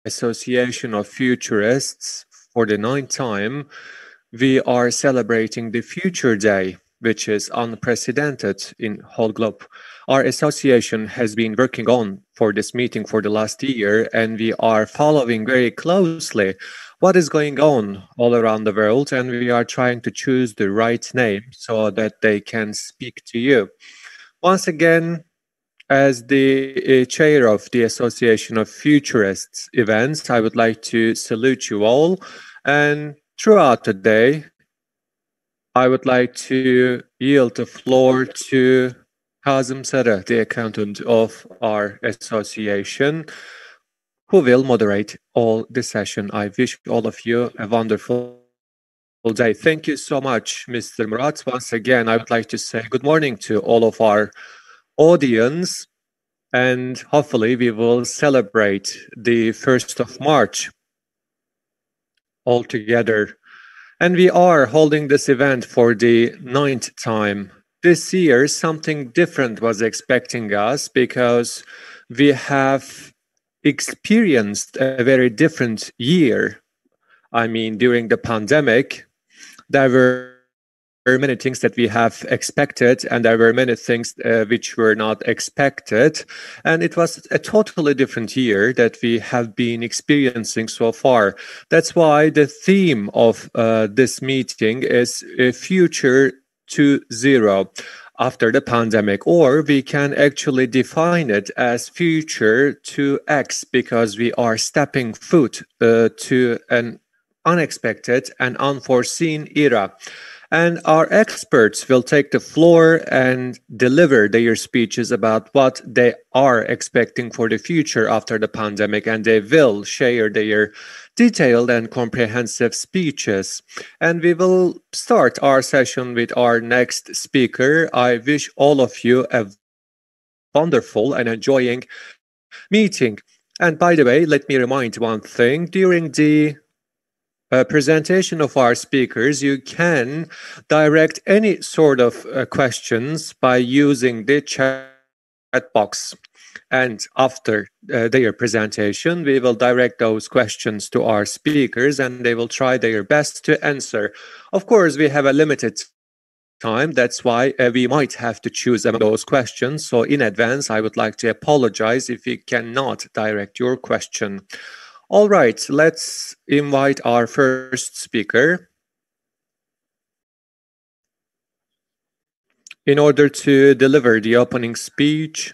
Association of Futurists, for the 9th time, we are celebrating the Future Day, which is unprecedented in whole globe. Our association has been working on for this meeting for the last year, and we are following very closely what is going on all around the world, and we are trying to choose the right name so that they can speak to you. Once again, as the chair of the Association of Futurists events, I would like to salute you all. And throughout the day, I would like to yield the floor to Kazım Sarı, the accountant of our association, who will moderate all the session. I wish all of you a wonderful day. Thank you so much, Mr. Murat. Once again, I would like to say good morning to all of our audience, and hopefully we will celebrate the 1st of March all together. And we are holding this event for the 9th time. This year, something different was expecting us because we have experienced a very different year. I mean, during the pandemic, there were many things that we have expected, and there were many things which were not expected. And it was a totally different year that we have been experiencing so far. That's why the theme of this meeting is Future to Zero after the pandemic, or we can actually define it as Future to X, because we are stepping foot to an unexpected and unforeseen era. And our experts will take the floor and deliver their speeches about what they are expecting for the future after the pandemic, and they will share their detailed and comprehensive speeches. And we will start our session with our next speaker. I wish all of you a wonderful and enjoying meeting. And by the way, let me remind one thing. During the presentation of our speakers, you can direct any sort of questions by using the chat box. And after their presentation, we will direct those questions to our speakers, and they will try their best to answer. Of course, we have a limited time. That's why we might have to choose among those questions. So in advance, I would like to apologize if we cannot direct your question. All right, let's invite our first speaker. In order to deliver the opening speech,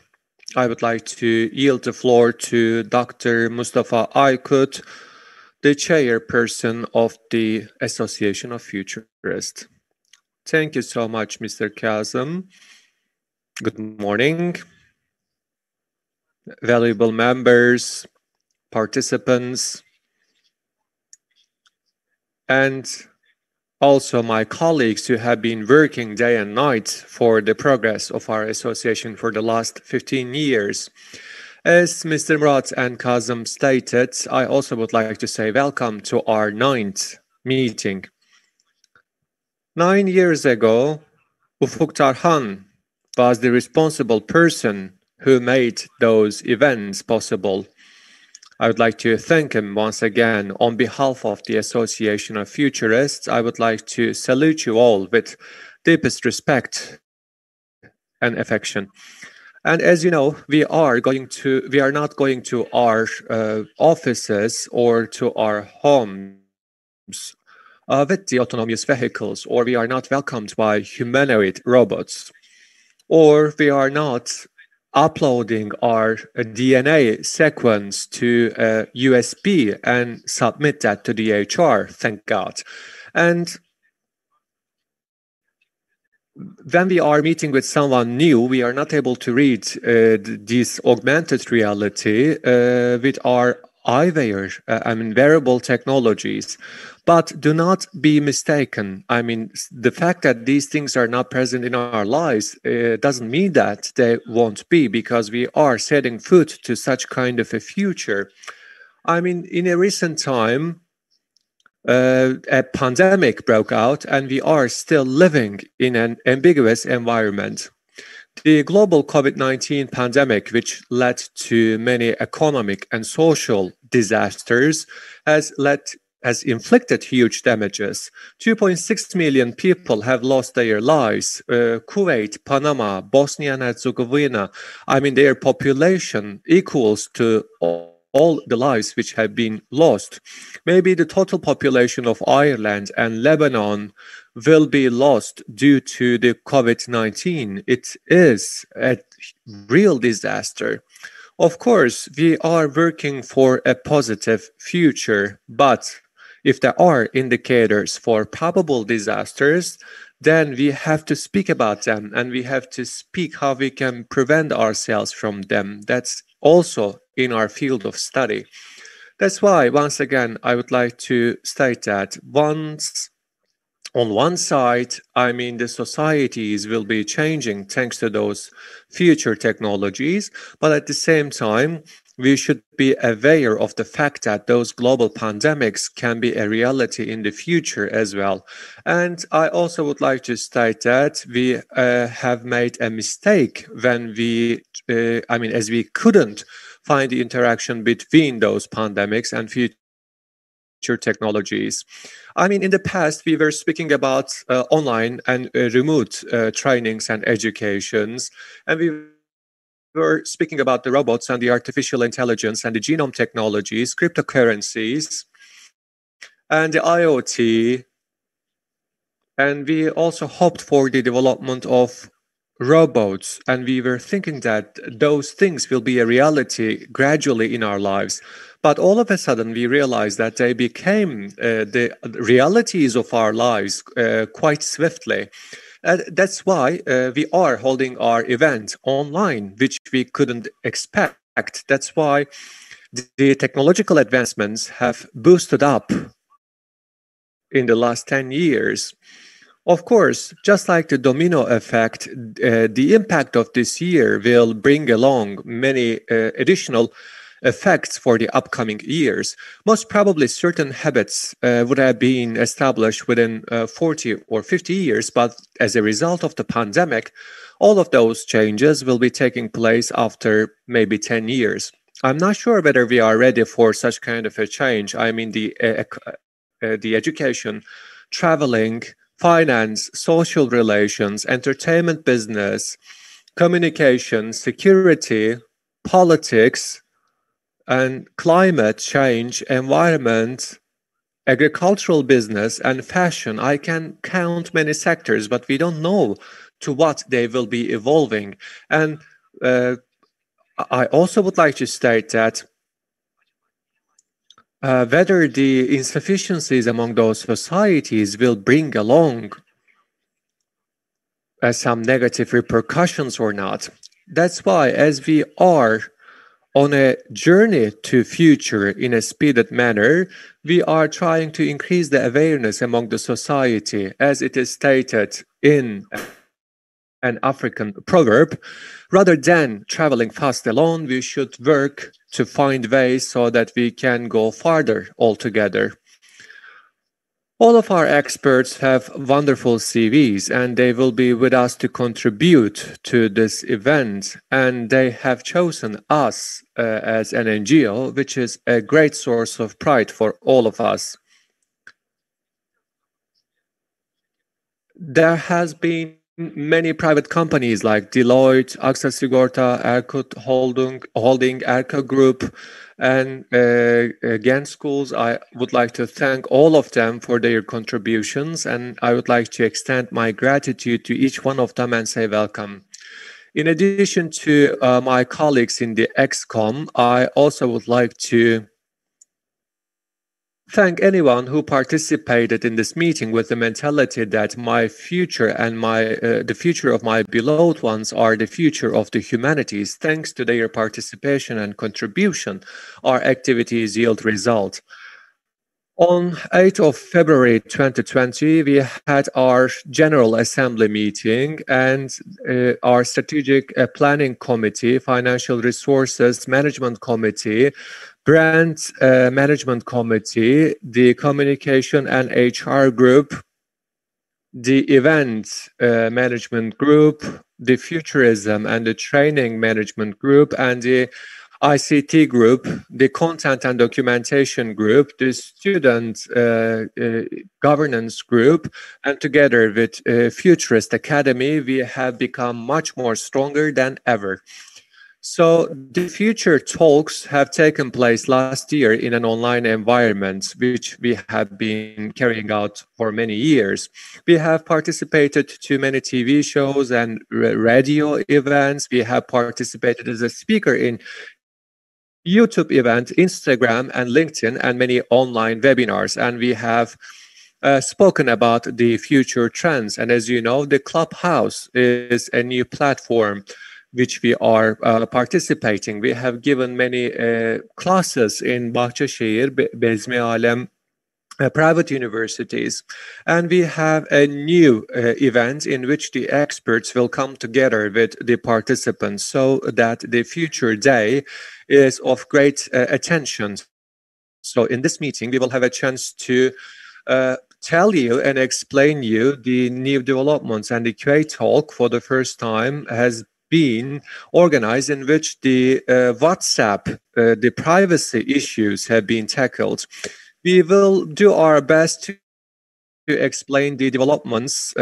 I would like to yield the floor to Dr. Mustafa Aykut, the chairperson of the Association of Futurists. Thank you so much, Mr. Kazım. Good morning, valuable members, participants, and also my colleagues who have been working day and night for the progress of our association for the last 15 years. As Mr. Murat and Kazım stated, I also would like to say welcome to our 9th meeting. 9 years ago, Ufuk Tarhan was the responsible person who made those events possible. I would like to thank him once again. On behalf of the Association of Futurists, I would like to salute you all with deepest respect and affection. And as you know, we are not going to our offices or to our homes with the autonomous vehicles, or we are not welcomed by humanoid robots, or we are not uploading our DNA sequence to a USB and submit that to the HR, thank God. And when we are meeting with someone new, we are not able to read this augmented reality with our eyewear, wearable technologies. But do not be mistaken. I mean, the fact that these things are not present in our lives doesn't mean that they won't be, because we are setting foot to such kind of a future. I mean, in a recent time, a pandemic broke out, and we are still living in an ambiguous environment. The global COVID-19 pandemic, which led to many economic and social disasters, has inflicted huge damages. 2.6 million people have lost their lives. Kuwait, Panama, Bosnia and Herzegovina, I mean, their population equals to all the lives which have been lost. Maybe the total population of Ireland and Lebanon will be lost due to the COVID-19. It is a real disaster. Of course, we are working for a positive future, but if there are indicators for probable disasters, then we have to speak about them and we have to speak how we can prevent ourselves from them. That's also in our field of study. That's why, once again, I would like to state that on one side, I mean, the societies will be changing thanks to those future technologies, but at the same time, we should be aware of the fact that those global pandemics can be a reality in the future as well. And I also would like to state that we have made a mistake when as we couldn't find the interaction between those pandemics and future technologies. I mean, in the past, we were speaking about online and remote trainings and educations, and we were speaking about the robots and the artificial intelligence and the genome technologies, cryptocurrencies, and the IoT. And we also hoped for the development of robots, and we were thinking that those things will be a reality gradually in our lives. But all of a sudden, we realized that they became the realities of our lives quite swiftly. That's why we are holding our event online, which we couldn't expect. That's why the technological advancements have boosted up in the last 10 years. Of course, just like the domino effect, the impact of this year will bring along many additional effects for the upcoming years. Most probably certain habits would have been established within 40 or 50 years, but as a result of the pandemic, all of those changes will be taking place after maybe 10 years. I'm not sure whether we are ready for such kind of a change. I mean, the education, traveling, finance, social relations, entertainment business, communication, security, politics, and climate change, environment, agricultural business, and fashion. I can count many sectors, but we don't know to what they will be evolving. And I also would like to state that whether the insufficiencies among those societies will bring along some negative repercussions or not. That's why, as we are on a journey to future in a speeded manner, we are trying to increase the awareness among the society, as it is stated in an African proverb. Rather than traveling fast alone, we should work to find ways so that we can go farther altogether. All of our experts have wonderful CVs and they will be with us to contribute to this event. And they have chosen us as an NGO, which is a great source of pride for all of us. There has been many private companies like Deloitte, AXA Sigorta, Erkut Holding, Erka Group, and again, schools. I would like to thank all of them for their contributions, and I would like to extend my gratitude to each one of them and say welcome. In addition to my colleagues in the ExCom, I also would like to thank anyone who participated in this meeting with the mentality that my future and the future of my beloved ones are the future of the humanities. Thanks to their participation and contribution, our activities yield results. On 8th of February 2020, we had our General Assembly meeting and our Strategic Planning Committee, Financial Resources Management Committee, Brand Management Committee, the Communication and HR Group, the event management group, the futurism and the training management group, and the ICT group, the content and documentation group, the student governance group, and together with Futurist Academy, we have become much more stronger than ever. So the future talks have taken place last year in an online environment, which we have been carrying out for many years. We have participated to many TV shows and radio events. We have participated as a speaker in YouTube event, Instagram and LinkedIn, and many online webinars. And we have spoken about the future trends. And as you know, the Clubhouse is a new platform which we are participating. We have given many classes in Bahçeşehir, Bezmi Alem, private universities. And we have a new event in which the experts will come together with the participants so that the future day is of great attention. So in this meeting, we will have a chance to tell you and explain you the new developments, and the QA talk for the first time has been organized in which the WhatsApp, the privacy issues have been tackled. We will do our best to explain the developments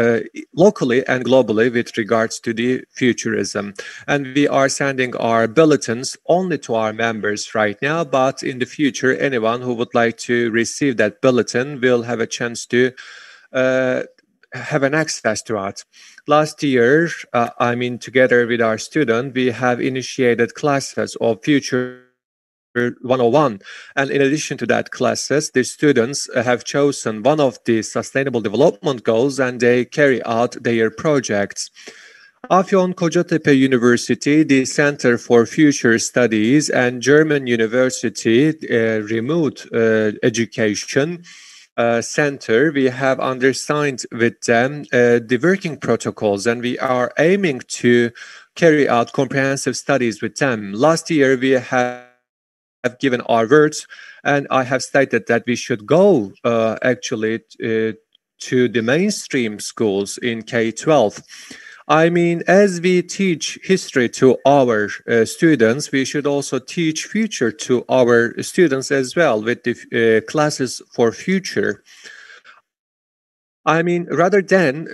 locally and globally with regards to the futurism. And we are sending our bulletins only to our members right now, but in the future, anyone who would like to receive that bulletin will have a chance to have an access to it. Last year, together with our student, we have initiated classes of Future 101. And in addition to that classes, the students have chosen one of the sustainable development goals and they carry out their projects. Afyon Kocatepe University, the Center for Future Studies, and German University Remote Education Center, we have undersigned with them the working protocols, and we are aiming to carry out comprehensive studies with them. Last year, we have given our words, and I have stated that we should go to the mainstream schools in K-12. As we teach history to our students, we should also teach future to our students as well with the classes for future. Rather than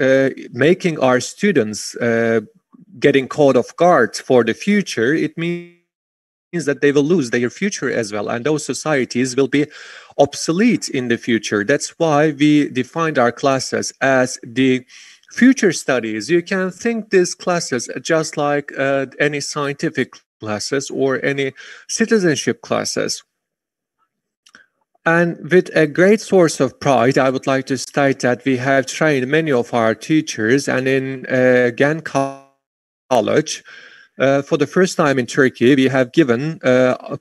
making our students getting caught off guard for the future, it means that they will lose their future as well, and those societies will be obsolete in the future. That's why we defined our classes as the future studies. You can think these classes just like any scientific classes or any citizenship classes. And with a great source of pride, I would like to state that we have trained many of our teachers, and in Gen College, for the first time in Turkey, we have given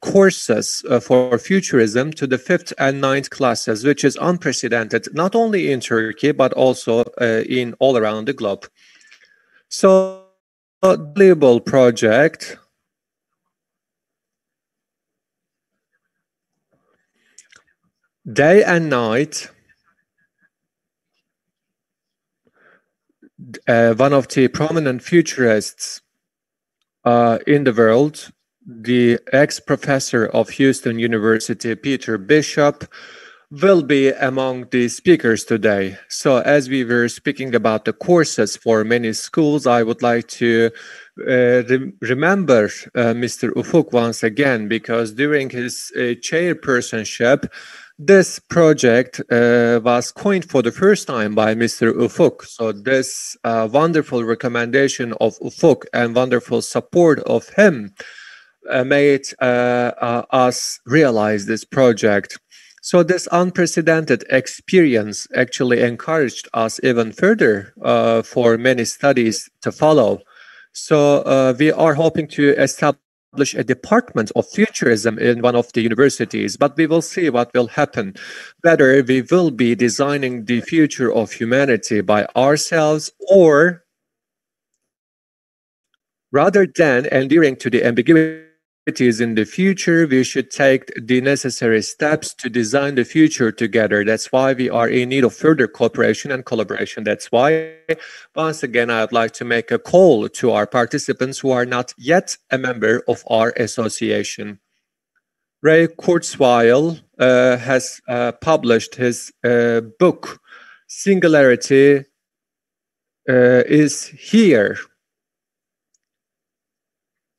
courses for futurism to the 5th and 9th classes, which is unprecedented, not only in Turkey, but also in all around the globe. So, the valuable project day and night, one of the prominent futurists in the world, the ex-professor of Houston University, Peter Bishop, will be among the speakers today. So as we were speaking about the courses for many schools, I would like to remember Mr. Ufuk once again, because during his chairpersonship, this project was coined for the first time by Mr. Ufuk. So this wonderful recommendation of Ufuk and wonderful support of him made us realize this project. So this unprecedented experience actually encouraged us even further for many studies to follow. So we are hoping to establish a department of futurism in one of the universities, but we will see what will happen. Whether we will be designing the future of humanity by ourselves, or rather than adhering to the ambiguity in the future, we should take the necessary steps to design the future together. That's why we are in need of further cooperation and collaboration. That's why, once again, I'd like to make a call to our participants who are not yet a member of our association. Ray Kurzweil has published his book, Singularity is Here.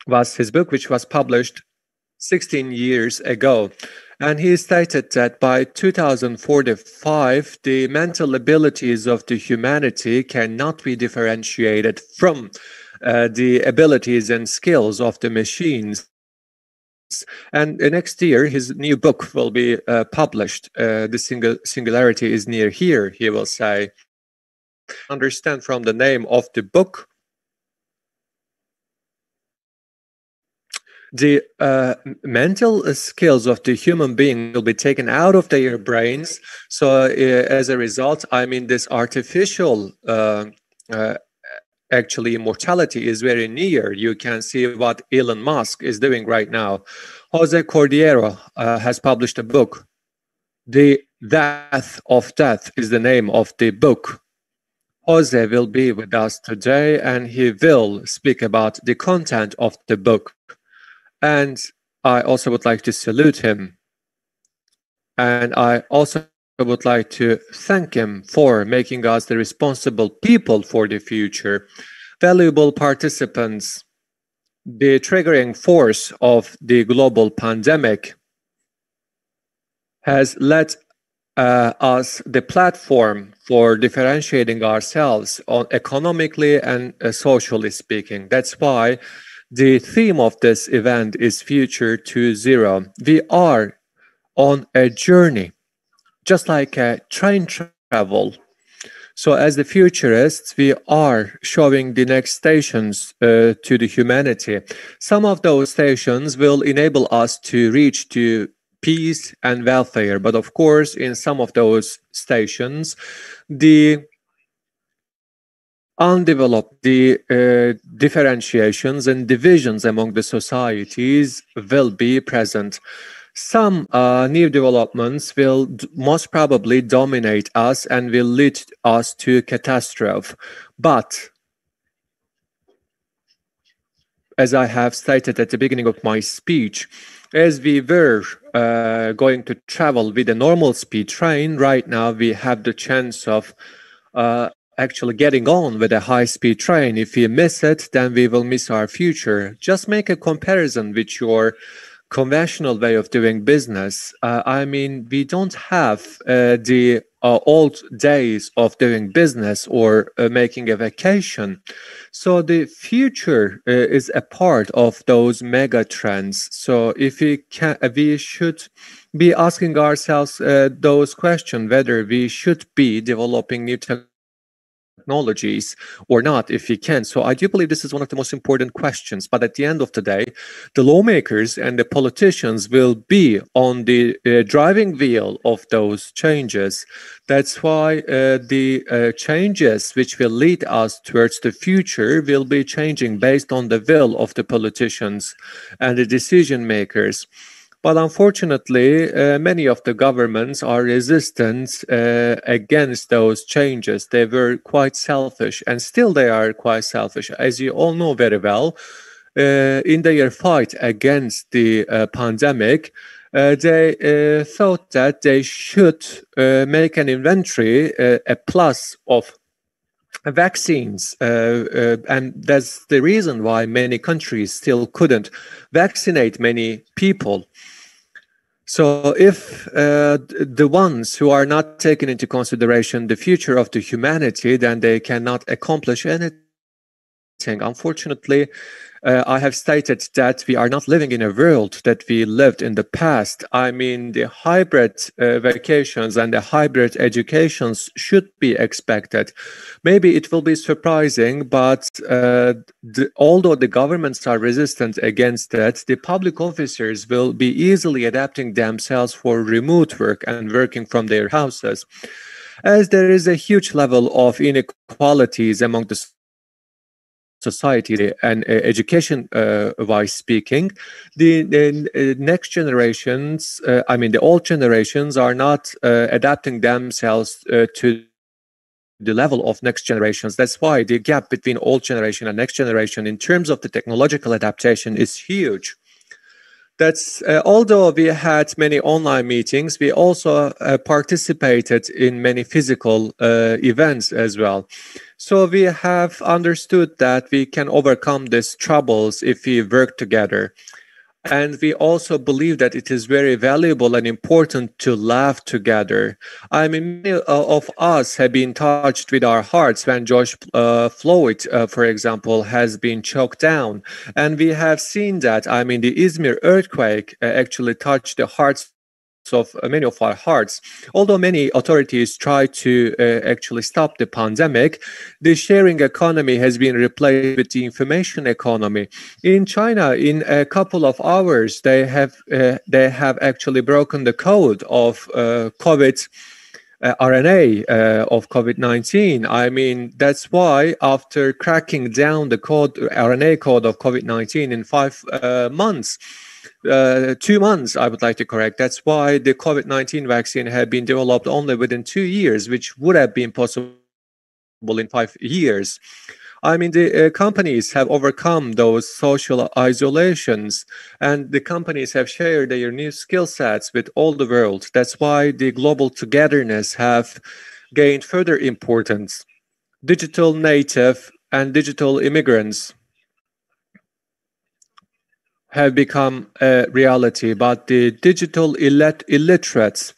Was his book, which was published 16 years ago. And he stated that by 2045, the mental abilities of the humanity cannot be differentiated from the abilities and skills of the machines. And next year, his new book will be published. The singularity is near here, he will say. Understand from the name of the book, the mental skills of the human being will be taken out of their brains. So as a result, I mean, this artificial actually immortality is very near. You can see what Elon Musk is doing right now. Jose Cordero has published a book. The Death of Death is the name of the book. Jose will be with us today, and he will speak about the content of the book. And I also would like to salute him. And I also would like to thank him for making us the responsible people for the future. Valuable participants, the triggering force of the global pandemic has led us the platform for differentiating ourselves on economically and socially speaking. That's why the theme of this event is Future 2.0. We are on a journey, just like a train travel. So as the futurists, we are showing the next stations to the humanity. Some of those stations will enable us to reach to peace and welfare. But of course, in some of those stations, the undeveloped, the differentiations and divisions among the societies will be present. Some new developments will most probably dominate us and will lead us to catastrophe. But as I have stated at the beginning of my speech, as we were going to travel with a normal speed train, right now we have the chance of actually getting on with a high-speed train. If we miss it, then we will miss our future. Just make a comparison with your conventional way of doing business. I mean, we don't have the old days of doing business or making a vacation. So the future is a part of those mega trends. So if we can, we should be asking ourselves those questions, whether we should be developing new technologies or not, if we can. So I do believe this is one of the most important questions. But at the end of the day, the lawmakers and the politicians will be on the driving wheel of those changes. That's why the changes which will lead us towards the future will be changing based on the will of the politicians and the decision makers. But unfortunately, many of the governments are resistant against those changes. They were quite selfish, and still they are quite selfish. As you all know very well, in their fight against the pandemic, they thought that they should make an inventory, a plus of vaccines, and that's the reason why many countries still couldn't vaccinate many people. So if the ones who are not taking into consideration the future of the humanity, then they cannot accomplish anything. Unfortunately, I have stated that we are not living in a world that we lived in the past. I mean, the hybrid vacations and the hybrid educations should be expected. Maybe it will be surprising, but although the governments are resistant against that, the public officers will be easily adapting themselves for remote work and working from their houses. As there is a huge level of inequalities among the society and education wise speaking, the next generations, the old generations are not adapting themselves to the level of next generations. That's why the gap between old generation and next generation in terms of the technological adaptation is huge. That's although we had many online meetings, we also participated in many physical events as well. So we have understood that we can overcome these troubles if we work together. And we also believe that it is very valuable and important to laugh together. Many of us have been touched with our hearts when George Floyd, for example, has been choked down. And we have seen that, the Izmir earthquake actually touched the hearts of many of our hearts. Although many authorities try to actually stop the pandemic, the sharing economy has been replaced with the information economy. In China, in a couple of hours, they have actually broken the code of COVID. RNA of COVID-19. That's why after cracking down the RNA code of COVID-19 in 5 months, 2 months, I would like to correct. That's why the COVID-19 vaccine had been developed only within 2 years, which would have been possible in 5 years. The companies have overcome those social isolations, and the companies have shared their new skill sets with all the world. That's why the global togetherness have gained further importance. Digital native and digital immigrants have become a reality, but the digital illiterates,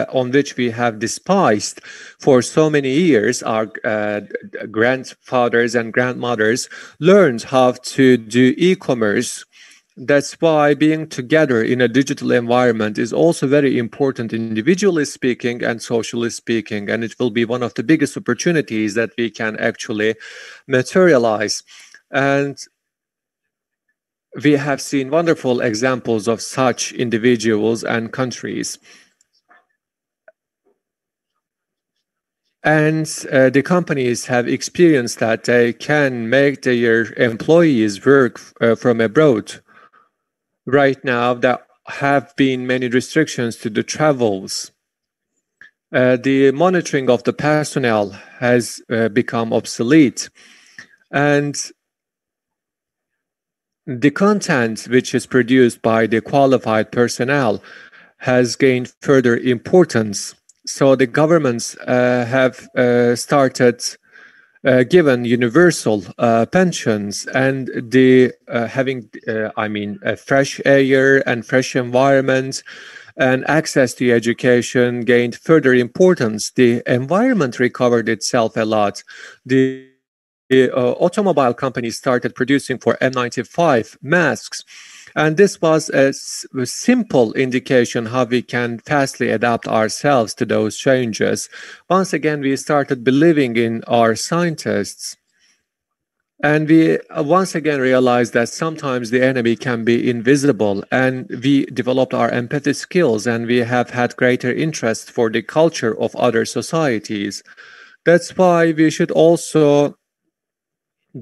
on which we have despised for so many years, our grandfathers and grandmothers learned how to do e-commerce. That's why being together in a digital environment is also very important, individually speaking and socially speaking, and it will be one of the biggest opportunities that we can actually materialize. And we have seen wonderful examples of such individuals and countries. And the companies have experienced that they can make their employees work from abroad. Right now, there have been many restrictions to the travels. The monitoring of the personnel has become obsolete. And the content which is produced by the qualified personnel has gained further importance. So the governments have started given universal pensions, and the having a fresh air and fresh environment and access to education gained further importance. The environment recovered itself a lot. The automobile companies started producing for N95 masks. And this was a simple indication how we can fastly adapt ourselves to those changes. Once again, we started believing in our scientists. And we once again realized that sometimes the enemy can be invisible, and we developed our empathy skills, and we have had greater interest for the culture of other societies. That's why we should also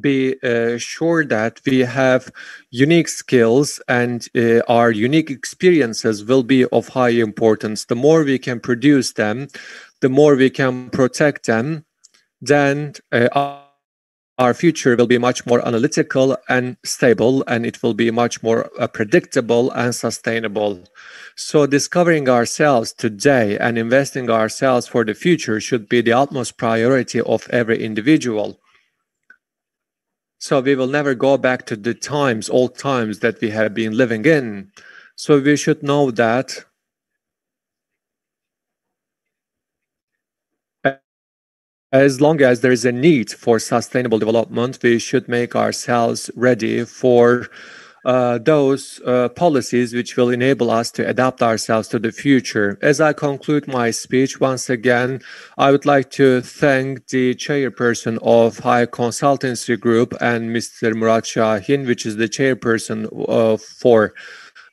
be sure that we have unique skills, and our unique experiences will be of high importance. The more we can produce them, the more we can protect them, then our future will be much more analytical and stable, and it will be much more predictable and sustainable. So discovering ourselves today and investing ourselves for the future should be the utmost priority of every individual. So we will never go back to the old times that we have been living in. So we should know that as long as there is a need for sustainable development, we should make ourselves ready for those policies which will enable us to adapt ourselves to the future. As I conclude my speech, once again, I would like to thank the chairperson of High Consultancy Group and Mr. Murat Şahin, which is the chairperson for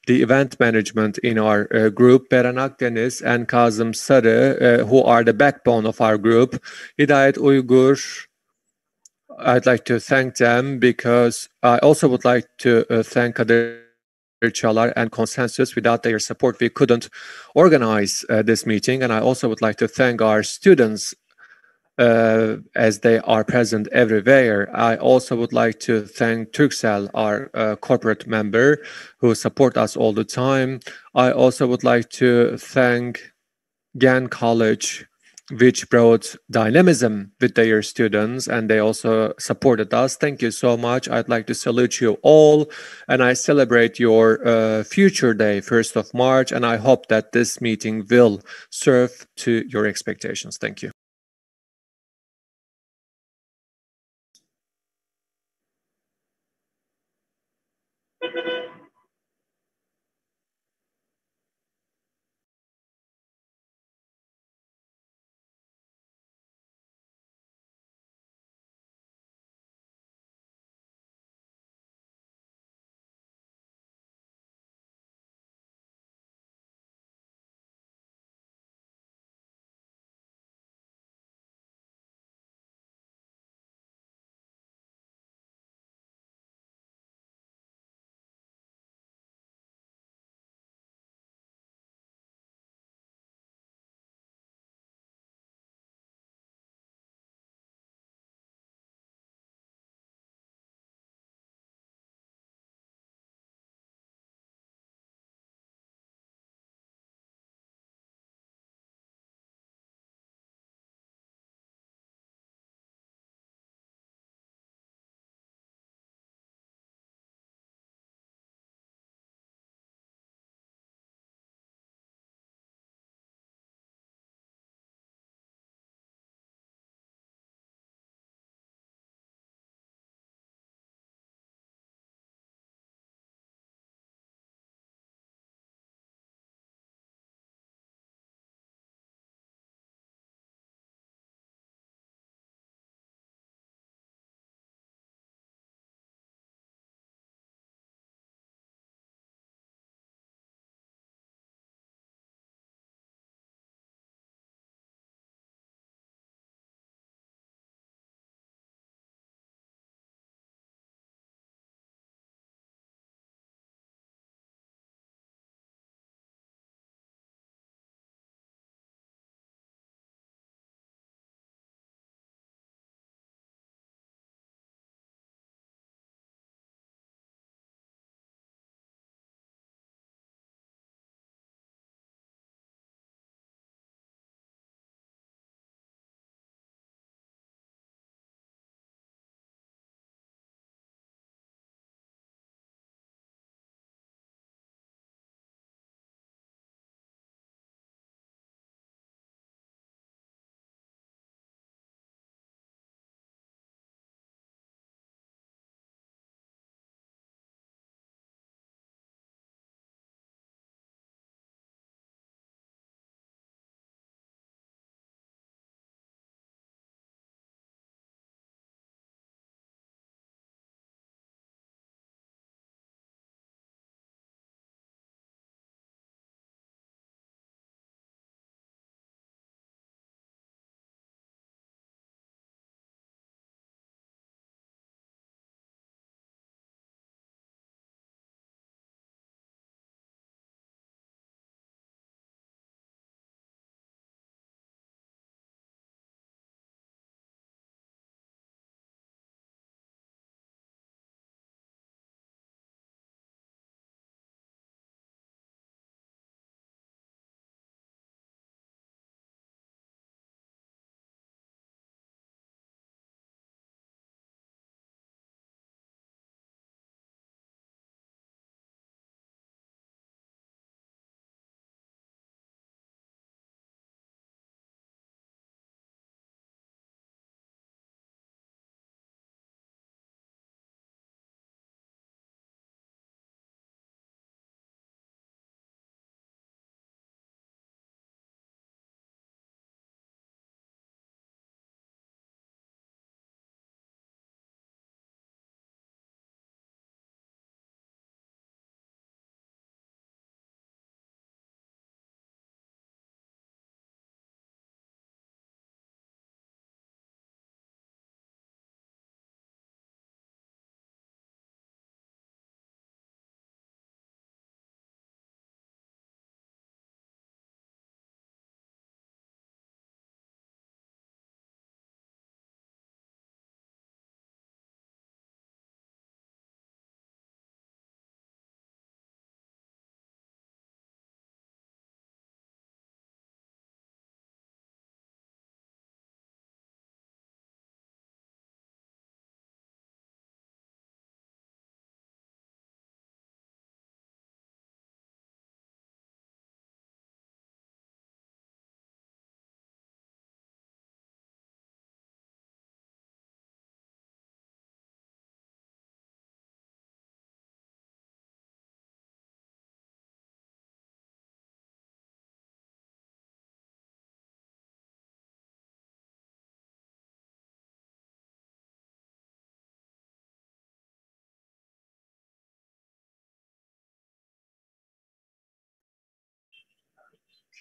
the event management in our group, Beren Akdeniz and Kazım Sarı, who are the backbone of our group, Hidayet Uygur, I'd like to thank them because I also would like to thank Kadir Çalar and Consensus. Without their support, we couldn't organize this meeting. And I also would like to thank our students as they are present everywhere. I also would like to thank Turkcell, our corporate member, who support us all the time. I also would like to thank Gan College, which brought dynamism with their students, and they also supported us. Thank you so much. I'd like to salute you all, and I celebrate your future day, 1st of March, and I hope that this meeting will serve to your expectations. Thank you.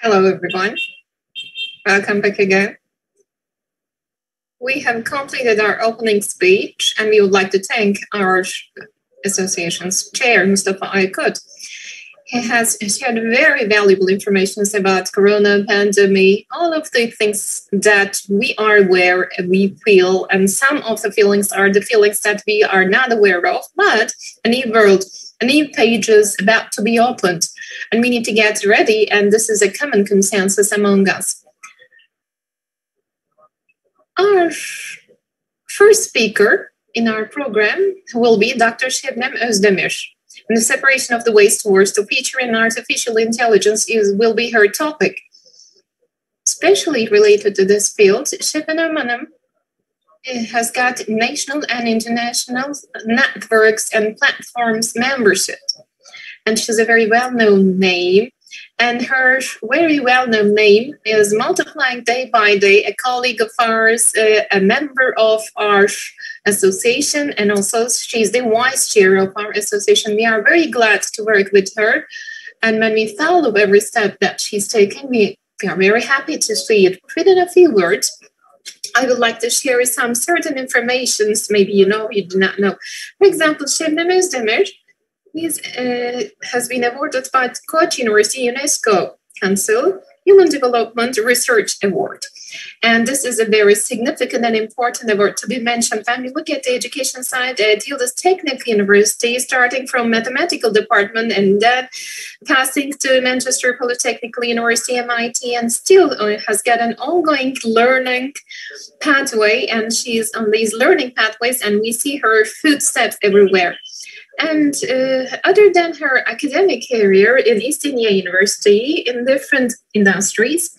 Hello, everyone. Welcome back again. We have completed our opening speech, and we would like to thank our association's chair, Mustafa Aykut. He has shared very valuable information about corona pandemic, all of the things that we are aware, we feel, and some of the feelings are the feelings that we are not aware of, but a new world, a new page is about to be opened, and we need to get ready, and this is a common consensus among us. Our first speaker in our program will be Dr. Şebnem Özdemir. And the separation of the waste towards the future in artificial intelligence will be her topic. Especially related to this field, Şebnem Hanım has got national and international networks and platforms membership. And she's a very well-known name. And her very well-known name is multiplying day by day, a colleague of ours, a member of our association, and also she's the vice chair of our association. We are very glad to work with her. And when we follow every step that she's taking, we are very happy to see it. Within a few words, I would like to share some certain informations, maybe you know, you do not know. For example, Şebnem Özdemir has been awarded by Koç University UNESCO Council Human Development Research Award. And this is a very significant and important award to be mentioned. When we look at the education side, Yıldız Technical University, starting from mathematical department and then passing to Manchester Polytechnical University, MIT, and still has got an ongoing learning pathway. And she's on these learning pathways, and we see her footsteps everywhere. And other than her academic career in East India University in different industries,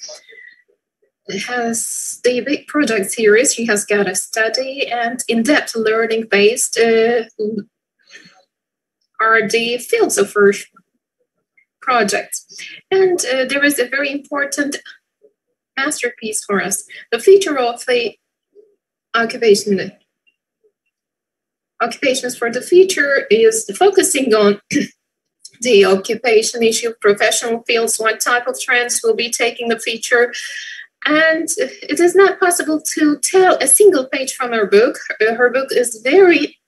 has the big project series. She has got a study and in-depth learning based are the fields of her projects. And there is a very important masterpiece for us. The feature of the occupations for the future is focusing on the occupation issue, professional fields, what type of trends will be taking the feature. And it is not possible to tell a single page from her book. Her book is very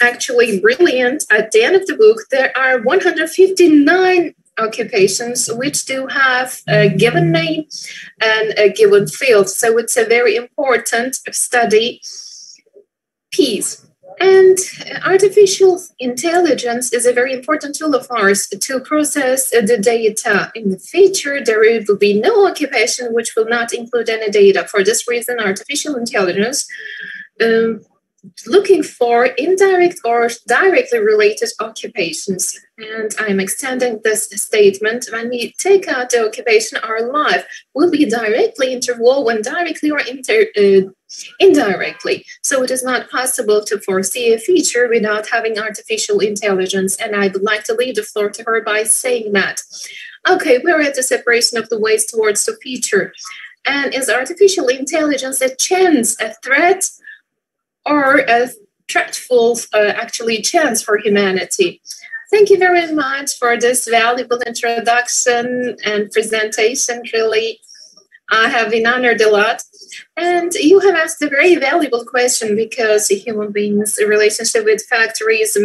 actually brilliant. At the end of the book, there are 159 occupations which do have a given name and a given field. So it's a very important study piece. And artificial intelligence is a very important tool of ours to process the data. In the future, there will be no occupation which will not include any data. For this reason, artificial intelligence looking for indirect or directly related occupations. And I'm extending this statement. When we take out the occupation, our life will be directly interwoven, directly or indirectly. So it is not possible to foresee a future without having artificial intelligence. And I would like to leave the floor to her by saying that. Okay, we're at the separation of the ways towards the future. And is artificial intelligence a chance, a threat, or a threatful chance for humanity? Thank you very much for this valuable introduction and presentation. Really, I have been honored a lot. And you have asked a very valuable question because human beings' relationship with factories,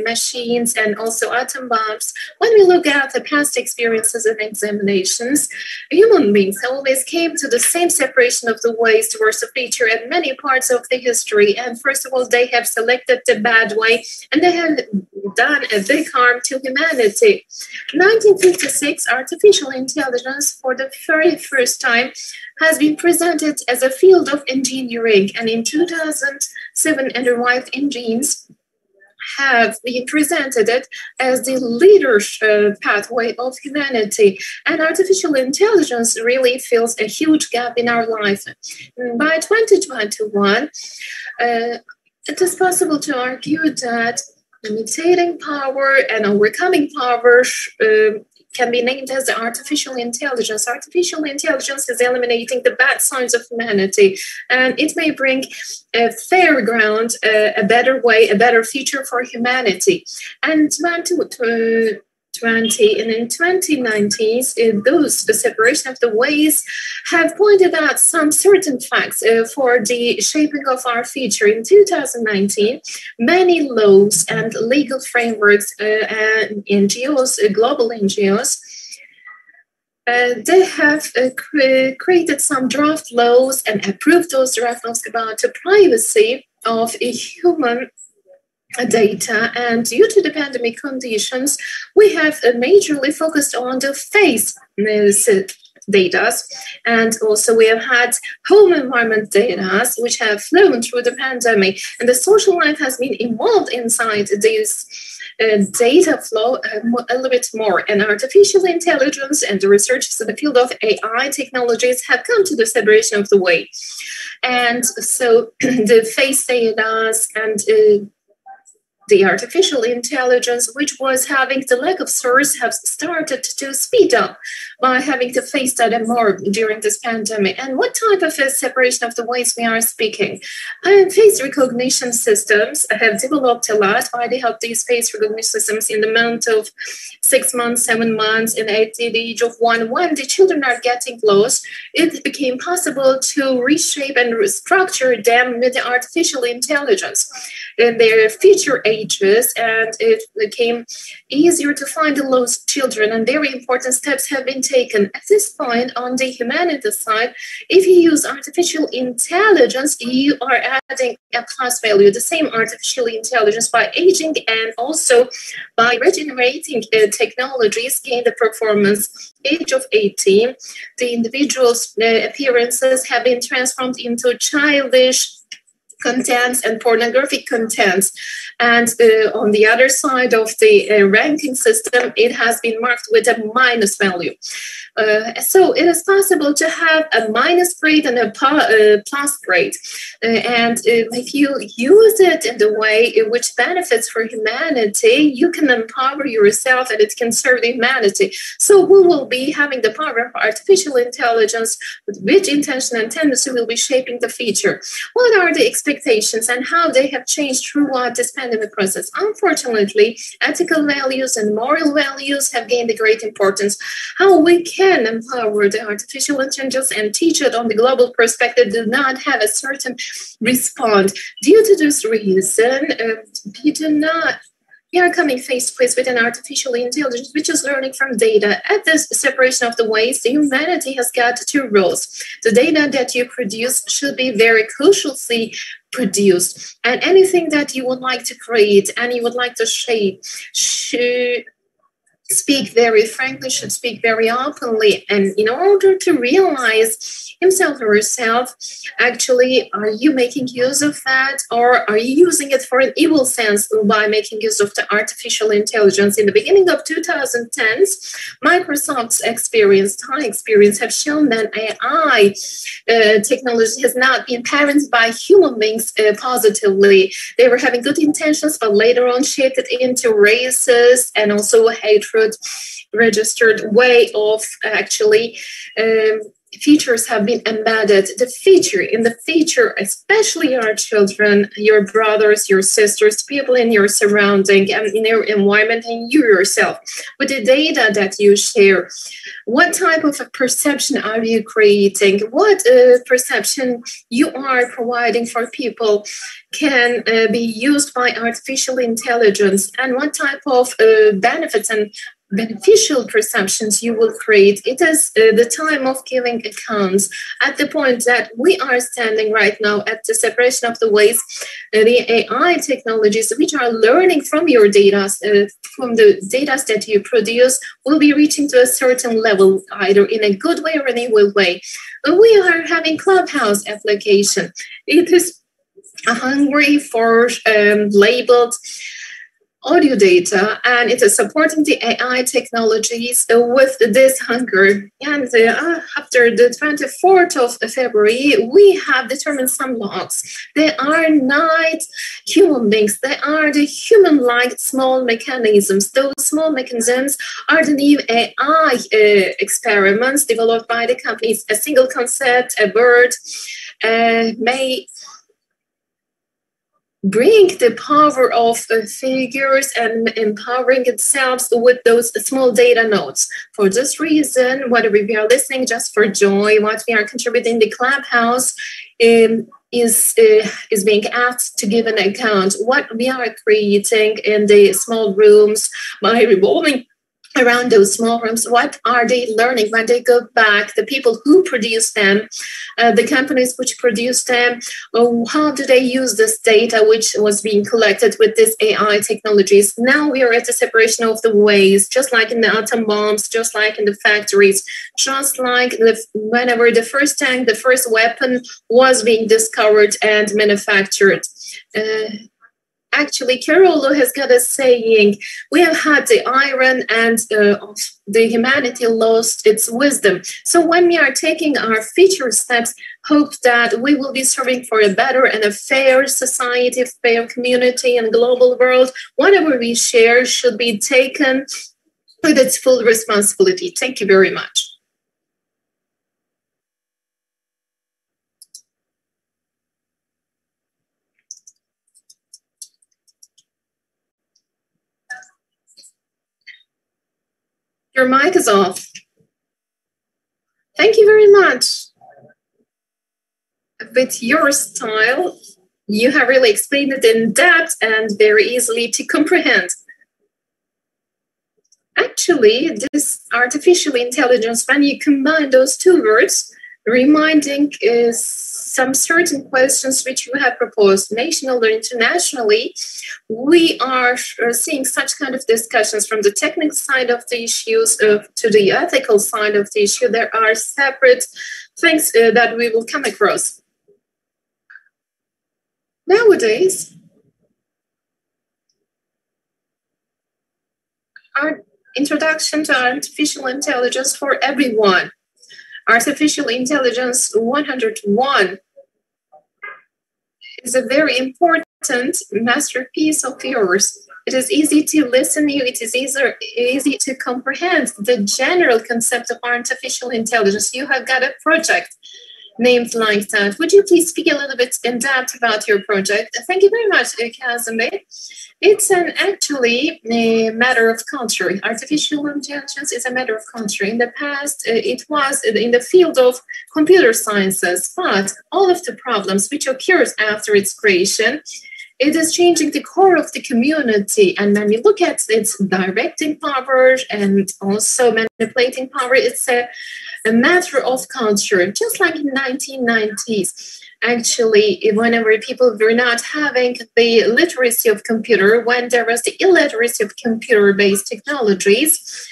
machines, and also atom bombs. When we look at the past experiences and examinations, human beings always came to the same separation of the ways towards the future in many parts of the history. And first of all, they have selected the bad way, and they have done a big harm to humanity. 1956, artificial intelligence for the very first time has been presented as a field of engineering, and in 2007, Underwide Engines have been presented it as the leadership pathway of humanity. And artificial intelligence really fills a huge gap in our life. By 2021, it is possible to argue that imitating power and overcoming power can be named as artificial intelligence. Artificial intelligence is eliminating the bad sides of humanity, and it may bring a fair ground, a better way, a better future for humanity. And when to 20 and in 2019, those the separation of the ways have pointed out some certain facts for the shaping of our future. In 2019, many laws and legal frameworks and NGOs, global NGOs, they have created some draft laws and approved those draft laws about the privacy of human data. And due to the pandemic conditions, we have majorly focused on the face data, and also we have had home environment data which have flown through the pandemic, and the social life has been involved inside this data flow a little bit more. And artificial intelligence and the researchers in the field of AI technologies have come to the separation of the way. And so the face data and the artificial intelligence, which was having the lack of source, have started to speed up by having to face that more during this pandemic. And what type of a separation of the ways we are speaking? Face recognition systems have developed a lot. I developed these face recognition systems in the month of 6 months, 7 months, and at the age of 1. When the children are getting close, it became possible to reshape and restructure them with the artificial intelligence in their future ages, and it became easier to find the lost children, and very important steps have been taken. At this point, on the humanities side, if you use artificial intelligence, you are adding a plus value, the same artificial intelligence by aging and also by regenerating technologies gain the performance. Age of 18, the individual's appearances have been transformed into childish contents and pornographic contents. And on the other side of the ranking system, it has been marked with a minus value. So it is possible to have a minus grade and a plus grade. And if you use it in the way in which benefits for humanity, you can empower yourself and it can serve humanity. So we will be having the power of artificial intelligence with which intention and tendency will be shaping the future. What are the expectations and how they have changed throughout this pandemic process? Unfortunately, ethical values and moral values have gained a great importance. How we can empower the artificial intelligence and teach it on the global perspective do not have a certain response. Due to this reason, we are coming face to face with an artificial intelligence which is learning from data. At this separation of the ways, the humanity has got two roles. The data that you produce should be very crucially produced, and anything that you would like to create and you would like to shape should speak very frankly, should speak very openly. And in order to realize himself or herself, actually, are you making use of that, or are you using it for an evil sense by making use of the artificial intelligence? In the beginning of 2010s, Microsoft's high experience, have shown that AI technology has not been parented by human beings positively. They were having good intentions, but later on shaped it into racist and also hatred registered way of actually features have been embedded. In the future, especially our children, your brothers, your sisters, people in your surrounding and in your environment, and you yourself, with the data that you share, what type of a perception are you creating? What perception you are providing for people can be used by artificial intelligence, and what type of benefits and beneficial perceptions you will create. It is the time of giving accounts. At the point that we are standing right now at the separation of the ways, the AI technologies which are learning from your data, from the data that you produce, will be reaching to a certain level, either in a good way or an evil way. We are having Clubhouse application. It is hungry for labeled audio data, and it is supporting the AI technologies with this hunger. And after the 24th of February, we have determined some laws. They are not human beings. They are the human-like small mechanisms. Those small mechanisms are the new AI experiments developed by the companies. A single concept, a bird, may bring the power of figures and empowering itself with those small data nodes. For this reason, whether we are listening just for joy, what we are contributing in the Clubhouse is being asked to give an account. What we are creating in the small rooms by revolving around those small rooms, what are they learning when they go back? The people who produce them, the companies which produce them, how do they use this data which was being collected with these AI technologies? Now we are at the separation of the waste, just like in the atom bombs, just like in the factories, just like whenever the first tank, the first weapon was being discovered and manufactured. Actually, Carollo has got a saying, we have had the iron and the humanity lost its wisdom. So when we are taking our future steps, hope that we will be serving for a better and a fair society, fair community and global world. Whatever we share should be taken with its full responsibility. Thank you very much. Your mic is off. Thank you very much. With your style, you have really explained it in depth and very easily to comprehend. Actually, this artificial intelligence, when you combine those two words, reminding is some certain questions which you have proposed nationally or internationally, we are seeing such kind of discussions from the technical side of the issues to the ethical side of the issue. There are separate things that we will come across. Nowadays, our introduction to artificial intelligence for everyone. Artificial Intelligence 101 is a very important masterpiece of yours. It is easy to listen to you. It is easy to comprehend the general concept of artificial intelligence. You have got a project named like that. Would you please speak a little bit in depth about your project? Thank you very much, Kazimir. It's actually a matter of culture. Artificial intelligence is a matter of culture. In the past, it was in the field of computer sciences, but all of the problems which occurs after its creation, it is changing the core of the community. And when you look at its directing power and also manipulating power, it's a matter of culture, just like in 1990s. Actually, whenever people were not having the literacy of computer, when there was the illiteracy of computer-based technologies,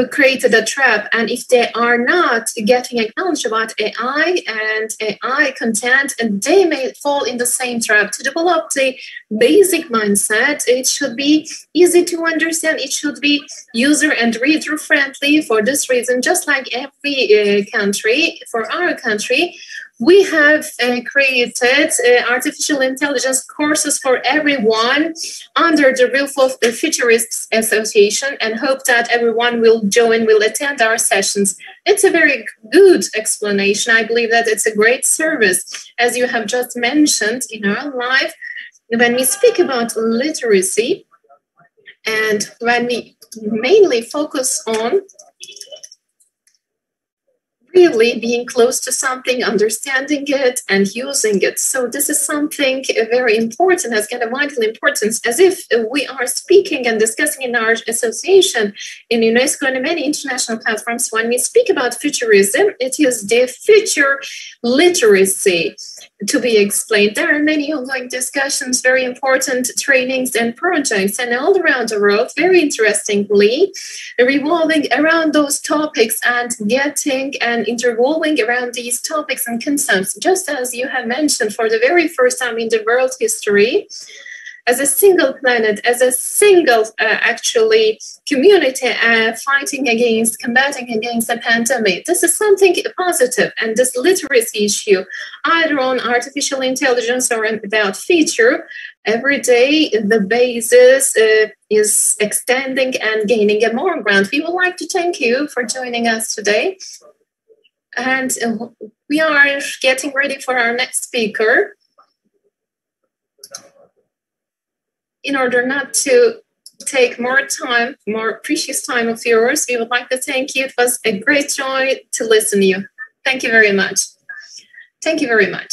created a trap. And if they are not getting acknowledged about AI and AI content, and they may fall in the same trap. To develop the basic mindset, it should be easy to understand. It should be user and reader friendly. For this reason, just like every country, for our country, we have created artificial intelligence courses for everyone under the roof of the Futurists Association, and hope that everyone will join, will attend our sessions. It's a very good explanation. I believe that it's a great service. As you have just mentioned in our life, when we speak about literacy, and when we mainly focus on really being close to something, understanding it, and using it. So this is something very important, has got a vital importance, as if we are speaking and discussing in our association, in UNESCO and many international platforms. When we speak about futurism, it is the future literacy to be explained. There are many ongoing discussions, very important trainings and projects, and all around the world, very interestingly, revolving around those topics and getting and interwoven around these topics and concepts, just as you have mentioned, for the very first time in the world history, as a single planet, as a single actually community combating against a pandemic. This is something positive, and this literacy issue, either on artificial intelligence or about future, every day the basis is extending and gaining a more ground. We would like to thank you for joining us today. And we are getting ready for our next speaker. In order not to take more time, more precious time of yours, we would like to thank you. It was a great joy to listen to you. Thank you very much. Thank you very much.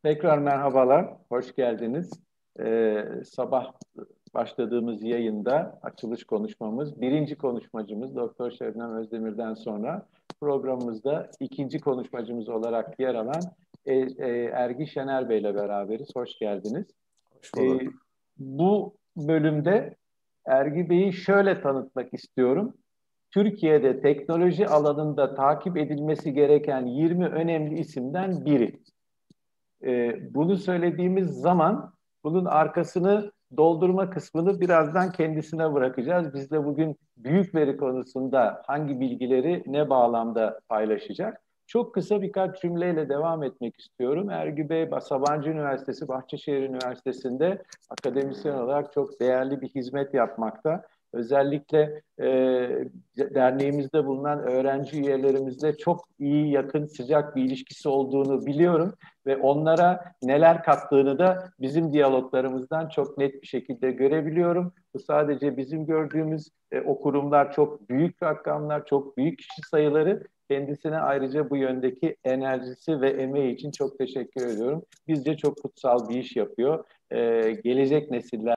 Tekrar merhabalar, hoş geldiniz. Sabah başladığımız yayında açılış konuşmamız, birinci konuşmacımız Doktor Şebnem Özdemir'den sonra programımızda ikinci konuşmacımız olarak yer alan Ergi Şener Bey ile beraberiz. Hoş geldiniz. Hoş E, bulduk. Bu bölümde Ergi Bey'i şöyle tanıtmak istiyorum. Türkiye'de teknoloji alanında takip edilmesi gereken 20 önemli isimden biri. Bunu söylediğimiz zaman bunun arkasını doldurma kısmını birazdan kendisine bırakacağız. Biz de bugün büyük veri konusunda hangi bilgileri ne bağlamda paylaşacak? Çok kısa birkaç cümleyle devam etmek istiyorum. Ergü Bey, Sabancı Üniversitesi, Bahçeşehir Üniversitesi'nde akademisyen olarak çok değerli bir hizmet yapmakta. Özellikle derneğimizde bulunan öğrenci üyelerimizle çok iyi, yakın, sıcak bir ilişkisi olduğunu biliyorum ve onlara neler kattığını da bizim diyaloglarımızdan çok net bir şekilde görebiliyorum. Bu sadece bizim gördüğümüz o kurumlar çok büyük rakamlar, çok büyük kişi sayıları. Kendisine ayrıca bu yöndeki enerjisi ve emeği için çok teşekkür ediyorum. Bizce çok kutsal bir iş yapıyor. Gelecek nesiller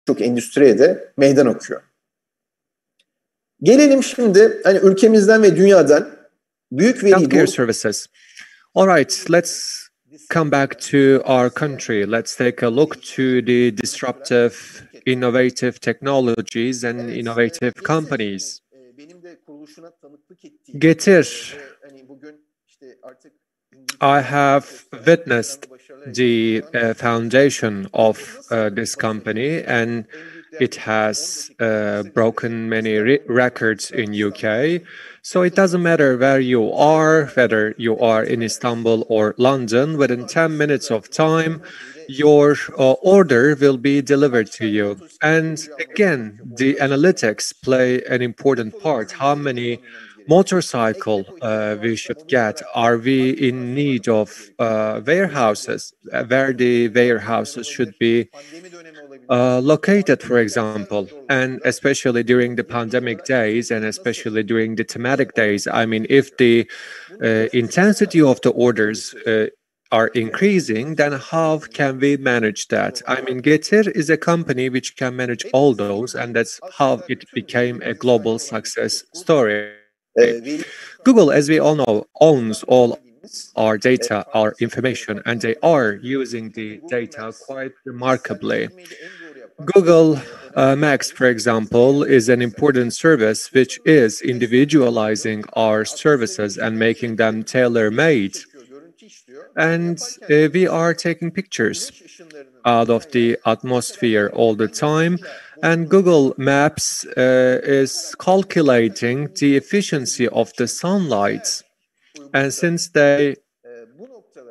Çok endüstriye de meydan okuyor. Gelelim şimdi hani ülkemizden ve dünyadan büyük veriyi Healthcare services. All right, let's come back to our country. Let's take a look to the disruptive, innovative technologies and innovative companies. Getir. I have witnessed the foundation of this company, and it has broken many records in UK. So it doesn't matter where you are, whether you are in Istanbul or London, within 10 minutes of time, your order will be delivered to you. And again, the analytics play an important part. How many motorcycle we should get? Are we in need of warehouses? Where the warehouses should be located, for example, and especially during the pandemic days and especially during the thematic days. I mean, if the intensity of the orders are increasing, then how can we manage that? I mean, Getir is a company which can manage all those, and that's how it became a global success story. Google, as we all know, owns all our data, our information, and they are using the data quite remarkably. Google Maps, for example, is an important service which is individualizing our services and making them tailor-made. And we are taking pictures out of the atmosphere all the time. And Google Maps is calculating the efficiency of the sunlight. And since they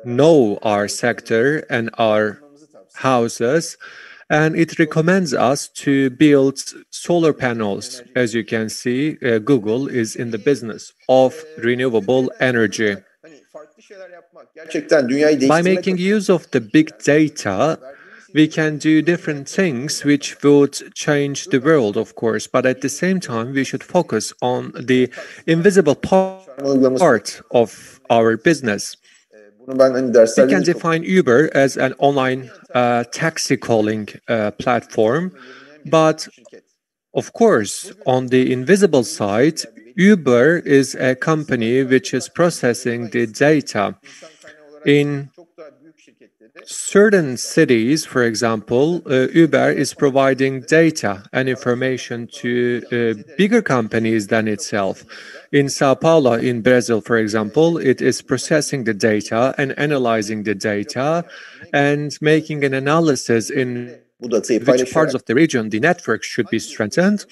know our sector and our houses, and it recommends us to build solar panels. As you can see, Google is in the business of renewable energy. By making use of the big data, we can do different things which would change the world, of course, but at the same time, we should focus on the invisible part of our business. We can define Uber as an online taxi calling platform, but of course, on the invisible side, Uber is a company which is processing the data. In certain cities, for example, Uber is providing data and information to bigger companies than itself. In Sao Paulo, in Brazil, for example, it is processing the data and analyzing the data and making an analysis in which parts of the region the network should be strengthened.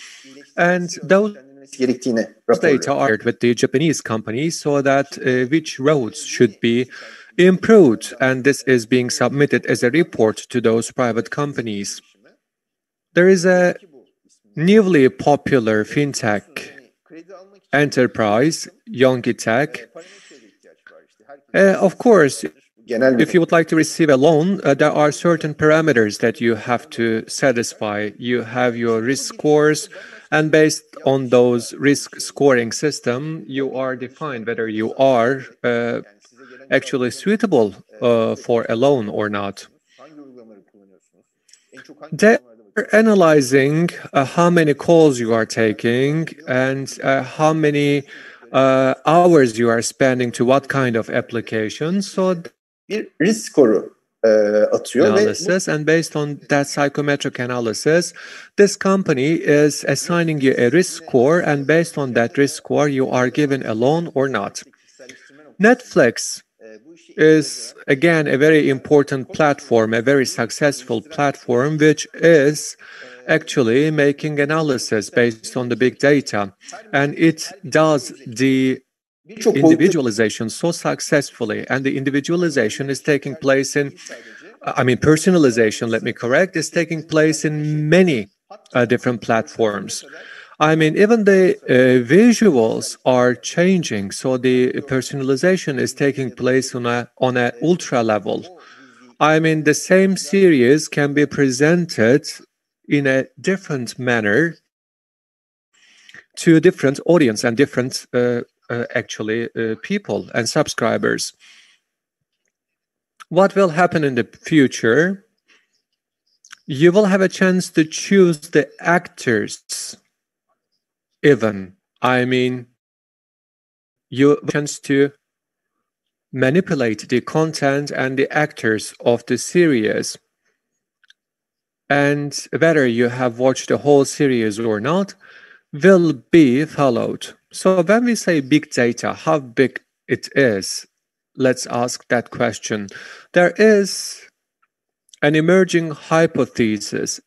And those data are shared with the Japanese companies so that which roads should be improved, and this is being submitted as a report to those private companies. There is a newly popular fintech enterprise, Yongitech. Of course, if you would like to receive a loan, there are certain parameters that you have to satisfy. You have your risk scores, and based on those risk scoring system, you are defined whether you are actually suitable for a loan or not. They're analyzing how many calls you are taking and how many hours you are spending to what kind of applications. So risk score analysis, and based on that psychometric analysis, this company is assigning you a risk score, and based on that risk score, you are given a loan or not. Netflix is again a very important platform, a very successful platform, which is actually making analysis based on the big data, and it does the individualization so successfully, and the individualization is taking place in, personalization, let me correct, is taking place in many different platforms. I mean, even the visuals are changing, so the personalization is taking place on a ultra level. I mean, the same series can be presented in a different manner to different audience and different people and subscribers. What will happen in the future? You will have a chance to choose the actors even. I mean, you have a chance to manipulate the content and the actors of the series. And whether you have watched the whole series or not will be followed. So when we say big data, how big it is, let's ask that question. There is an emerging hypothesis.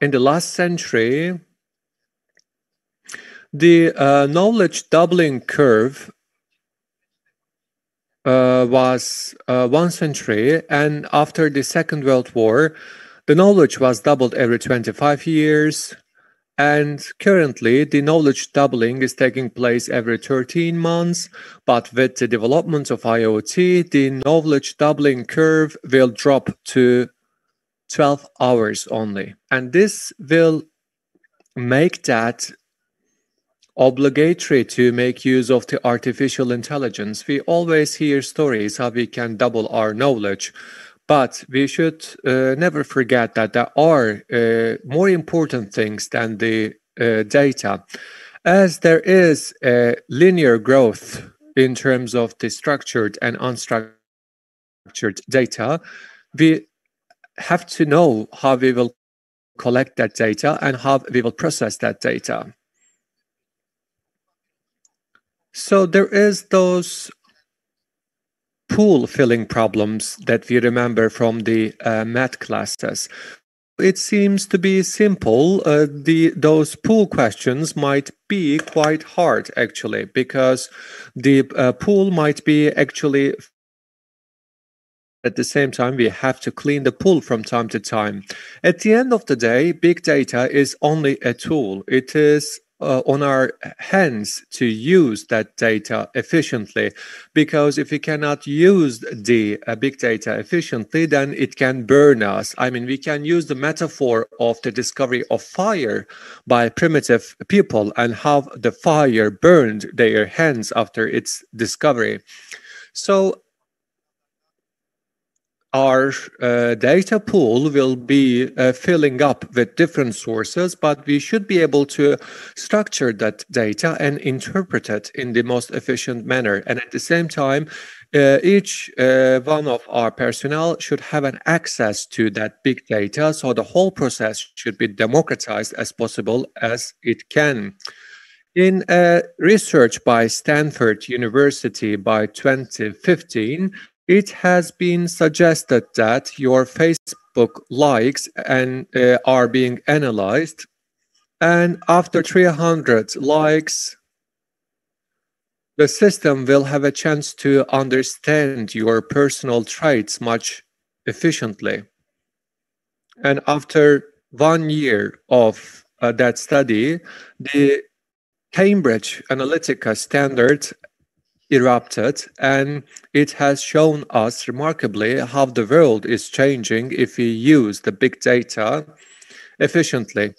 In the last century, the knowledge doubling curve was 1 century, and after the Second World War, the knowledge was doubled every 25 years, and currently the knowledge doubling is taking place every 13 months, but with the development of IoT, the knowledge doubling curve will drop to 12 hours only, and this will make that obligatory to make use of the artificial intelligence. We always hear stories how we can double our knowledge, but we should never forget that there are more important things than the data. As there is a linear growth in terms of the structured and unstructured data, we have to know how we will collect that data and how we will process that data. So there is those pool filling problems that we remember from the math classes. It seems to be simple. Those pool questions might be quite hard actually, because the pool might be actually at the same time we have to clean the pool from time to time. At the end of the day, big data is only a tool. It is on our hands to use that data efficiently, because if we cannot use the big data efficiently, then it can burn us. I mean, we can use the metaphor of the discovery of fire by primitive people and how the fire burned their hands after its discovery. So our data pool will be filling up with different sources, but we should be able to structure that data and interpret it in the most efficient manner. And at the same time, each one of our personnel should have an access to that big data, so the whole process should be democratized as possible as it can. In research by Stanford University by 2015, it has been suggested that your Facebook likes are being analyzed, and after 300 likes, the system will have a chance to understand your personal traits much efficiently. And after 1 year of that study, the Cambridge Analytica standard erupted, and it has shown us remarkably how the world is changing if we use the big data efficiently.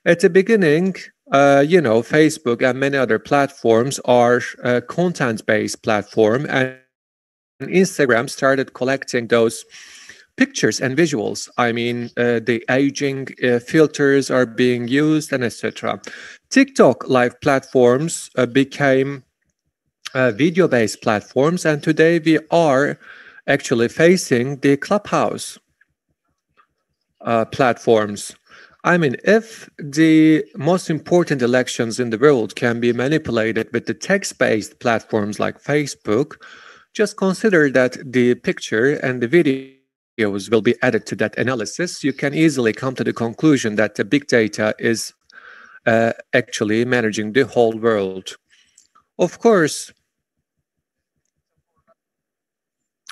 At the beginning, Facebook and many other platforms are content-based platform, and Instagram started collecting those pictures and visuals. I mean, the aging filters are being used, and etc. TikTok live platforms became video-based platforms, and today we are actually facing the Clubhouse platforms. I mean, if the most important elections in the world can be manipulated with the text-based platforms like Facebook, just consider that the picture and the videos will be added to that analysis. You can easily come to the conclusion that the big data is actually managing the whole world. Of course,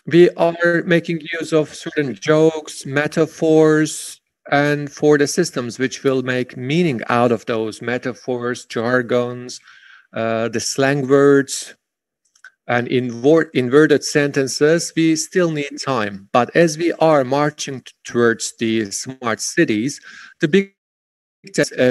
we are making use of certain jokes, metaphors, and for the systems which will make meaning out of those metaphors, jargons, the slang words, and inverted sentences, we still need time. But as we are marching towards the smart cities, the big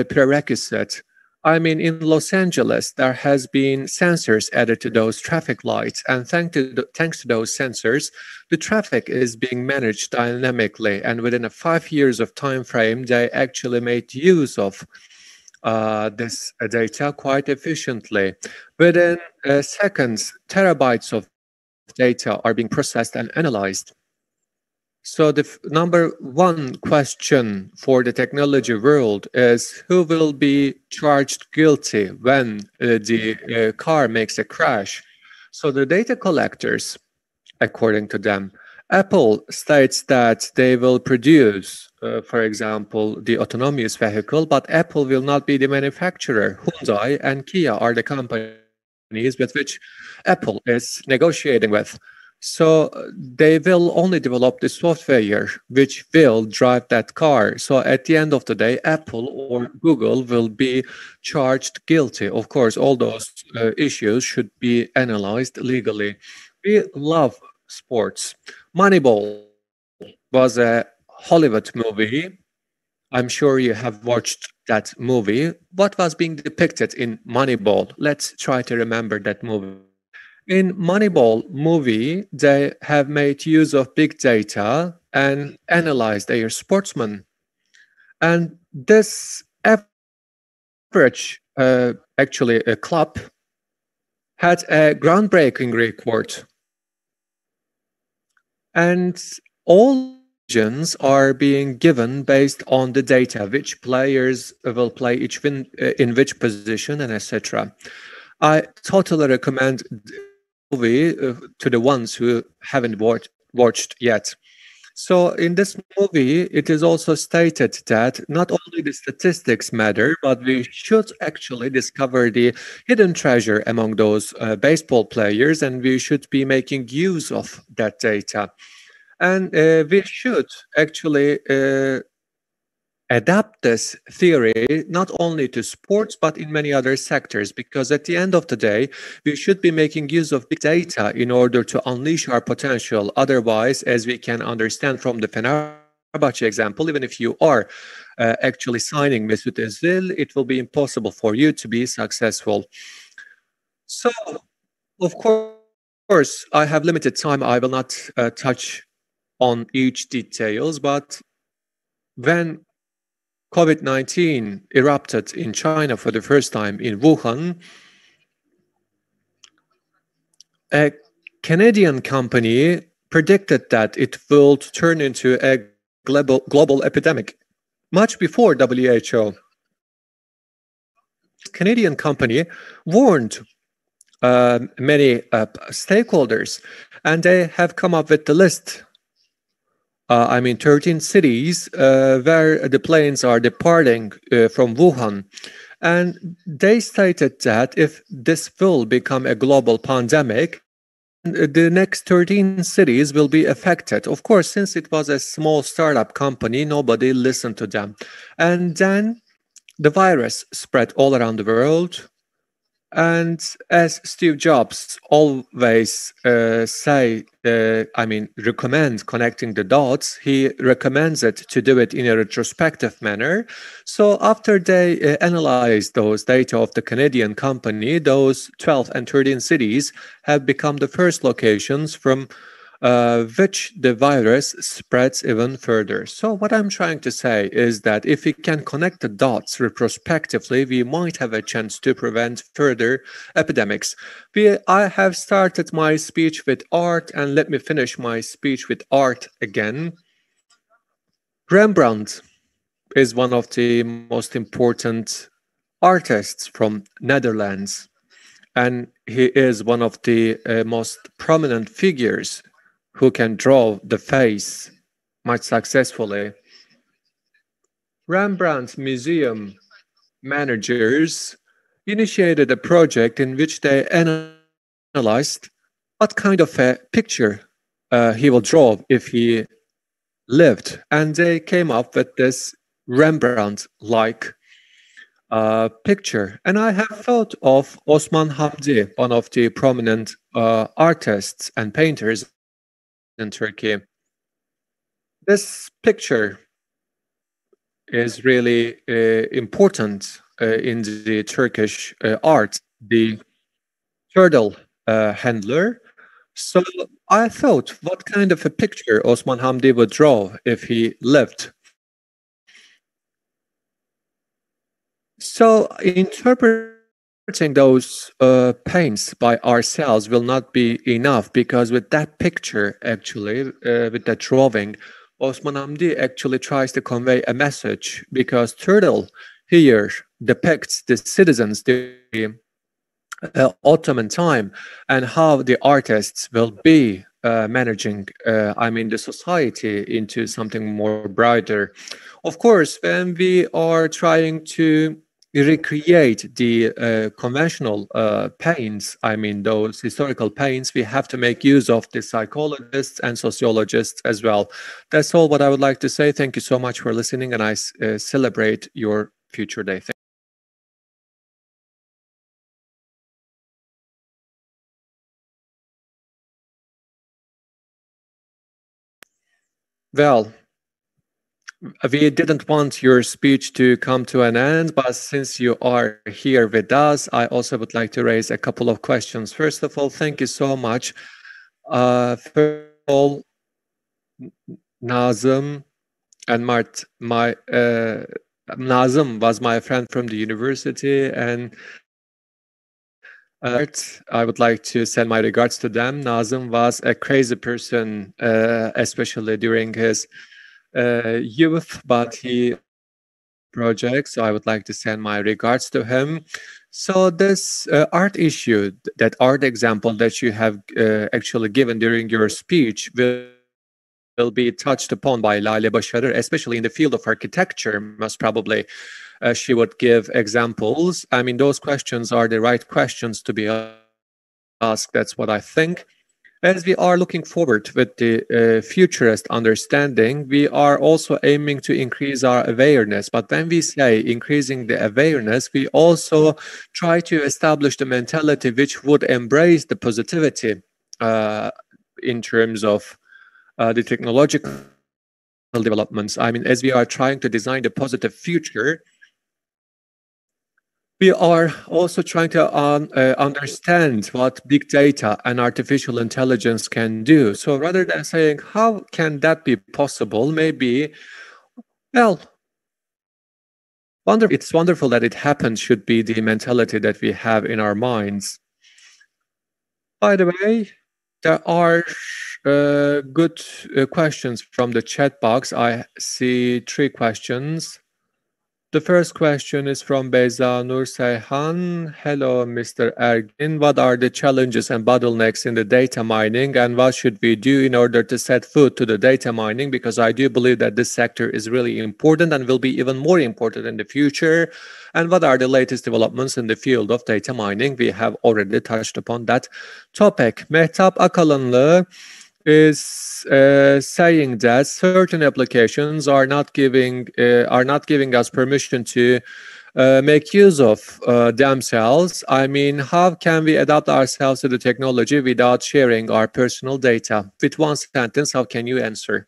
prerequisite. I mean, in Los Angeles, there has been sensors added to those traffic lights, and thanks to those sensors, the traffic is being managed dynamically. And within a 5 years of time frame, they actually made use of this data quite efficiently. Within seconds, terabytes of data are being processed and analyzed. So the number one question for the technology world is who will be charged guilty when the car makes a crash? So the data collectors, according to them, Apple states that they will produce, for example, the autonomous vehicle, but Apple will not be the manufacturer. Hyundai and Kia are the companies with which Apple is negotiating with. So they will only develop the software which will drive that car. So at the end of the day, Apple or Google will be charged guilty. Of course, all those issues should be analyzed legally. We love sports. Moneyball was a Hollywood movie. I'm sure you have watched that movie. What was being depicted in Moneyball? Let's try to remember that movie. In Moneyball movie, they have made use of big data and analyzed their sportsmen. And this average, actually a club, had a groundbreaking record. And all decisions are being given based on the data, which players will play each in which position, and etc. I totally recommend movie to the ones who haven't watched yet. So in this movie, it is also stated that not only the statistics matter, but we should actually discover the hidden treasure among those baseball players, and we should be making use of that data. And we should actually adapt this theory not only to sports but in many other sectors, because at the end of the day we should be making use of big data in order to unleash our potential. Otherwise, as we can understand from the Fenerbahce example, even if you are actually signing Mesut Özil, it will be impossible for you to be successful. So of course I have limited time. I will not touch on each details, but when COVID-19 erupted in China for the first time in Wuhan, a Canadian company predicted that it will turn into a global epidemic much before WHO. Canadian company warned many stakeholders, and they have come up with the list. 13 cities where the planes are departing from Wuhan. And they stated that if this will become a global pandemic, the next 13 cities will be affected. Of course, since it was a small startup company, nobody listened to them. And then the virus spread all around the world. And as Steve Jobs always recommend connecting the dots, he recommends it to do it in a retrospective manner. So after they analyzed those data of the Canadian company, those 12 and 13 cities have become the first locations from which the virus spreads even further. So what I'm trying to say is that if we can connect the dots retrospectively, we might have a chance to prevent further epidemics. I have started my speech with art, and let me finish my speech with art again. Rembrandt is one of the most important artists from Netherlands, and he is one of the most prominent figures who can draw the face much successfully. Rembrandt Museum managers initiated a project in which they analyzed what kind of a picture he will draw if he lived. And they came up with this Rembrandt-like picture. And I have thought of Osman Hamdi, one of the prominent artists and painters in Turkey. This picture is really important in the Turkish art, the turtle handler. So I thought, what kind of a picture Osman Hamdi would draw if he lived? So interpreting those paints by ourselves will not be enough, because with that picture, actually, with that drawing, Osman Hamdi actually tries to convey a message, because turtle here depicts the citizens, the Ottoman time, and how the artists will be managing, the society into something more brighter. Of course, when we are trying to recreate the conventional paints, those historical paints, we have to make use of the psychologists and sociologists as well. That's all what I would like to say. Thank you so much for listening, and I celebrate your future day. Well, we didn't want your speech to come to an end, but since you are here with us, I also would like to raise a couple of questions. First of all, thank you so much. First of all, Nazım and Nazım was my friend from the university, and I would like to send my regards to them. Nazım was a crazy person, especially during his youth, but he project, so I would like to send my regards to him. So this art issue, that art example that you have actually given during your speech will be touched upon by Lale Başarır, especially in the field of architecture. Most probably she would give examples. Those questions are the right questions to be asked. That's what I think. As we are looking forward with the futurist understanding, we are also aiming to increase our awareness. But when we say increasing the awareness, we also try to establish the mentality which would embrace the positivity in terms of the technological developments. As we are trying to design the positive future, we are also trying to understand what big data and artificial intelligence can do. So rather than saying, how can that be possible? Maybe, well, it's wonderful that it happens should be the mentality that we have in our minds. By the way, there are good questions from the chat box. I see 3 questions. The first question is from Beyza Nur Seyhan. Hello, Mr. Ergin. What are the challenges and bottlenecks in the data mining, and what should we do in order to set foot to the data mining? Because I do believe that this sector is really important and will be even more important in the future. And what are the latest developments in the field of data mining? We have already touched upon that topic. Mehtap Akalanlı is saying that certain applications are not giving us permission to make use of themselves. How can we adapt ourselves to the technology without sharing our personal data? With one sentence, how can you answer?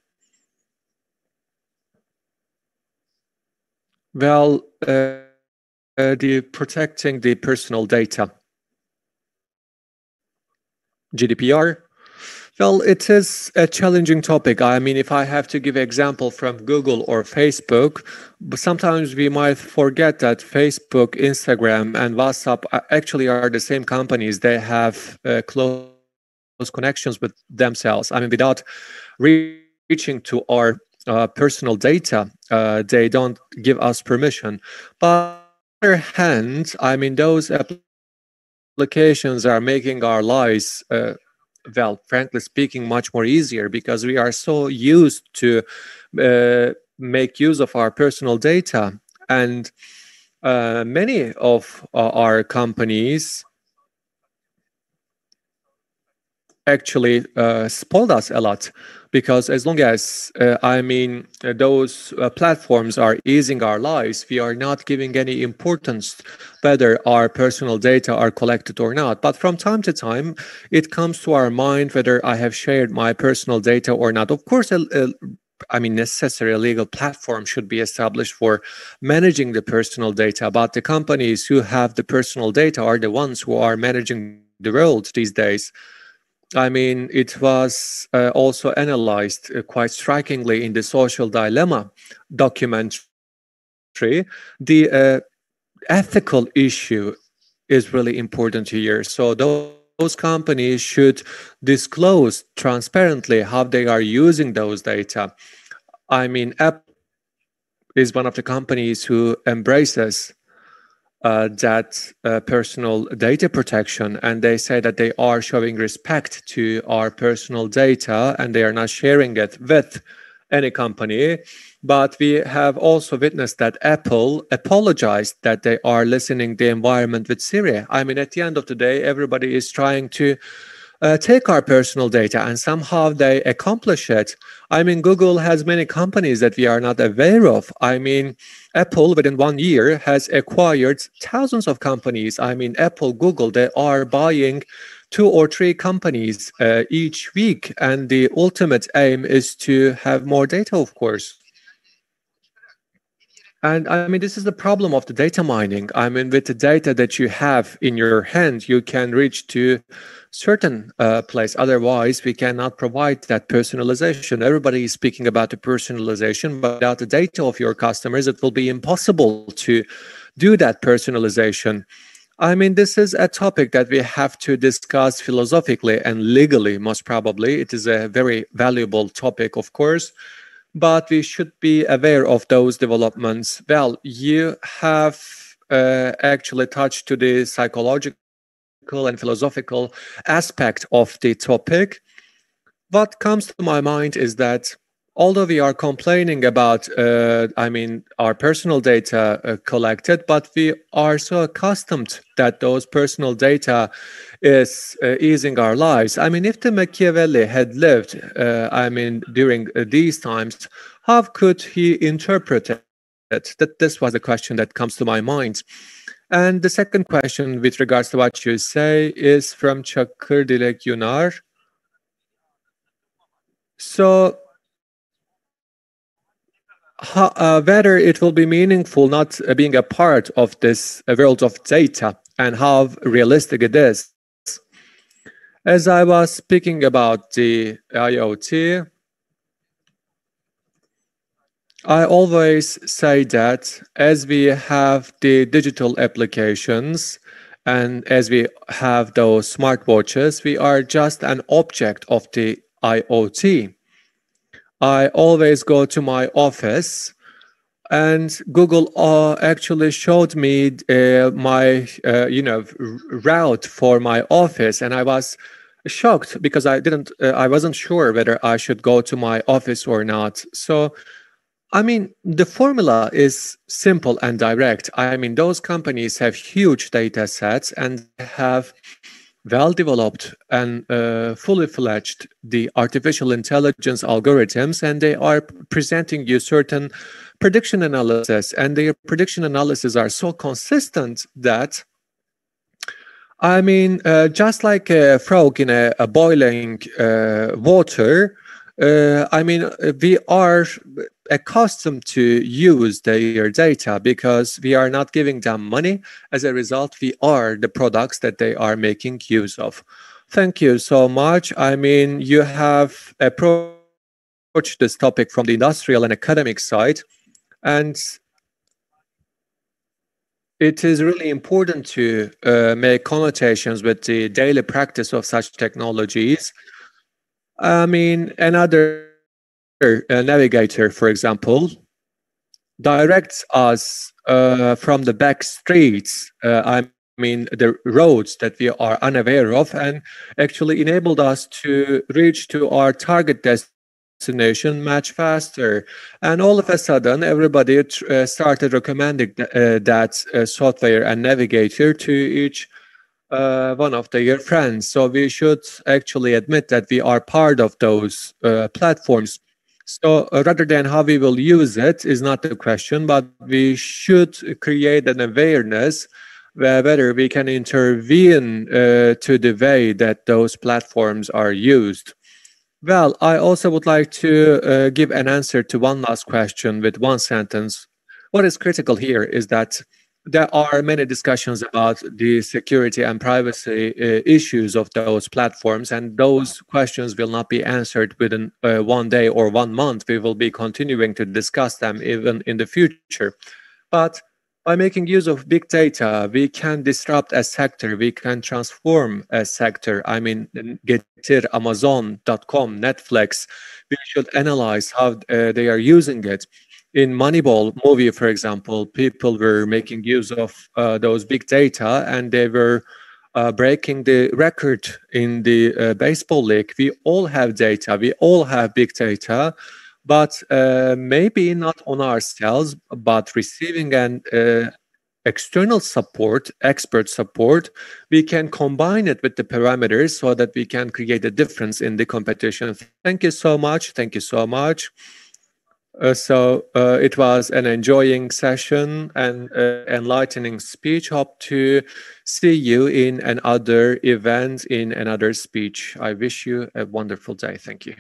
Well, protecting the personal data. GDPR. Well, it is a challenging topic. If I have to give an example from Google or Facebook, but sometimes we might forget that Facebook, Instagram, and WhatsApp actually are the same companies. They have close connections with themselves. Without reaching to our personal data, they don't give us permission. But on the other hand, those applications are making our lives well, frankly speaking, much more easier, because we are so used to make use of our personal data. And many of our companies actually spoiled us a lot, because as long as those platforms are easing our lives, we are not giving any importance whether our personal data are collected or not. But from time to time, it comes to our mind whether I have shared my personal data or not. Of course, necessary legal platform should be established for managing the personal data. But the companies who have the personal data are the ones who are managing the world these days. It was also analyzed quite strikingly in the Social Dilemma documentary. The ethical issue is really important here. So those companies should disclose transparently how they are using those data. Apple is one of the companies who embraces that personal data protection, and they say that they are showing respect to our personal data and they are not sharing it with any company. But we have also witnessed that Apple apologized that they are listening the environment with Siri. At the end of the day, everybody is trying to take our personal data, and somehow they accomplish it. Google has many companies that we are not aware of. Apple, within 1 year, has acquired thousands of companies. Apple, Google, they are buying 2 or 3 companies each week, and the ultimate aim is to have more data, of course. And this is the problem of the data mining. With the data that you have in your hand, you can reach to certain place. Otherwise, we cannot provide that personalization. Everybody is speaking about the personalization, but without the data of your customers, it will be impossible to do that personalization. This is a topic that we have to discuss philosophically and legally, most probably. It is a very valuable topic, of course. But we should be aware of those developments. Well, you have actually touched to the psychological and philosophical aspect of the topic. What comes to my mind is that although we are complaining about, our personal data collected, but we are so accustomed that those personal data is easing our lives. If the Machiavelli had lived, during these times, how could he interpret it? That this was a question that comes to my mind. And the second question with regards to what you say is from Çakır Dilek Yunar. So, whether it will be meaningful not being a part of this world of data and how realistic it is. As I was speaking about the IoT, I always say that as we have the digital applications and as we have those smartwatches, we are just an object of the IoT. I always go to my office, and Google actually showed me my route for my office, and I was shocked because I wasn't sure whether I should go to my office or not. So, the formula is simple and direct. Those companies have huge data sets and have well-developed and fully fledged the artificial intelligence algorithms, and they are presenting you certain prediction analysis, and their prediction analysis are so consistent that just like a frog in a boiling water, we are accustomed to use their data because we are not giving them money. As a result, we are the products that they are making use of. Thank you so much. You have approached this topic from the industrial and academic side, and it is really important to make connotations with the daily practice of such technologies. Another navigator, for example, directs us from the back streets, the roads that we are unaware of, and actually enabled us to reach to our target destination much faster. And all of a sudden, everybody started recommending that software and navigator to each one of their friends. So we should actually admit that we are part of those platforms. So rather than how we will use it is not the question, but we should create an awareness whether we can intervene to the way that those platforms are used. Well, I also would like to give an answer to one last question with one sentence. What is critical here is that there are many discussions about the security and privacy issues of those platforms, and those questions will not be answered within 1 day or 1 month. We will be continuing to discuss them even in the future. But by making use of big data, we can disrupt a sector, we can transform a sector. I mean, Getir, Amazon.com, Netflix, we should analyze how they are using it. In Moneyball movie, for example, people were making use of those big data and they were breaking the record in the baseball league. We all have data, we all have big data, but maybe not on ourselves, but receiving an external support, expert support, we can combine it with the parameters so that we can create a difference in the competition. Thank you so much. Thank you so much. It was an enjoying session and enlightening speech. Hope to see you in another event, in another speech. I wish you a wonderful day. Thank you.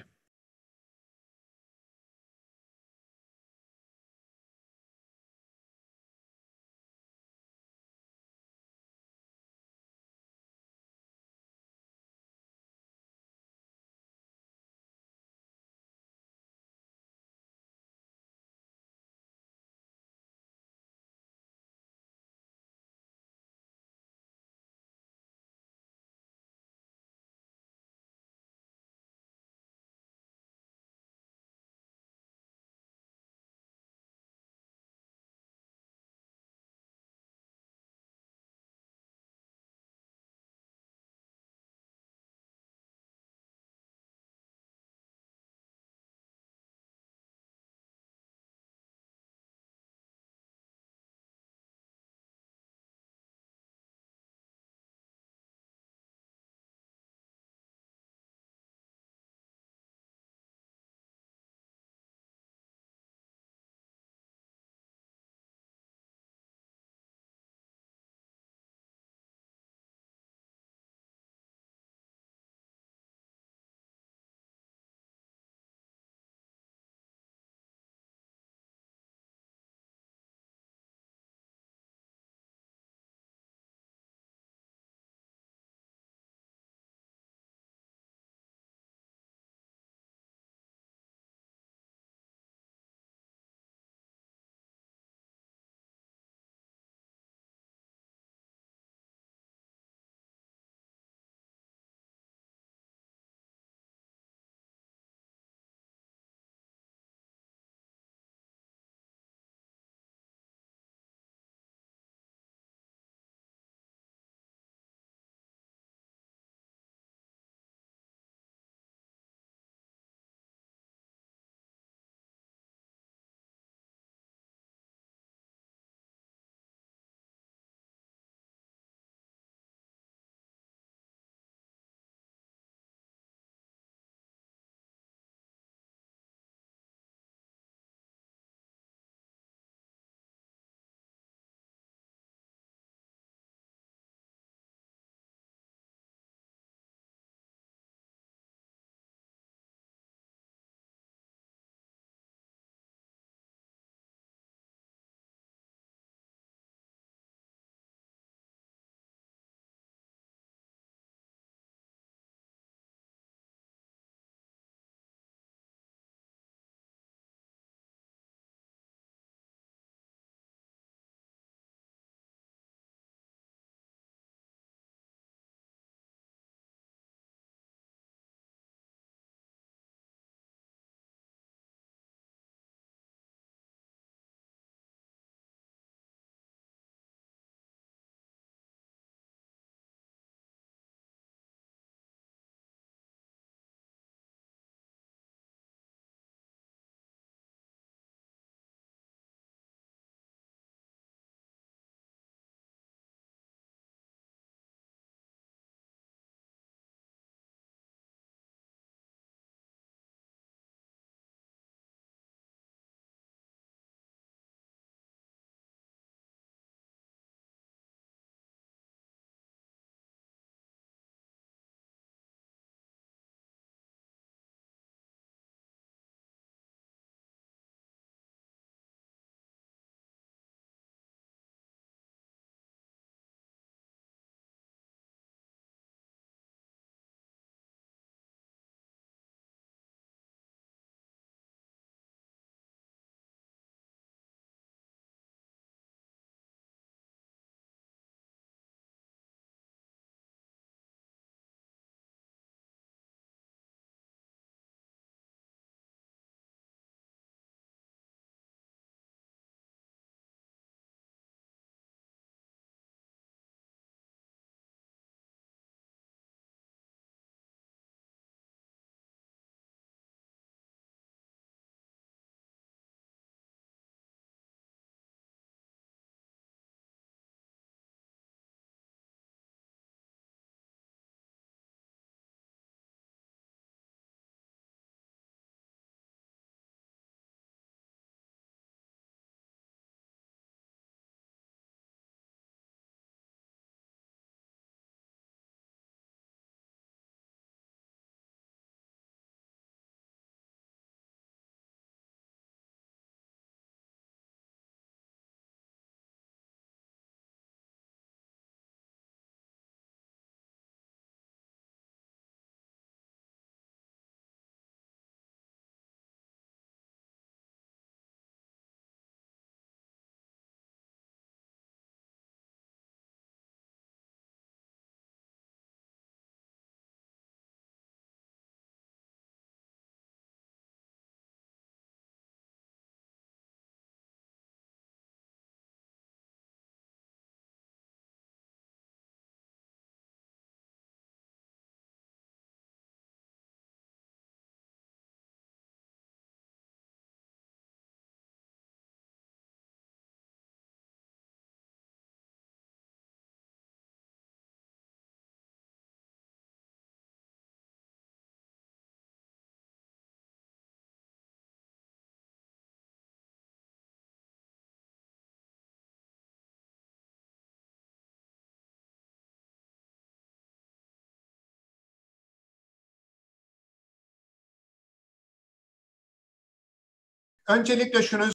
öncelikle şunu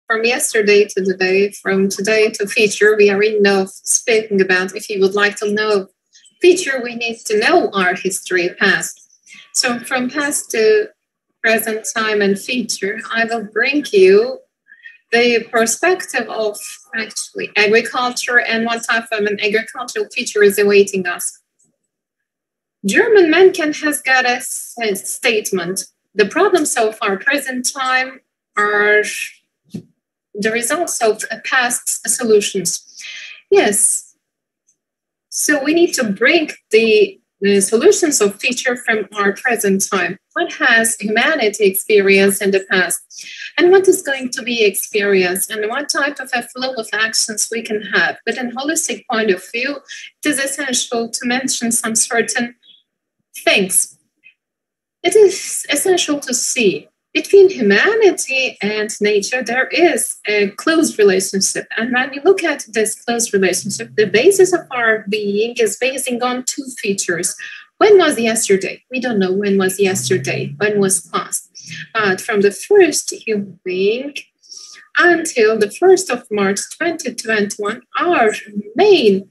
From yesterday to today, from today to future, we are enough speaking about. If you would like to know future, we need to know our history past. So from past to present time and future, I will bring you the perspective of actually agriculture and what type of an agricultural future is awaiting us. German Mencken has got a statement. The problems so far present time are the results of past solutions. Yes. So we need to bring the solutions of future from our present time. What has humanity experienced in the past? And what is going to be experienced? And what type of a flow of actions we can have? But in a holistic point of view, it is essential to mention some certain things. It is essential to see between humanity and nature, there is a close relationship. And when we look at this close relationship, the basis of our being is basing on two features. When was yesterday? We don't know when was yesterday, when was past. But from the first human being until the 1st of March 2021, our main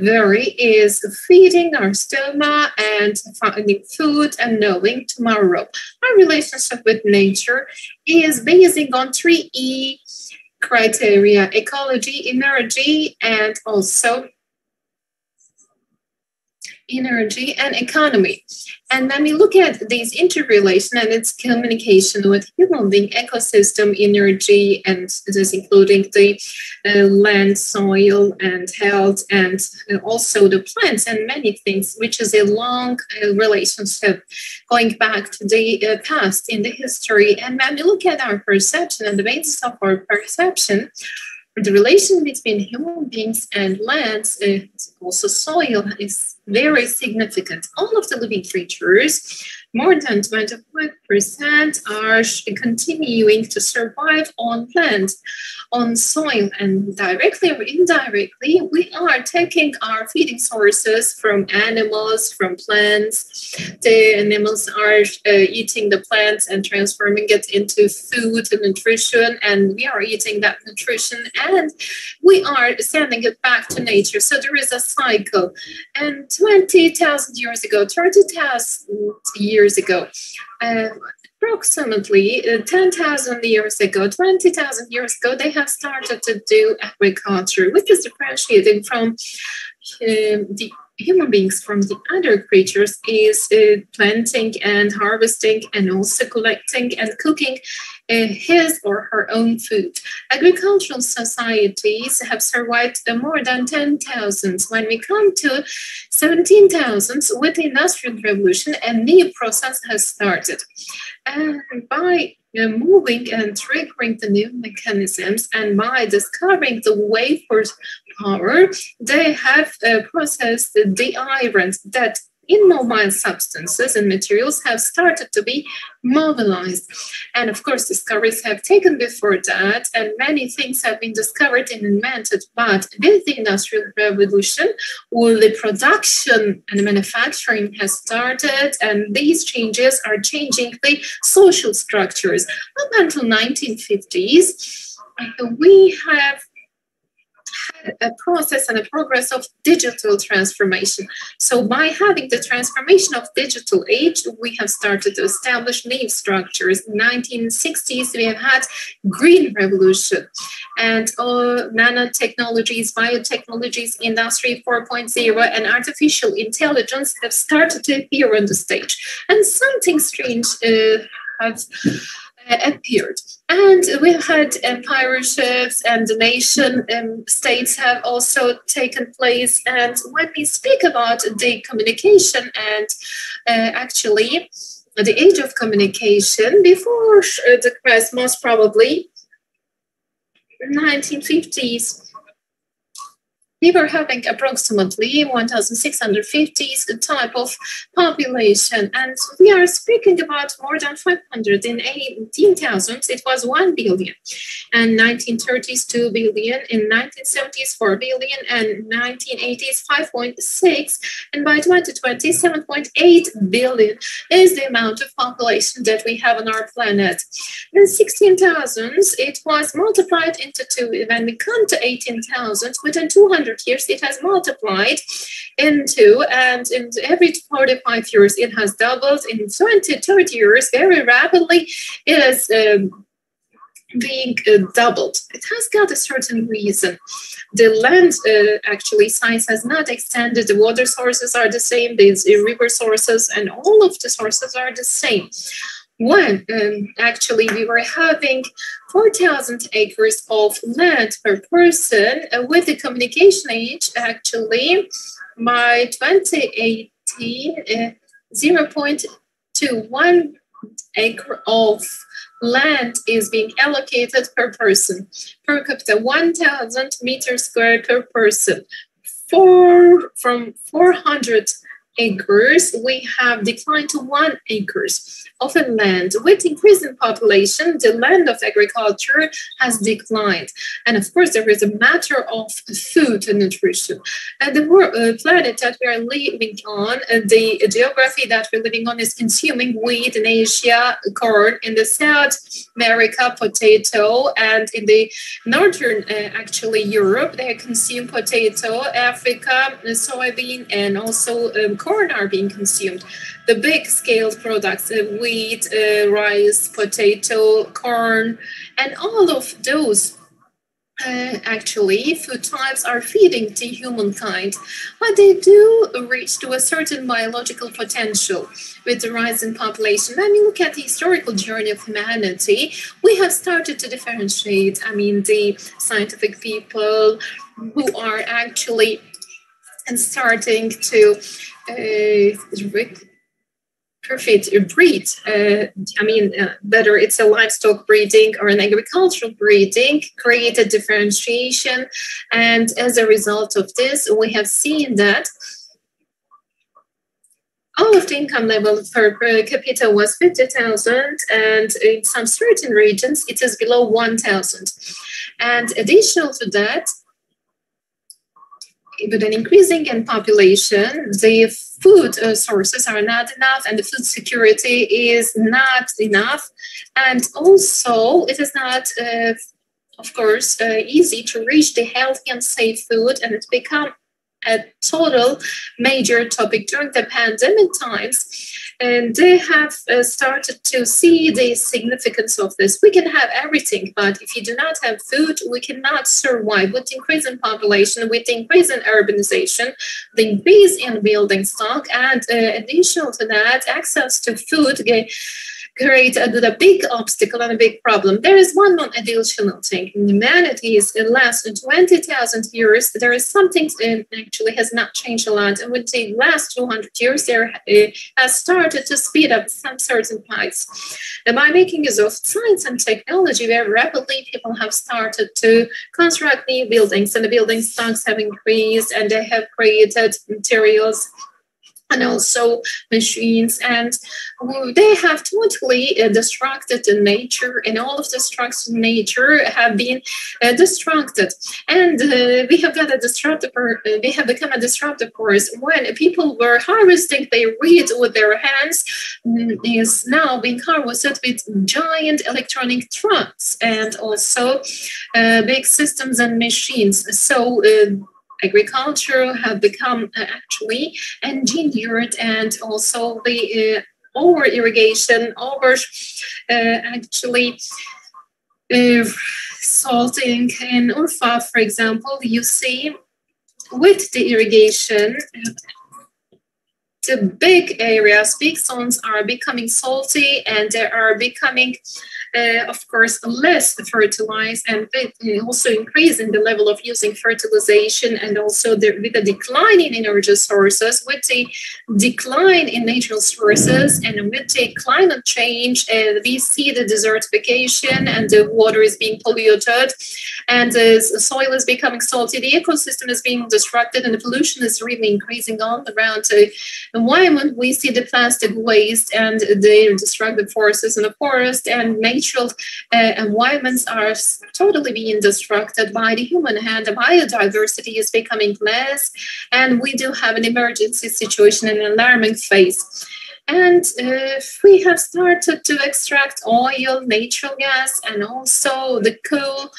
worry is feeding our stomach and finding food and knowing tomorrow. Our relationship with nature is basing on 3E criteria: ecology, energy, and also energy and economy. And when we look at these interrelation and its communication with human being, ecosystem, energy, and this including the land, soil, and health, and also the plants and many things, which is a long relationship going back to the past in the history. And when we look at our perception and the basis of our perception, the relation between human beings and lands, also soil, is very significant. All of the living creatures, more than 25%, are continuing to survive on land, on soil, and directly or indirectly, we are taking our feeding sources from animals, from plants. The animals are eating the plants and transforming it into food and nutrition, and we are eating that nutrition, and we are sending it back to nature. So there is a cycle. And 20,000 years ago, 30,000 years ago, approximately 10,000 years ago, 20,000 years ago, they have started to do agriculture, which is differentiating from the human beings from the other creatures, is planting and harvesting and also collecting and cooking his or her own food. Agricultural societies have survived more than 10,000. When we come to 17,000s with the Industrial Revolution, a new process has started. And by moving and triggering the new mechanisms and by discovering the way for power, they have processed the irons that immobile substances and materials have started to be mobilized. And of course, discoveries have taken before that, and many things have been discovered and invented. But with the Industrial Revolution, all the production and manufacturing has started, and these changes are changing the social structures. Up until 1950s, we have a process and a progress of digital transformation. So by having the transformation of digital age, we have started to establish new structures. In the 1960s, we have had green revolution and nanotechnologies, biotechnologies, industry 4.0, and artificial intelligence have started to appear on the stage. And something strange has appeared. And we've had empire shifts, and the nation states have also taken place. And when we speak about the communication and actually the age of communication, before the press, most probably 1950s, we were having approximately 1,650 type of population, and we are speaking about more than 518,000. It was 1 billion, and 1930s 2 billion, in 1970s 4 billion, and 1980s 5.6, and by 2020 7.8 billion is the amount of population that we have on our planet. In 16,000s, it was multiplied into 2. When we come to 18,000, within 200 years, it has multiplied into, and in every 45 years, it has doubled. In 20, 30 years, very rapidly, it is being doubled. It has got a certain reason. The land, actually, science has not extended. The water sources are the same. The river sources and all of the sources are the same. When actually we were having 4,000 acres of land per person, with the communication age, actually, by 2018, 0.21 acre of land is being allocated per person. Per capita, 1,000 meters square per person. From 400 acres, we have declined to 1 acres of the land. With increasing population, the land of agriculture has declined. And of course, there is a matter of food and nutrition. And the planet that we are living on, the geography that we're living on is consuming wheat in Asia, corn in the South America, potato, and in the northern, actually Europe, they consume potato, Africa, soybean, and also corn are being consumed. The big scale products, wheat, rice, potato, corn, and all of those actually food types are feeding to humankind, but they do reach to a certain biological potential with the rise in population. When we look at the historical journey of humanity, we have started to differentiate, the scientific people who are actually starting to breed, whether it's a livestock breeding or an agricultural breeding, create a differentiation. And as a result of this, we have seen that all of the income level per capita was 50,000, and in some certain regions, it is below 1,000. And additional to that, with an increasing in population, the food sources are not enough, and the food security is not enough. And also, it is not, of course, easy to reach the healthy and safe food, and it's become a total major topic during the pandemic times. And they have started to see the significance of this. We can have everything, but if you do not have food, we cannot survive. With the increase in population, with the increase in urbanization, the increase in building stock, and additional to that, access to food create a big obstacle and a big problem. There is one non-additional thing. In humanity's last 20,000 years, there is something actually has not changed a lot. And with the last 200 years, there has started to speed up some certain parts. And by making use of science and technology, very rapidly people have started to construct new buildings, and the building stocks have increased, and they have created materials and also machines, and they have totally destructed the nature, and all of the structures of nature have been destructed. And we have got a disruptive, we have become a disruptive force. When people were harvesting their wheat with their hands, is now being harvested with giant electronic trucks, and also big systems and machines. So agriculture have become actually engineered, and also the over irrigation, over actually salting in Urfa, for example, you see with the irrigation, the big areas, big zones are becoming salty, and they are becoming, of course, less fertilized, and also increasing the level of using fertilization, and also with the decline in energy sources, with the decline in natural sources, and with the climate change, we see the desertification, and the water is being polluted, and the soil is becoming salty, the ecosystem is being disrupted, and the pollution is really increasing all around the environment. We see the plastic waste and the destructive forces in the forest, and natural environments are totally being destructed by the human hand. The biodiversity is becoming less, and we do have an emergency situation, an alarming phase. And we have started to extract oil, natural gas, and also the coal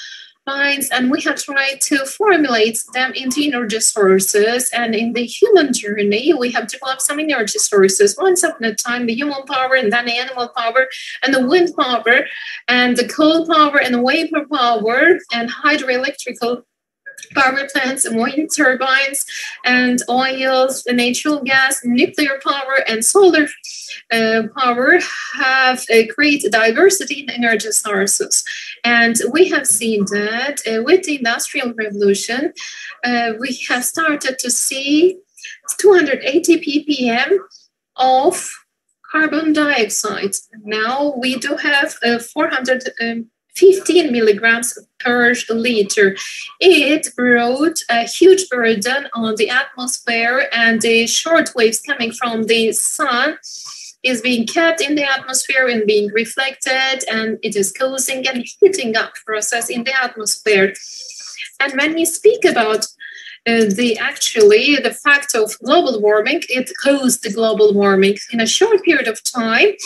mines, and we have tried to formulate them into energy sources. And in the human journey, we have developed some energy sources. Once upon a time, the human power, and then the animal power, and the wind power, and the coal power, and the vapor power, and hydroelectrical power plants, and wind turbines, and oils, natural gas, nuclear power, and solar power have a great diversity in energy sources. And we have seen that with the Industrial Revolution, we have started to see 280 ppm of carbon dioxide. Now we do have 415 milligrams per liter. It brought a huge burden on the atmosphere, and the short waves coming from the sun is being kept in the atmosphere and being reflected, and it is causing a heating up process in the atmosphere. And when we speak about the fact of global warming, it caused the global warming in a short period of time.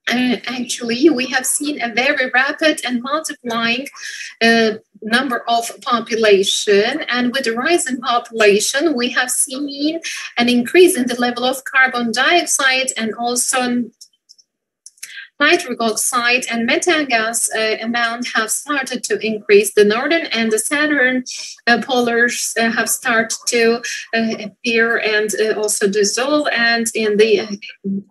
Actually, we have seen a very rapid and multiplying number of population, and with the rise in population, we have seen an increase in the level of carbon dioxide, and also nitric oxide and methane gas amount have started to increase. The northern and the southern polars have started to appear and also dissolve, and in the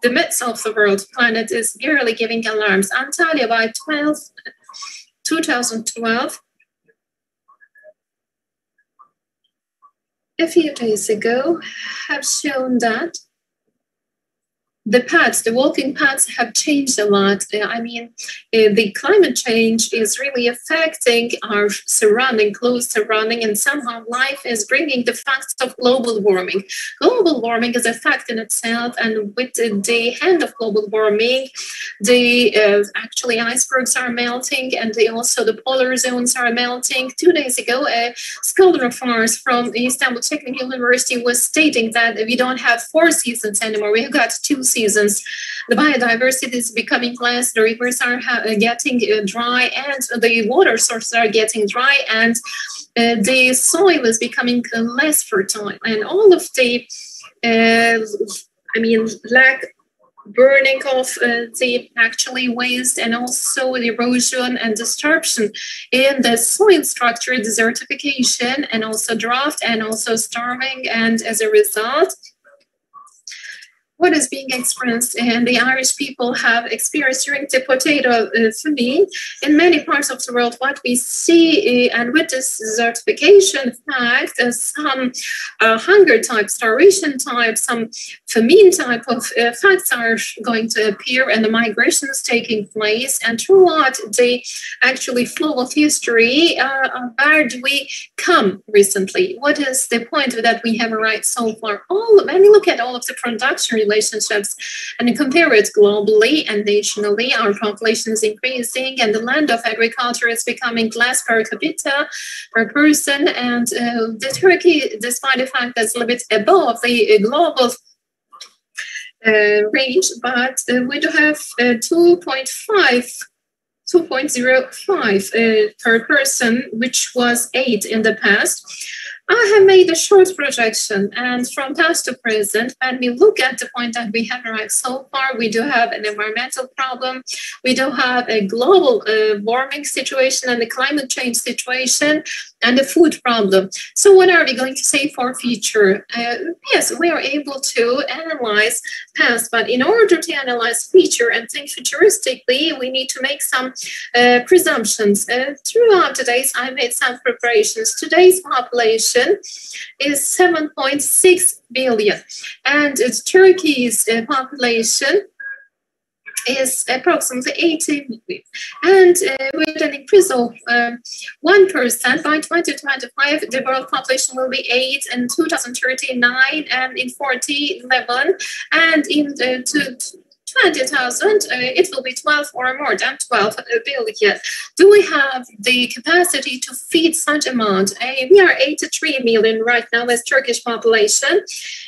midst of the world, planet is really giving alarms. Antalya by 2012, a few days ago, have shown that the walking paths have changed a lot. The climate change is really affecting our close surrounding, and somehow life is bringing the facts of global warming. Global warming is a fact in itself, and with the end of global warming, actually icebergs are melting, and also the polar zones are melting. 2 days ago, a scholar of ours from Istanbul Technical University was stating that we don't have 4 seasons anymore. We've got 2 seasons. The biodiversity is becoming less, the rivers are getting dry, and the water sources are getting dry, and the soil is becoming less fertile. And all of the burning of the actually waste, and also the erosion and disruption in the soil structure, desertification, and also drought, and also starving. And as a result, what is being experienced, and the Irish people have experienced during the potato famine in many parts of the world, what we see, and with this desertification fact, some hunger type, starvation type, some famine type of facts are going to appear, and the migration is taking place. And throughout the actually flow of history, where do we come recently? What is the point that we have arrived so far? When we look at all of the production relationships and compare it globally and nationally, our population is increasing, and the land of agriculture is becoming less per capita per person. And the Turkey, despite the fact that it's a little bit above the global range, but we do have 2.05 per person, which was 8 in the past. I have made a short projection, and from past to present, when we look at the point that we have arrived so far, we do have an environmental problem, we do have a global warming situation and a climate change situation, and a food problem. So what are we going to say for future? Yes, we are able to analyze past, but in order to analyze future and think futuristically, we need to make some presumptions. Throughout the days, I made some preparations. Today's population is 7.6 billion, and Turkey's population is approximately 80 million. And with an increase of 1% by 2025, the world population will be 8, in 2039, and in 4011, and in 20,000, it will be 12 or more than 12 billion. Do we have the capacity to feed such amount? We are 83 million right now as Turkish population.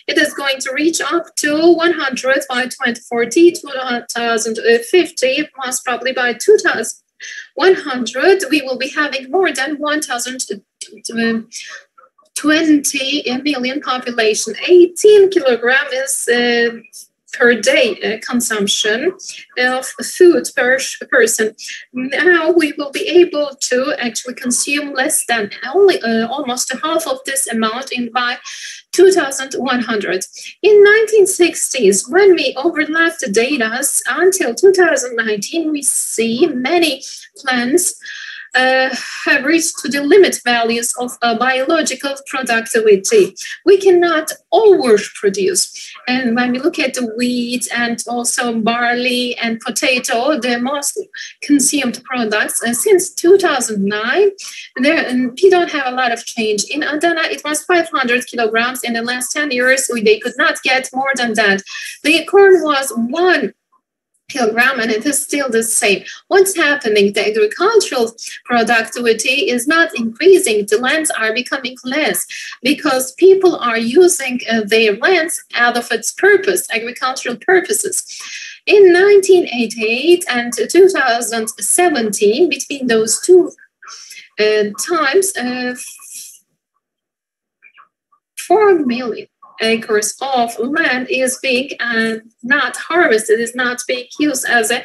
It is going to reach up to 100 by 2040, 2050, most probably by 2100. We will be having more than 1,020 million population. 18 kilogram is per day consumption of food per person. Now we will be able to actually consume less than almost half of this amount by 2100. In 1960s, when we overlapped the data until 2019, we see many plants have reached to the limit values of biological productivity. We cannot overproduce. And when we look at the wheat and also barley and potato, the most consumed products since 2009, we don't have a lot of change. In Adana, it was 500 kilograms. In the last 10 years, they could not get more than that. The corn was 1 kilogram, and it is still the same. What's happening? The agricultural productivity is not increasing. The lands are becoming less because people are using their lands out of its purpose, agricultural purposes. In 1988 and 2017, between those two times, 4 million acres of land is being not harvested, is not being used as an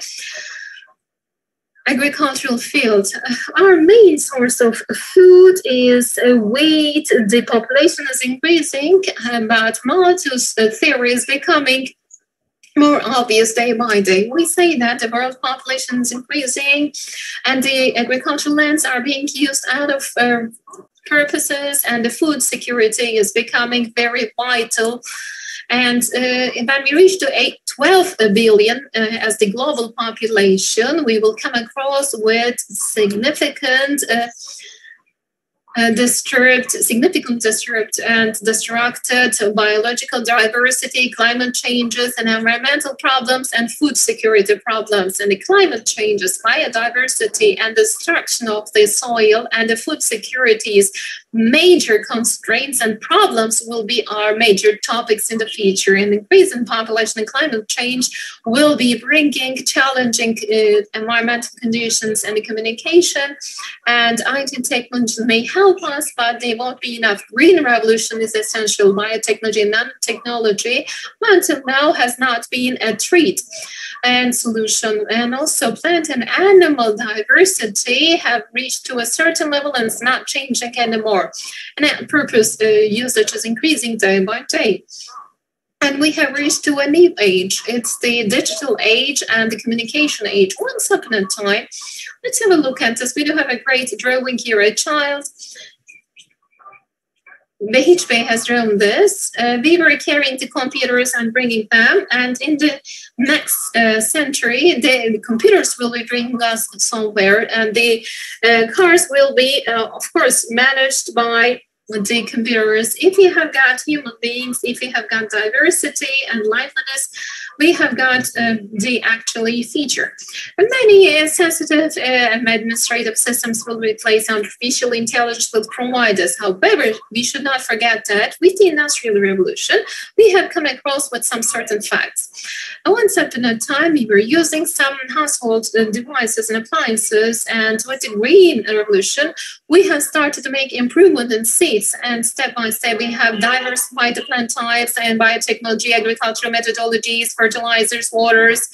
agricultural field. Our main source of food is wheat. The population is increasing, but Malthus' theory is becoming more obvious day by day. We say that the world population is increasing and the agricultural lands are being used out of purposes, and the food security is becoming very vital. And when we reach to 12 billion as the global population, we will come across with significant disturbed and destructed biological diversity, climate changes and environmental problems, and food security problems. And the climate changes, biodiversity, and destruction of the soil and the food securities, major constraints and problems will be our major topics in the future. And increase in population and climate change will be bringing challenging environmental conditions and communication. And IT technology may help us, but they won't be enough. Green revolution is essential. Biotechnology and nanotechnology until now has not been a treat and solution. And also plant and animal diversity have reached to a certain level and it's not changing anymore. And purpose usage is increasing day by day. And we have reached to a new age. It's the digital age and the communication age. Once upon a time, let's have a look at this. We do have a great drawing here, a child. Behic Bey has drawn this. We were carrying the computers and bringing them, and in the next century, the computers will be bringing us somewhere, and the cars will be, of course, managed by the computers. If you have got human beings, if you have got diversity and liveliness, we have got the actually feature. Many sensitive and administrative systems will replace artificial intelligence will provide us. However, we should not forget that with the Industrial Revolution, we have come across with some certain facts. Once upon a time, we were using some household devices and appliances, and with the Green Revolution, we have started to make improvement in seeds, and step by step, we have diversified the plant types and biotechnology, agricultural methodologies, fertilizers, waters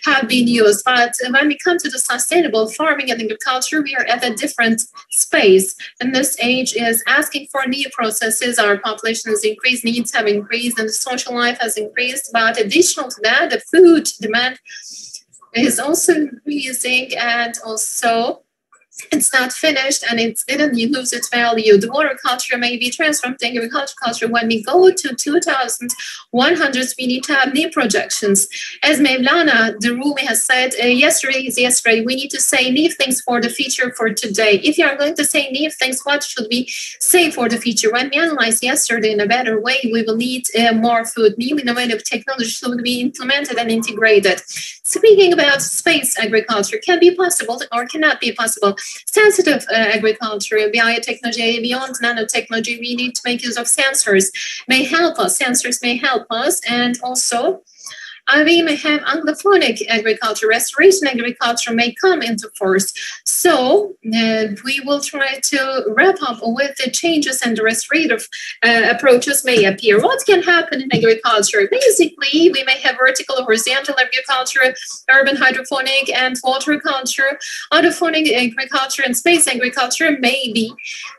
have been used. But when we come to the sustainable farming and agriculture, we are at a different space. And this age is asking for new processes. Our population has increased, needs have increased, and the social life has increased. But additional to that, the food demand is also increasing, and also it's not finished and it didn't lose its value. The water culture may be transformed to agriculture culture. When we go to 2100s, we need to have new projections. As Mevlana the Rumi has said, yesterday is yesterday. We need to say new things for the future for today. If you are going to say new things, what should we say for the future? When we analyze yesterday in a better way, we will need more food. New innovative technology should be implemented and integrated. Speaking about space agriculture, can be possible or cannot be possible. Sensitive agriculture, biotechnology, beyond nanotechnology, we need to make use of sensors. May help us. Sensors may help us, and also we may have anglophonic agriculture, restoration agriculture may come into force. So we will try to wrap up with the changes and the restorative approaches may appear. What can happen in agriculture? Basically, we may have vertical, horizontal agriculture, urban hydroponic and water culture, autophonic agriculture and space agriculture may be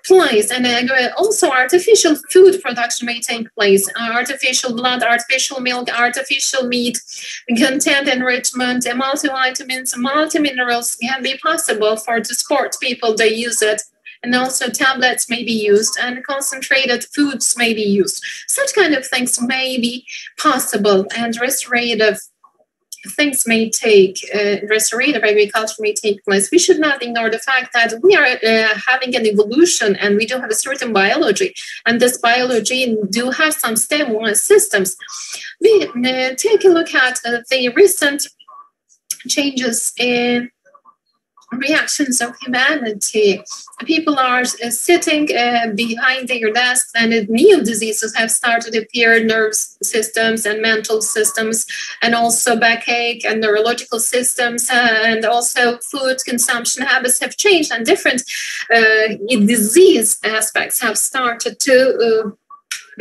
placed. And also artificial food production may take place. Artificial blood, artificial milk, artificial meat, content enrichment, multivitamins, multiminerals can be possible for the sport people. They use it. And also tablets may be used and concentrated foods may be used. Such kind of things may be possible, and restorative things may take, restorative agriculture may take place. We should not ignore the fact that we are having an evolution and we do have a certain biology, and this biology do have some STEM systems. We take a look at the recent changes in reactions of humanity. People are sitting behind their desks, and new diseases have started to appear, nervous systems and mental systems, and also backache and neurological systems, and also food consumption habits have changed, and different disease aspects have started to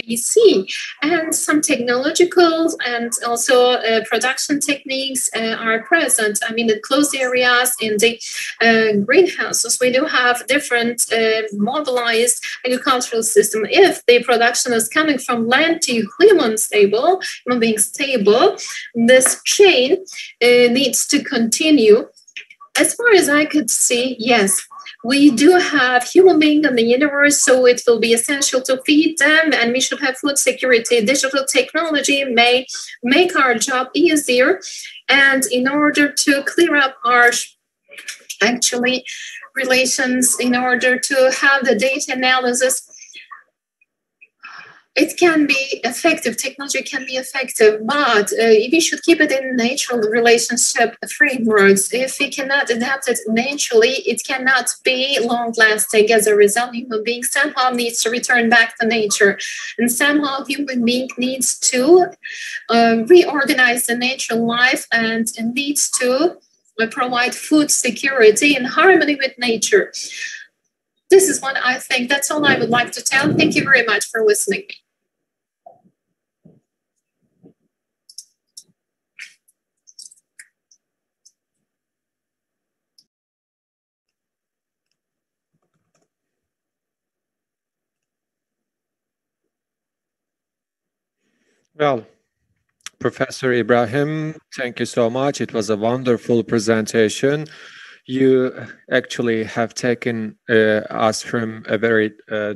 be seen, and some technological and also production techniques are present. I mean, in closed areas, in the greenhouses, we do have different mobilized agricultural system. If the production is coming from land to human being stable, this chain needs to continue. As far as I could see, yes, we do have human beings in the universe, so it will be essential to feed them, and we should have food security. Digital technology may make our job easier, and in order to clear up our actually relations, in order to have the data analysis, it can be effective. Technology can be effective, but we should keep it in natural relationship frameworks. If we cannot adapt it naturally, it cannot be long-lasting. As a result, human being somehow needs to return back to nature, and somehow human being needs to reorganize the natural life and needs to provide food security in harmony with nature. This is what I think. That's all I would like to tell. Thank you very much for listening. Well, Professor Ibrahim, thank you so much. It was a wonderful presentation. You actually have taken us from a very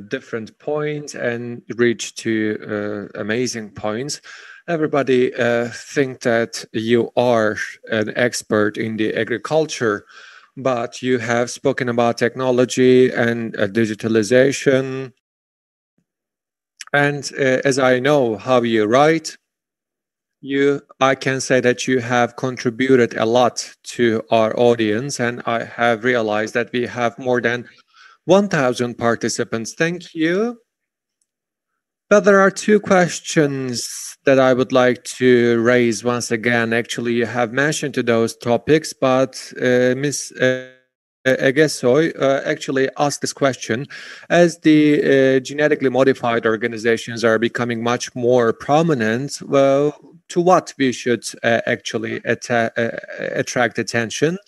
different point and reached to amazing points. Everybody think that you are an expert in the agriculture, but you have spoken about technology and digitalization. And as I know how you write, I can say that you have contributed a lot to our audience, and I have realized that we have more than 1,000 participants. Thank you. But there are two questions that I would like to raise once again. Actually, you have mentioned to those topics, but Ms. Egesoy actually asked this question. As the genetically modified organizations are becoming much more prominent, well, to what we should actually attract attention?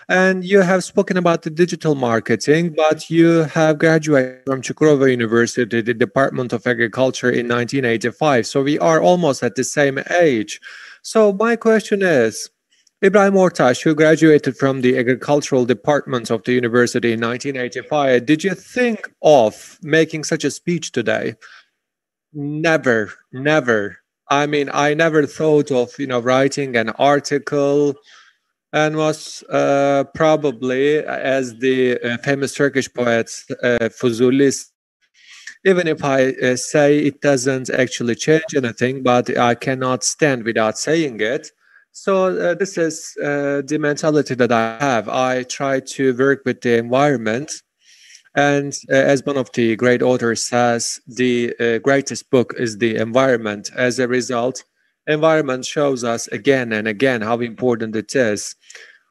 And you have spoken about the digital marketing, but you have graduated from Çukurova University, the Department of Agriculture in 1985. So we are almost at the same age. So my question is, Ibrahim Ortaç, who graduated from the agricultural department of the university in 1985, did you think of making such a speech today? Never, never. I mean, I never thought of, writing an article and was probably, as the famous Turkish poet Fuzuli, even if I say it doesn't actually change anything, but I cannot stand without saying it. So this is the mentality that I have. I try to work with the environment. And as one of the great authors says, the greatest book is the environment. As a result, environment shows us again and again how important it is.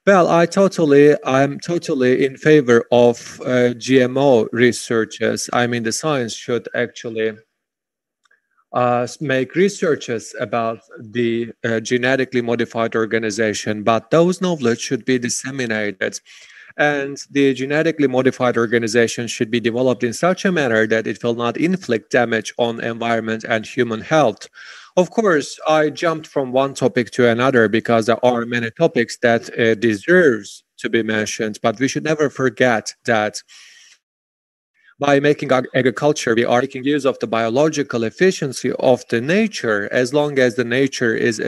Well, I'm totally in favor of GMO researches. I mean, the science should actually make researches about the genetically modified organization, but those knowledge should be disseminated. And the genetically modified organization should be developed in such a manner that it will not inflict damage on environment and human health. Of course, I jumped from one topic to another because there are many topics that deserves to be mentioned, but we should never forget that by making agriculture, we are making use of the biological efficiency of the nature. As long as the nature is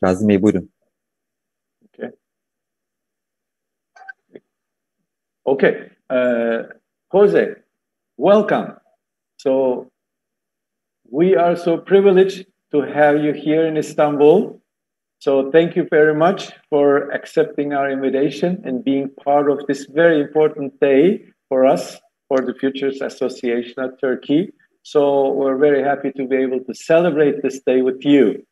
Kazım Bey buyurun. Okay. Jose, welcome. So we are so privileged to have you here in Istanbul. So thank you very much for accepting our invitation and being part of this very important day for us, for the Futures Association of Turkey. So we're very happy to be able to celebrate this day with you.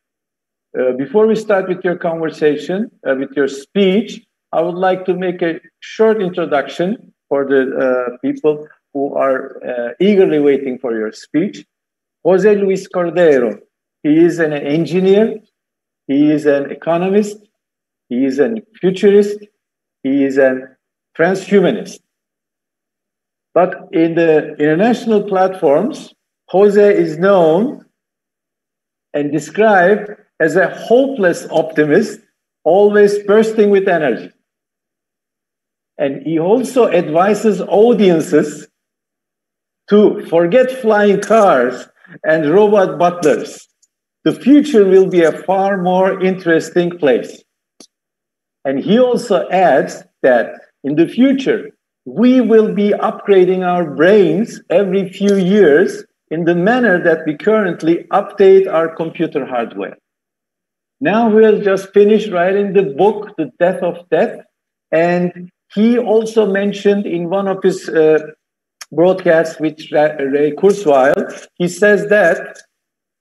Before we start with your conversation, with your speech, I would like to make a short introduction for the people who are eagerly waiting for your speech. Jose Luis Cordero, he is an engineer, he is an economist, he is a futurist, he is a transhumanist. But in the international platforms, Jose is known and described as a hopeless optimist, always bursting with energy. And he also advises audiences to forget flying cars and robot butlers. The future will be a far more interesting place. And he also adds that in the future, we will be upgrading our brains every few years in the manner that we currently update our computer hardware. Now we'll just finish writing the book, The Death of Death. And he also mentioned in one of his broadcasts with Ray Kurzweil, he says that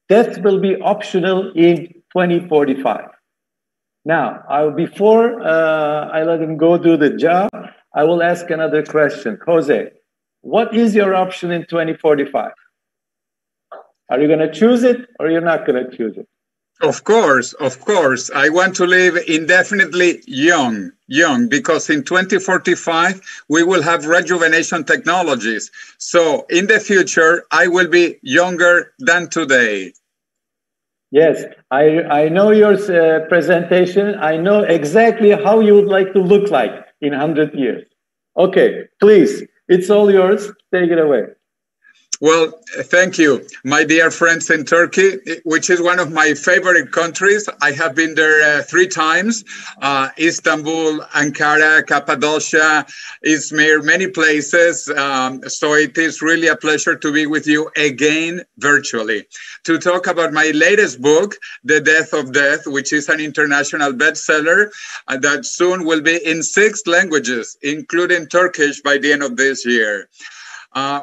death will be optional in 2045. Now, before I let him go do the job, I will ask another question. Jose, what is your option in 2045? Are you going to choose it or you're not going to choose it? Of course. I want to live indefinitely young, because in 2045, we will have rejuvenation technologies. So in the future, I will be younger than today. Yes, I know your presentation. I know exactly how you would like to look like in 100 years. Okay, please, it's all yours. Take it away. Well, thank you, my dear friends in Turkey, which is one of my favorite countries. I have been there 3 times, Istanbul, Ankara, Cappadocia, Izmir, many places. So it is really a pleasure to be with you again virtually to talk about my latest book, The Death of Death, which is an international bestseller that soon will be in 6 languages, including Turkish by the end of this year.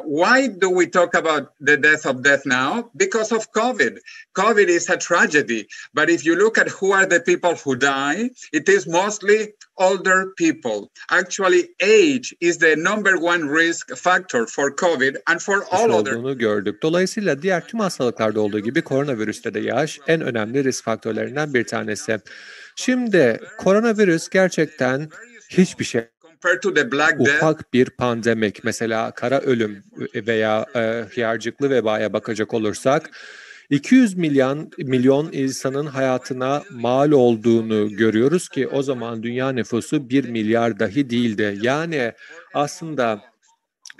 Why do we talk about the death of death now? Because of COVID. COVID is a tragedy. But if you look at who are the people who die, it is mostly older people. Actually, age is the #1 risk factor for COVID and for all other. Olduğunu gördük. Dolayısıyla diğer tüm hastalıklarda olduğu gibi koronavirüste de yaş en önemli risk faktörlerinden bir tanesi. Şimdi koronavirüs gerçekten hiçbir şey. Ufak bir pandemik, mesela kara ölüm veya hiyercikli vebaya bakacak olursak 200 milyon insanın hayatına mal olduğunu görüyoruz ki o zaman dünya nüfusu 1 milyar dahi değildi. Yani aslında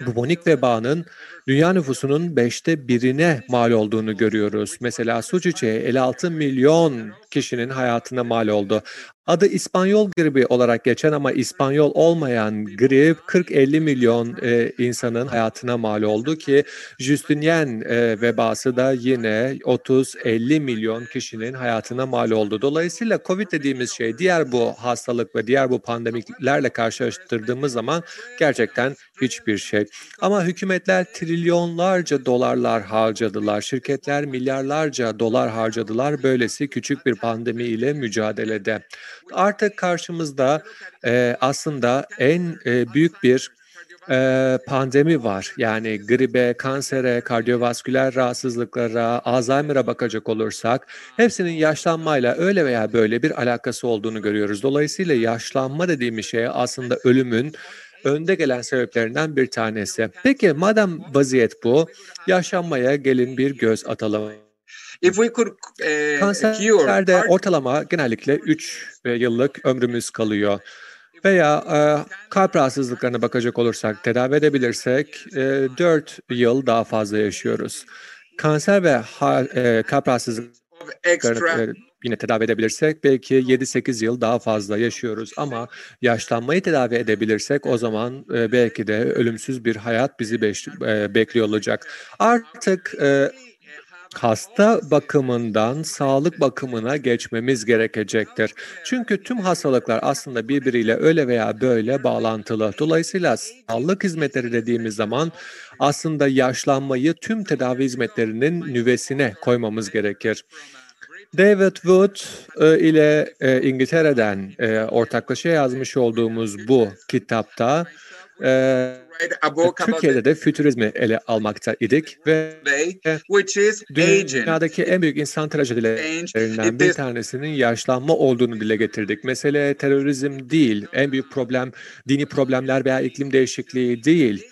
bubonik vebanın dünya nüfusunun 1/5'ine mal olduğunu görüyoruz. Mesela su çiçeği 56 milyon kişinin hayatına mal oldu. Adı İspanyol gribi olarak geçen ama İspanyol olmayan grip 40-50 milyon insanın hayatına mal oldu ki Justinian vebası da yine 30-50 milyon kişinin hayatına mal oldu. Dolayısıyla COVID dediğimiz şey diğer bu hastalık ve diğer bu pandemiklerle karşılaştırdığımız zaman gerçekten hiçbir şey. Ama hükümetler trilyonlarca dolarlar harcadılar, şirketler milyarlarca dolar harcadılar böylesi küçük bir pandemi ile mücadelede. Artık karşımızda aslında en büyük bir pandemi var. Yani gribe, kansere, kardiyovasküler rahatsızlıklara, Alzheimer'a bakacak olursak hepsinin yaşlanmayla öyle veya böyle bir alakası olduğunu görüyoruz. Dolayısıyla yaşlanma dediğimiz şey aslında ölümün önde gelen sebeplerinden bir tanesi. Peki madem vaziyet bu, yaşlanmaya gelin bir göz atalım. Kanserde ortalama genellikle 3 yıllık ömrümüz kalıyor. Veya kalp rahatsızlıklarına bakacak olursak, tedavi edebilirsek 4 yıl daha fazla yaşıyoruz. Kanser ve kalp rahatsızlıkları extra yine tedavi edebilirsek belki 7-8 yıl daha fazla yaşıyoruz ama yaşlanmayı tedavi edebilirsek o zaman belki de ölümsüz bir hayat bizi bekliyor olacak. Artık hasta bakımından sağlık bakımına geçmemiz gerekecektir. Çünkü tüm hastalıklar aslında birbiriyle öyle veya böyle bağlantılı. Dolayısıyla sağlık hizmetleri dediğimiz zaman aslında yaşlanmayı tüm tedavi hizmetlerinin nüvesine koymamız gerekir. David Wood ile İngiltere'den ortaklaşa yazmış olduğumuz bu kitapta Türkiye'de de fütürizmi ele almakta idik ve dünyadaki en büyük insan trajedilerinden bir tanesinin yaşlanma olduğunu dile getirdik. Mesele terörizm değil, en büyük problem dini problemler veya iklim değişikliği değil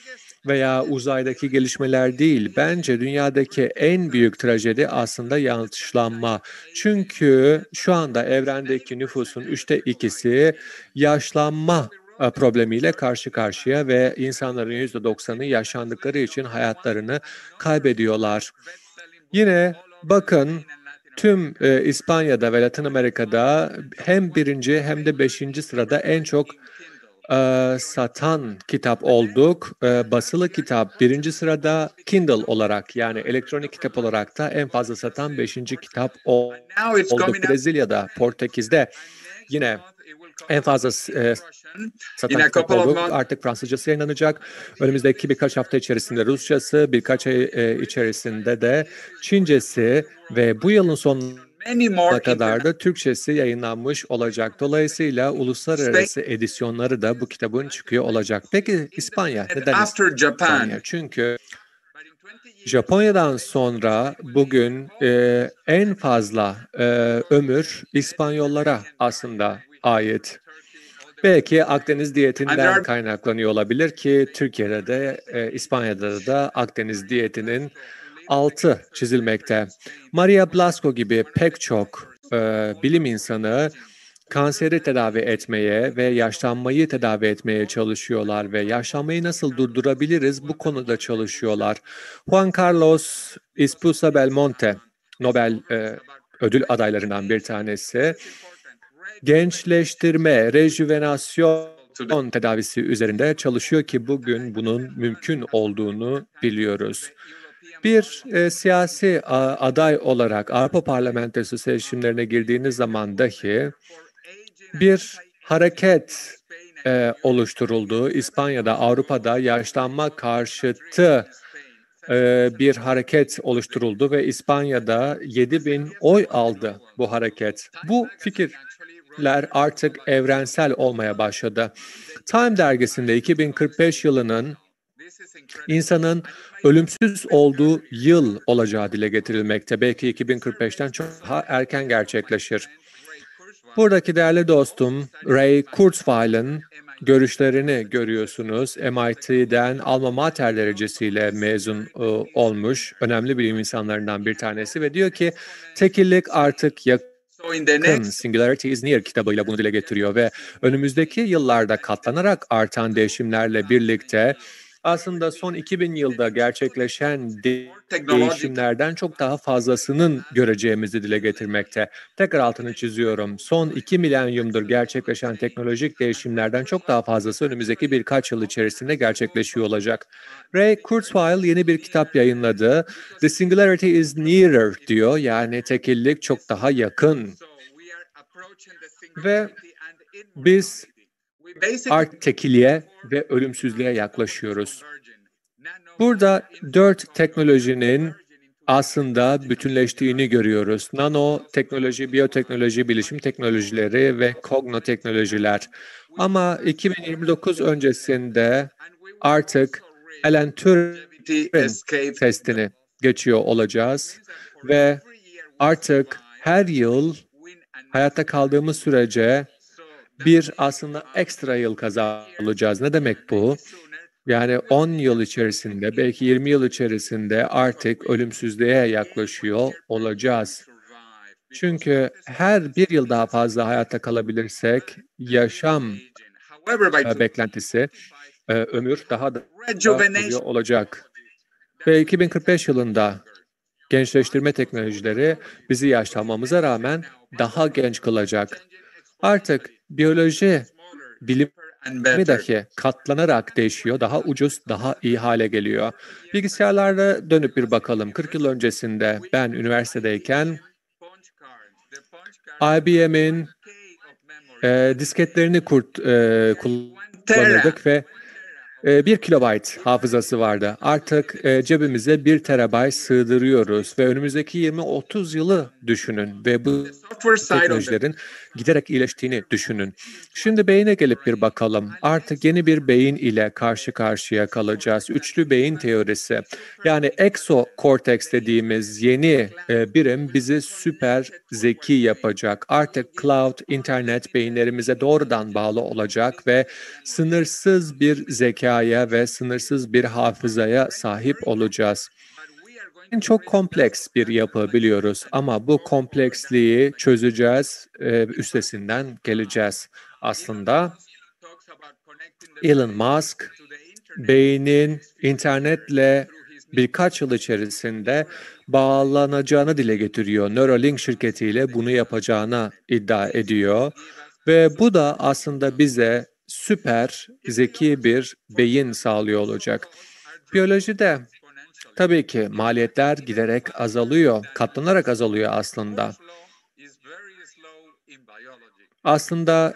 veya uzaydaki gelişmeler değil. Bence dünyadaki en büyük trajedi aslında yaşlanma. Çünkü şu anda evrendeki nüfusun 2/3'ü yaşlanma problemiyle karşı karşıya ve insanların %90'ı yaşlandıkları için hayatlarını kaybediyorlar. Yine bakın tüm İspanya'da ve Latin Amerika'da hem 1. hem de 5. sırada en çok satan kitap olduk. Basılı kitap 1. sırada, Kindle olarak yani elektronik kitap olarak da en fazla satan 5. kitap olduk. Brezilya'da, Portekiz'de yine en fazla satan kitap olduk. Artık Fransızcası yayınlanacak. Önümüzdeki birkaç hafta içerisinde Rusçası, birkaç ay içerisinde de Çincesi ve bu yılın sonuna kadar da Türkçesi yayınlanmış olacak. Dolayısıyla uluslararası edisyonları da bu kitabın çıkıyor olacak. Peki İspanya, neden İspanya? Çünkü Japonya'dan sonra bugün en fazla ömür İspanyollara aslında ait. Belki Akdeniz diyetinden kaynaklanıyor olabilir ki Türkiye'de de İspanya'da da Akdeniz diyetinin altı çizilmekte. Maria Blasco gibi pek çok bilim insanı kanseri tedavi etmeye ve yaşlanmayı tedavi etmeye çalışıyorlar ve yaşlanmayı nasıl durdurabiliriz bu konuda çalışıyorlar. Juan Carlos Espusa Belmonte, Nobel ödül adaylarından bir tanesi, gençleştirme, rejüvenasyon tedavisi üzerinde çalışıyor ki bugün bunun mümkün olduğunu biliyoruz. Bir siyasi aday olarak Avrupa Parlamentosu seçimlerine girdiğiniz zaman dahi bir hareket oluşturuldu. İspanya'da, Avrupa'da yaşlanma karşıtı bir hareket oluşturuldu ve İspanya'da 7.000 oy aldı bu hareket. Bu fikirler artık evrensel olmaya başladı. Time dergisinde 2045 yılının insanın ölümsüz olduğu yıl olacağı dile getirilmekte. Belki 2045'ten çok daha erken gerçekleşir. Buradaki değerli dostum Ray Kurzweil'in görüşlerini görüyorsunuz. MIT'den Alma Mater derecesiyle mezun olmuş önemli bilim insanlarından bir tanesi ve diyor ki tekillik artık yakın, Singularity is Near kitabıyla bunu dile getiriyor ve önümüzdeki yıllarda katlanarak artan değişimlerle birlikte aslında son 2000 yılda gerçekleşen değişimlerden çok daha fazlasının göreceğimizi dile getirmekte. Tekrar altını çiziyorum. Son 2 milenyumdur gerçekleşen teknolojik değişimlerden çok daha fazlası önümüzdeki birkaç yıl içerisinde gerçekleşiyor olacak. Ray Kurzweil yeni bir kitap yayınladı. The Singularity is Nearer diyor. Yani tekillik çok daha yakın. Ve biz artık tekiliğe ve ölümsüzlüğe yaklaşıyoruz. Burada 4 teknolojinin aslında bütünleştiğini görüyoruz. Nano teknoloji, biyoteknoloji, bilişim teknolojileri ve kognoteknolojiler. Ama 2029 öncesinde artık Alan Turing testini geçiyor olacağız ve artık her yıl hayatta kaldığımız sürece bir aslında ekstra yıl kazanacağız. Ne demek bu? Yani 10 yıl içerisinde, belki 20 yıl içerisinde artık ölümsüzlüğe yaklaşıyor olacağız. Çünkü her bir yıl daha fazla hayatta kalabilirsek yaşam beklentisi, ömür daha da uzuyor olacak. Ve 2045 yılında gençleştirme teknolojileri bizi yaşlanmamıza rağmen daha genç kılacak. Artık biyoloji bilimi dahi katlanarak değişiyor, daha ucuz, daha iyi hale geliyor. Bilgisayarlara dönüp bir bakalım. 40 yıl öncesinde ben üniversitedeyken IBM'in disketlerini kullanırdık ve 1 kilobayt hafızası vardı. Artık cebimize 1 terabayt sığdırıyoruz ve önümüzdeki 20-30 yılı düşünün ve bu teknolojilerin giderek iyileştiğini düşünün. Şimdi beyine gelip bir bakalım. Artık yeni bir beyin ile karşı karşıya kalacağız. Üçlü beyin teorisi. Yani exokorteks dediğimiz yeni birim bizi süper zeki yapacak. Artık cloud, internet beyinlerimize doğrudan bağlı olacak ve sınırsız bir zekaya ve sınırsız bir hafızaya sahip olacağız. Çok kompleks bir yapı biliyoruz ama bu kompleksliği çözeceğiz, üstesinden geleceğiz. Aslında Elon Musk, beynin internetle birkaç yıl içerisinde bağlanacağını dile getiriyor. Neuralink şirketiyle bunu yapacağına iddia ediyor. Ve bu da aslında bize süper zeki bir beyin sağlıyor olacak. Biyolojide tabii ki maliyetler giderek azalıyor, katlanarak azalıyor aslında. Aslında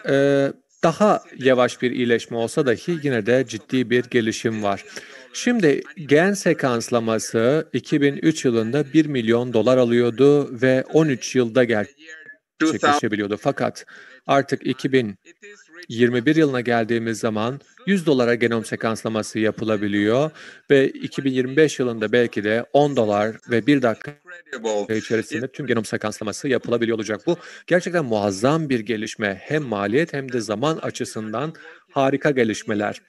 daha yavaş bir iyileşme olsa dahi yine de ciddi bir gelişim var. Şimdi gen sekanslaması 2003 yılında 1 milyon dolar alıyordu ve 13 yılda gerçekleşebiliyordu. Fakat artık 2021 yılına geldiğimiz zaman 100 dolara genom sekanslaması yapılabiliyor ve 2025 yılında belki de 10 dolar ve 1 dakika içerisinde tüm genom sekanslaması yapılabiliyor olacak. Bu gerçekten muazzam bir gelişme. Hem maliyet hem de zaman açısından harika gelişmeler.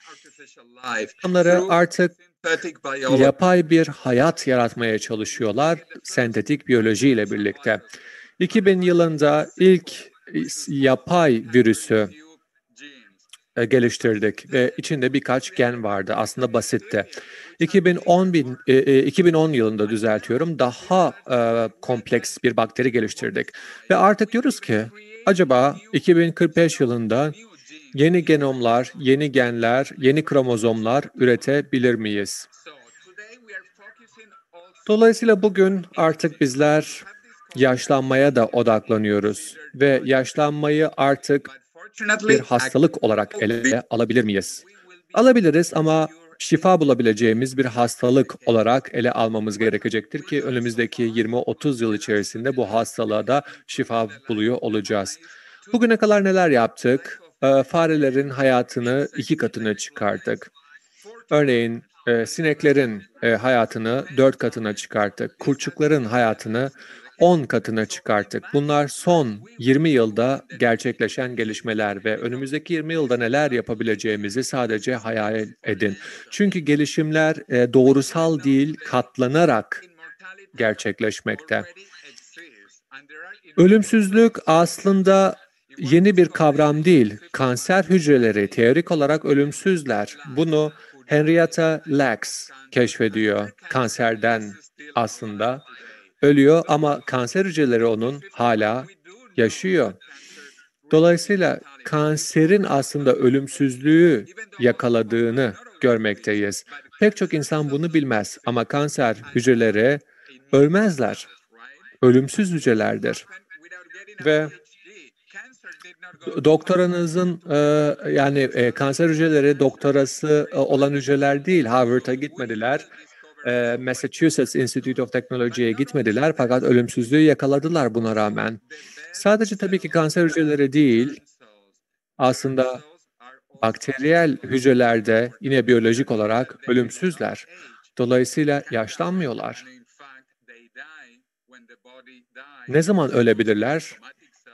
Onları artık yapay bir hayat yaratmaya çalışıyorlar sentetik biyoloji ile birlikte. 2000 yılında ilk yapay virüsü geliştirdik ve içinde birkaç gen vardı. Aslında basitti. 2010 yılında düzeltiyorum, daha kompleks bir bakteri geliştirdik. Ve artık diyoruz ki acaba 2045 yılında yeni genomlar, yeni genler, yeni kromozomlar üretebilir miyiz? Dolayısıyla bugün artık bizler yaşlanmaya da odaklanıyoruz ve yaşlanmayı artık bir hastalık olarak ele alabilir miyiz? Alabiliriz ama şifa bulabileceğimiz bir hastalık olarak ele almamız gerekecektir ki önümüzdeki 20-30 yıl içerisinde bu hastalığa da şifa buluyor olacağız. Bugüne kadar neler yaptık? Farelerin hayatını 2 katına çıkarttık. Örneğin sineklerin hayatını 4 katına çıkarttık. Kurçukların hayatını 10 katına çıkarttık. Bunlar son 20 yılda gerçekleşen gelişmeler ve önümüzdeki 20 yılda neler yapabileceğimizi sadece hayal edin. Çünkü gelişimler doğrusal değil, katlanarak gerçekleşmekte. Ölümsüzlük aslında yeni bir kavram değil. Kanser hücreleri teorik olarak ölümsüzler. Bunu Henrietta Lacks keşfediyor. Kanserden aslında ölüyor ama kanser hücreleri onun hala yaşıyor. Dolayısıyla kanserin aslında ölümsüzlüğü yakaladığını görmekteyiz. Pek çok insan bunu bilmez ama kanser hücreleri ölmezler. Ölümsüz hücrelerdir. Ve doktoranızın yani kanser hücreleri doktorası olan hücreler değil. Harvard'a gitmediler. Massachusetts Institute of Technology'ye gitmediler fakat ölümsüzlüğü yakaladılar buna rağmen. Sadece tabii ki kanser hücreleri değil, aslında bakteriyel hücrelerde yine biyolojik olarak ölümsüzler. Dolayısıyla yaşlanmıyorlar. Ne zaman ölebilirler?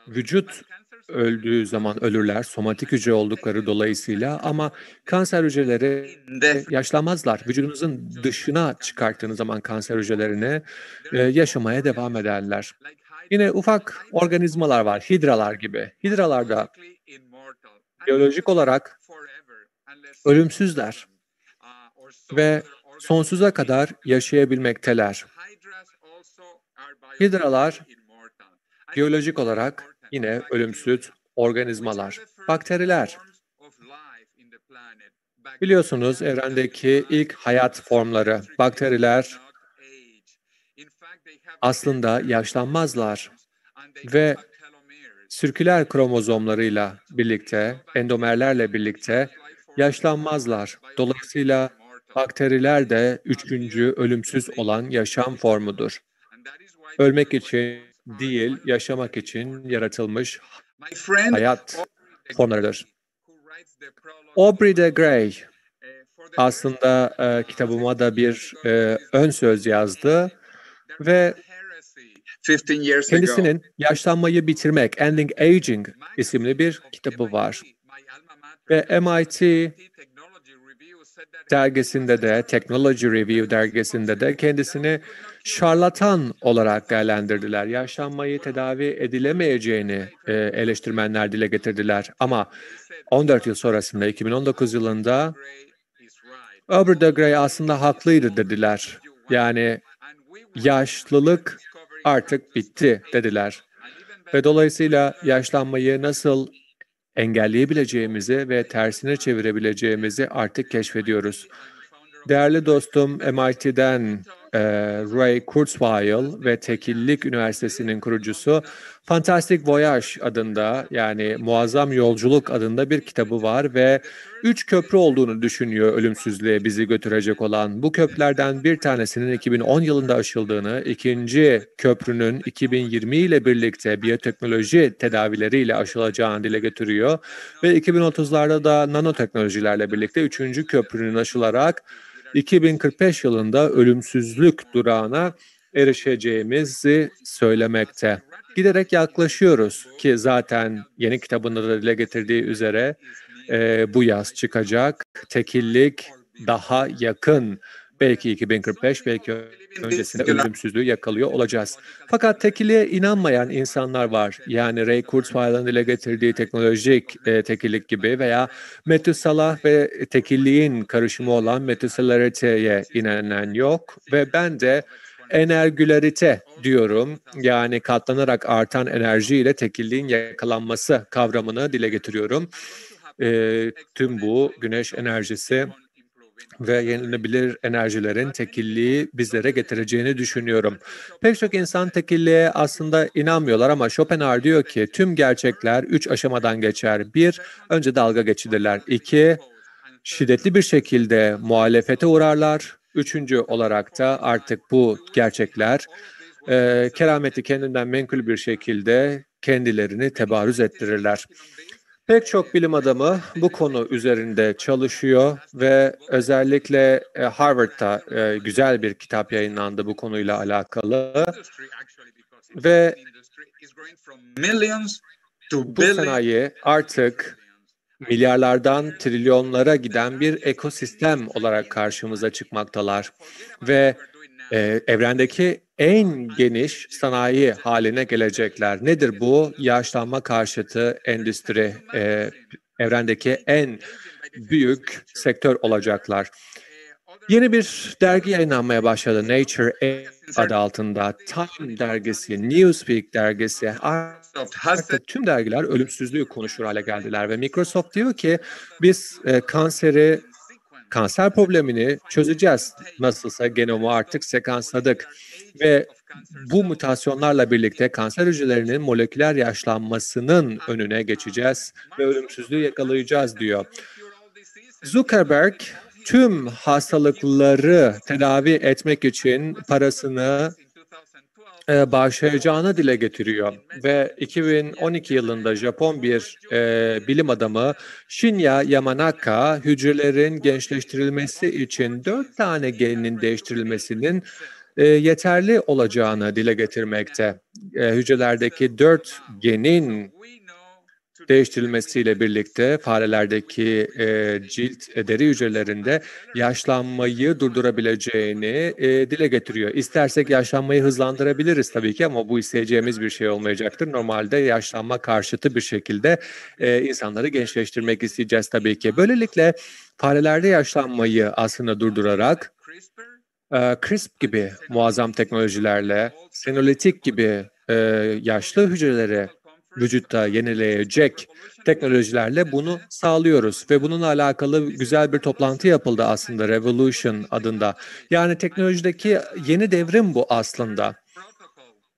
Vücut öldüğü zaman ölürler, somatik hücre oldukları dolayısıyla ama kanser hücreleri yaşlanmazlar. Vücudunuzun dışına çıkarttığınız zaman kanser hücrelerini yaşamaya devam ederler. Yine ufak organizmalar var, hidralar gibi. Hidralar da biyolojik olarak ölümsüzler ve sonsuza kadar yaşayabilmekteler. Hidralar biyolojik olarak yine ölümsüz organizmalar. Bakteriler. Biliyorsunuz evrendeki ilk hayat formları, bakteriler aslında yaşlanmazlar ve sirküler kromozomlarıyla birlikte, endomerlerle birlikte yaşlanmazlar. Dolayısıyla bakteriler de üçüncü ölümsüz olan yaşam formudur. Ölmek için değil, yaşamak için yaratılmış hayat formlarıdır. Aubrey de Grey aslında kitabıma da bir ön söz yazdı ve kendisinin Yaşlanmayı Bitirmek, Ending Aging isimli bir kitabı var. Ve MIT dergisinde de, Technology Review dergisinde de kendisini şarlatan olarak değerlendirdiler. Yaşlanmayı tedavi edilemeyeceğini eleştirmenler dile getirdiler. Ama 14 yıl sonrasında, 2019 yılında Aubrey de Grey aslında haklıydı dediler. Yani yaşlılık artık bitti dediler. Ve dolayısıyla yaşlanmayı nasıl engelleyebileceğimizi ve tersine çevirebileceğimizi artık keşfediyoruz. Değerli dostum MIT'den Ray Kurzweil ve Tekillik Üniversitesi'nin kurucusu Fantastic Voyage adında, yani Muazzam Yolculuk adında bir kitabı var ve 3 köprü olduğunu düşünüyor ölümsüzlüğe bizi götürecek olan. Bu köprülerden bir tanesinin 2010 yılında aşıldığını, ikinci köprünün 2020 ile birlikte biyoteknoloji tedavileriyle aşılacağını dile getiriyor ve 2030'larda da nanoteknolojilerle birlikte üçüncü köprünün aşılarak 2045 yılında ölümsüzlük durağına erişeceğimizi söylemekte. Giderek yaklaşıyoruz ki zaten yeni kitabında da dile getirdiği üzere bu yaz çıkacak. Tekillik daha yakın. Belki 2045, belki öncesinde ölümsüzlüğü yakalıyor olacağız. Fakat tekilliğe inanmayan insanlar var. Yani Ray Kurzweil'ın dile getirdiği teknolojik tekillik gibi veya Methuselah ve tekilliğin karışımı olan Methuselarity'ye inanan yok. Ve ben de energülarite diyorum. Yani katlanarak artan enerjiyle tekilliğin yakalanması kavramını dile getiriyorum. Tüm bu güneş enerjisi ve yenilenebilir enerjilerin tekilliği bizlere getireceğini düşünüyorum. Pek çok insan tekilliğe aslında inanmıyorlar ama Schopenhauer diyor ki tüm gerçekler 3 aşamadan geçer. 1. Önce dalga geçilirler. 2. Şiddetli bir şekilde muhalefete uğrarlar. Üçüncü olarak da artık bu gerçekler kerameti kendinden menkul bir şekilde kendilerini tebarüz ettirirler. Pek çok bilim adamı bu konu üzerinde çalışıyor ve özellikle Harvard'da güzel bir kitap yayınlandı bu konuyla alakalı ve bu sanayi artık milyarlardan trilyonlara giden bir ekosistem olarak karşımıza çıkmaktalar ve evrendeki en geniş sanayi haline gelecekler. Nedir bu? Yaşlanma karşıtı endüstri, evrendeki en büyük sektör olacaklar. Yeni bir dergi yayınlanmaya başladı. Nature adı altında. Time dergisi, Newsweek dergisi, artık tüm dergiler ölümsüzlüğü konuşur hale geldiler ve Microsoft diyor ki biz kanser problemini çözeceğiz. Nasılsa genomu artık sekansladık ve bu mutasyonlarla birlikte kanser hücrelerinin moleküler yaşlanmasının önüne geçeceğiz ve ölümsüzlüğü yakalayacağız diyor. Zuckerberg tüm hastalıkları tedavi etmek için parasını bağışlayacağını dile getiriyor ve 2012 yılında Japon bir bilim adamı Shinya Yamanaka hücrelerin gençleştirilmesi için 4 tane genin değiştirilmesinin yeterli olacağını dile getirmekte. Hücrelerdeki 4 genin değiştirilmesiyle birlikte farelerdeki cilt deri hücrelerinde yaşlanmayı durdurabileceğini dile getiriyor. İstersek yaşlanmayı hızlandırabiliriz tabii ki ama bu isteyeceğimiz bir şey olmayacaktır. Normalde yaşlanma karşıtı bir şekilde insanları gençleştirmek isteyeceğiz tabii ki. Böylelikle farelerde yaşlanmayı aslında durdurarak CRISP gibi muazzam teknolojilerle, senolitik gibi yaşlı hücreleri vücutta yenileyecek teknolojilerle bunu sağlıyoruz. Ve bununla alakalı güzel bir toplantı yapıldı aslında, Revolution adında. Yani teknolojideki yeni devrim bu aslında.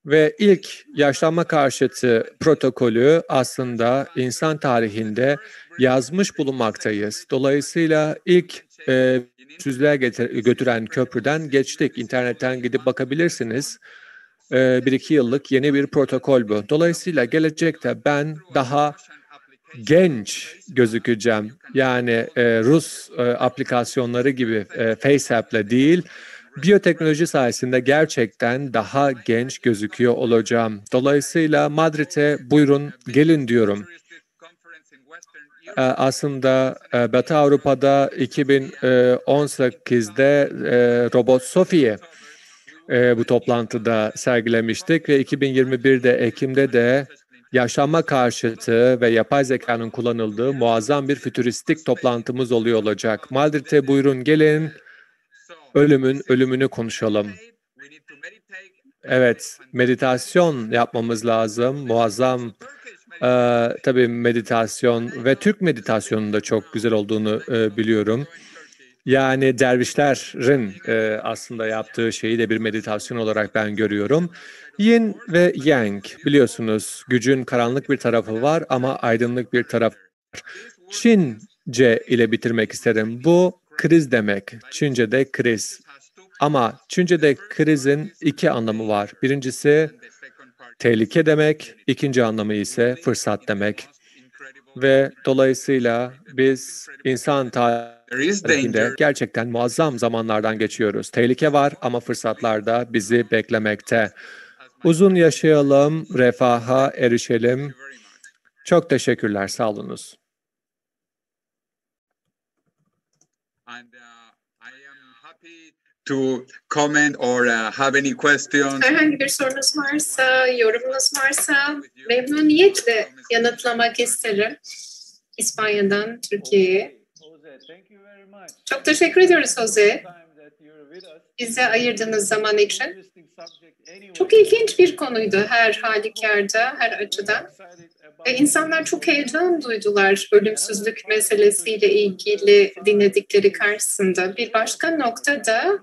Ve ilk yaşlanma karşıtı protokolü aslında insan tarihinde yazmış bulunmaktayız. Dolayısıyla ilk ölümsüzlüğe götüren köprüden geçtik. İnternetten gidip bakabilirsiniz. 1-2 yıllık yeni bir protokol bu. Dolayısıyla gelecekte ben daha genç gözükeceğim. Yani Rus aplikasyonları gibi FaceApp'le değil, biyoteknoloji sayesinde gerçekten daha genç gözüküyor olacağım. Dolayısıyla Madrid'e buyurun gelin diyorum. Aslında Batı Avrupa'da 2018'de Robot Sophie'yi bu toplantıda sergilemiştik ve 2021'de Ekim'de de yaşlanma karşıtı ve yapay zekanın kullanıldığı muazzam bir fütüristik toplantımız oluyor olacak. Madrid'e buyurun gelin, ölümün ölümünü konuşalım. Evet, meditasyon yapmamız lazım. Muazzam tabii meditasyon ve Türk meditasyonunun da çok güzel olduğunu biliyorum. Yani dervişlerin aslında yaptığı şeyi de bir meditasyon olarak ben görüyorum. Yin ve Yang, biliyorsunuz gücün karanlık bir tarafı var ama aydınlık bir taraf var. Çince ile bitirmek isterim. Bu kriz demek. Çince'de kriz. Ama Çince'de krizin iki anlamı var. Birincisi tehlike demek, ikinci anlamı ise fırsat demek. Ve dolayısıyla biz insan tarihinde gerçekten muazzam zamanlardan geçiyoruz. Tehlike var ama fırsatlar da bizi beklemekte. Uzun yaşayalım, refaha erişelim. Çok teşekkürler, sağ olunuz. To comment or have any questions. Herhangi bir sorunuz varsa, yorumunuz varsa memnuniyetle yanıtlamak isterim. İspanya'dan Türkiye'ye. Çok teşekkür ediyoruz Jose. Bize ayırdığınız zaman için. Çok ilginç bir konuydu her halükarda, her açıdan. Ve insanlar çok heyecan duydular ölümsüzlük meselesiyle ilgili dinledikleri karşısında. Bir başka nokta da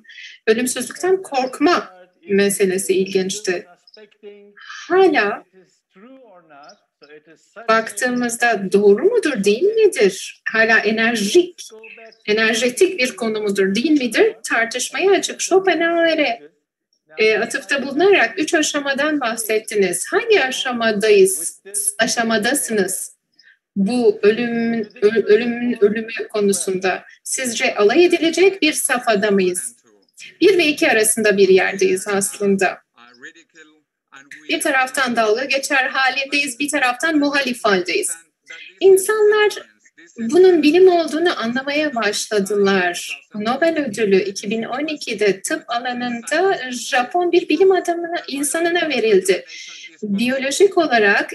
ölümsüzlükten korkma meselesi ilginçti. Hala baktığımızda doğru mudur, değil midir? Hala enerjetik bir konu mudur, değil midir? Tartışmaya açık. Schopenhauer'e atıfta bulunarak 3 aşamadan bahsettiniz. Hangi aşamadasınız bu ölümü konusunda? Sizce alay edilecek bir safhada mıyız? 1 ve 2 arasında bir yerdeyiz aslında. Bir taraftan dalga geçer halindeyiz, bir taraftan muhalif haldeyiz. İnsanlar bunun bilim olduğunu anlamaya başladılar. Nobel ödülü 2012'de tıp alanında Japon bir bilim insanına verildi. Biyolojik olarak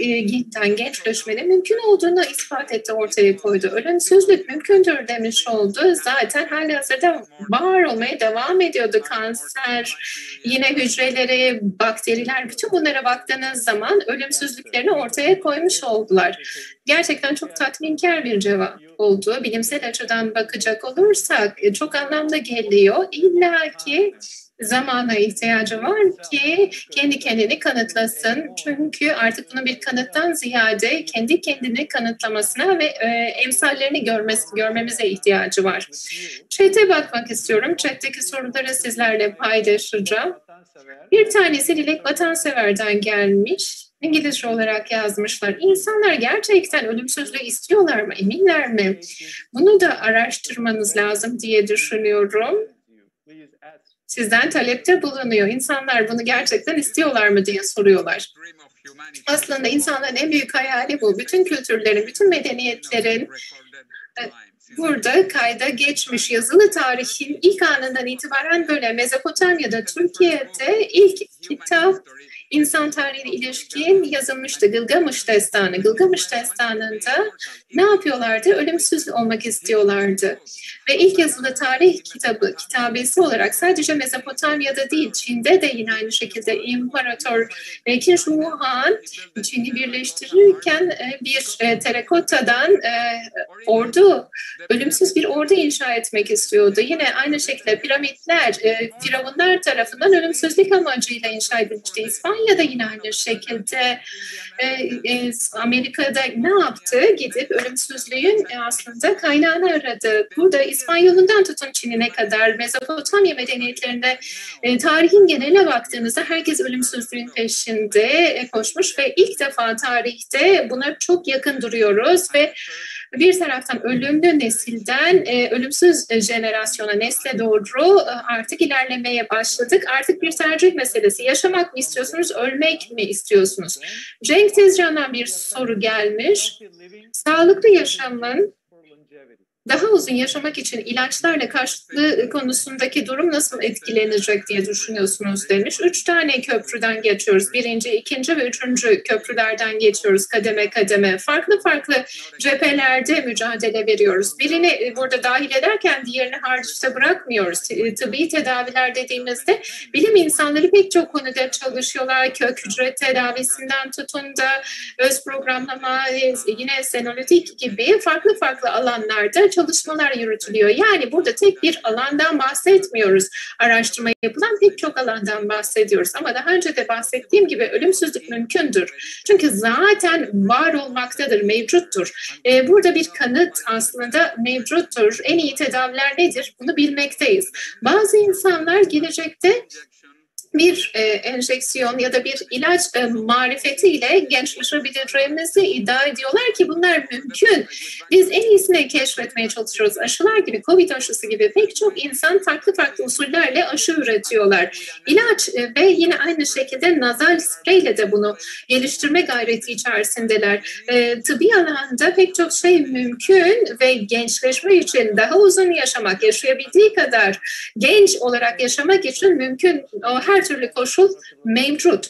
gençleşmenin mümkün olduğunu ispat etti, ortaya koydu. Ölümsüzlük mümkündür demiş oldu. Zaten halihazırda var olmaya devam ediyordu. Kanser, yine hücreleri, bakteriler, bütün bunlara baktığınız zaman ölümsüzlüklerini ortaya koymuş oldular. Gerçekten çok tatminkar bir cevap oldu. Bilimsel açıdan bakacak olursak çok anlamlı geliyor. İlla ki zamana ihtiyacı var ki kendi kendini kanıtlasın. Çünkü artık bunun bir kanıttan ziyade kendi kendini kanıtlamasına ve emsallerini görmemize ihtiyacı var. Chat'e bakmak istiyorum. Chat'teki soruları sizlerle paylaşacağım. Bir tanesi Dilek Vatansever'den gelmiş. İngilizce olarak yazmışlar. İnsanlar gerçekten ölümsüzlüğü istiyorlar mı? Eminler mi? Bunu da araştırmanız lazım diye düşünüyorum. Sizden talepte bulunuyor. İnsanlar bunu gerçekten istiyorlar mı diye soruyorlar. Aslında insanların en büyük hayali bu. Bütün kültürlerin, bütün medeniyetlerin burada kayda geçmiş yazılı tarihin ilk anından itibaren böyle Mezopotamya'da, Türkiye'de ilk kitap insan tarihine ilişkin yazılmıştı Gılgamış Destanı. Gılgamış Destanı'nda ne yapıyorlardı? Ölümsüz olmak istiyorlardı. Ve ilk yazılı tarih kitabesi olarak sadece Mezopotamya'da değil, Çin'de de yine aynı şekilde İmparator Qin Shi Huang Çin'i birleştirirken bir terakotadan ölümsüz bir ordu inşa etmek istiyordu. Yine aynı şekilde piramitler firavunlar tarafından ölümsüzlük amacıyla inşa edilmişti. İspanya'da yine aynı şekilde Amerika'da ne yaptı? Gidip ölümsüzlüğün aslında kaynağını aradı. Burada İspanyolundan tutun Çin'ine kadar Mezopotamya medeniyetlerinde tarihin geneline baktığınızda herkes ölümsüzlüğün peşinde koşmuş ve ilk defa tarihte buna çok yakın duruyoruz ve bir taraftan ölümlü nesilden ölümsüz jenerasyona, nesle doğru artık ilerlemeye başladık. Artık bir tercih meselesi. Yaşamak mı istiyorsunuz, ölmek mi istiyorsunuz? Cenk Tezcan'dan bir soru gelmiş. Sağlıklı yaşamın daha uzun yaşamak için ilaçlarla karşılığı konusundaki durum nasıl etkilenecek diye düşünüyorsunuz demiş. 3 tane köprüden geçiyoruz. 1. 2. ve 3. köprülerden geçiyoruz kademe kademe. Farklı farklı cephelerde mücadele veriyoruz. Birini burada dahil ederken diğerini hariçte bırakmıyoruz. Tıbbi tedaviler dediğimizde bilim insanları pek çok konuda çalışıyorlar. Kök hücre tedavisinden tutun da öz programlama, yine senolitik gibi farklı farklı alanlarda çalışmalar yürütülüyor. Yani burada tek bir alandan bahsetmiyoruz. Araştırma yapılan pek çok alandan bahsediyoruz. Ama daha önce de bahsettiğim gibi ölümsüzlük mümkündür. Çünkü zaten var olmaktadır, mevcuttur. Burada bir kanıt aslında mevcuttur. En iyi tedaviler nedir? Bunu bilmekteyiz. Bazı insanlar gelecekte bir enjeksiyon ya da bir ilaç marifetiyle gençleşebileceğimizi iddia ediyorlar ki bunlar mümkün. Biz en iyisini keşfetmeye çalışıyoruz. Aşılar gibi, Covid aşısı gibi pek çok insan farklı farklı usullerle aşı üretiyorlar. İlaç ve yine aynı şekilde nazal spreyle de bunu geliştirme gayreti içerisindeler. Tıbbi alanda pek çok şey mümkün ve gençleşme için daha uzun yaşamak, yaşayabildiği kadar genç olarak yaşamak için mümkün. Her türlü koşul mevcut.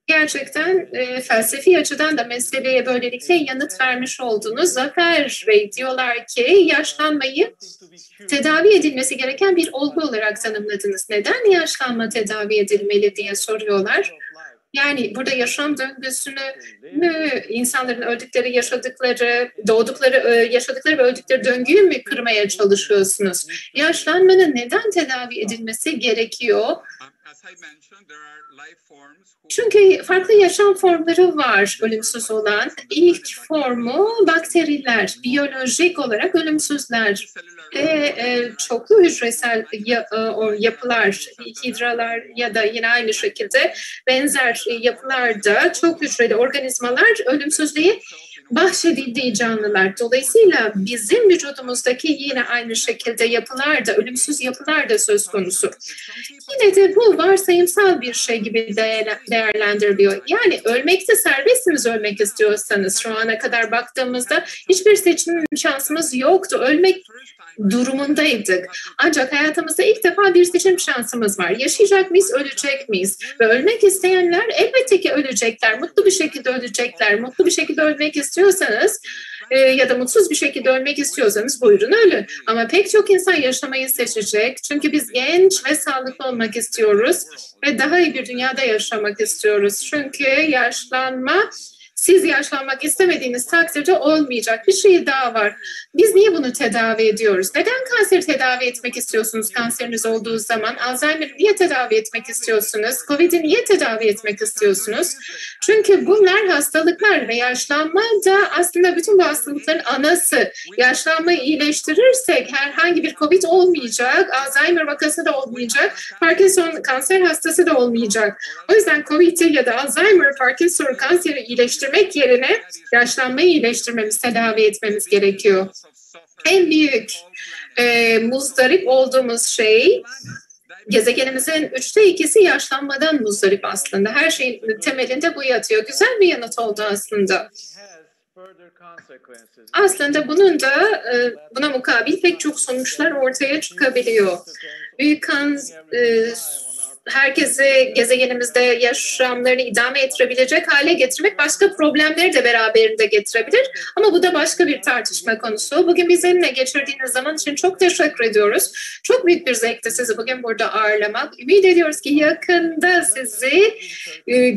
Gerçekten felsefi açıdan da meseleye böylelikle yanıt vermiş oldunuz. Zafer Bey diyorlar ki yaşlanmayı tedavi edilmesi gereken bir olgu olarak tanımladınız. Neden yaşlanma tedavi edilmeli diye soruyorlar. Yani burada yaşam döngüsünü insanların öldükleri, yaşadıkları, doğdukları, yaşadıkları ve öldükleri döngüyü mü kırmaya çalışıyorsunuz? Yaşlanmanın neden tedavi edilmesi gerekiyor? Çünkü farklı yaşam formları var ölümsüz olan. İlk formu bakteriler, biyolojik olarak ölümsüzler. Çoklu hücresel yapılar, hidralar ya da yine aynı şekilde benzer yapılarda çok hücreli organizmalar ölümsüzlüğe bahşedildiği canlılar. Dolayısıyla bizim vücudumuzdaki yine aynı şekilde yapılar da, ölümsüz yapılar da söz konusu. Yine de bu varsayımsal bir şey gibi değerlendiriliyor. Yani ölmekte serbestsiniz ölmek istiyorsanız. Şu ana kadar baktığımızda hiçbir seçim şansımız yoktu. Ölmek durumundaydık. Ancak hayatımızda ilk defa bir seçim şansımız var. Yaşayacak mıyız, ölecek miyiz? Ve ölmek isteyenler elbette ki ölecekler. Mutlu bir şekilde ölecekler. Mutlu bir şekilde ölmek istiyorsanız ya da mutsuz bir şekilde ölmek istiyorsanız buyurun ölün. Ama pek çok insan yaşamayı seçecek. Çünkü biz genç ve sağlıklı olmak istiyoruz ve daha iyi bir dünyada yaşamak istiyoruz. Çünkü yaşlanma, siz yaşlanmak istemediğiniz takdirde olmayacak bir şey daha var. Biz niye bunu tedavi ediyoruz? Neden kanseri tedavi etmek istiyorsunuz kanseriniz olduğu zaman? Alzheimer'ı niye tedavi etmek istiyorsunuz? Covid'i niye tedavi etmek istiyorsunuz? Çünkü bunlar hastalıklar ve yaşlanma da aslında bütün bu hastalıkların anası. Yaşlanmayı iyileştirirsek herhangi bir Covid olmayacak, Alzheimer vakası da olmayacak, Parkinson kanser hastası da olmayacak. O yüzden Covid'i ya da Alzheimer, Parkinson kanseri iyileştirmek yerine yaşlanmayı iyileştirmemiz, tedavi etmemiz gerekiyor. En büyük muzdarip olduğumuz şey gezegenimizin 2/3 yaşlanmadan muzdarip aslında. Her şeyin temelinde bu yatıyor. Güzel bir yanıt oldu aslında. Aslında bunun da buna mukabil pek çok sonuçlar ortaya çıkabiliyor. Büyük herkesi gezegenimizde yaşamlarını idame ettirebilecek hale getirmek başka problemleri de beraberinde getirebilir. Ama bu da başka bir tartışma konusu. Bugün bizimle geçirdiğiniz zaman için çok teşekkür ediyoruz. Çok büyük bir zevkti sizi bugün burada ağırlamak. Ümit ediyoruz ki yakında sizi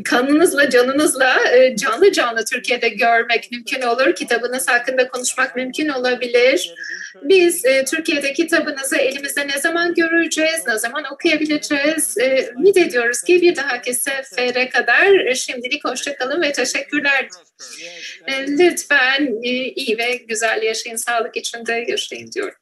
kanınızla, canınızla canlı canlı Türkiye'de görmek mümkün olur. Kitabınız hakkında konuşmak mümkün olabilir. Biz Türkiye'de kitabınızı elimizde ne zaman göreceğiz, ne zaman okuyabileceğiz? Ümit ediyoruz ki bir dahaki sefere kadar şimdilik hoşça kalın ve teşekkürler. Lütfen iyi ve güzel yaşayın, sağlık içinde yaşayın diyorum.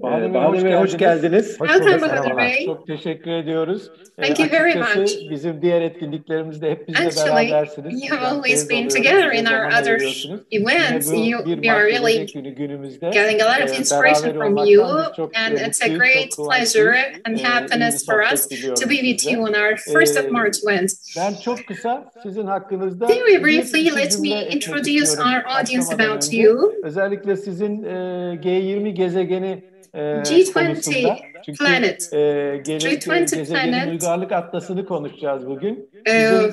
Bahadır Bey hoş geldiniz. Welcome, Bahadır Bey. Çok teşekkür ediyoruz. Thank you very much. Bizim diğer etkinliklerimizde hep bizle Actually, berabersiniz. you have always been together in our other events. We are really getting a lot of inspiration from you, and it's a great pleasure and happiness for us to be with you on our 1st of March event. Ben çok kısa sizin hakkınızda Very briefly, let me introduce our audience about you. Özellikle sizin G20 gezegeni G20 planet. G20 planet. Uygarlık atlasını konuşacağız bugün.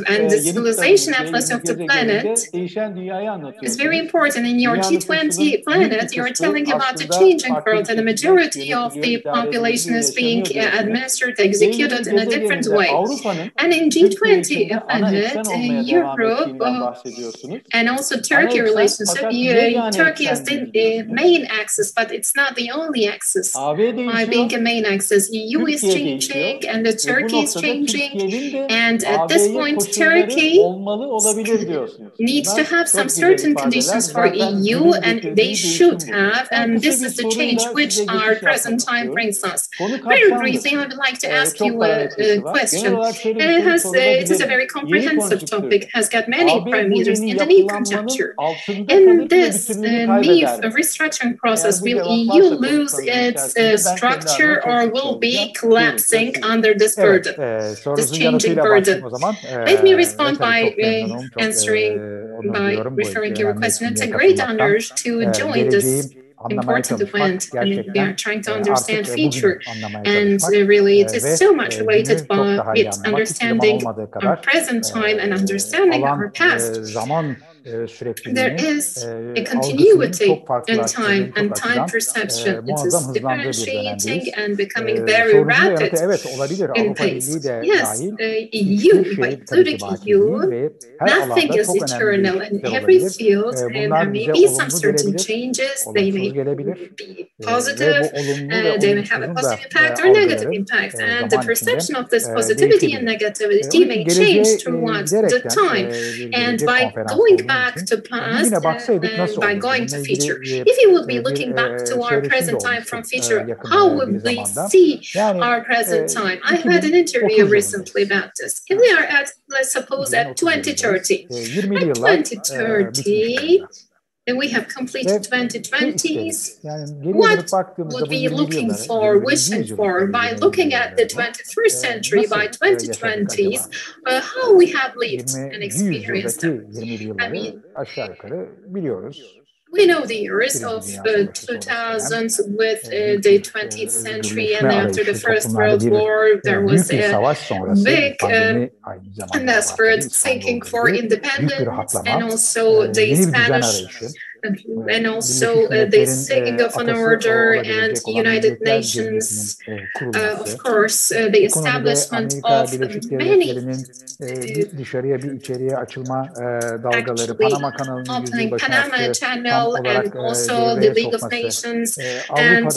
And the civilization atlas of the planet değişen dünyayı anlatıyor. Is very important. In your G20 planet, you're telling about the changing world, and the majority of the population is being administered, executed in a different way. And in G20 planet, Europe and also Turkey relationship, Turkey is the main axis, but it's not the only axis. By being a main axis, EU is changing and the Turkey is changing, and at this point, Turkey needs to have some certain conditions for EU, and they should have, and this is the change which our present time brings us. Very briefly, I would like to ask you a question. It is a very comprehensive topic, has got many parameters in the new conjuncture. In this new restructuring process, will EU lose its structure or will be collapsing under this burden, this changing burden? Let me respond by referring your question. It's a great honor to join this important event. I mean, we are trying to understand future, and really it is so much related with understanding our present time and understanding our past. There is a continuity in time and time perception. It is differentiating and becoming very rapid in pace. Yes, EU, by including EU, nothing is eternal. In every field, there may be some certain changes. They may be positive, they may have a positive impact or negative impact. And the perception of this positivity and negativity may change throughout the time. And by going back to past by going to future. If you would be looking back to our present time from future, how would we see our present time? I had an interview recently about this. If we are at, let's suppose, at 2030. At 2030, and we have completed 2020s. What would we be looking for, wishing for, by looking at the 21st century, by 2020s, how we have lived and experienced them? I mean, we know the years of 2000s with the 20th century, and after the First World War, there was a big and desperate thinking for independence, and also the Spanish, and also the singing of an order and United Nations, of course, the establishment of many, actually opening Panama Channel, and also the League of Nations, and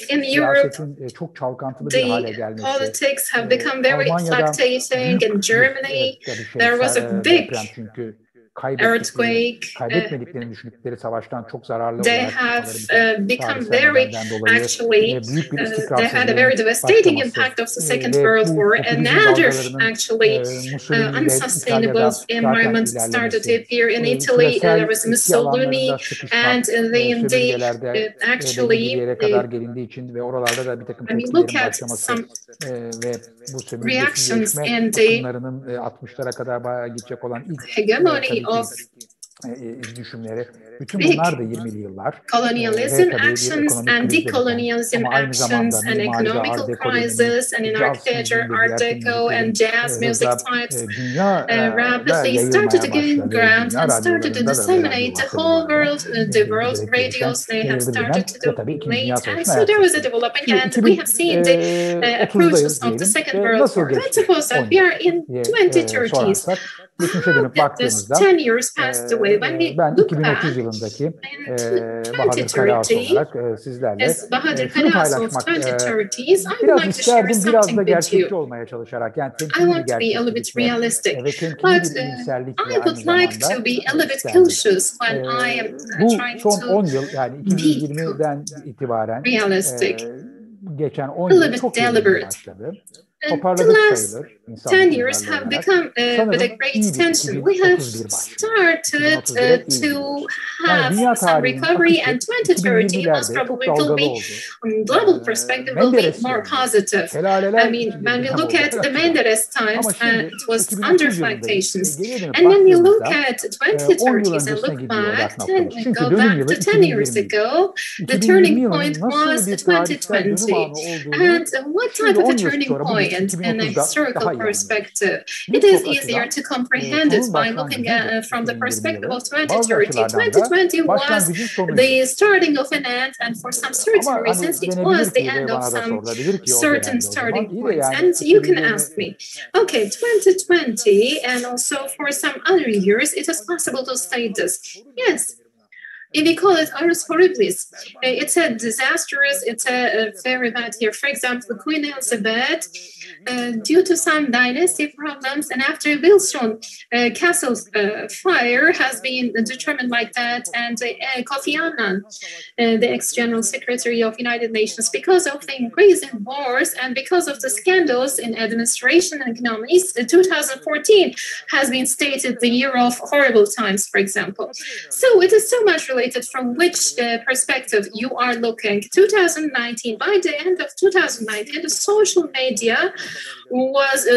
in Europe, the politics have become very fluctuating. In Germany, there was a big earthquake. They have become very, actually, they had a very devastating impact of the Second World War. Another, actually, unsustainable environment started to appear in Italy. There was Mussolini, and actually, I mean, look at some reactions and the hegemony of big colonialism actions and decolonialism actions and economical crisis, and in architecture, Art Deco and jazz music types rapidly started to gain ground and started to disseminate the whole world. The world radios, they have started to dominate, and so there was a development, and we have seen the approaches of the Second World War. Let's suppose that we are in 2030s. geçmişe dönüp baktığımızda 10 years passed away. When we ben look 2030 back yılındaki in Bahadır Karaağası 2030, olarak sizlerle as Bahadır şunu Karaağası of paylaşmak 2030s, I would biraz like to share isterdim, biraz da something with gerçekçi you. olmaya çalışarak, yani I temkinli bir want to be a little bit gerçekçilikle realistic, ve temkinli but bir iyimserlikle I aynı would like zamanda to be a little bit isterdim. cautious when I am Bu trying son to 10 yıl, yani be 2020'den itibaren realistic, geçen 10 a little yıl bit çok iyi deliberate. başladı. And the Toparladık last sayılır 10 insanlık years uygarlığı have olarak. become with a Sanırım great iyi bir tension. We have 2031 başladı. started 2031'e iyi to gidiyoruz. have Yani dünya some tarihinin recovery, akışı and 2030 most 2020'lerde çok probably will dalgalı be, oldu. on global perspective, will be Menderes more dönemi, positive. şelaleler I mean, içinde when bir we dönem look oldu at her the açıdan. Menderes times, Ama şimdi it was 2030 under yılındayız. fluctuations. Geriye dönüp And when you look baktığımızda at 10 yıl 2030s and öncesine look gidiyor back, odak noktamız. Çünkü go dönüm back yılı to 10 years 2020. ago, the 2020 turning yılının point nasıl was bir tarihsel dönüm 2020. anı olduğunu And what şimdi type of 10 a yıl turning sonra bugün point in a 2030'da historical daha iyi anlıyoruz. perspective? It is Birçok easier açıdan to comprehend it sonun by looking başlangıcıydı at from the 2020 perspective yılı. of Bazı 2030. açılardan da 2020 was başlangıcın sonuydu. the starting of an end, and for some certain Ama reasons, hani it denebilir was the ki end ve of bana da some sorulabilir ki o certain dönemde o zaman starting iyi de points. yani And you can 2020 ask me, okay, 2020 and also for some other years, it is possible to state this. Yes. If we call it Horus Horribilis, it's a disastrous, it's a very bad year. For example, Queen Elizabeth, due to some dynasty problems, and after Wilson Castle fire has been determined like that, and Kofi Annan, the ex-General Secretary of United Nations, because of the increase in wars and because of the scandals in administration and economics, 2014 has been stated the year of horrible times, for example. So it is so much related from which perspective you are looking. 2019, by the end of 2019, the social media was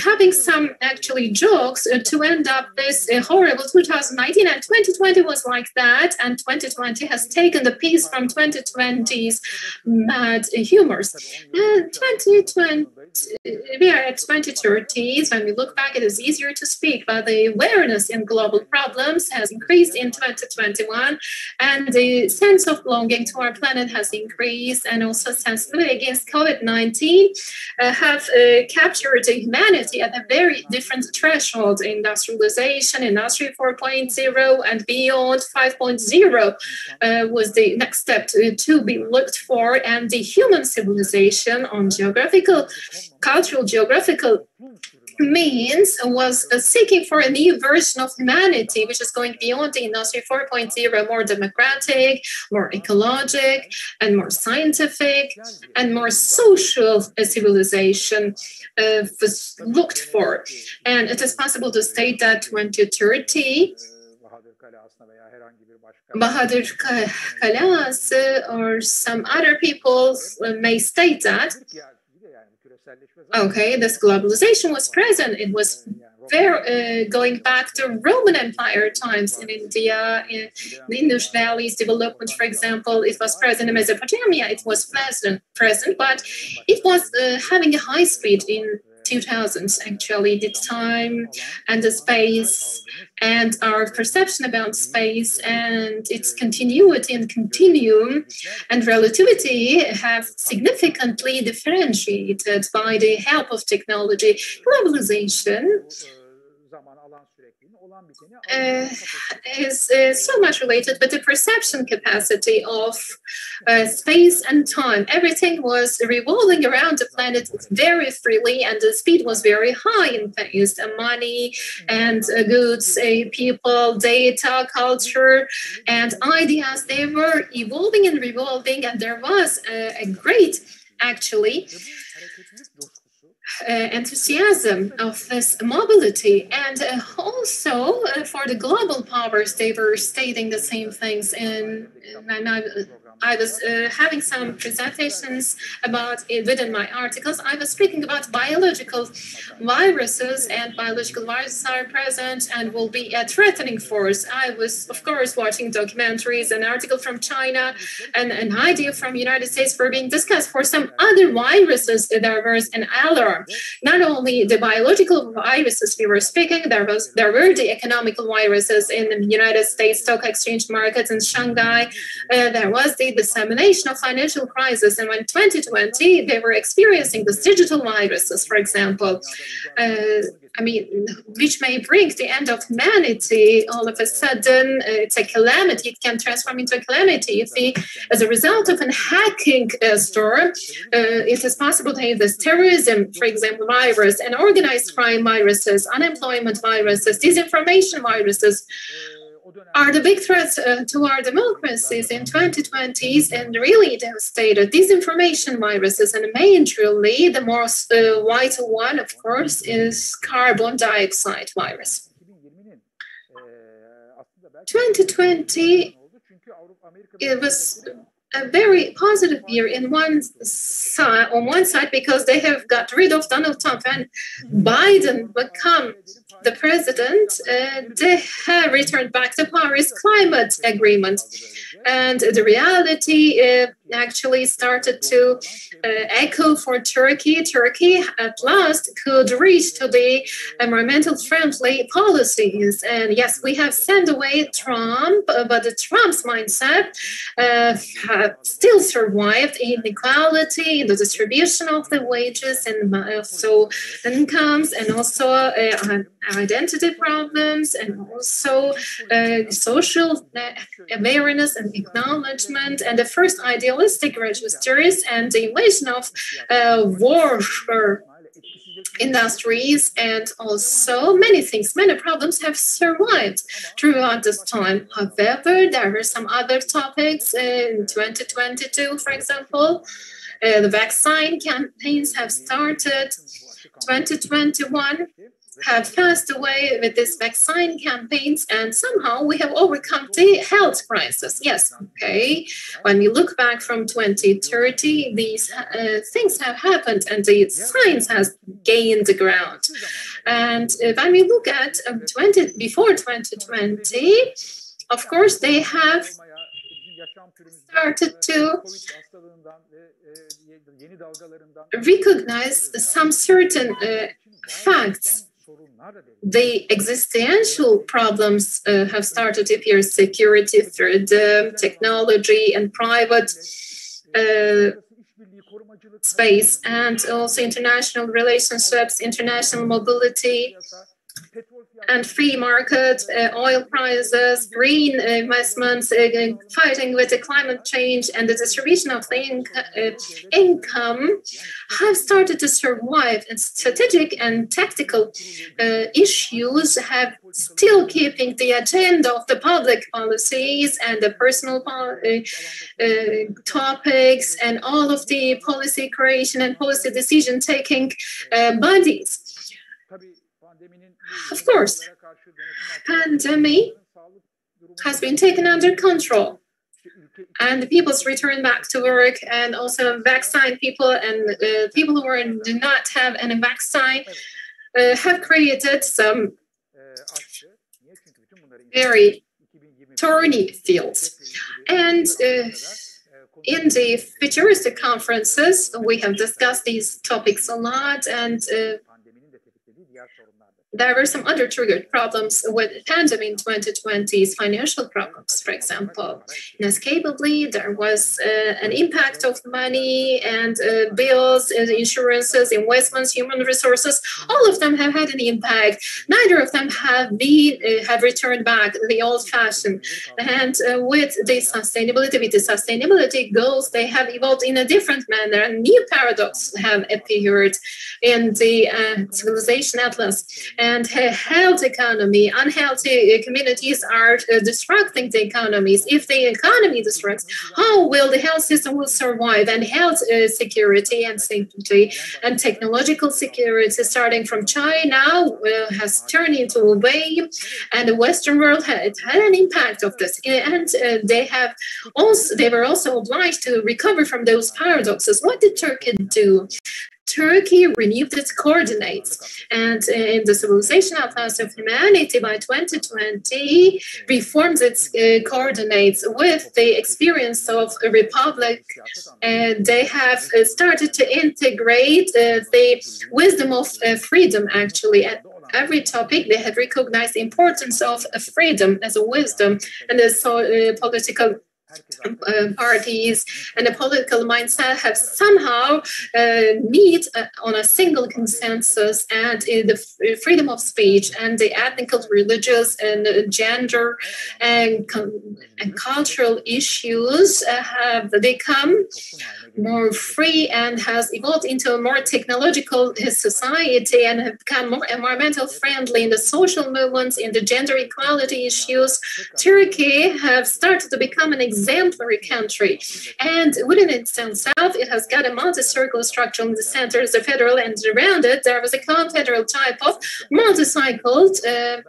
having some actually jokes to end up this horrible 2019, and 2020 was like that, and 2020 has taken the piece from 2020's mad humors. And 2020, we are at 2030s. When we look back, it is easier to speak, but the awareness in global problems has increased in 2021, and the sense of belonging to our planet has increased, and also sensitivity against COVID-19 have captured humanity at a very different threshold. Industrialization, Industry 4.0, and beyond 5.0 was the next step to be looked for, and the human civilization on cultural geographical means was seeking for a new version of humanity, which is going beyond the Industry 4.0, more democratic, more ecologic, and more scientific, and more social civilization was looked for. And it is possible to state that 2030, Bahadır Karaağası or some other people may state that, okay, this globalization was present. It was very going back to Roman Empire times in India, in the Indus Valley's development, for example. It was present in Mesopotamia. It was present, but it was having a high speed in 2000s, actually. The time and the space and our perception about space and its continuity and continuum and relativity have significantly differentiated by the help of technology. Globalization is so much related with the perception capacity of space and time. Everything was revolving around the planet very freely, and the speed was very high in pace. Money and goods, people, data, culture, and ideas, they were evolving and revolving, and there was a great, actually, enthusiasm of this mobility, and also for the global powers, they were stating the same things. And I was having some presentations about it within my articles. I was speaking about biological viruses, and biological viruses are present and will be a threatening force. I was, of course, watching documentaries, an article from China, and an idea from the United States were being discussed. For some other viruses, there was an alarm. Not only the biological viruses we were speaking, there were the economical viruses in the United States stock exchange markets in Shanghai. There was the dissemination of financial crisis. And when 2020, they were experiencing these digital viruses, for example, which may bring the end of humanity all of a sudden. It's a calamity. It can transform into a calamity. If as a result of a hacking storm, it is possible to have this terrorism, for example, virus, and organized crime viruses, unemployment viruses, disinformation viruses, are the big threats to our democracies in 2020s and really devastated. Disinformation viruses, and majorly the most vital one, of course, is carbon dioxide virus. 2020, it was a very positive year on one side, because they have got rid of Donald Trump and Biden become the president. They have returned back to Paris Climate Agreement. And the reality actually started to echo for Turkey. Turkey at last could reach to the environmental friendly policies. And yes, we have sent away Trump, but the Trump's mindset have still survived inequality in the distribution of the wages and also incomes, and also identity problems, and also social awareness and acknowledgement, and the first idealistic registers, and the invasion of war industries, and also many things, many problems have survived throughout this time. However, there were some other topics in 2022, for example. The vaccine campaigns have started. 2021 have passed away with these vaccine campaigns, and somehow we have overcome the health crisis. Yes, okay. When we look back from 2030, these things have happened, and the science has gained the ground. And when we look at before 2020, of course, they have started to recognize some certain facts. The existential problems have started to appear: security, freedom, technology, and private space, and also international relationships, international mobility, and free market, oil prices, green investments, fighting with the climate change, and the distribution of the income have started to survive. And strategic and tactical issues have still keeping the agenda of the public policies and the personal topics and all of the policy creation and policy decision-taking bodies. Of course, pandemic has been taken under control, and the people's return back to work, and also vaccine people and people who do not have any vaccine have created some very thorny fields. And in the futuristic conferences, we have discussed these topics a lot, and there were some other triggered problems with pandemic in 2020's financial problems, for example. Inescapably, there was an impact of money and bills, insurances, investments, human resources. All of them have had an impact. Neither of them have returned back to the old-fashioned. And with the sustainability goals, they have evolved in a different manner. And new paradoxes have appeared in the civilization atlas. And health economy, unhealthy communities are destructing the economies. If the economy destructs, how will the health system will survive? And health security and safety and technological security, starting from China, has turned into a wave, and the Western world had an impact of this. And they were also obliged to recover from those paradoxes. What did Turkey do? Turkey renewed its coordinates, and in the Civilization Atlas of Humanity by 2020 reforms its coordinates with the experience of a republic. And they have started to integrate the wisdom of freedom, actually. At every topic, they have recognized the importance of freedom as a wisdom and as political parties and the political mindset have somehow meet on a single consensus, and in the freedom of speech and the ethnic, religious, and gender and cultural issues have become more free and has evolved into a more technological society and have become more environmental friendly in the social movements, in the gender equality issues. Turkey have started to become an exemplary country, and within itself it has got a multi-circle structure in the center is the federal, and around it there was a confederal type of multi-cycled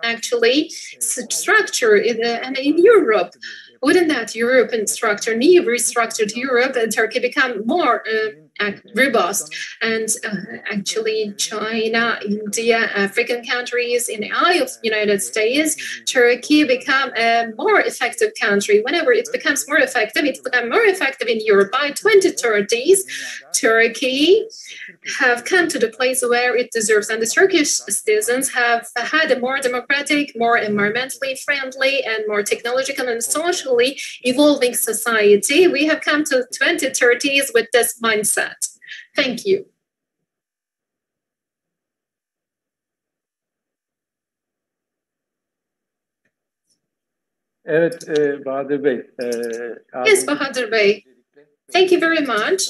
actually structure and in Europe. Within that European structure, new restructured Europe, and Turkey become more robust. And actually China, India, African countries, in the eye of the United States, Turkey become a more effective country. Whenever it becomes more effective, it becomes more effective in Europe. By 2030s, Turkey have come to the place where it deserves, and the Turkish citizens have had a more democratic, more environmentally friendly, and more technological and socially evolving society. We have come to 2030s with this mindset. Thank you. Evet, Bahadır Bey. Yes, Bahadır Bey. Thank you very much.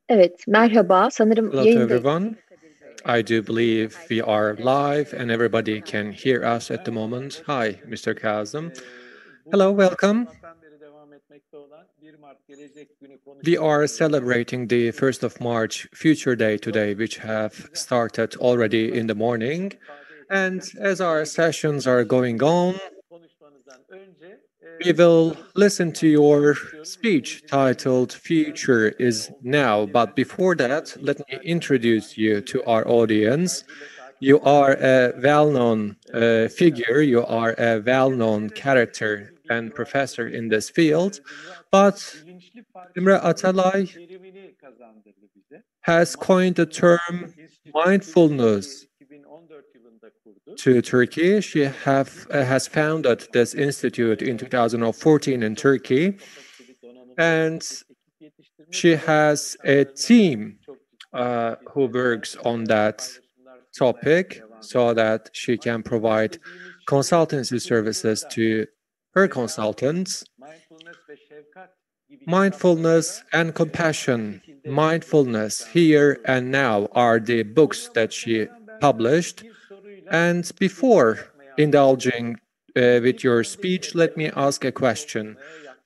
Evet, merhaba. Sanırım Hello to yayındayız. everyone. I do believe we are live and everybody can hear us at the moment. Hi, Mr. Kazım. Hello, welcome. We are celebrating the 1st of March Future Day today, which have started already in the morning. And as our sessions are going on, we will listen to your speech titled Future is Now. But before that, let me introduce you to our audience. You are a well-known figure, you are a well-known character and professor in this field, but Imre Atalay has coined the term mindfulness to Turkey. She has founded this institute in 2014 in Turkey, and she has a team who works on that topic so that she can provide consultancy services to her consultants. Mindfulness and compassion, mindfulness here and now are the books that she published. And before indulging with your speech, let me ask a question.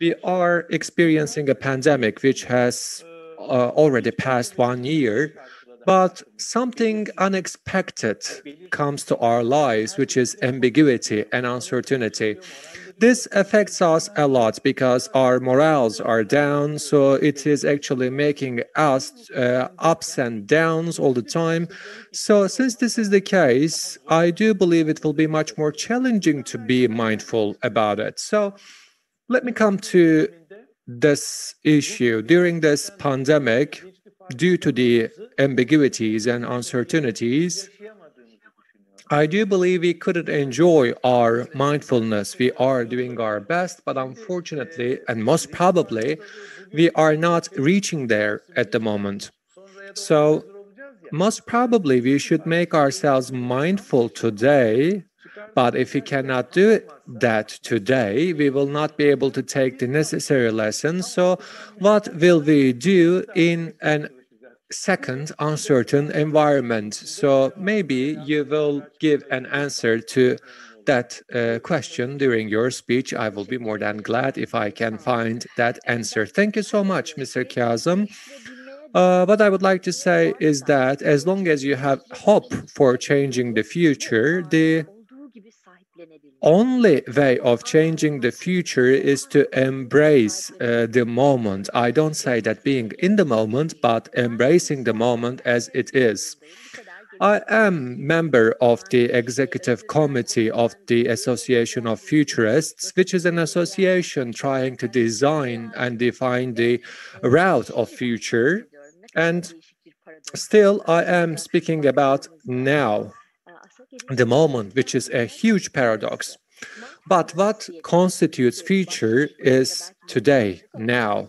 We are experiencing a pandemic which has already passed 1 year, but something unexpected comes to our lives, which is ambiguity and uncertainty. This affects us a lot because our morals are down, so it is actually making us ups and downs all the time. So since this is the case, I do believe it will be much more challenging to be mindful about it. So let me come to this issue. During this pandemic, due to the ambiguities and uncertainties, I do believe we couldn't enjoy our mindfulness. We are doing our best, but unfortunately, and most probably, we are not reaching there at the moment. So, most probably, we should make ourselves mindful today. But if we cannot do that today, we will not be able to take the necessary lessons. So, what will we do in an second uncertain environment? So maybe you will give an answer to that question during your speech. I will be more than glad if I can find that answer. Thank you so much, Mr. Kazım. What I would like to say is that as long as you have hope for changing the future, the only way of changing the future is to embrace the moment. I don't say that being in the moment, but embracing the moment as it is. I am member of the executive committee of the Association of Futurists, which is an association trying to design and define the route of future. And still, I am speaking about now, the moment, which is a huge paradox. But what constitutes future is today, now.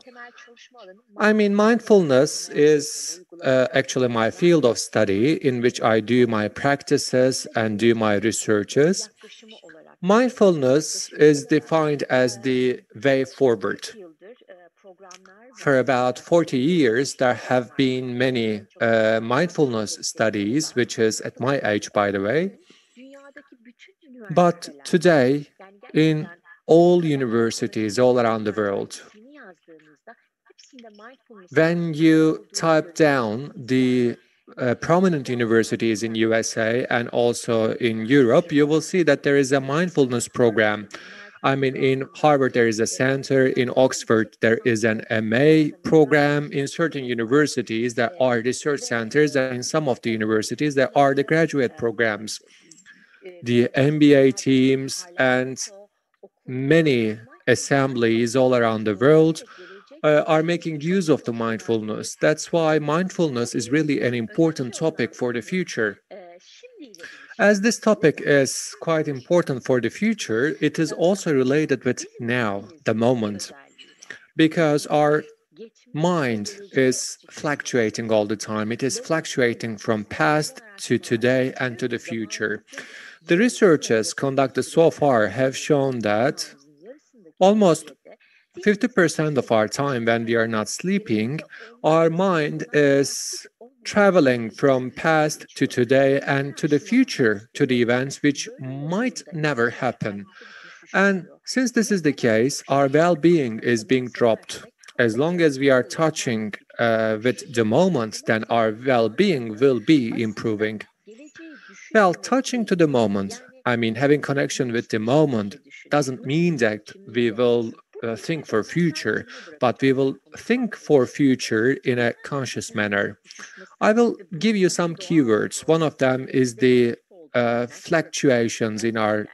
I mean, mindfulness is actually my field of study in which I do my practices and do my researches. Mindfulness is defined as the way forward. For about 40 years, there have been many mindfulness studies, which is at my age, by the way. But today, in all universities all around the world, when you type down the prominent universities in USA and also in Europe, you will see that there is a mindfulness program. I mean, in Harvard, there is a center. In Oxford, there is an MA program. In certain universities, there are research centers. And in some of the universities, there are the graduate programs. The MBA teams and many assemblies all around the world are making use of the mindfulness. That's why mindfulness is really an important topic for the future. As this topic is quite important for the future, it is also related with now, the moment, because our mind is fluctuating all the time. It is fluctuating from past to today and to the future. The researches conducted so far have shown that almost 50% of our time when we are not sleeping, our mind is traveling from past to today and to the future, to the events which might never happen. And since this is the case, our well being is being dropped. As long as we are touching with the moment, then our well being will be improving. Well, touching to the moment, I mean, having connection with the moment doesn't mean that we will think for future, but we will think for future in a conscious manner. I will give you some keywords. One of them is the fluctuations in our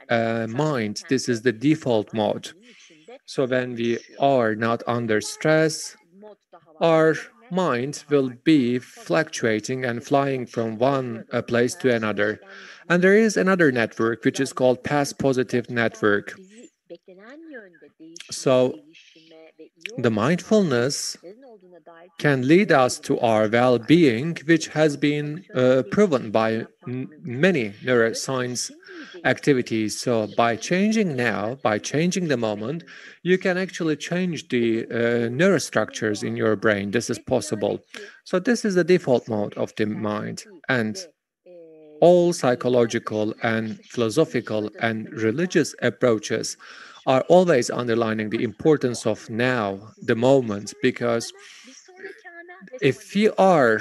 mind. This is the default mode. So when we are not under stress, our mind will be fluctuating and flying from one place to another. And there is another network which is called past positive network. So the mindfulness can lead us to our well-being, which has been proven by many neuroscience activities. So by changing now, by changing the moment, you can actually change the neurostructures in your brain. This is possible. So this is the default mode of the mind. And all psychological and philosophical and religious approaches are always underlining the importance of now, the moment, because if we are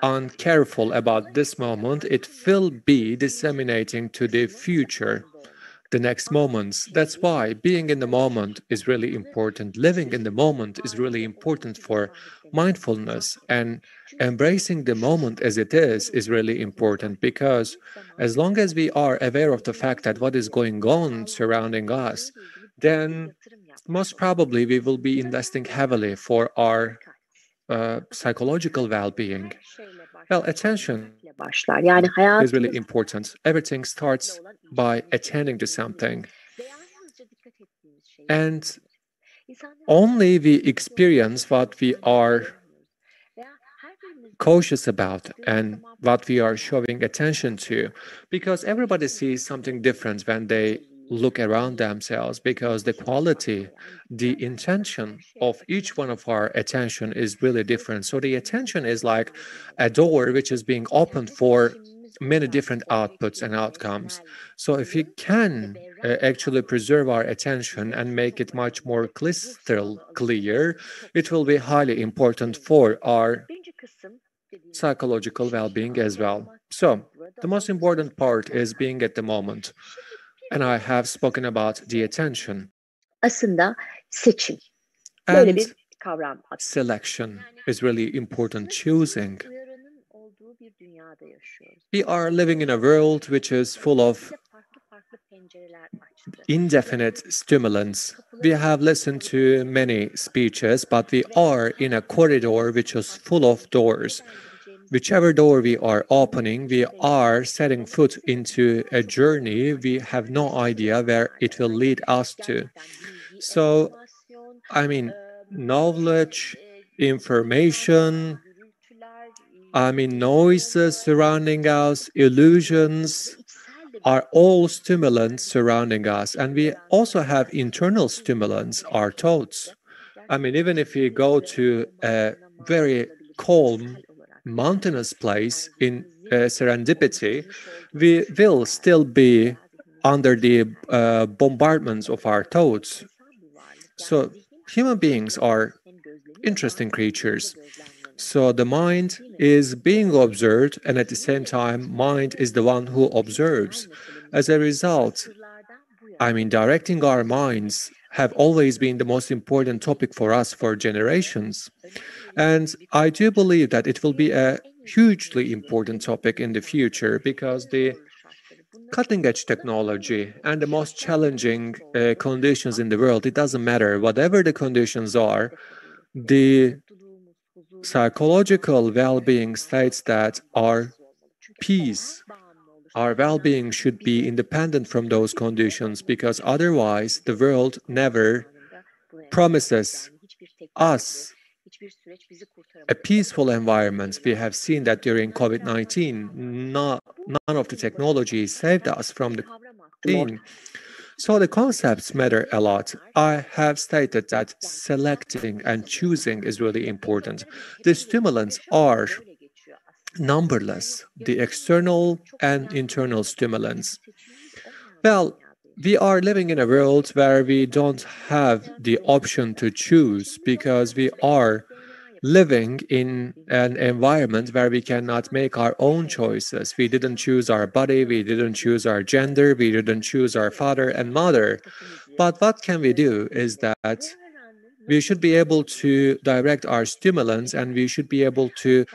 uncareful about this moment, it will be disseminating to the future, the next moments. That's why being in the moment is really important. Living in the moment is really important for mindfulness, and embracing the moment as it is really important, because as long as we are aware of the fact that what is going on surrounding us, then most probably we will be investing heavily for our psychological well-being. Well, attention is really important. Everything starts by attending to something. And only we experience what we are cautious about and what we are showing attention to, because everybody sees something different when they look around themselves, because the quality, the intention of each one of our attention is really different. So the attention is like a door which is being opened for many different outputs and outcomes. So if we can actually preserve our attention and make it much more crystal clear, it will be highly important for our psychological well-being as well. So the most important part is being at the moment. And I have spoken about the attention. Aslında seçim. And bir kavram. selection is really important, choosing. We are living in a world which is full of indefinite stimulants. We have listened to many speeches, but we are in a corridor which is full of doors. Whichever door we are opening, we are setting foot into a journey we have no idea where it will lead us to. So, I mean, knowledge, information, noises surrounding us, illusions are all stimulants surrounding us. And we also have internal stimulants, our thoughts. Even if we go to a very calm, mountainous place in serendipity, we will still be under the bombardments of our thoughts. So human beings are interesting creatures. So the mind is being observed, and at the same time, mind is the one who observes. As a result, directing our minds have always been the most important topic for us for generations. And I do believe that it will be a hugely important topic in the future, because the cutting-edge technology and the most challenging conditions in the world, it doesn't matter. Whatever the conditions are, the psychological well-being states that our peace, our well-being should be independent from those conditions, because otherwise the world never promises us a peaceful environment. We have seen that during COVID-19, none of the technology saved us from the pain. So the concepts matter a lot. I have stated that selecting and choosing is really important. The stimulants are numberless, the external and internal stimulants. Well, we are living in a world where we don't have the option to choose because we are living in an environment where we cannot make our own choices. We didn't choose our body, we didn't choose our gender, we didn't choose our father and mother. But what can we do is that we should be able to direct our stimulants and we should be able to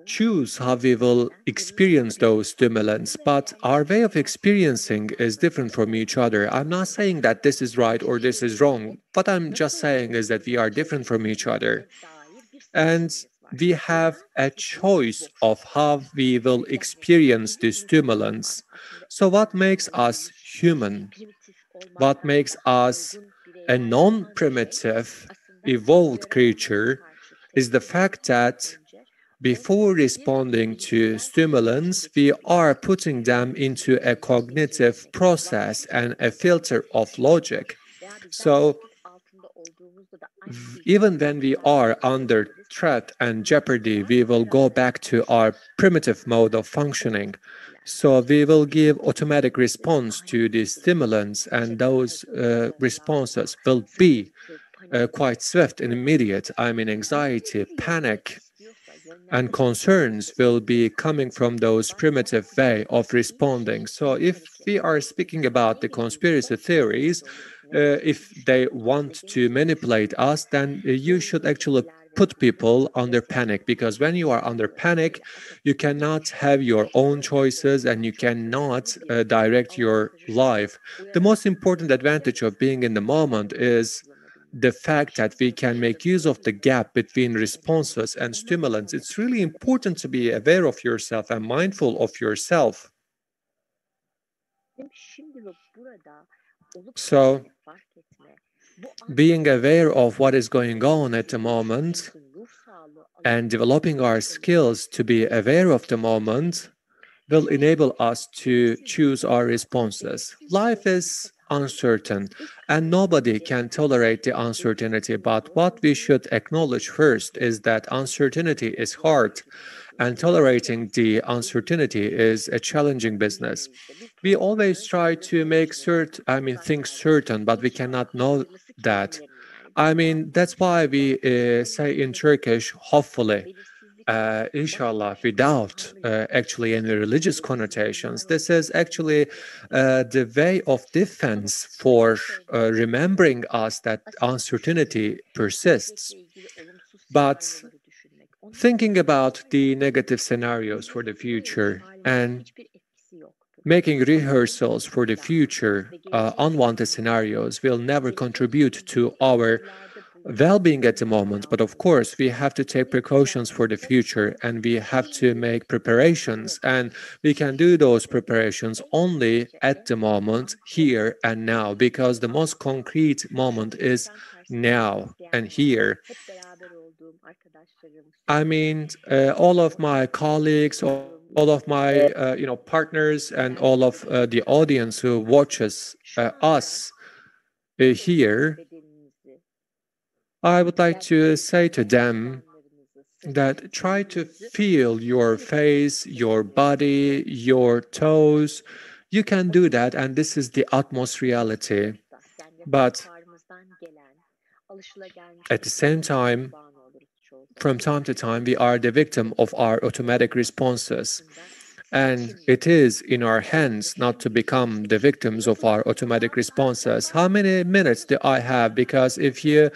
choose how we will experience those stimulants, but our way of experiencing is different from each other. I'm not saying that this is right or this is wrong. What I'm just saying is that we are different from each other. And we have a choice of how we will experience the stimulants. So, what makes us human? What makes us a non primitive, evolved creature is the fact that before responding to stimulants, we are putting them into a cognitive process and a filter of logic. So, even when we are under threat and jeopardy, we will go back to our primitive mode of functioning. So we will give automatic response to the stimulants, and those responses will be quite swift and immediate. I mean, anxiety, panic, and concerns will be coming from those primitive way of responding. So if we are speaking about the conspiracy theories, if they want to manipulate us, then you should actually put people under panic, because when you are under panic, you cannot have your own choices and you cannot direct your life. The most important advantage of being in the moment is the fact that we can make use of the gap between responses and stimulants. It's really important to be aware of yourself and mindful of yourself. So, being aware of what is going on at the moment and developing our skills to be aware of the moment will enable us to choose our responses. Life is uncertain and nobody can tolerate the uncertainty, but what we should acknowledge first is that uncertainty is hard and tolerating the uncertainty is a challenging business. We always try to make things certain, but we cannot know that. That's why we say in Turkish, hopefully, inshallah, without actually any religious connotations. This is actually the way of defense for remembering us that uncertainty persists. But thinking about the negative scenarios for the future and making rehearsals for the future, unwanted scenarios will never contribute to our well-being at the moment. But of course, we have to take precautions for the future and we have to make preparations. And we can do those preparations only at the moment, here and now, because the most concrete moment is now and here. All of my colleagues, all of my partners, and all of the audience who watches us here, I would like to say to them that try to feel your face, your body, your toes. You can do that, and this is the utmost reality. But at the same time, from time to time, we are the victim of our automatic responses. And it is in our hands not to become the victims of our automatic responses. How many minutes do I have? Because if you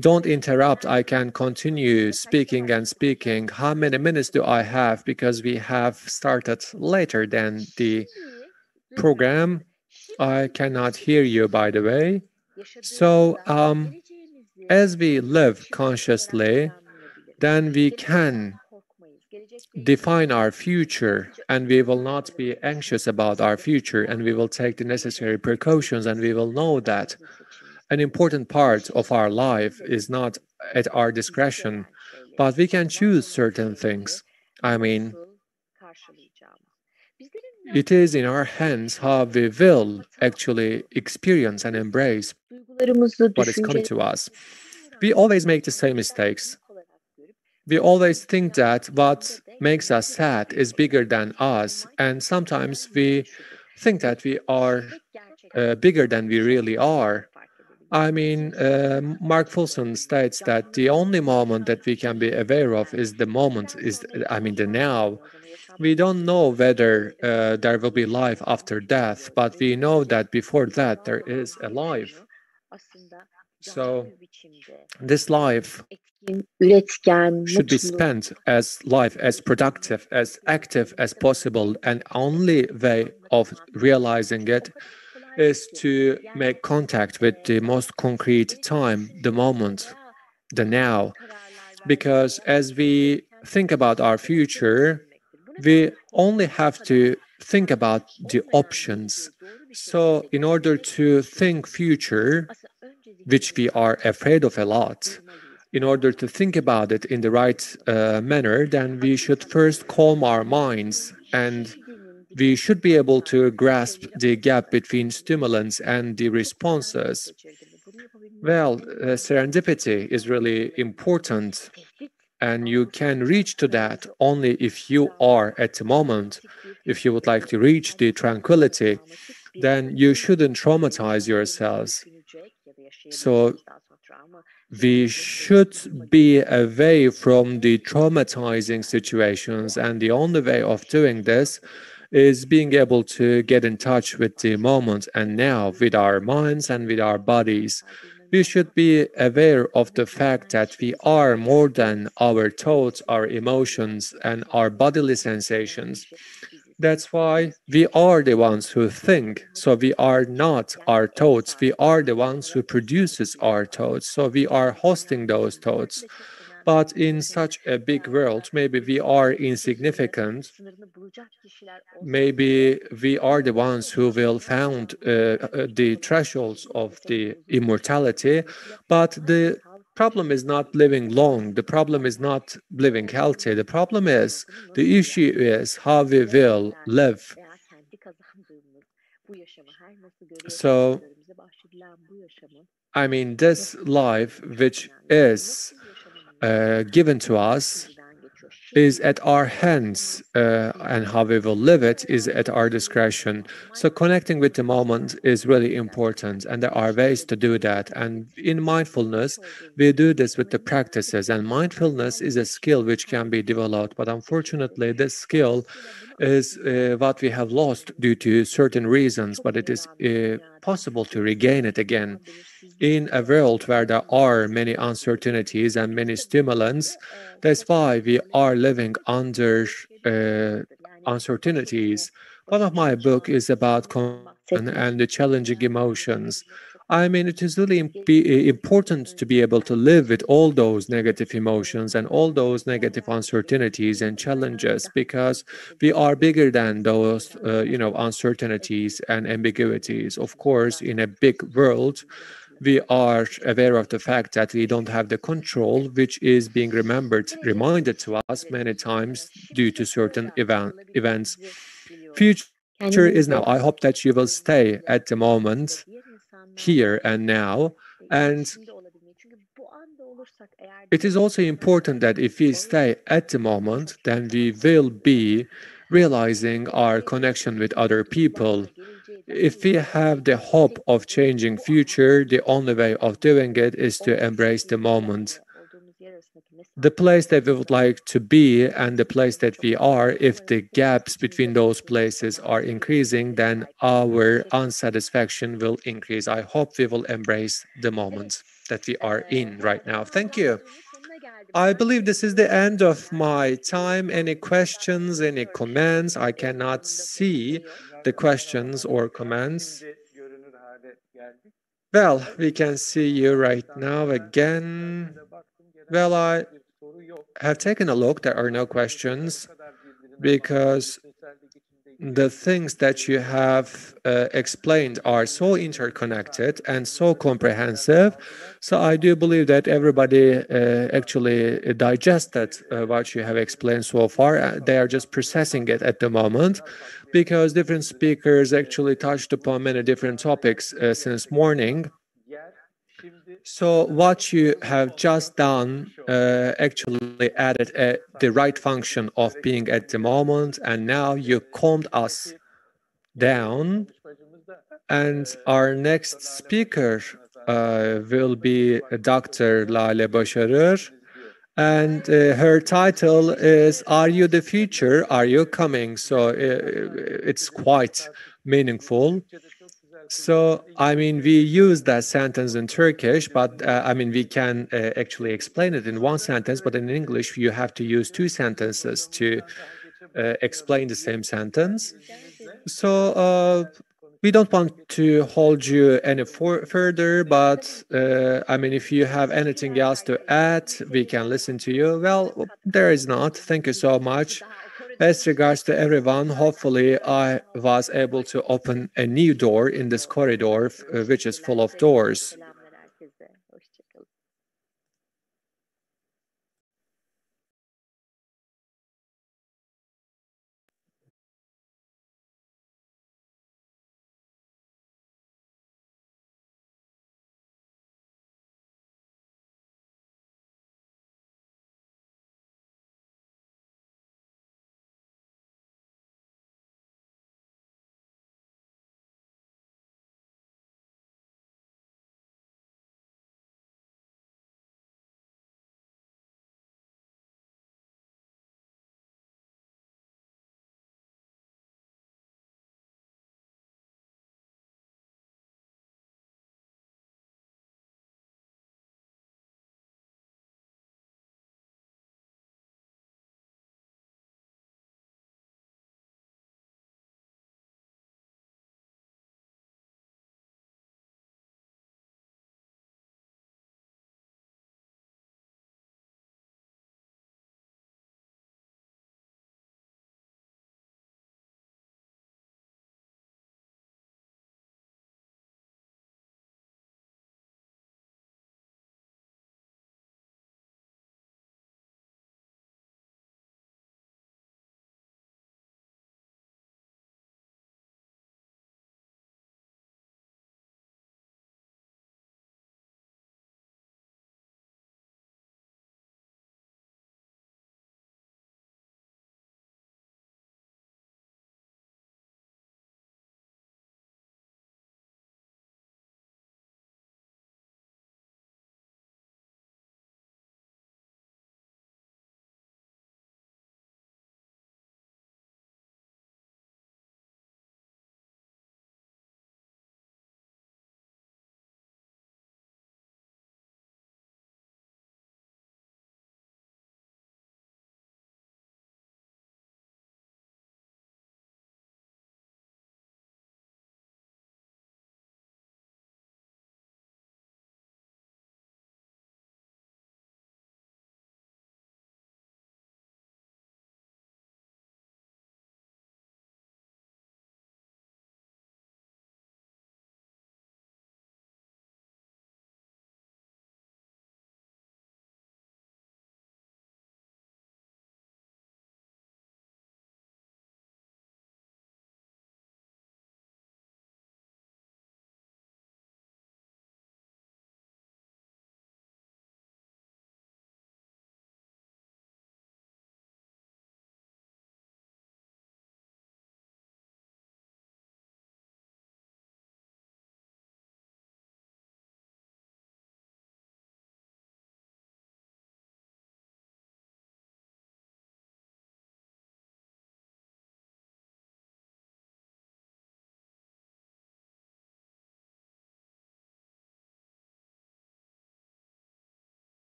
don't interrupt, I can continue speaking and speaking. How many minutes do I have? Because we have started later than the program. I cannot hear you, by the way. So, as we live consciously, then we can define our future and we will not be anxious about our future and we will take the necessary precautions and we will know that an important part of our life is not at our discretion, but we can choose certain things. it is in our hands how we will actually experience and embrace duygularımızı, what is coming to düşüncelerimizi us. We always make the same mistakes. We always think that what makes us sad is bigger than us, and sometimes we think that we are bigger than we really are. I mean, Mark Fulson states that the only moment that we can be aware of is the moment, the now. We don't know whether there will be life after death, but we know that before that there is a life. So this life üretken, should be mutlu, spent as life, as productive, as active as possible, and only way of realizing it is to make contact with the most concrete time, the moment, the now. Because as we think about our future, we only have to think about the options. So in order to think future, which we are afraid of a lot, in order to think about it in the right manner, then we should first calm our minds, and we should be able to grasp the gap between stimulants and the responses. Well, serendipity is really important, and you can reach to that only if you are at the moment. If you would like to reach the tranquility, then you shouldn't traumatize yourselves. So we should be away from the traumatizing situations, and the only way of doing this is being able to get in touch with the moment and now, with our minds and with our bodies. We should be aware of the fact that we are more than our thoughts, our emotions, and our bodily sensations. That's why we are the ones who think. So we are not our thoughts. We are the ones who produces our thoughts. So we are hosting those thoughts. But in such a big world, maybe we are insignificant. Maybe we are the ones who will found the thresholds of the immortality. But the problem is not living long. The problem is not living healthy. The issue is how we will live. So, I mean, this life, which is given to us, is at our hands, and how we will live it is at our discretion. So connecting with the moment is really important, and there are ways to do that. And in mindfulness, we do this with the practices, and mindfulness is a skill which can be developed, but unfortunately this skill is what we have lost due to certain reasons, but it is possible to regain it again. In a world where there are many uncertainties and many stimulants, that's why we are living under uncertainties. One of my book is about and the challenging emotions. I mean, it is really important to be able to live with all those negative emotions and all those negative uncertainties and challenges, because we are bigger than those, uncertainties and ambiguities. Of course, in a big world, we are aware of the fact that we don't have the control, which is being reminded to us many times due to certain events. Future is now. I hope that you will stay at the moment, here and now. And it is also important that if we stay at the moment, then we will be realizing our connection with other people. If we have the hope of changing future, the only way of doing it is to embrace the moment. The place that we would like to be and the place that we are, if the gaps between those places are increasing, then our unsatisfaction will increase. I hope we will embrace the moment that we are in right now. Thank you. I believe this is the end of my time. Any questions, any comments? I cannot see the questions or comments. Well, we can see you right now again. Well, I have taken a look. There are no questions because the things that you have explained are so interconnected and so comprehensive. So I do believe that everybody actually digested what you have explained so far. They are just processing it at the moment, because different speakers actually touched upon many different topics since morning. So what you have just done actually added the right function of being at the moment, and now you calmed us down. And our next speaker will be Dr. Lale Başarır, and her title is "Are You the Future? Are You Coming?" So it's quite meaningful. So, I mean, we use that sentence in Turkish, but I mean, we can actually explain it in one sentence, but in English, you have to use two sentences to explain the same sentence. So, we don't want to hold you any further, but I mean, if you have anything else to add, we can listen to you. Well, there is not. Thank you so much. As regards to everyone, hopefully I was able to open a new door in this corridor, which is full of doors.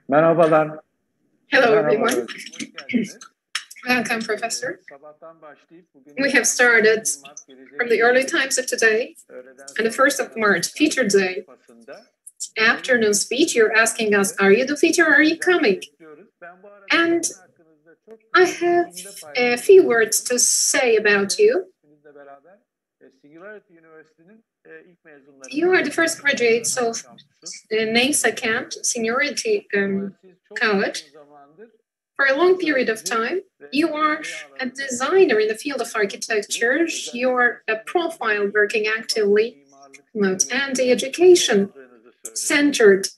Merhabalar. Hello, Merhaba, everyone. hoş geldiniz. Welcome, Professor. Sabahtan başlayıp bugün We have started from the early times of today and the 1st of March, Feature Day. Afternoon speech, you're asking us, are you the feature or are you coming? And I have a few words to say about you. You are the first graduates of NASA Camp Seniority College. For a long period of time, you are a designer in the field of architecture. You're a profile working actively and the education-centered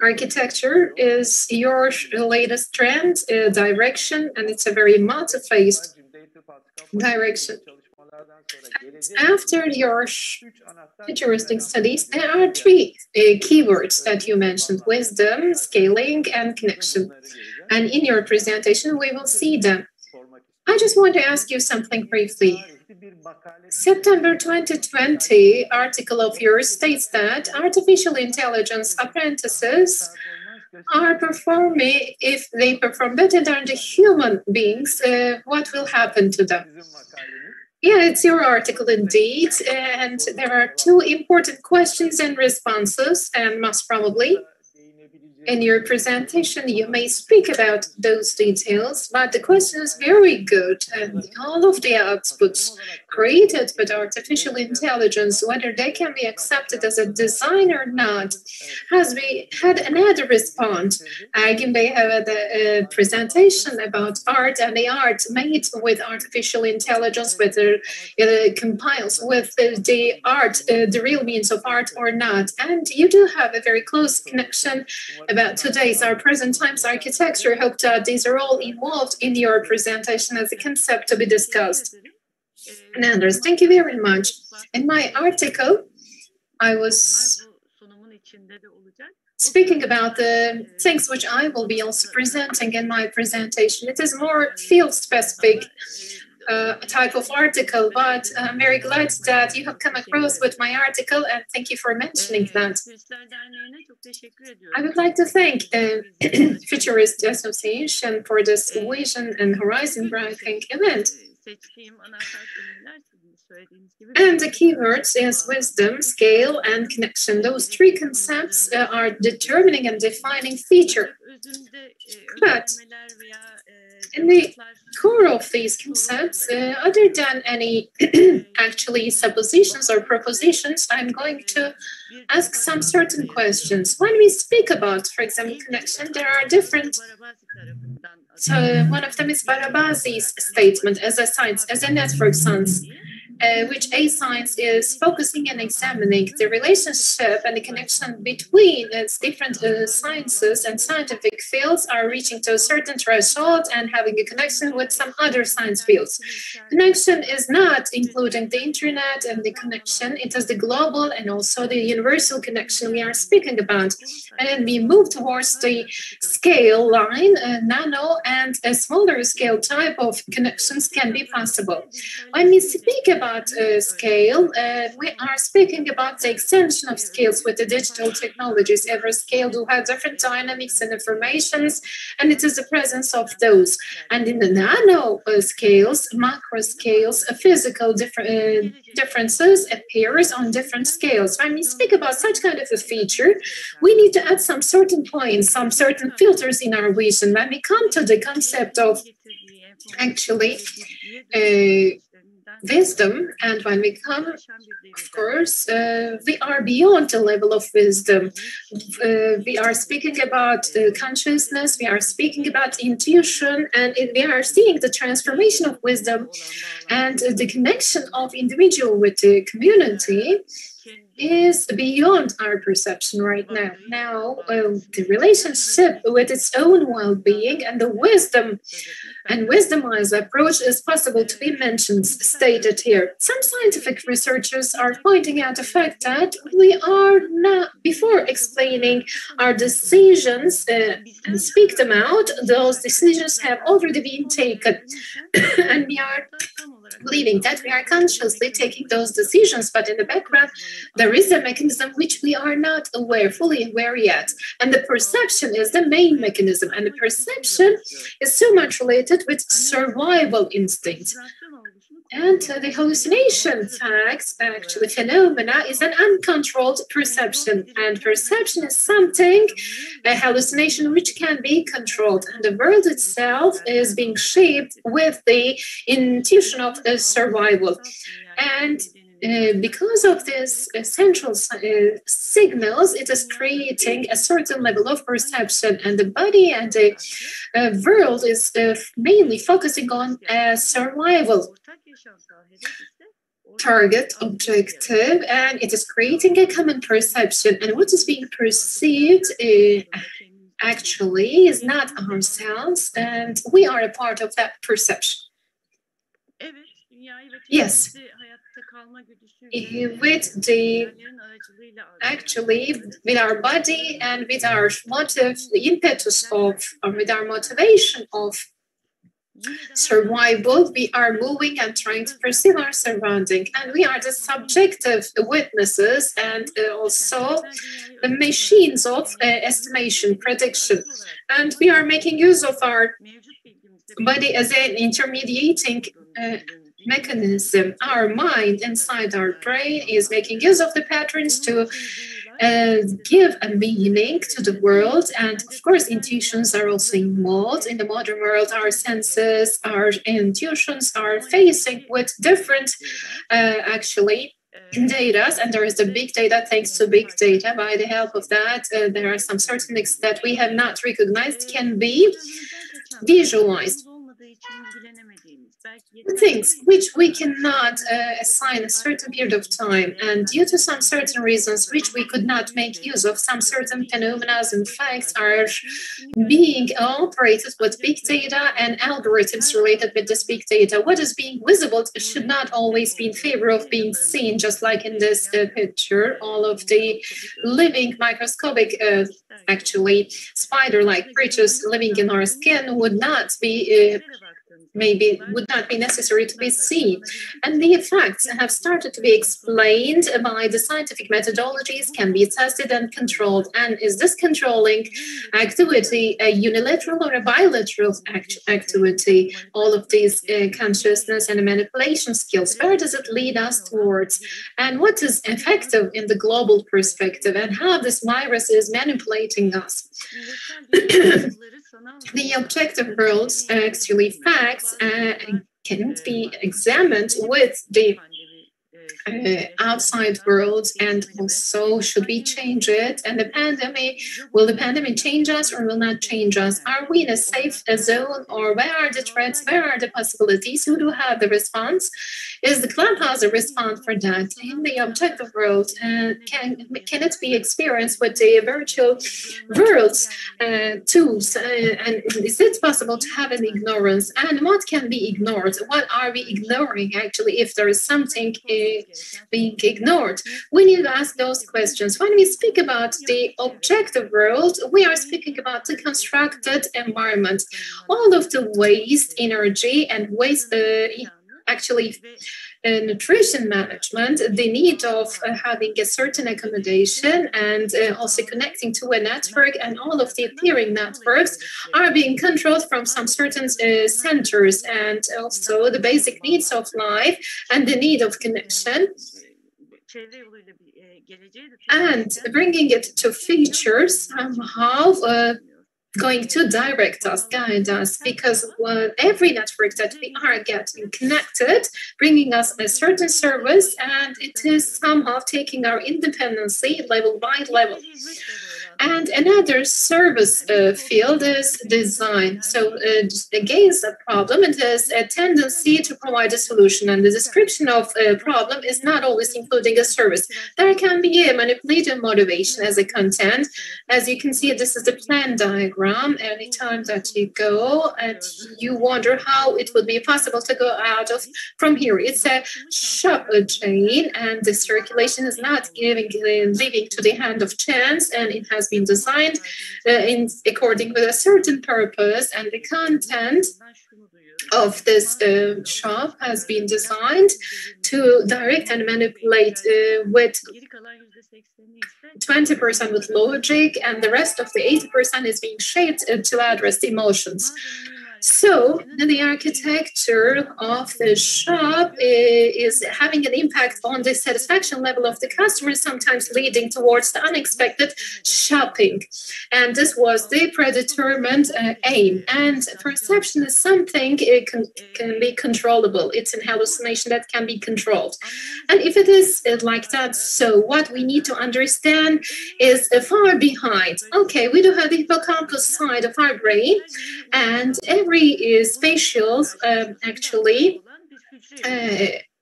architecture is your latest trend, direction, and it's a very multi-phased direction. After your futuristic studies, there are three keywords that you mentioned: wisdom, scaling, and connection. And in your presentation, we will see them. I just want to ask you something briefly. September 2020 article of yours states that artificial intelligence apprentices are performing, if they perform better than the human beings, what will happen to them? Yeah, it's your article indeed, and there are two important questions and responses, and most probably in your presentation you may speak about those details, but the question is very good, and all of the outputs created by artificial intelligence, whether they can be accepted as a design or not, has we had another response. Ergin Bey had a presentation about art and the art made with artificial intelligence, whether it compiles with the art, the real means of art or not. And you do have a very close connection about today's, our present times architecture. I hope that these are all involved in your presentation as a concept to be discussed. And Anders, thank you very much. In my article, I was speaking about the things which I will be also presenting in my presentation. It is more field-specific type of article, but I'm very glad that you have come across with my article, and thank you for mentioning that. I would like to thank the Futurist Association for this Vision and Horizon Briefing event. And the keywords is wisdom, scale, and connection. Those three concepts are determining and defining feature. But in the core of these concepts, other than any actually suppositions or propositions, I'm going to ask some certain questions. When we speak about, for example, connection, there are different. So one of them is Barabazi's statement as a science, as a network science, which a science is focusing and examining the relationship and the connection between its different sciences and scientific fields are reaching to a certain threshold and having a connection with some other science fields. Connection is not including the internet and the connection, it is the global and also the universal connection we are speaking about. And then we move towards the scale line, nano and a smaller scale type of connections can be possible. When we speak about scale, we are speaking about the extension of scales with the digital technologies. Every scale do have different dynamics and informations, and it is the presence of those. And in the nano scales, macro scales, physical differences appears on different scales. When we speak about such kind of a feature, we need to add some certain points, some certain filters in our vision. When we come to the concept of actually wisdom, and when we come, of course, we are beyond the level of wisdom. We are speaking about consciousness, we are speaking about intuition, and we are seeing the transformation of wisdom and the connection of individual with the community is beyond our perception right now. Now, the relationship with its own well-being and the wisdom and wisdomized approach is possible to be mentioned, stated here. Some scientific researchers are pointing out the fact that we are not, before explaining our decisions and speak them out, those decisions have already been taken. And we are believing that we are consciously taking those decisions, but in the background, there is a mechanism which we are not fully aware yet. And the perception is the main mechanism. And the perception is so much related with survival instinct. And the hallucination facts, actually phenomena, is an uncontrolled perception. And perception is something, a hallucination which can be controlled. And the world itself is being shaped with the intuition of survival. And because of these central signals, it is creating a certain level of perception, and the body and the world is mainly focusing on survival target objective, and it is creating a common perception. And what is being perceived actually is not ourselves, and we are a part of that perception. Yes, with the actually with our body and with our motive, the impetus of, or with our motivation of survival, we are moving and trying to perceive our surrounding, and we are the subjective witnesses and also the machines of estimation, prediction, and we are making use of our body as an intermediating mechanism. Our mind inside our brain is making use of the patterns to give a meaning to the world. And of course, intuitions are also involved. In the modern world, our senses, our intuitions are facing with different actually data, and there is the big data. Thanks to big data, by the help of that, there are some certain things that we have not recognized can be visualized. Things which we cannot assign a certain period of time, and due to some certain reasons which we could not make use of, some certain phenomena and facts are being operated with big data and algorithms related with this big data. What is being visible should not always be in favor of being seen, just like in this picture. All of the living microscopic actually spider-like creatures living in our skin would not be maybe would not be necessary to be seen. And the effects have started to be explained by the scientific methodologies, can be tested and controlled. And is this controlling activity a unilateral or a bilateral activity? All of these consciousness and manipulation skills, where does it lead us towards? And what is effective in the global perspective, and how this virus is manipulating us? The objective worlds, actually facts, can be examined with the outside world, and also should we change it? And the pandemic, will the pandemic change us or will not change us? Are we in a safe zone, or where are the threats? Where are the possibilities? Who do have the response? Is the Clubhouse a response for that? In the objective world, can it be experienced with the virtual worlds tools? And is it possible to have an ignorance? And what can be ignored? What are we ignoring actually, if there is something being ignored? We need to ask those questions. When we speak about the objective world, we are speaking about the constructed environment. All of the waste, energy, and waste actually nutrition management, the need of having a certain accommodation, and also connecting to a network, and all of the appearing networks are being controlled from some certain centers, and also the basic needs of life and the need of connection, and bringing it to features somehow going to direct us, guide us, because every network that we are getting connected, bringing us a certain service, and it is somehow taking our independency level by level. And another service field is design. So against a problem, it is a tendency to provide a solution. And the description of a problem is not always including a service. There can be a manipulative motivation as a content. As you can see, this is the plan diagram. Anytime that you go and you wonder how it would be possible to go out of from here. It's a shop chain, and the circulation is not leaving to the hand of chance, and it has been designed according with a certain purpose, and the content of this shop has been designed to direct and manipulate with 20% with logic, and the rest of the 80% is being shaped to address the emotions. So the architecture of the shop is having an impact on the satisfaction level of the customer, sometimes leading towards the unexpected shopping. And this was the predetermined aim. And perception is something can be controllable. It's an hallucination that can be controlled. And if it is like that, so what we need to understand is far behind. Okay, we do have the hippocampus side of our brain, and every spatial actually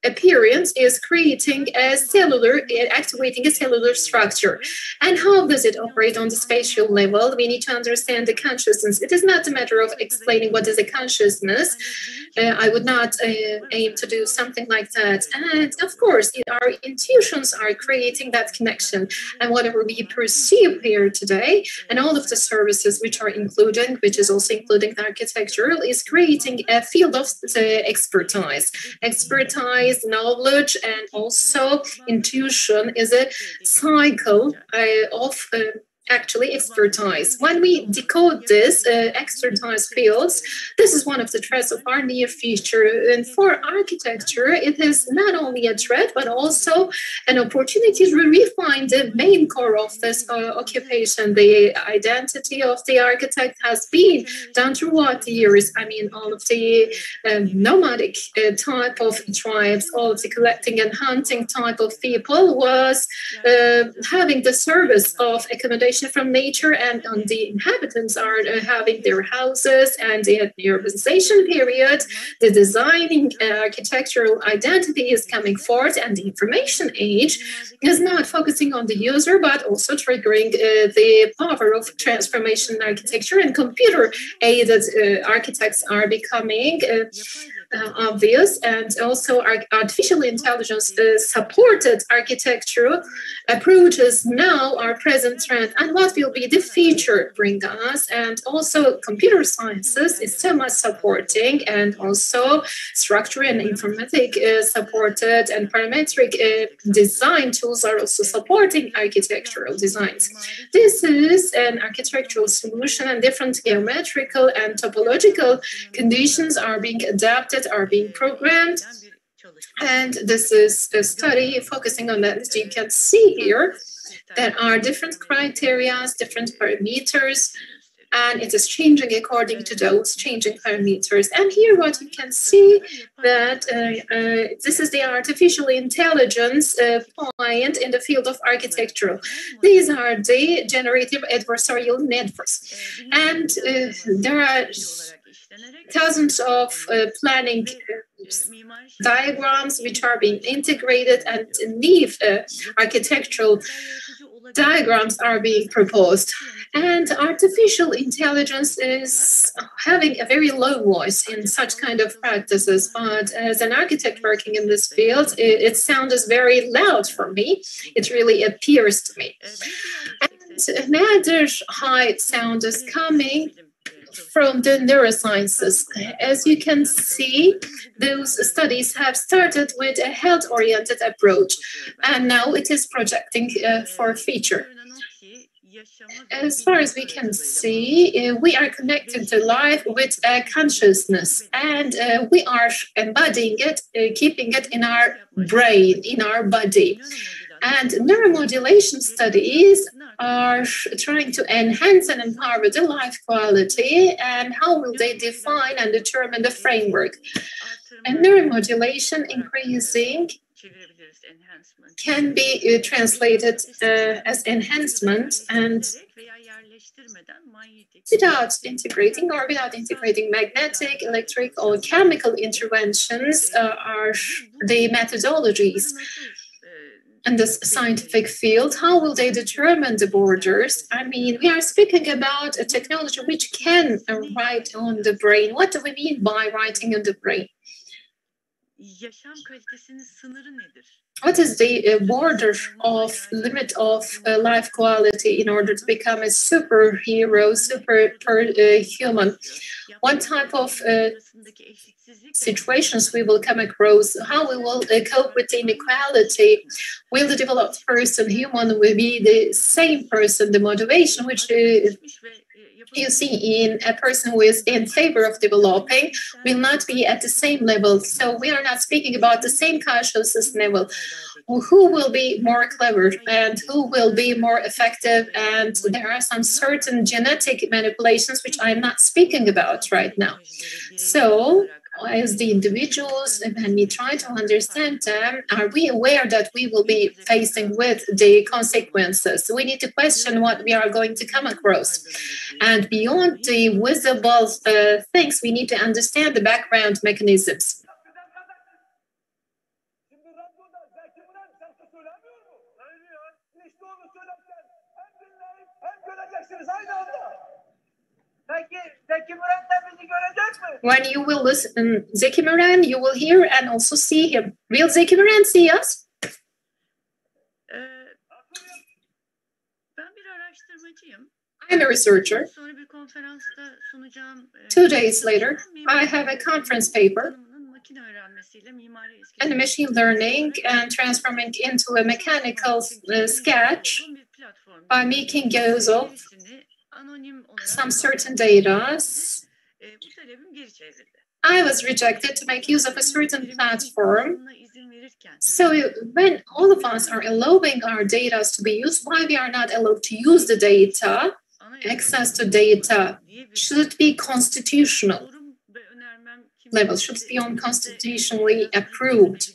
appearance is creating a cellular, activating a cellular structure. And how does it operate on the spatial level? We need to understand the consciousness. It is not a matter of explaining what is a consciousness. I would not aim to do something like that. And of course, our intuitions are creating that connection. And whatever we perceive here today, and all of the services which are included, which is also including the architectural, is creating a field of expertise. Expertise, knowledge, and also intuition is a cycle of actually expertise. When we decode this expertise fields, this is one of the threats of our near future. And for architecture, it is not only a threat, but also an opportunity to refine the main core of this occupation. The identity of the architect has been down throughout the years. I mean, all of the nomadic type of tribes, all of the collecting and hunting type of people was having the service of accommodation from nature, and the inhabitants are having their houses, and the urbanization period, the designing architectural identity is coming forth, and the information age is not focusing on the user, but also triggering the power of transformation in architecture, and computer-aided architects are becoming obvious, and also artificial intelligence supported architectural approaches now are present trend, and what will be the future bring us. And also computer sciences is so much supporting, and also structure and informatic supported, and parametric design tools are also supporting architectural designs. This is an architectural solution, and different geometrical and topological conditions are being adapted, are being programmed. And this is a study focusing on that. As you can see here, there are different criteria, different parameters, and it is changing according to those changing parameters. And here what you can see that this is the artificial intelligence point in the field of architecture. These are the generative adversarial networks. And there are thousands of planning diagrams which are being integrated, and naive architectural diagrams are being proposed. And artificial intelligence is having a very low voice in such kind of practices, but as an architect working in this field, it sounds very loud for me. It really appears to me. And another high sound is coming from the neurosciences. As you can see, those studies have started with a health-oriented approach, and now it is projecting for future. As far as we can see, we are connected to life with consciousness, and we are embodying it, keeping it in our brain, in our body. And neuromodulation studies are trying to enhance and empower the life quality, and how will they define and determine the framework. And neuromodulation increasing can be translated as enhancement, and without integrating magnetic, electric, or chemical interventions are the methodologies in this scientific field. How will they determine the borders? I mean, we are speaking about a technology which can write on the brain. What do we mean by writing on the brain? What is the border of limit of life quality in order to become a superhero, human? What type of situations we will come across? How we will cope with inequality? Will the developed person, human, will be the same person? The motivation which you see in a person who is in favor of developing will not be at the same level. So we are not speaking about the same consciousness level. Who will be more clever and who will be more effective? And there are some certain genetic manipulations which I'm not speaking about right now. So as the individuals, when we try to understand them, are we aware that we will be facing with the consequences? We need to question what we are going to come across. And beyond the visible things, we need to understand the background mechanisms. When you will listen Zeki Müren, you will hear and also see him. Will Zeki Müren see us? I'm a researcher. 2 days later, I have a conference paper and machine learning and transforming into a mechanical sketch by making use of some certain data. I was rejected to make use of a certain platform. So when all of us are allowing our data to be used, why we are not allowed to use the data, access to data, should be constitutional level, should be unconstitutionally approved.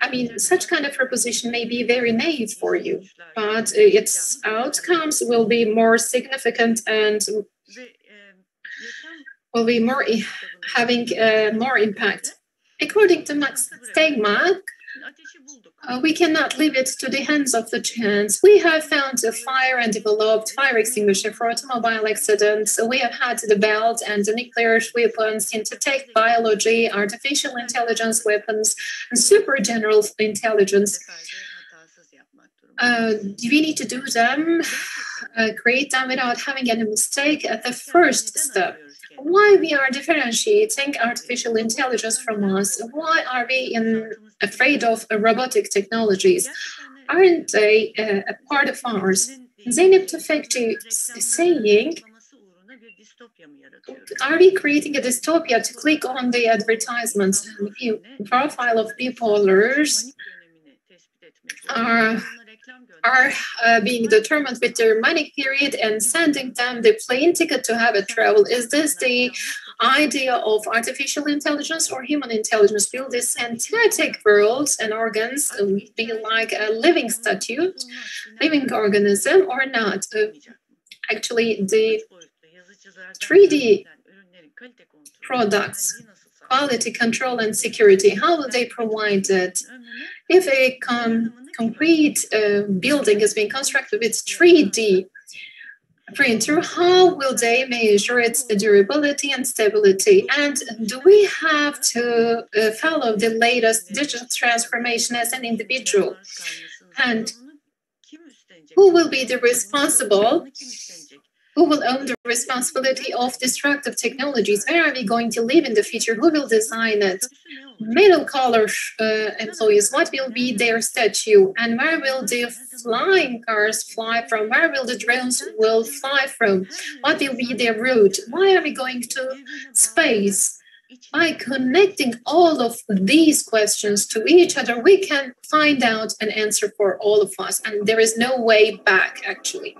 I mean, such kind of proposition may be very naive for you, but its outcomes will be more significant and will be more having more impact. According to Max Tegmark, we cannot leave it to the hands of the chance. We have found a fire and developed fire extinguisher for automobile accidents. We have had the belt and the nuclear weapons, synthetic biology, artificial intelligence weapons, and super general intelligence. We need to do them, create them without having any mistake at the first step. Why we are differentiating artificial intelligence from us? Why are we afraid of robotic technologies? Aren't they a part of ours? Zeynep Tufekci is saying, are we creating a dystopia to click on the advertisements? The profile of bipolars are being determined with their money period and sending them the plane ticket to have a travel. Is this the idea of artificial intelligence or human intelligence? Will these synthetic worlds and organs be like a living statute, living organism or not? Actually, the 3D products, quality control and security, how will they provide it? If a concrete building is being constructed with 3D printer, how will they measure its durability and stability? And do we have to follow the latest digital transformation as an individual? And who will be the responsible? Who will own the responsibility of destructive technologies? Where are we going to live in the future? Who will design it? Middle-collar employees, what will be their statue? And where will the flying cars fly from? Where will the drones will fly from? What will be their route? Why are we going to space? By connecting all of these questions to each other, we can find out an answer for all of us. And there is no way back, actually.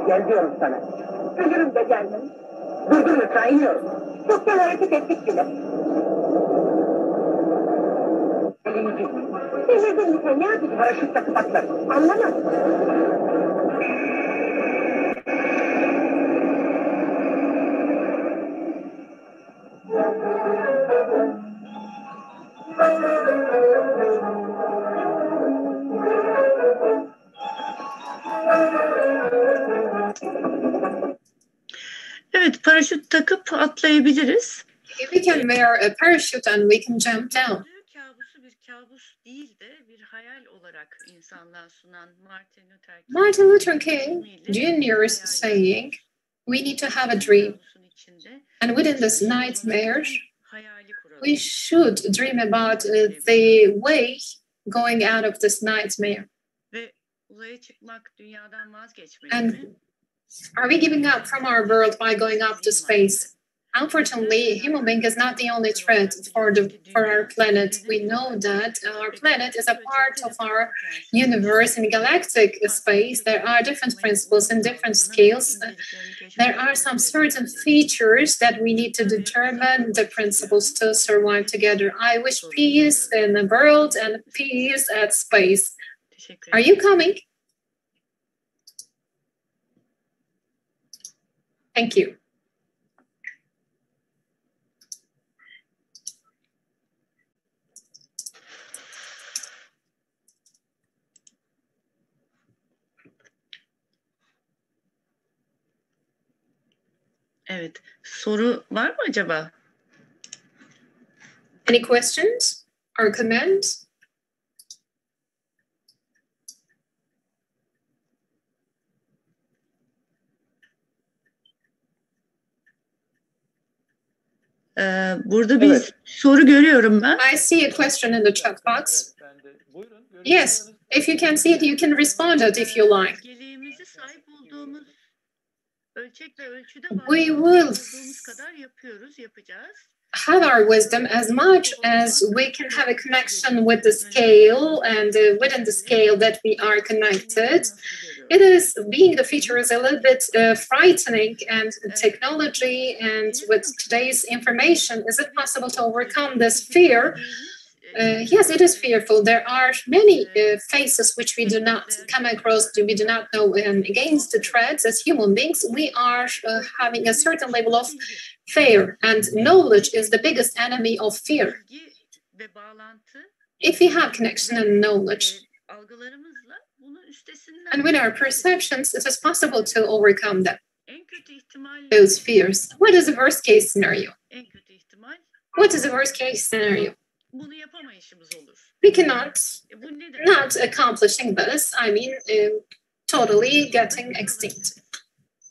Gel diyorum sana. Ölürüm de gelmem. Durdurursa iniyorum. Çoktan hareket ettik bile. Elini devirdin mi sen? Ne yapayım? Paraşüt takıp atlarım. Anlamadım. 「paraşüt takıp atlayabiliriz. We can wear a parachute and we can jump down. Kabusu bir kabus değil de bir hayal olarak insanlığa sunan Martin Luther King Jr. is saying, we need to have a dream. And within this nightmare, we should dream about the way going out of this nightmare. And are we giving up from our world by going up to space? Unfortunately, human being is not the only threat for our planet. We know that our planet is a part of our universe in galactic space. There are different principles and different scales. There are some certain features that we need to determine the principles to survive together. I wish peace in the world and peace at space. Are you coming? Thank you. Evet. Soru var mı acaba? Any questions or comments? Burada bir soru görüyorum ben. I see a question in the chat box. Yes, if you can see it, you can respond it if you like. We will have our wisdom as much as we can have a connection with the scale and within the scale that we are connected. It is, being the feature is a little bit frightening, and technology and with today's information, is it possible to overcome this fear? Yes, it is fearful. There are many faces which we do not come across, we do not know. Against the threats as human beings, we are having a certain level of fear, and knowledge is the biggest enemy of fear. If we have connection and knowledge, and with our perceptions, it is possible to overcome them, those fears. What is the worst case scenario? What is the worst case scenario? We cannot not accomplishing this, I mean, totally getting extinct.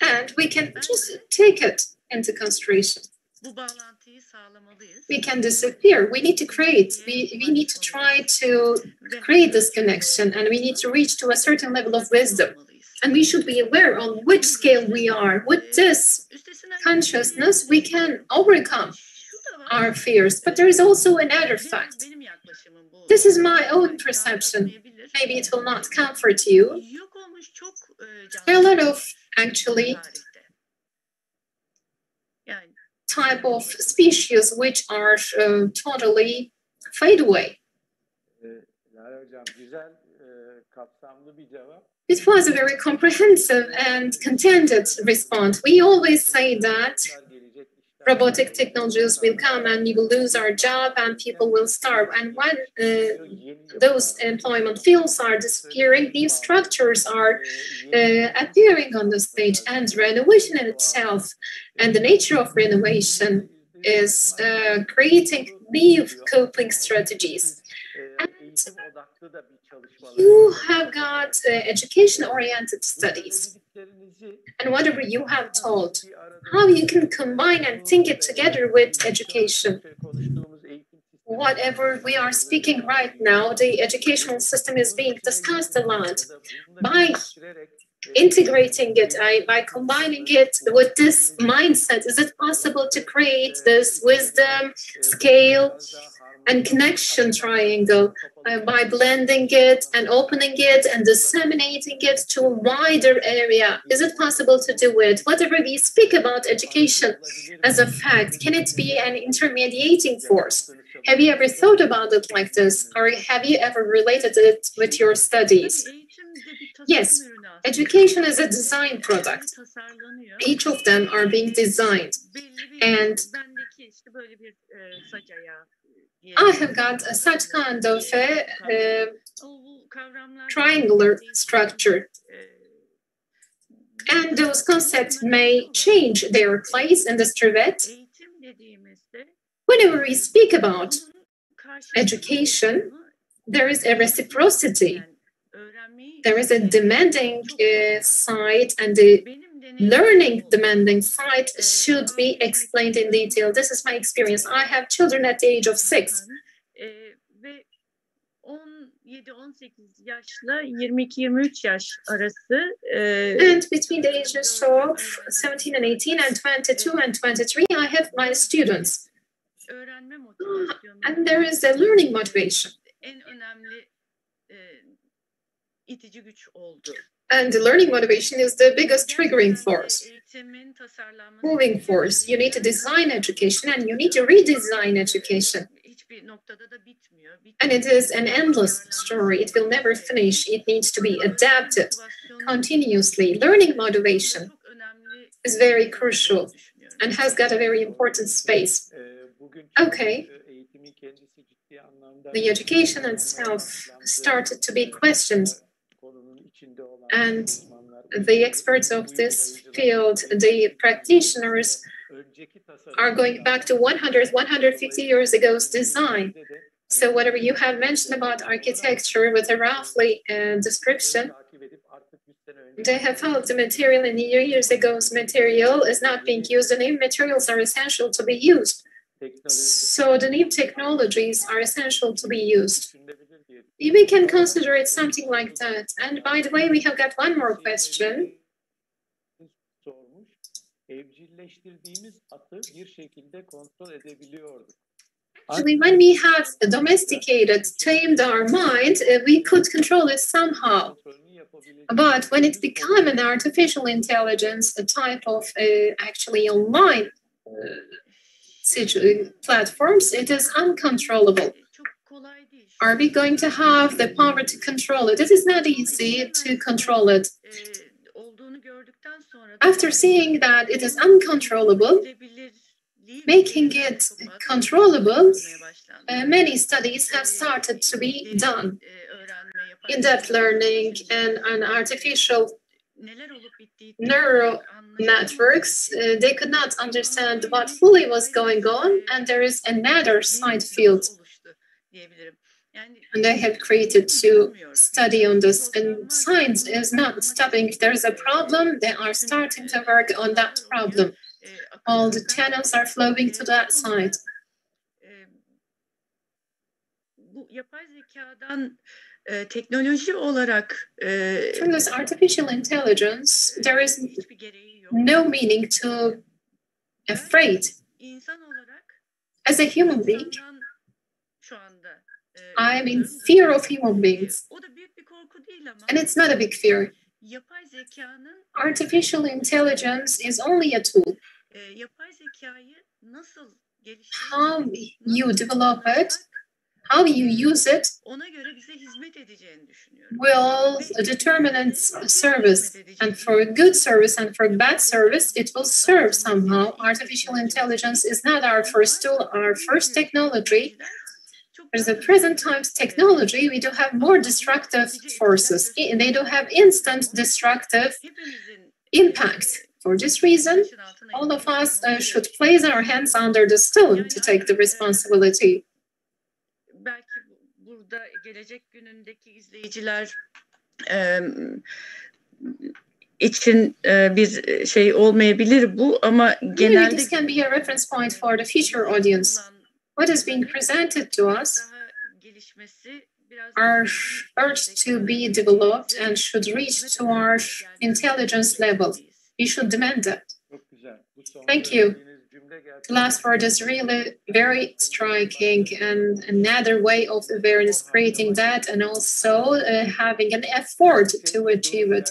And we can just take it into consideration. We can disappear. We need to create. We need to try to create this connection, and we need to reach to a certain level of wisdom. And we should be aware on which scale we are. With this consciousness, we can overcome our fears. But there is also another fact. This is my own perception. Maybe it will not comfort you. There are a lot of, actually, type of species which are totally fade away. It was a very comprehensive and contented response. We always say that robotic technologies will come and we will lose our job and people will starve. And when those employment fields are disappearing, these structures are appearing on the stage. And renovation in itself and the nature of renovation is creating new coping strategies. And you have got education-oriented studies. And whatever you have taught, how you can combine and think it together with education. Whatever we are speaking right now, the educational system is being discussed a lot. By integrating it, by combining it with this mindset, is it possible to create this wisdom, scale, and connection triangle by blending it and opening it and disseminating it to a wider area? Is it possible to do it? Whatever we speak about education as a fact, can it be an intermediating force? Have you ever thought about it like this? Or have you ever related it with your studies? Yes, education is a design product. Each of them are being designed. And I have got such kind of a triangular structure. and those concepts may change their place in this trivet. Eğitim dediğimizde Whenever we speak about bunun karşılığı education, there is a reciprocity. yani öğrenmeyi There is a isteyen demanding çok fazla. side, and the Benim deneyimim learning oldu. demanding side should be explained in detail. This is my experience. I have children at the age of 6. Ve 17-18 yaşla 22-23 yaş arası And between the ages of 17 and 18 and 22 and 23, I have my students. öğrenme motivasyonu And there is a learning motivation. en önemli itici güç oldu. And the learning motivation is the biggest triggering force, Eğitimin tasarlanması moving force. You need to design education and you need to redesign education. hiçbir noktada da bitmiyor. And it is an endless story. It will never finish. It needs to be adapted continuously. Learning motivation Çok önemli is very crucial olduğunu düşünüyorum. and has got a very important space. Okay. The education itself started to be questioned, and the experts of this field, the practitioners, are going back to 100, 150 years ago's design. So whatever you have mentioned about architecture with a roughly description, they have found the material in years ago's material is not being used, and new materials are essential to be used. So the new technologies are essential to be used. We can consider it something like that. And by the way, we have got one more question. Actually, when we have domesticated, tamed our mind, we could control it somehow. But when it became an artificial intelligence, a type of actually online platforms, it is uncontrollable. Çok kolay değil. Are we going to have the power to control it? It is not easy to control it. Olduğunu gördükten sonra After seeing that it is uncontrollable, making it controllable, many studies have started to be done. In-depth learning and an artificial neural networks, they could not understand what fully was going on, and there is another side field. And they have created to study on this, and science is not stopping. If there is a problem, they are starting to work on that problem. All the channels are flowing to that side. Bu yapay zekadan teknoloji olarak From this artificial intelligence, there is hiçbir gereği yok. no meaning to afraid. İnsan olarak As a human being, insandan şu anda I'm in fear of human beings. o da büyük bir korku değil ama And it's not a big fear. yapay zekanın Artificial intelligence is only a tool. Yapay zekayı nasıl geliştirir? How you develop it, how you use it, Ona göre bize hizmet edeceğini düşünüyorum. will determine its service. And for good service and for bad service, it will serve somehow. Artificial intelligence is not our first tool, our first technology. As the present times technology, we do have more destructive forces. They do have instant destructive impact. For this reason, all of us should place our hands under the stone to take the responsibility. Belki burada gelecek günündeki izleyiciler için bir şey olmayabilir bu ama Maybe genelde this can be a reference point for the future audience. What is being presented to us daha gelişmesi biraz are urged to be developed and should reach to our intelligence level. We should demand that. Thank you. The last word is really very striking, and another way of awareness, creating that, and also having an effort to achieve it.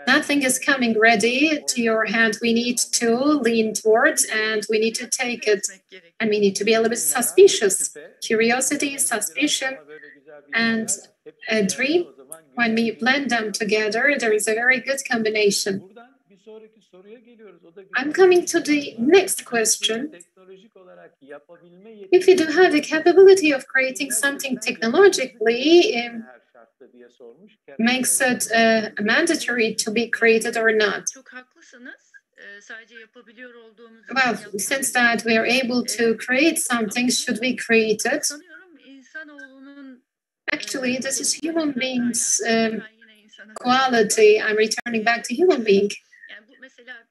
Nothing is coming ready to your hand. We need to lean towards, and we need to take it, and we need to be a little bit suspicious. Curiosity, suspicion, and a dream. When we blend them together, there is a very good combination. I'm coming to the next question. If you do have the capability of creating something technologically, diye sormuş. makes it mandatory to be created or not? Çok haklısınız. Sadece yapabiliyor olduğumuz için Well, yapmıyoruz. since that we are able to create something, should we create it? Sanıyorum insanoğlunun Actually, this is human gelişiminden beings' kaynaklı. Ben yine insana quality. I'm returning back to human being. Yani bu mesela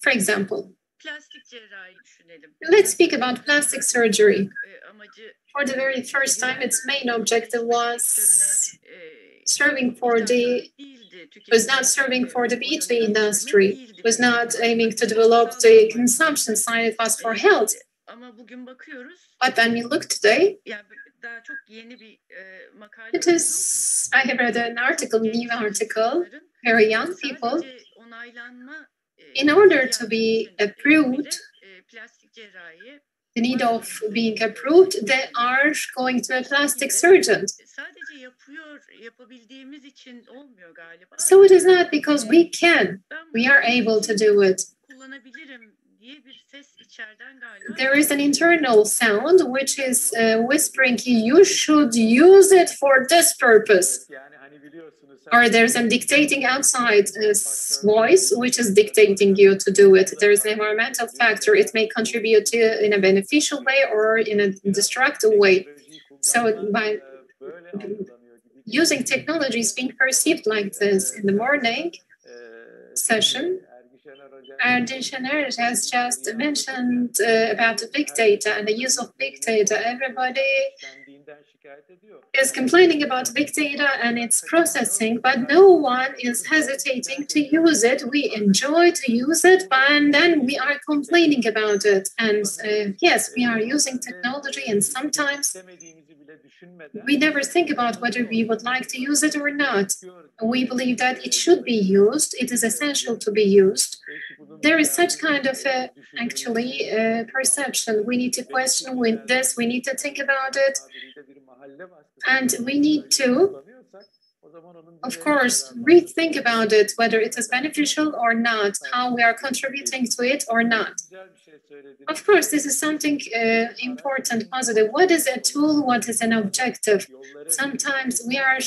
For example, plastik cerrahi düşünelim. let's speak about plastic surgery. Amacı For the very first time, its main objective was sektörüne serving for the değildi. was not serving for the beauty industry, was not aiming to develop the consumption side, it was for health. Ama bugün bakıyoruz. But when we look today, Yani daha çok yeni bir makale. it is, I have read an article, new article, very young people, Sadece onaylanma in order to be approved, plastik cerrahi the need of being approved, they are going to a plastic surgeon. sadece yapabildiğimiz için olmuyor galiba. So it is not because we can, we are able to do it. Kullanabilirim diye bir ses içeriden galiba. There is an internal sound which is whispering you should use it for this purpose. Yani hani biliyorsunuz. Or there's a dictating outside voice which is dictating you to do it. There's an environmental factor. It may contribute to in a beneficial way or in a destructive way. So by using technology is being perceived like this. In the morning session, Ergin Şener has just mentioned about the big data and the use of big data. Everybody is complaining about big data and its processing, but no one is hesitating to use it. We enjoy to use it, and then we are complaining about it. And yes, we are using technology, and sometimes we never think about whether we would like to use it or not. We believe that it should be used. It is essential to be used. There is such kind of perception. We need to question with this. We need to think about it. And we need to, of course, rethink about it, whether it is beneficial or not, how we are contributing to it or not. Of course, this is something important, positive. What is a tool? What is an objective? Sometimes we are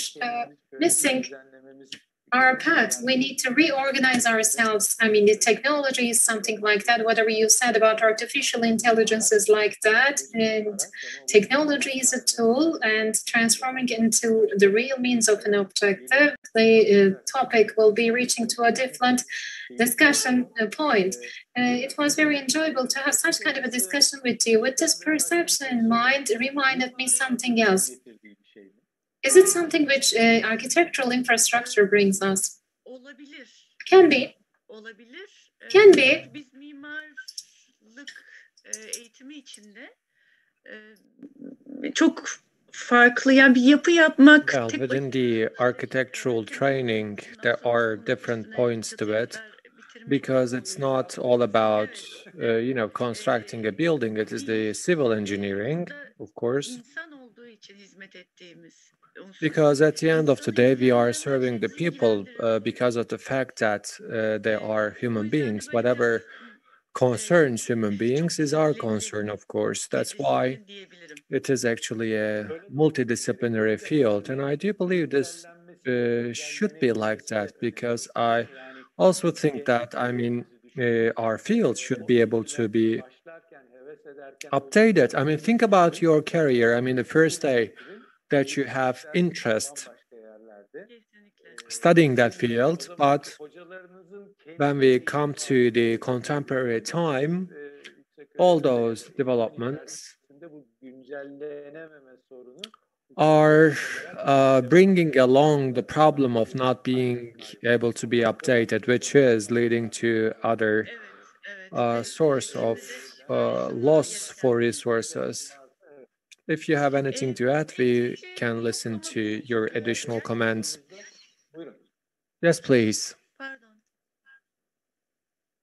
missing our path. We need to reorganize ourselves. I mean, the technology is something like that. Whatever you said about artificial intelligence is like that. And technology is a tool, and transforming into the real means of an objective, the topic will be reaching to a different discussion point. It was very enjoyable to have such kind of a discussion with you. With this perception in mind, it reminded me something else. Is it something which architectural infrastructure brings us? Olabilir. Can be. Olabilir. Can be. Biz mimarlık eğitimi içinde çok farklı yani bir yapı yapmak. Well, within the architectural training, there are different points to it because it's not all about, constructing a building. It is the civil engineering, of course. İnsan olduğu için hizmet ettiğimiz. Because at the end of the day, we are serving the people because of the fact that they are human beings. Whatever concerns human beings is our concern, of course. That's why it is actually a multidisciplinary field. And I do believe this should be like that because I also think that, our field should be able to be updated. Think about your career. The first day that you have interest studying that field, but when we come to the contemporary time, all those developments are bringing along the problem of not being able to be updated, which is leading to other source of loss for resources. If you have anything to add, we can listen to your additional comments. Yes, please. Pardon.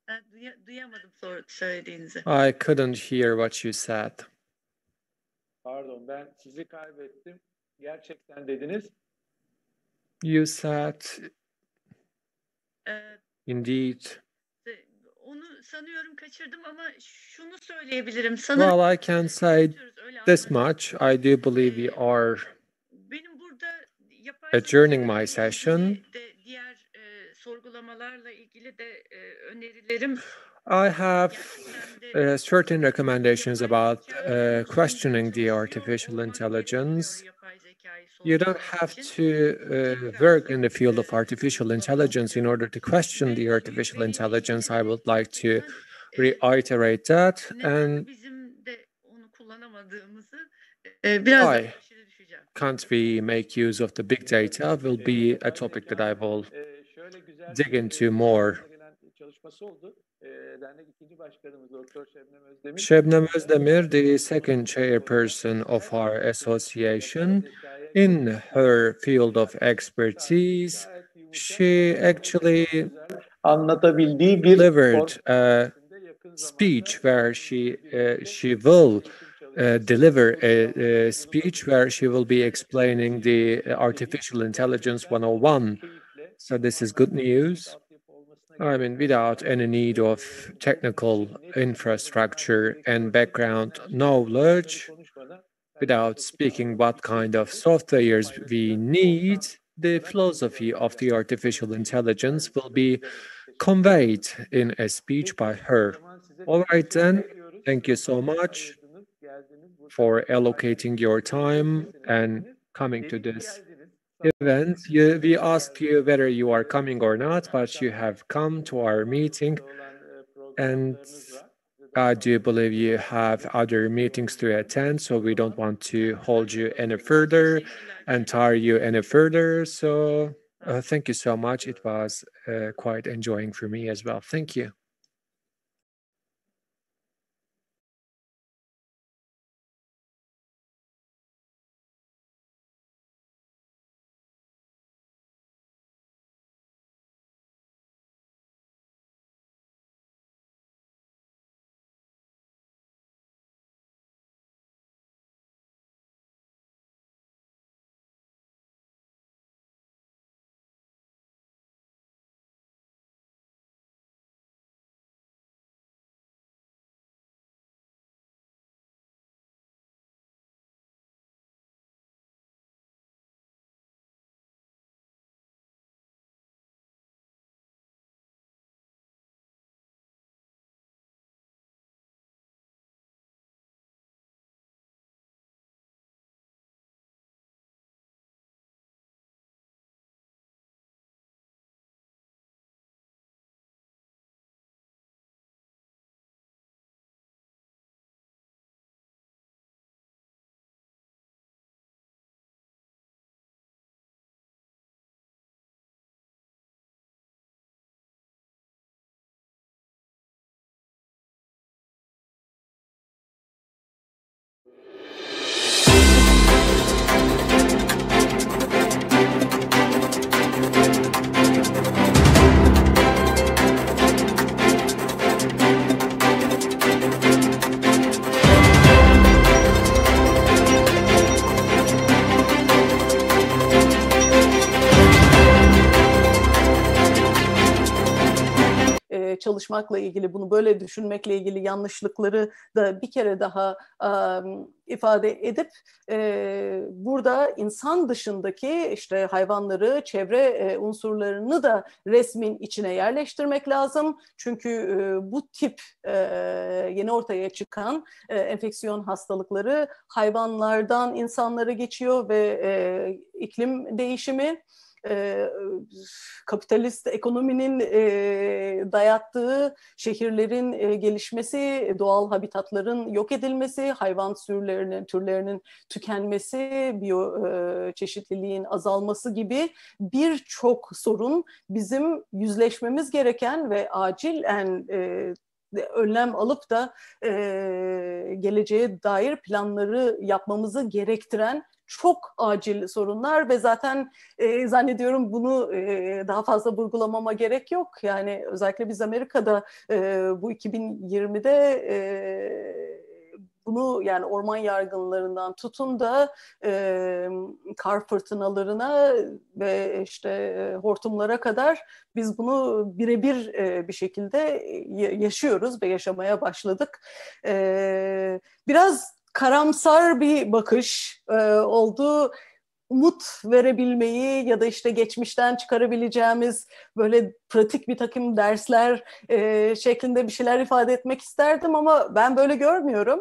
Ben duyamadım söylediğinizi. I couldn't hear what you said. Pardon, ben sizi kaybettim. Gerçekten dediniz. You said, indeed. Onu sanıyorum kaçırdım ama şunu söyleyebilirim. Sanırım Well, I can say this much. I do believe we are benim burada yapay adjourning my session. Diğer sorgulamalarla ilgili de önerilerim. I have certain recommendations about questioning the artificial intelligence. You don't have to work in the field of artificial intelligence in order to question the artificial intelligence. I would like to reiterate that. And why can't we make use of the big data will be a topic that I will dig into more. Şebnem Özdemir, the second chairperson of our association, in her field of expertise, she actually delivered a speech where she will deliver a speech where she will be explaining the artificial intelligence 101. So this is good news. I mean, without any need of technical infrastructure and background knowledge, without speaking what kind of softwares we need, the philosophy of the artificial intelligence will be conveyed in a speech by her. All right then, thank you so much for allocating your time and coming to this event. We asked you whether you are coming or not, but you have come to our meeting, and I do believe you have other meetings to attend, so we don't want to hold you any further and tire you any further. So thank you so much. It was quite enjoying for me as well. Thank you. çalışmakla ilgili, bunu böyle düşünmekle ilgili yanlışlıkları da bir kere daha ifade edip burada insan dışındaki işte hayvanları, çevre unsurlarını da resmin içine yerleştirmek lazım. Çünkü bu tip yeni ortaya çıkan enfeksiyon hastalıkları hayvanlardan insanlara geçiyor ve iklim değişimi, kapitalist ekonominin dayattığı şehirlerin gelişmesi, doğal habitatların yok edilmesi, hayvan türlerinin tükenmesi, biyoçeşitliliğin azalması gibi birçok sorun bizim yüzleşmemiz gereken ve acilen önlem alıp da geleceğe dair planları yapmamızı gerektiren çok acil sorunlar ve zaten zannediyorum bunu daha fazla vurgulamama gerek yok. Yani özellikle biz Amerika'da bu 2020'de bunu yani orman yangınlarından tutun da kar fırtınalarına ve işte hortumlara kadar biz bunu birebir bir şekilde yaşıyoruz ve yaşamaya başladık. Biraz karamsar bir bakış oldu. umut verebilmeyi ya da işte geçmişten çıkarabileceğimiz böyle pratik bir takım dersler şeklinde bir şeyler ifade etmek isterdim ama ben böyle görmüyorum.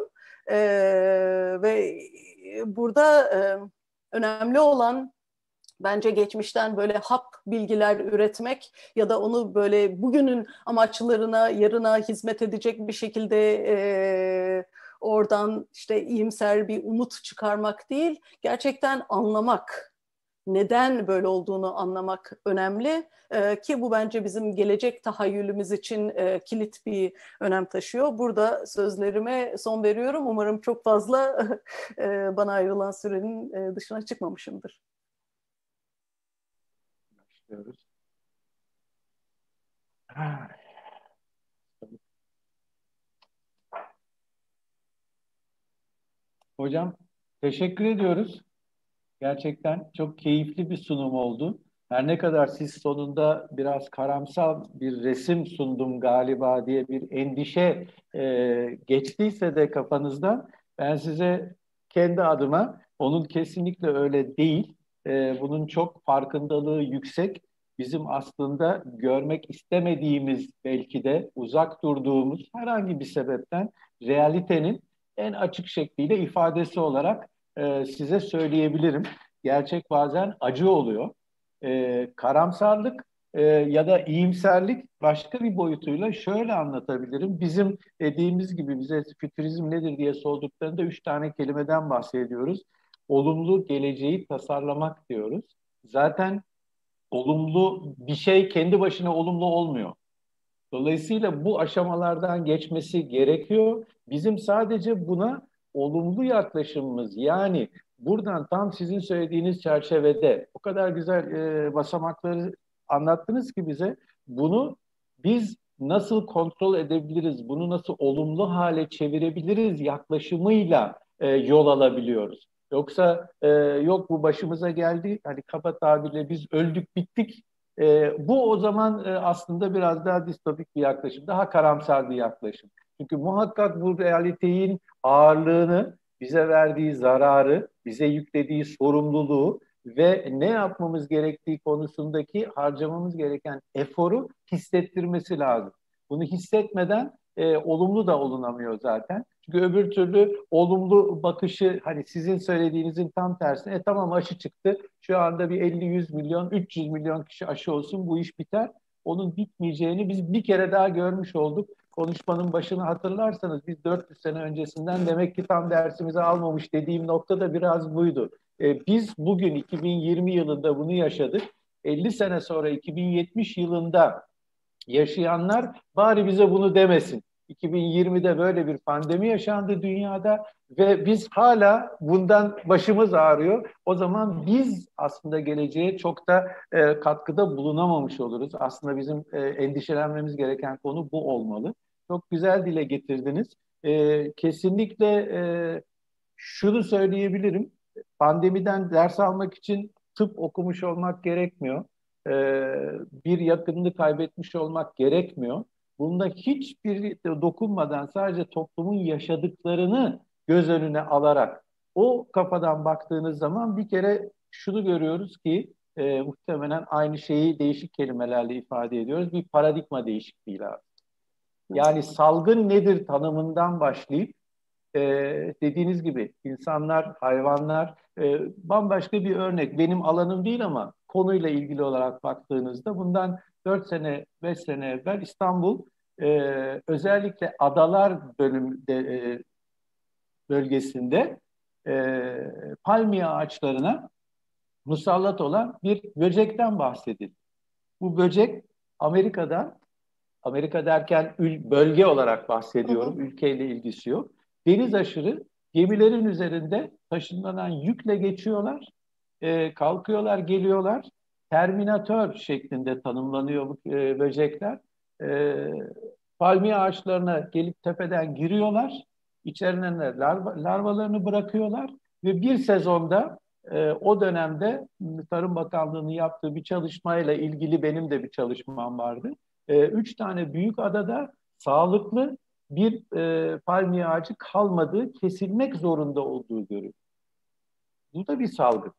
Ve burada önemli olan bence geçmişten böyle hap bilgiler üretmek ya da onu böyle bugünün amaçlarına, yarına hizmet edecek bir şekilde oradan işte iyimser bir umut çıkarmak değil, gerçekten anlamak, neden böyle olduğunu anlamak önemli. Ki bu bence bizim gelecek tahayyülümüz için kilit bir önem taşıyor. Burada sözlerime son veriyorum. Umarım çok fazla bana ayrılan sürenin dışına çıkmamışımdır. Başlıyoruz. Hocam teşekkür ediyoruz. Gerçekten çok keyifli bir sunum oldu. Her ne kadar siz sonunda biraz karamsar bir resim sundum galiba diye bir endişe geçtiyse de kafanızdan, ben size kendi adıma onun kesinlikle öyle değil. Bunun çok farkındalığı yüksek. Bizim aslında görmek istemediğimiz, belki de uzak durduğumuz herhangi bir sebepten realitenin en açık şekliyle ifadesi olarak size söyleyebilirim. Gerçek bazen acı oluyor. Karamsarlık ya da iyimserlik başka bir boyutuyla şöyle anlatabilirim. Bizim dediğimiz gibi bize fütürizm nedir diye sorduklarında 3 tane kelimeden bahsediyoruz. Olumlu geleceği tasarlamak diyoruz. Zaten olumlu bir şey kendi başına olumlu olmuyor. Dolayısıyla bu aşamalardan geçmesi gerekiyor. Bizim sadece buna olumlu yaklaşımımız, yani buradan tam sizin söylediğiniz çerçevede o kadar güzel basamakları anlattınız ki bize, bunu biz nasıl kontrol edebiliriz, bunu nasıl olumlu hale çevirebiliriz yaklaşımıyla yol alabiliyoruz. Yoksa yok bu başımıza geldi, hani kaba tabirle biz öldük bittik. Bu o zaman aslında biraz daha distopik bir yaklaşım, daha karamsar bir yaklaşım. Çünkü muhakkak bu realitenin ağırlığını, bize verdiği zararı, bize yüklediği sorumluluğu ve ne yapmamız gerektiği konusundaki harcamamız gereken eforu hissettirmesi lazım. Bunu hissetmeden olumlu da olunamıyor zaten. Çünkü öbür türlü olumlu bakışı, hani sizin söylediğinizin tam tersine, tamam aşı çıktı, şu anda bir 50-100 milyon, 300 milyon kişi aşı olsun bu iş biter. Onun bitmeyeceğini biz bir kere daha görmüş olduk. Konuşmanın başını hatırlarsanız biz 400 sene öncesinden demek ki tam dersimizi almamış dediğim nokta da biraz buydu. Biz bugün 2020 yılında bunu yaşadık. 50 sene sonra 2070 yılında yaşayanlar bari bize bunu demesin. 2020'de böyle bir pandemi yaşandı dünyada ve biz hala bundan başımız ağrıyor. O zaman biz aslında geleceğe çok da katkıda bulunamamış oluruz. Aslında bizim endişelenmemiz gereken konu bu olmalı. Çok güzel dile getirdiniz. Kesinlikle şunu söyleyebilirim. Pandemiden ders almak için tıp okumuş olmak gerekmiyor. Bir yakınını kaybetmiş olmak gerekmiyor. Bunda hiçbir dokunmadan sadece toplumun yaşadıklarını göz önüne alarak o kafadan baktığınız zaman bir kere şunu görüyoruz ki muhtemelen aynı şeyi değişik kelimelerle ifade ediyoruz. Bir paradigma değişikliği lazım. Yani salgın nedir tanımından başlayıp dediğiniz gibi insanlar, hayvanlar, bambaşka bir örnek. Benim alanım değil ama konuyla ilgili olarak baktığınızda bundan 4 sene, 5 sene evvel İstanbul özellikle adalar bölgesinde palmiye ağaçlarına musallat olan bir böcekten bahsedildi. Bu böcek Amerika'dan, Amerika derken bölge olarak bahsediyorum, ülkeyle ilgisi yok. Deniz aşırı gemilerin üzerinde taşınlanan yükle geçiyorlar, kalkıyorlar, geliyorlar. Terminatör şeklinde tanımlanıyor bu böcekler. Palmiye ağaçlarına gelip tepeden giriyorlar, içlerine larvalarını bırakıyorlar ve bir sezonda o dönemde Tarım Bakanlığı'nın yaptığı bir çalışmayla ilgili benim de bir çalışmam vardı. 3 tane büyük adada sağlıklı bir palmiye ağacı kalmadığı, kesilmek zorunda olduğu görülüyor. Bu da bir salgın.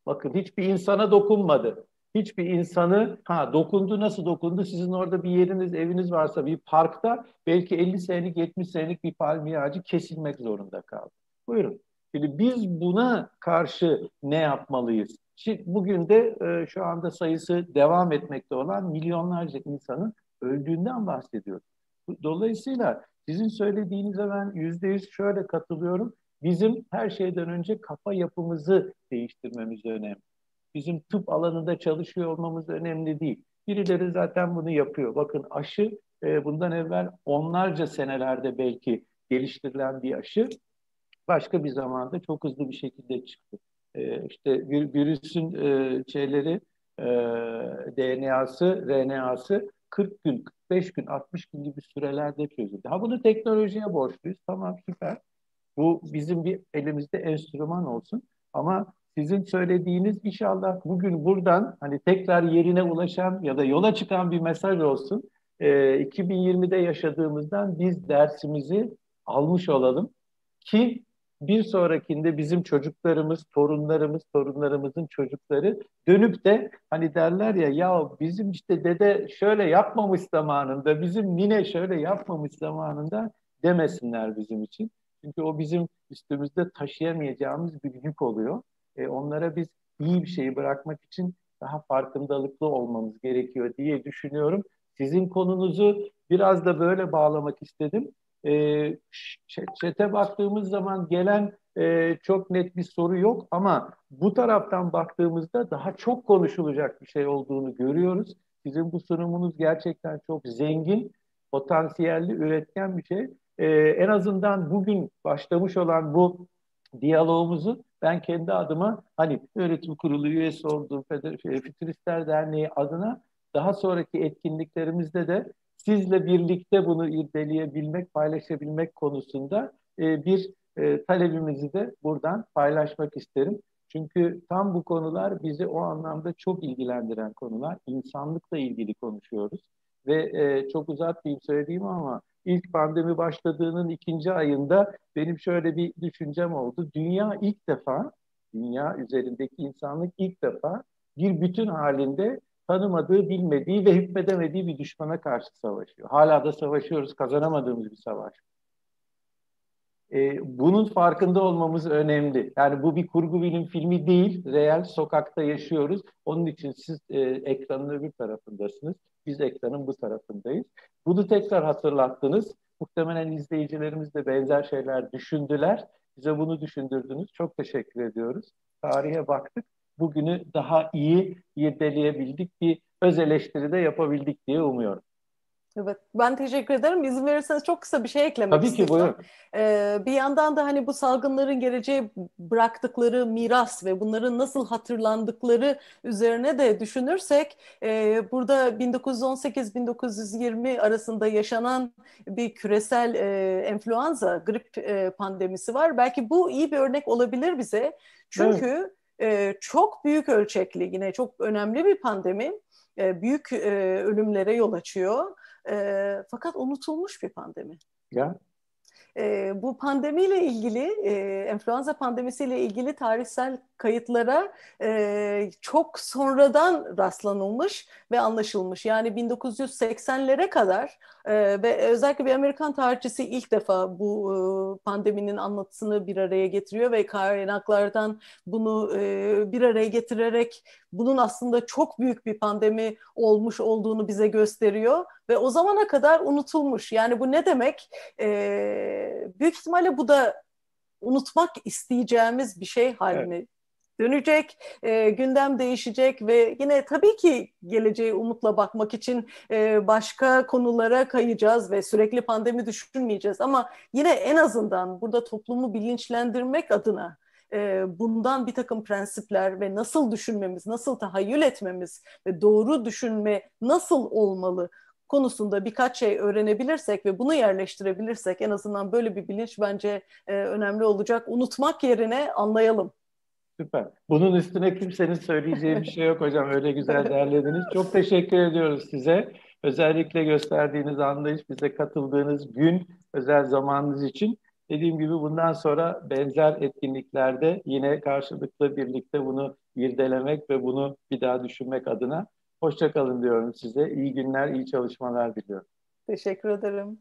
Bakın hiçbir insana dokunmadı. Hiçbir insanı dokundu, nasıl dokundu? Sizin orada bir yeriniz, eviniz varsa bir parkta belki 50 senelik, 70 senelik bir palmiye ağacı kesilmek zorunda kaldı. Buyurun. Şimdi biz buna karşı ne yapmalıyız? Şimdi bugün de şu anda sayısı devam etmekte olan milyonlarca insanın öldüğünden bahsediyoruz. Dolayısıyla sizin söylediğinize ben %100 şöyle katılıyorum. Bizim her şeyden önce kafa yapımızı değiştirmemiz önemli. Bizim tıp alanında çalışıyor olmamız önemli değil. Birileri zaten bunu yapıyor. Bakın aşı bundan evvel onlarca senelerde belki geliştirilen bir aşı başka bir zamanda çok hızlı bir şekilde çıktı. İşte virüsün DNA'sı, RNA'sı 40 gün, 45 gün, 60 gün gibi sürelerde çözüldü. Bunu teknolojiye borçluyuz. Tamam, süper. Bu bizim bir elimizde enstrüman olsun. Ama sizin söylediğiniz inşallah bugün buradan hani tekrar yerine ulaşan ya da yola çıkan bir mesaj olsun. 2020'de yaşadığımızdan biz dersimizi almış olalım ki bir sonrakinde bizim çocuklarımız, torunlarımızın çocukları dönüp de hani derler ya bizim işte dede şöyle yapmamış zamanında, bizim nine şöyle yapmamış zamanında demesinler bizim için. Çünkü o bizim üstümüzde taşıyamayacağımız bir yük oluyor. Onlara biz iyi bir şeyi bırakmak için daha farkındalıklı olmamız gerekiyor diye düşünüyorum. Sizin konunuzu biraz da böyle bağlamak istedim. Chat'e baktığımız zaman gelen çok net bir soru yok ama bu taraftan baktığımızda daha çok konuşulacak bir şey olduğunu görüyoruz. Sizin bu sunumunuz gerçekten çok zengin, potansiyelli, üretken bir şey. En azından bugün başlamış olan bu diyalogumuzu ben kendi adıma hani yönetim kurulu üyesi olduğum Fütüristler Derneği adına daha sonraki etkinliklerimizde de sizle birlikte bunu irdeleyebilmek, paylaşabilmek konusunda bir talebimizi de buradan paylaşmak isterim. Çünkü tam bu konular bizi o anlamda çok ilgilendiren konular. İnsanlıkla ilgili konuşuyoruz. Ve çok uzatmayayım söyleyeyim ama ilk pandemi başladığının 2. ayında benim şöyle bir düşüncem oldu. Dünya üzerindeki insanlık ilk defa bir bütün halinde tanımadığı, bilmediği ve hükmedemediği bir düşmana karşı savaşıyor. Hala da savaşıyoruz, kazanamadığımız bir savaş. Bunun farkında olmamız önemli. Yani bu bir kurgu bilim filmi değil, reel sokakta yaşıyoruz. Onun için siz ekranın öbür tarafındasınız, biz ekranın bu tarafındayız. Bunu tekrar hatırlattınız. Muhtemelen izleyicilerimiz de benzer şeyler düşündüler. Bize bunu düşündürdünüz. Çok teşekkür ediyoruz. Tarihe baktık. Bugünü daha iyi irdeleyebildik, bir öz eleştiri de yapabildik diye umuyorum. Evet, ben teşekkür ederim. İzin verirseniz çok kısa bir şey eklemek Tabii ki, istiyorum. buyurun. Bir yandan da hani bu salgınların geleceğe bıraktıkları miras ve bunların nasıl hatırlandıkları üzerine de düşünürsek, burada 1918-1920 arasında yaşanan bir küresel enfluenza, grip pandemisi var. Belki bu iyi bir örnek olabilir bize. Çünkü çok büyük ölçekli, yine çok önemli bir pandemi, büyük ölümlere yol açıyor. Fakat unutulmuş bir pandemi. Ya. Bu pandemiyle ilgili, enfluenza pandemisiyle ilgili tarihsel kayıtlara çok sonradan rastlanılmış ve anlaşılmış. Yani 1980'lere kadar ve özellikle bir Amerikan tarihçisi ilk defa bu pandeminin anlatısını bir araya getiriyor ve kaynaklardan bunu bir araya getirerek bunun aslında çok büyük bir pandemi olmuş olduğunu bize gösteriyor ve o zamana kadar unutulmuş. Yani bu ne demek? Büyük ihtimalle bu da unutmak isteyeceğimiz bir şey haline dönecek, gündem değişecek ve yine tabii ki geleceğe umutla bakmak için başka konulara kayacağız ve sürekli pandemi düşünmeyeceğiz. Ama yine en azından burada toplumu bilinçlendirmek adına bundan bir takım prensipler ve nasıl düşünmemiz, nasıl tahayyül etmemiz ve doğru düşünme nasıl olmalı konusunda birkaç şey öğrenebilirsek ve bunu yerleştirebilirsek en azından böyle bir bilinç bence önemli olacak. Unutmak yerine anlayalım. Süper. Bunun üstüne kimsenin söyleyeceği bir şey yok hocam. Öyle güzel derlediniz. Çok teşekkür ediyoruz size. Özellikle gösterdiğiniz anlayış, bize katıldığınız gün, özel zamanınız için. Dediğim gibi bundan sonra benzer etkinliklerde yine karşılıklı birlikte bunu irdelemek ve bunu bir daha düşünmek adına hoşça kalın diyorum size. İyi günler, iyi çalışmalar diliyorum. Teşekkür ederim.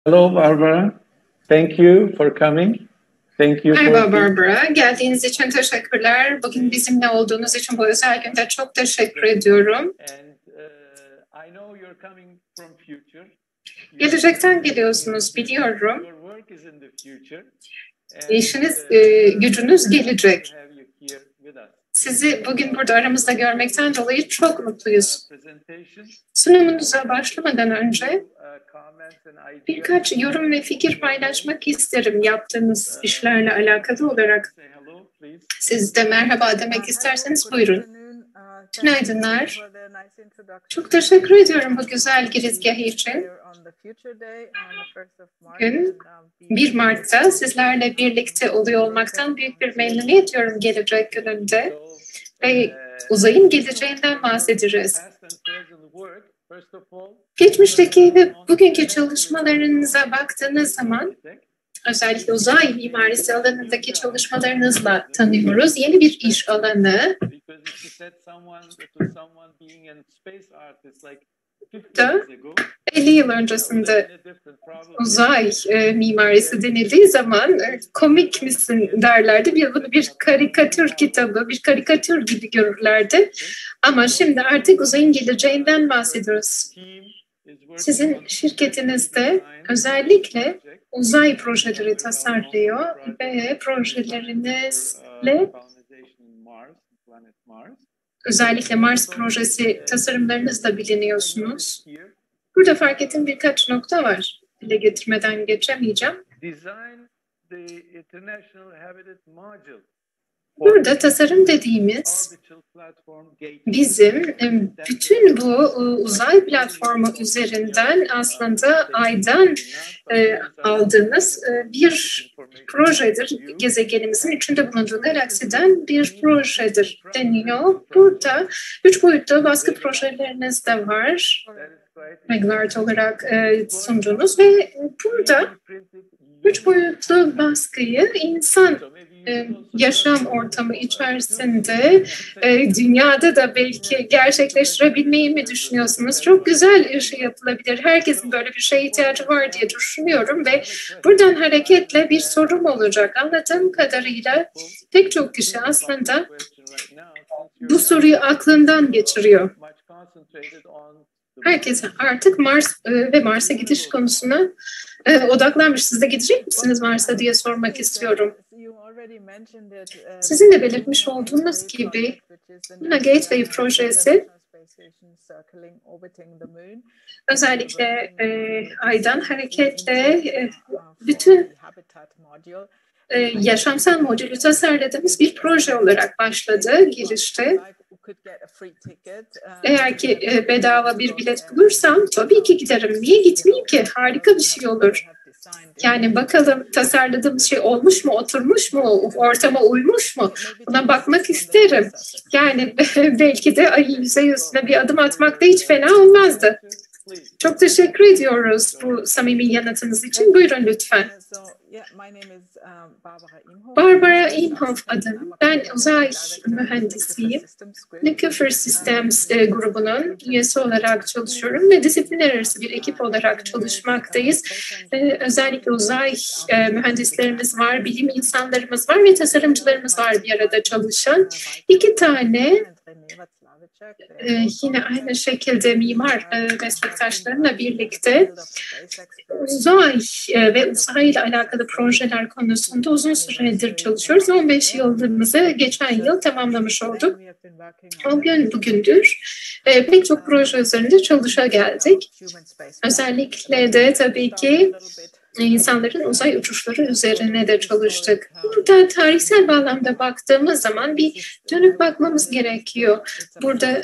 Hello, Barbara. Thank you for coming. Thank you Merhaba Barbara. Geldiğiniz için teşekkürler. Bugün bizimle olduğunuz için bu özel günde çok teşekkür ediyorum. I know you're coming from future. Gelecekten geliyorsunuz biliyorum. Your work is in the future. İşiniz, gücünüz gelecek. Sizi bugün burada aramızda görmekten dolayı çok mutluyuz. Sunumunuza başlamadan önce birkaç yorum ve fikir paylaşmak isterim yaptığınız işlerle alakalı olarak. Siz de merhaba demek isterseniz buyurun. Günaydınlar. Çok teşekkür ediyorum bu güzel girizgahı için. Bugün 1 Mart'ta sizlerle birlikte oluyor olmaktan büyük bir memnuniyet duyuyorum gelecek gününde. Ve uzayın geleceğinden bahsedeceğiz. Geçmişteki ve bugünkü çalışmalarınıza baktığınız zaman özellikle uzay mimarisi alanındaki çalışmalarınızla tanıyoruz. Yeni bir iş alanı. Da 50 yıl öncesinde uzay mimarisi denildiği zaman komik misin derlerdi. Bunu bir karikatür kitabı, bir karikatür gibi görürlerdi. Ama şimdi artık uzayın geleceğinden bahsediyoruz. Sizin şirketinizde özellikle uzay projeleri tasarlıyor ve projelerinizle özellikle Mars projesi tasarımlarınızla biliniyorsunuz. Burada fark ettiğim birkaç nokta var. Dile getirmeden geçemeyeceğim. Burada tasarım dediğimiz bizim bütün bu uzay platformu üzerinden aslında aydan aldığımız bir projedir. Gezegenimizin içinde bulunduğu galaksiden bir projedir deniyor. Burada 3 boyutlu baskı projeleriniz de var. Regular olarak sunduğunuz ve burada 3 boyutlu baskıyı insan yaşam ortamı içerisinde dünyada da belki gerçekleştirebilmeyi mi düşünüyorsunuz? Çok güzel işi yapılabilir. Herkesin böyle bir şeye ihtiyacı var diye düşünüyorum ve buradan hareketle bir sorum olacak. Anladığım kadarıyla pek çok kişi aslında bu soruyu aklından geçiriyor. Herkes artık Mars ve Mars'a gidiş konusuna odaklanmış. Siz de gidecek misiniz Mars'a diye sormak istiyorum. Sizin de belirtmiş olduğunuz gibi Luna Gateway projesi özellikle Ay'dan hareketle bütün yaşamsal modülü tasarladığımız bir proje olarak başladı girişte. Eğer ki bedava bir bilet bulursam tabii ki giderim. Niye gitmeyeyim ki? Harika bir şey olur. Yani bakalım tasarladığımız şey olmuş mu, oturmuş mu, ortama uymuş mu? Buna bakmak isterim. Yani belki de ayın yüzüne bir adım atmak da hiç fena olmazdı. Çok teşekkür ediyoruz bu samimi yanıtınız için. Buyurun lütfen. Barbara Imhoff adım. Ben uzay mühendisiyim. Nuclear Systems grubunun üyesi olarak çalışıyorum ve disiplinler arası bir ekip olarak çalışmaktayız. Özellikle uzay mühendislerimiz var, bilim insanlarımız var ve tasarımcılarımız var bir arada çalışan. 2 tane yine aynı şekilde mimar meslektaşlarımla birlikte uzay ve uzayla alakalı projeler konusunda uzun süredir çalışıyoruz. 15 yılımızı geçen yıl tamamlamış olduk. O gün bugündür pek çok proje üzerinde çalışa geldik. Özellikle de tabii ki insanların uzay uçuşları üzerine de çalıştık. Burada tarihsel bağlamda baktığımız zaman bir dönüp bakmamız gerekiyor. Burada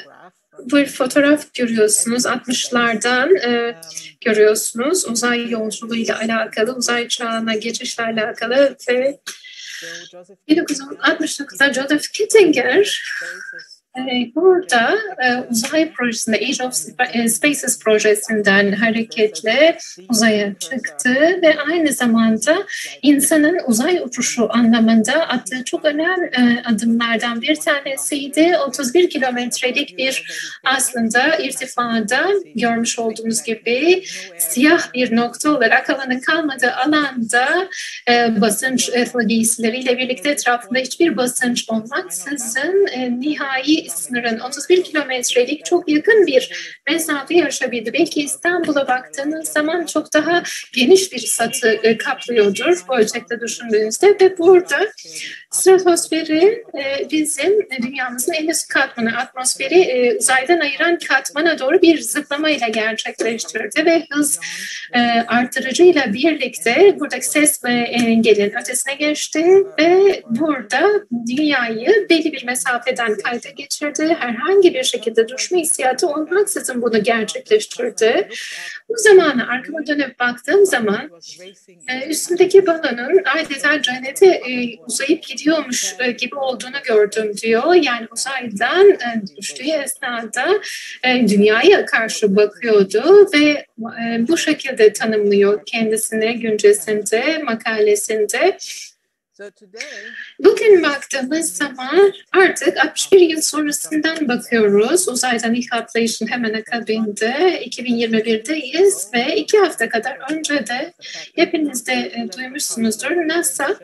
bir fotoğraf görüyorsunuz, 60'lardan görüyorsunuz uzay yolculuğuyla alakalı, uzay çağına geçişle alakalı ve 1969'da Joseph Kittinger burada uzay projesinde Age of Spaces projesinden hareketle uzaya çıktı ve aynı zamanda insanın uzay uçuşu anlamında attığı çok önemli adımlardan bir tanesiydi. 31 kilometrelik bir aslında irtifada görmüş olduğunuz gibi siyah bir nokta olarak havanın kalmadığı alanda basınç giysileriyle birlikte etrafında hiçbir basınç olmaksızın nihai sınırın 31 kilometrelik çok yakın bir mesafe yaşayabildi. Belki İstanbul'a baktığınız zaman çok daha geniş bir satı kaplıyordur bu ölçekte düşündüğünüzde ve burada stratosferi bizim dünyamızın en üst katmanı, atmosferi uzaydan ayıran katmana doğru bir zıplamayla gerçekleştirdi ve hız artırıcıyla birlikte buradaki ses ve engelin ötesine geçti ve burada dünyayı belli bir mesafeden kayda geçirdi. Herhangi bir şekilde düşme hissiyatı olmaksızın bunu gerçekleştirdi. Bu zamana arkama dönüp baktığım zaman üstündeki balonun adeta cennete uzayıp gidiyormuş gibi olduğunu gördüm diyor. Yani uzaydan düştüğü esnada dünyaya karşı bakıyordu ve bu şekilde tanımlıyor kendisini güncesinde, makalesinde. Bugün baktığımız zaman artık 61 yıl sonrasından bakıyoruz. Uzaydan ilk atlayışın hemen akabinde 2021'deyiz ve 2 hafta kadar önce de hepiniz de duymuşsunuzdur. NASA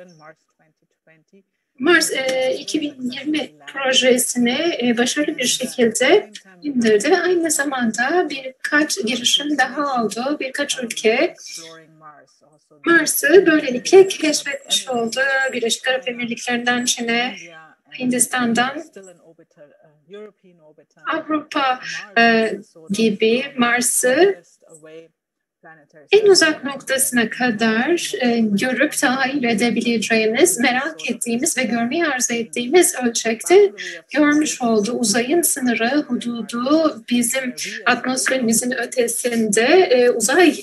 Mars 2020 projesini başarılı bir şekilde indirdi ve aynı zamanda birkaç girişim daha oldu. Birkaç ülke Mars'ı böylelikle keşfetmiş oldu. Birleşik Arap Emirlikleri'nden Çin'e, Hindistan'dan Avrupa gibi Mars'ı en uzak noktasına kadar görüp tahayyül edebileceğimiz, merak ettiğimiz ve görmeyi arzu ettiğimiz ölçekte görmüş oldu. Uzayın sınırı, hududu bizim atmosferimizin ötesinde uzay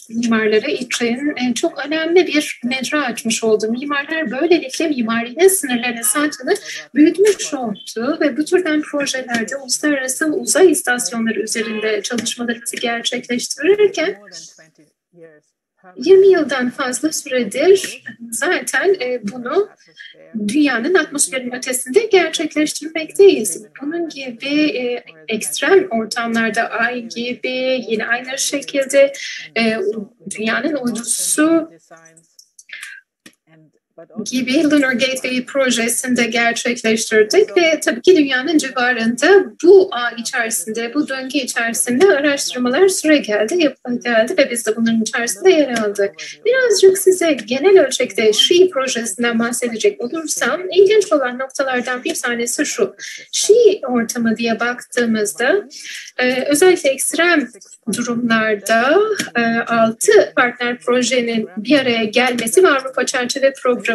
mimarları için çok önemli bir mecra açmış oldu. Mimarlar böylelikle mimarinin sınırlarını sancılı büyütmüş oldu ve bu türden projelerde uluslararası uzay istasyonları üzerinde çalışmalarımızı gerçekleştirirken 20 yıldan fazla süredir zaten bunu dünyanın atmosferinin ötesinde gerçekleştirmekteyiz. Bunun gibi ekstrem ortamlarda ay gibi yine aynı şekilde dünyanın uydusu gibi Lunar Gateway projesinde gerçekleştirdik ve tabii ki dünyanın civarında bu ağ içerisinde, bu döngü içerisinde araştırmalar süre geldi ve biz de bunun içerisinde yer aldık. Birazcık size genel ölçekte She projesinden bahsedecek olursam, ilginç olan noktalardan bir tanesi şu. She ortamı diye baktığımızda özellikle ekstrem durumlarda 6 partner projenin bir araya gelmesi ve Avrupa Çerçeve Programı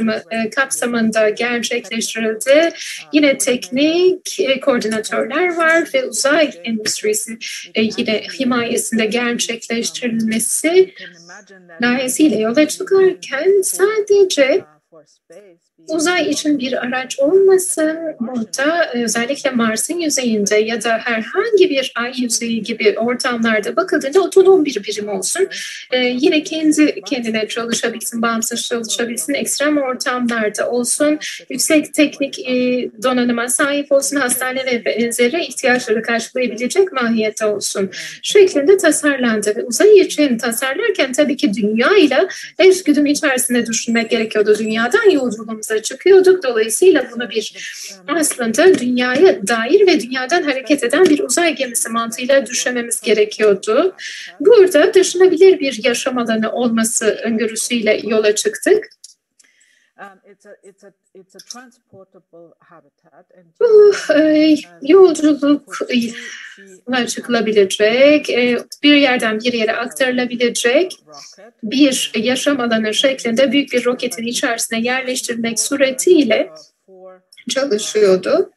kapsamında gerçekleştirildi. Yine teknik koordinatörler var ve uzay endüstrisi yine himayesinde gerçekleştirilmesi layığıyla yola çıkarken sadece uzay için bir araç olmasın, burada özellikle Mars'ın yüzeyinde ya da herhangi bir ay yüzeyi gibi ortamlarda bakıldığında otonom bir birim olsun. Yine kendi kendine çalışabilsin, bağımsız çalışabilsin, ekstrem ortamlarda olsun, yüksek teknik donanıma sahip olsun, hastane ve benzeri ihtiyaçları karşılayabilecek mahiyette olsun şeklinde tasarlandı. Ve uzay için tasarlarken tabii ki dünyayla eşgüdüm içerisinde düşünmek gerekiyordu. Dünyadan yolculuğumuza çıkıyorduk. Dolayısıyla bunu bir aslında dünyaya dair ve dünyadan hareket eden bir uzay gemisi mantığıyla düşünmemiz gerekiyordu. Burada taşınabilir bir yaşam alanı olması öngörüsüyle yola çıktık. Bu yolculukla çıkılabilecek, bir yerden bir yere aktarılabilecek bir yaşam alanı şeklinde büyük bir roketin içerisine yerleştirmek suretiyle çalışıyordu.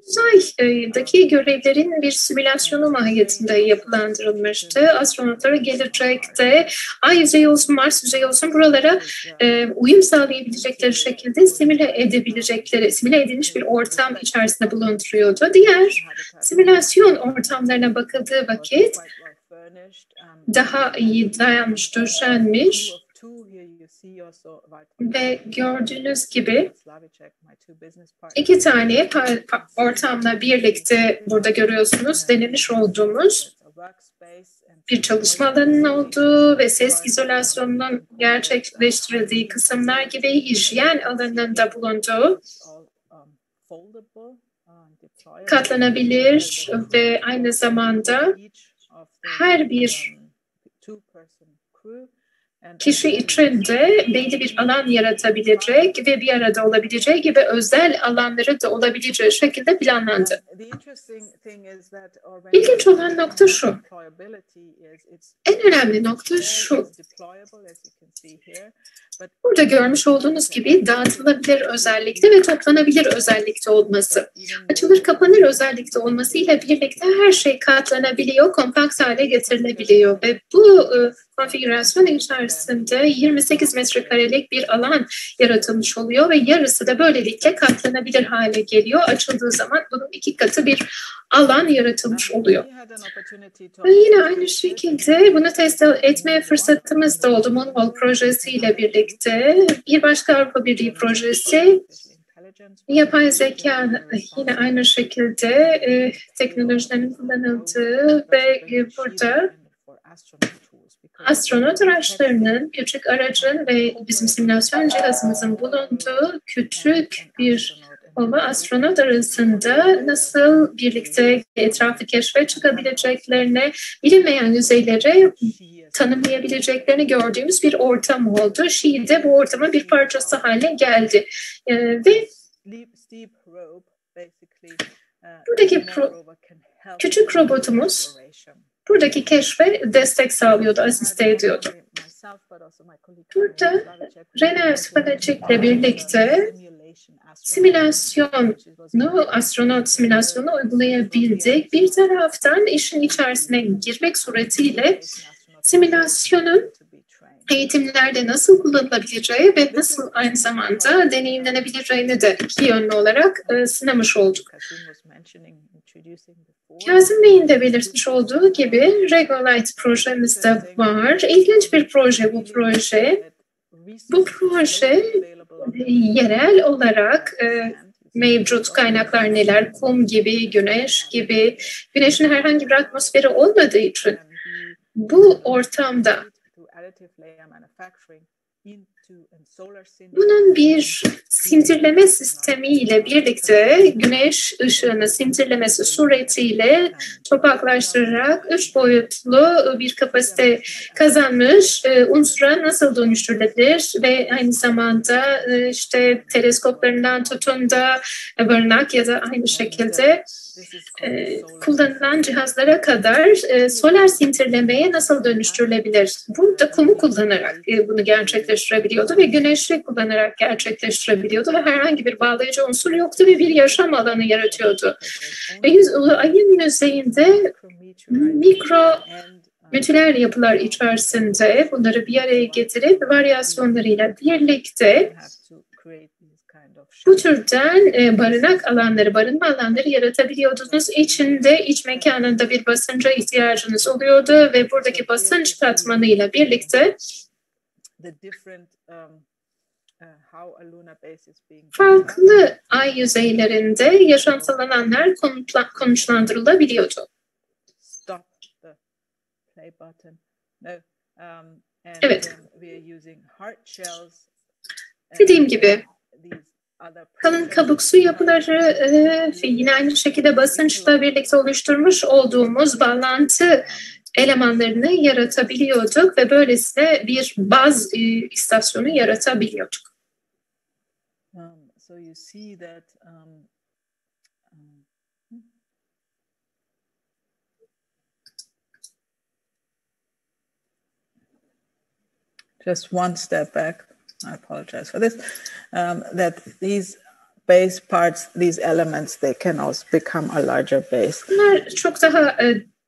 Uzaydaki görevlerin bir simülasyonu mahiyetinde yapılandırılmıştı. Astronotlara gelecekte ay yüzeyi olsun, Mars yüzeyi olsun buralara uyum sağlayabilecekleri şekilde simüle edilmiş bir ortam içerisinde bulunduruyordu. Diğer simülasyon ortamlarına bakıldığı vakit daha iyi dayanmış, döşenmiş ve gördüğünüz gibi iki tane ortamla birlikte burada görüyorsunuz denemiş olduğumuz bir çalışma alanının olduğu ve ses izolasyonunun gerçekleştirildiği kısımlar gibi hijyen alanının da bulunduğu katlanabilir ve aynı zamanda her bir kişi içinde belli bir alan yaratabilecek ve bir arada olabileceği gibi özel alanları da olabileceği şekilde planlandı. İlginç olan nokta şu. En önemli nokta şu. Burada görmüş olduğunuz gibi dağıtılabilir özellikte ve toplanabilir özellikte olması. Açılır kapanır özellikte olması ile birlikte her şey katlanabiliyor, kompakt hale getirilebiliyor ve bu konfigürasyon içerisinde 28 metrekarelik bir alan yaratılmış oluyor ve yarısı da böylelikle katlanabilir hale geliyor. Açıldığı zaman bunun 2 katı bir alan yaratılmış oluyor. Ve yine aynı şekilde bunu test etmeye fırsatımız da oldu Moonwalk projesiyle birlikte. Bir başka Avrupa Birliği projesi yapay zeka yine aynı şekilde teknolojilerin kullanıldığı ve burada astronot araçlarının, küçük aracın ve bizim simülasyon cihazımızın bulunduğu küçük bir ova astronot arasında nasıl birlikte etrafı keşfe çıkabileceklerini, bilinmeyen yüzeyleri tanımlayabileceklerini gördüğümüz bir ortam oldu. She de bu ortamın bir parçası haline geldi. Ve buradaki küçük robotumuz buradaki keşfe destek sağlıyordu, asiste ediyordu. Burada René Svalacek'le birlikte astronot simülasyonu uygulayabildik. Bir taraftan işin içerisine girmek suretiyle simülasyonun eğitimlerde nasıl kullanılabileceği ve nasıl aynı zamanda deneyimlenebileceğini de iki yönlü olarak sınamış olduk. Kazım Bey'in de belirtmiş olduğu gibi Regolite projemiz de var. İlginç bir proje bu proje. Bu proje yerel olarak mevcut kaynaklar neler? Kum gibi, güneş gibi. Güneşin herhangi bir atmosferi olmadığı için bu ortamda bunun bir sindirleme sistemiyle birlikte güneş ışığını sindirlemesi suretiyle topaklaştırarak 3 boyutlu bir kapasite kazanmış unsura nasıl dönüştürülebilir ve aynı zamanda işte teleskoplarından tutun da barınak ya da aynı şekilde kullanılan cihazlara kadar solar sindirlemeye nasıl dönüştürülebilir? Burada kumu kullanarak bunu gerçekleştirebiliyordu ve güneşi kullanarak gerçekleştirebiliyordu ve herhangi bir bağlayıcı unsur yoktu ve bir yaşam alanı yaratıyordu. Ve ayın yüzeyinde mikro mütüler yapılar içerisinde bunları bir araya getirip varyasyonlarıyla birlikte bu türden barınak alanları, barınma alanları yaratabiliyordunuz. İçinde, iç mekanında bir basınca ihtiyacınız oluyordu ve buradaki basınç katmanıyla birlikte farklı ay yüzeylerinde yaşamsal alanlar konuşlandırılabiliyordu. Evet. Dediğim gibi kalın kabuksu yapıları yine aynı şekilde basınçla birlikte oluşturmuş olduğumuz bağlantı elemanlarını yaratabiliyorduk ve böylesine bir baz istasyonu yaratabiliyorduk. Just one step back. I apologize for this. That these base parts, these elements, they can also become a larger base. Bunlar çok daha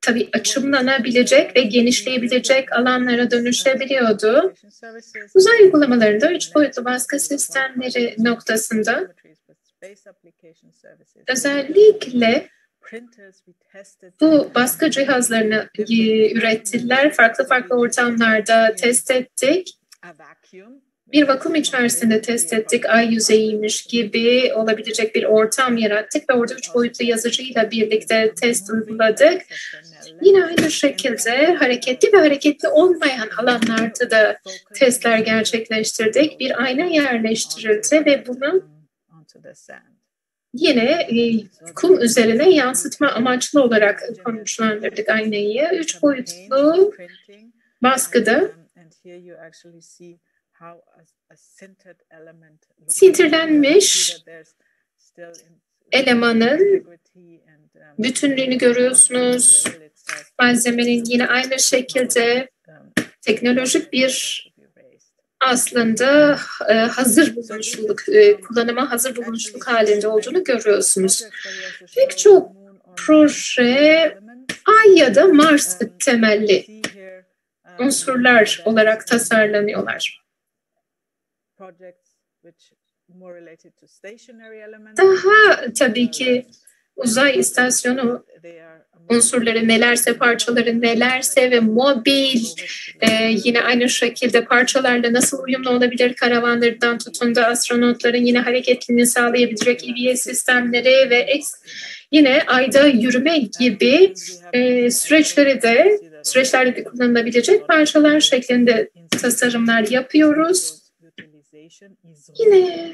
tabii açımlanabilecek ve genişleyebilecek alanlara dönüşebiliyordu. Uzay uygulamalarında 3 boyutlu baskı sistemleri noktasında özellikle bu baskı cihazlarını ürettiler. Farklı farklı ortamlarda test ettik. Bir vakum içerisinde test ettik. Ay yüzeyiymiş gibi olabilecek bir ortam yarattık ve orada 3 boyutlu yazıcıyla birlikte test uyguladık. Yine aynı şekilde hareketli ve hareketli olmayan alanlarda da testler gerçekleştirdik. Bir ayna yerleştirildi ve bunu yine kum üzerine yansıtma amaçlı olarak konuşlandırdık aynayı. 3 boyutlu baskıda sintirlenmiş elemanın bütünlüğünü görüyorsunuz. Malzemenin yine aynı şekilde teknolojik bir aslında hazır bulunuşluk, kullanıma hazır bulunuşluk halinde olduğunu görüyorsunuz. Pek çok proje Ay ya da Mars temelli unsurlar olarak tasarlanıyorlar. Daha tabii ki uzay istasyonu unsurları nelerse, parçaları nelerse ve mobil yine aynı şekilde parçalarla nasıl uyumlu olabilir, karavanlardan tutun da astronotların yine hareketliliğini sağlayabilecek EVA sistemleri ve yine ayda yürüme gibi süreçlerde de kullanılabilecek parçalar şeklinde tasarımlar yapıyoruz. Yine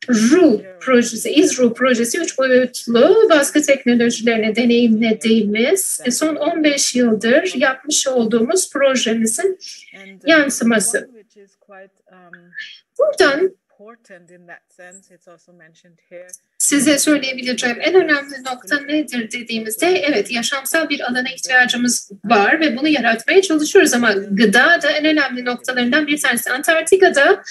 İzru projesi 3 boyutlu baskı teknolojilerini deneyimlediğimiz son 15 yıldır yapmış olduğumuz projemizin yansıması. Buradan size söyleyebileceğim en önemli nokta nedir dediğimizde evet yaşamsal bir alana ihtiyacımız var ve bunu yaratmaya çalışıyoruz ama gıda da en önemli noktalarından bir tanesi. Antarktika'da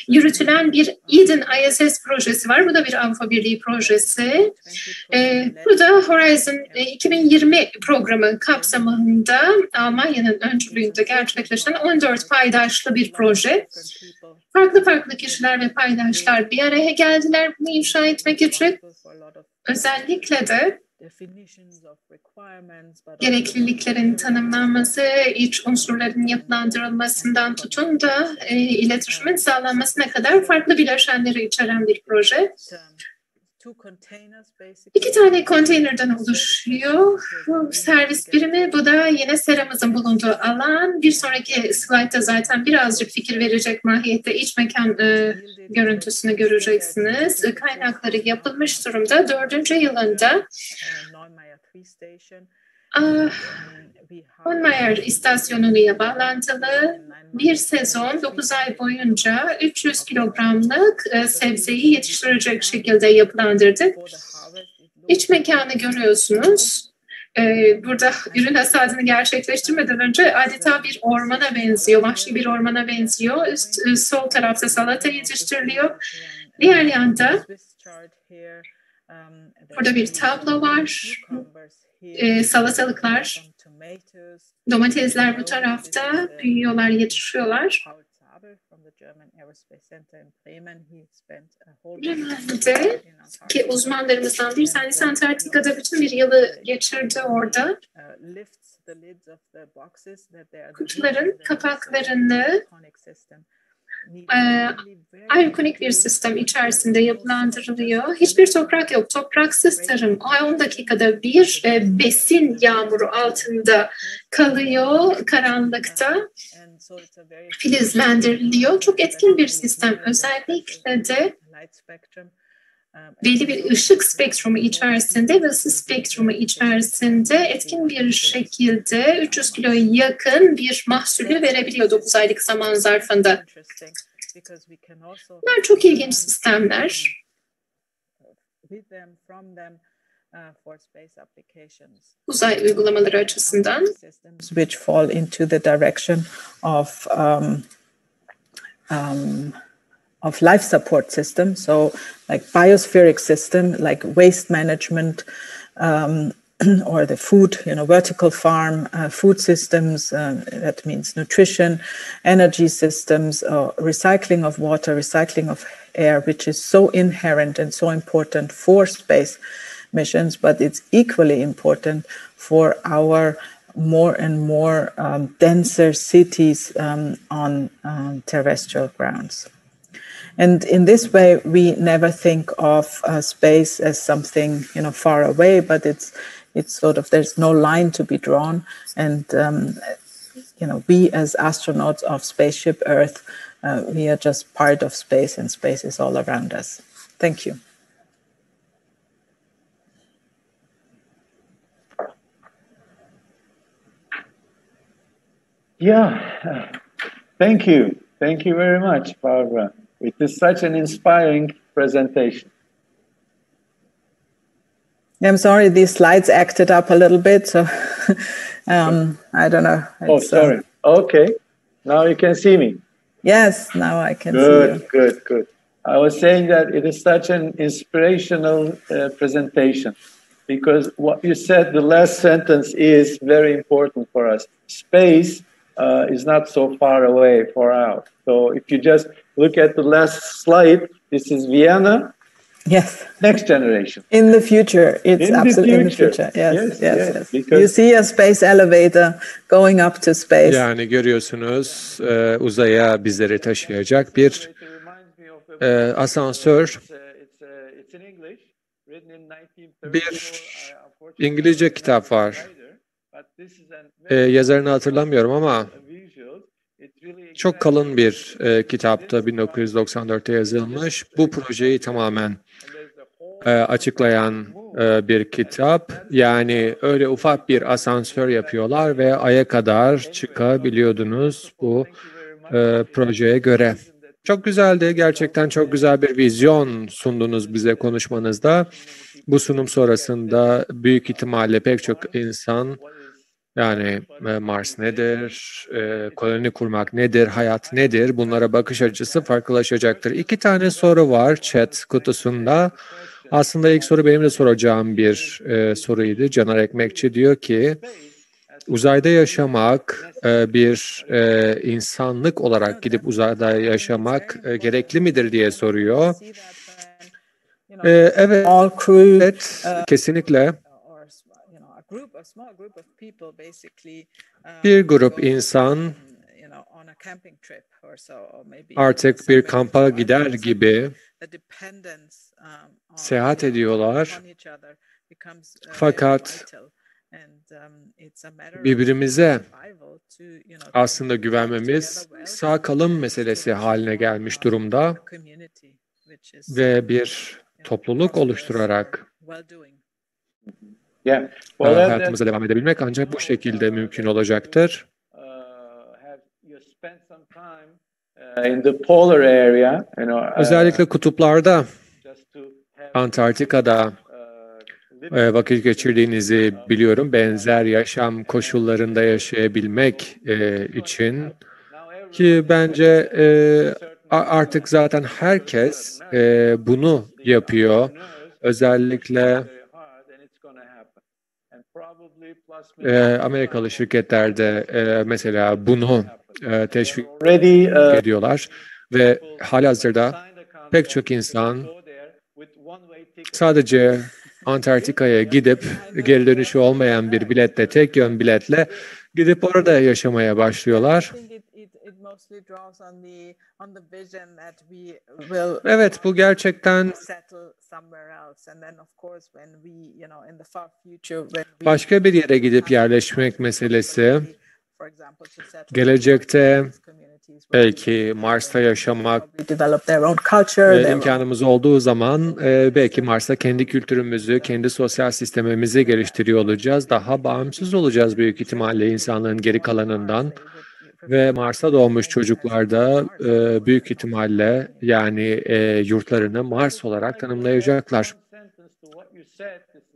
yürütülen bir Eden ISS projesi var. Bu da bir Avrupa Birliği projesi. Bu da Horizon 2020 programı kapsamında Almanya'nın öncülüğünde gerçekleşen 14 paydaşlı bir proje. Farklı kişiler ve paydaşlar bir araya geldiler bunu inşa etmek için. Özellikle de gerekliliklerin tanımlanması, iç unsurların yapılandırılmasından tutun da iletişimin sağlanmasına kadar farklı bileşenleri içeren bir proje. 2 tane konteynerden oluşuyor. Bu servis birimi, bu da yine seramızın bulunduğu alan. Bir sonraki slaytta zaten birazcık fikir verecek mahiyette iç mekan görüntüsünü göreceksiniz. Kaynakları yapılmış durumda. 4. yılında Onmayer istasyonuyla bağlantılı bir sezon 9 ay boyunca 300 kilogramlık sebzeyi yetiştirecek şekilde yapılandırdık. İç mekanı görüyorsunuz. Burada ürün hasadını gerçekleştirmeden önce adeta bir ormana benziyor, vahşi bir ormana benziyor. Sol tarafta salata yetiştiriliyor. Diğer yanda burada bir tablo var. Salatalıklar, domatesler bu tarafta büyüyorlar, yetişiyorlar. Bremen'de ki uzmanlarımızdan bir tanesi Antarktika'da bütün bir yılı geçirdi orada. Kutuların kapaklarını aerokonik bir sistem içerisinde yapılandırılıyor. Hiçbir toprak yok. Topraksız tarım 10 dakikada bir besin yağmuru altında kalıyor karanlıkta. Filizlendiriliyor. Çok etkin bir sistem. Özellikle de belli bir ışık spektrumu içerisinde ve ısı spektrumu içerisinde etkin bir şekilde 300 kiloya yakın bir mahsulü verebiliyor 9 aylık zaman zarfında. Bunlar çok ilginç sistemler. Uzay uygulamaları açısından. Which fall into the direction of life support system, so like biospheric system, like waste management, or the food, vertical farm food systems. That means nutrition, energy systems, recycling of water, recycling of air, which is so inherent and so important for space missions, but it's equally important for our more and more denser cities on terrestrial grounds. And in this way, we never think of space as something, far away, but it's sort of, there's no line to be drawn. And, we as astronauts of Spaceship Earth, we are just part of space, and space is all around us. Thank you. Yeah, thank you. Thank you very much, Barbara. It is such an inspiring presentation. I'm sorry, these slides acted up a little bit, so I don't know. Sorry. Okay, now you can see me. Yes, now I can see you. Good. I was saying that it is such an inspirational presentation because what you said, the last sentence is very important for us. Space is not so far away for out. So if you just look at the last slide, this is Vienna. Yes. Next generation. In the future. It's absolutely in the future. Yes. You see a space elevator going up to space. Yani görüyorsunuz uzaya bizleri taşıyacak bir asansör. Bir İngilizce kitap var. Yazarını hatırlamıyorum ama çok kalın bir kitapta 1994'te yazılmış. Bu projeyi tamamen açıklayan bir kitap. Yani öyle ufak bir asansör yapıyorlar ve Ay'a kadar çıkabiliyordunuz bu projeye göre. Çok güzeldi. Gerçekten çok güzel bir vizyon sundunuz bize konuşmanızda. Bu sunum sonrasında büyük ihtimalle pek çok insan yani Mars nedir, koloni kurmak nedir, hayat nedir bunlara bakış açısı farklılaşacaktır. 2 tane soru var chat kutusunda. Aslında ilk soru benim de soracağım bir soruydu. Caner Ekmekçi diyor ki uzayda yaşamak bir insanlık olarak gidip uzayda yaşamak gerekli midir diye soruyor. Evet, kesinlikle. Bir grup insan artık bir kampa gider gibi seyahat ediyorlar. Fakat birbirimize aslında güvenmemiz sağ kalım meselesi haline gelmiş durumda ve bir topluluk oluşturarak hayatımıza devam edebilmek ancak bu şekilde mümkün olacaktır. Özellikle kutuplarda, Antarktika'da vakit geçirdiğinizi biliyorum. Benzer yaşam koşullarında yaşayabilmek için ki bence artık zaten herkes bunu yapıyor. Özellikle Amerikalı şirketlerde mesela bunu teşvik ediyorlar ve halihazırda pek çok insan sadece Antarktika'ya gidip geri dönüşü olmayan bir biletle, tek yön biletle gidip orada yaşamaya başlıyorlar. Evet, bu gerçekten başka bir yere gidip yerleşmek meselesi. Gelecekte belki Mars'ta yaşamak imkanımız olduğu zaman belki Mars'ta kendi kültürümüzü, kendi sosyal sistemimizi geliştiriyor olacağız. Daha bağımsız olacağız büyük ihtimalle insanlığın geri kalanından. Ve Mars'a doğmuş çocuklar da büyük ihtimalle yani yurtlarını Mars olarak tanımlayacaklar.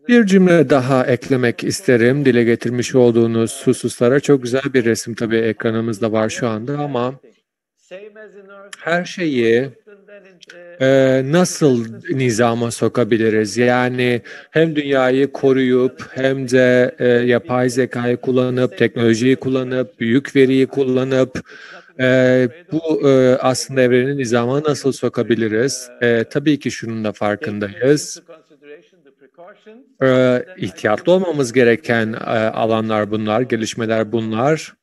Bir cümle daha eklemek isterim. Dile getirmiş olduğunuz hususlara çok güzel bir resim tabii ekranımızda var şu anda ama her şeyi nasıl nizama sokabiliriz? Yani hem dünyayı koruyup hem de yapay zekayı kullanıp, teknolojiyi kullanıp, büyük veriyi kullanıp bu aslında evrenin nizama nasıl sokabiliriz? Tabii ki şunun da farkındayız. İhtiyatlı olmamız gereken alanlar bunlar, gelişmeler bunlar.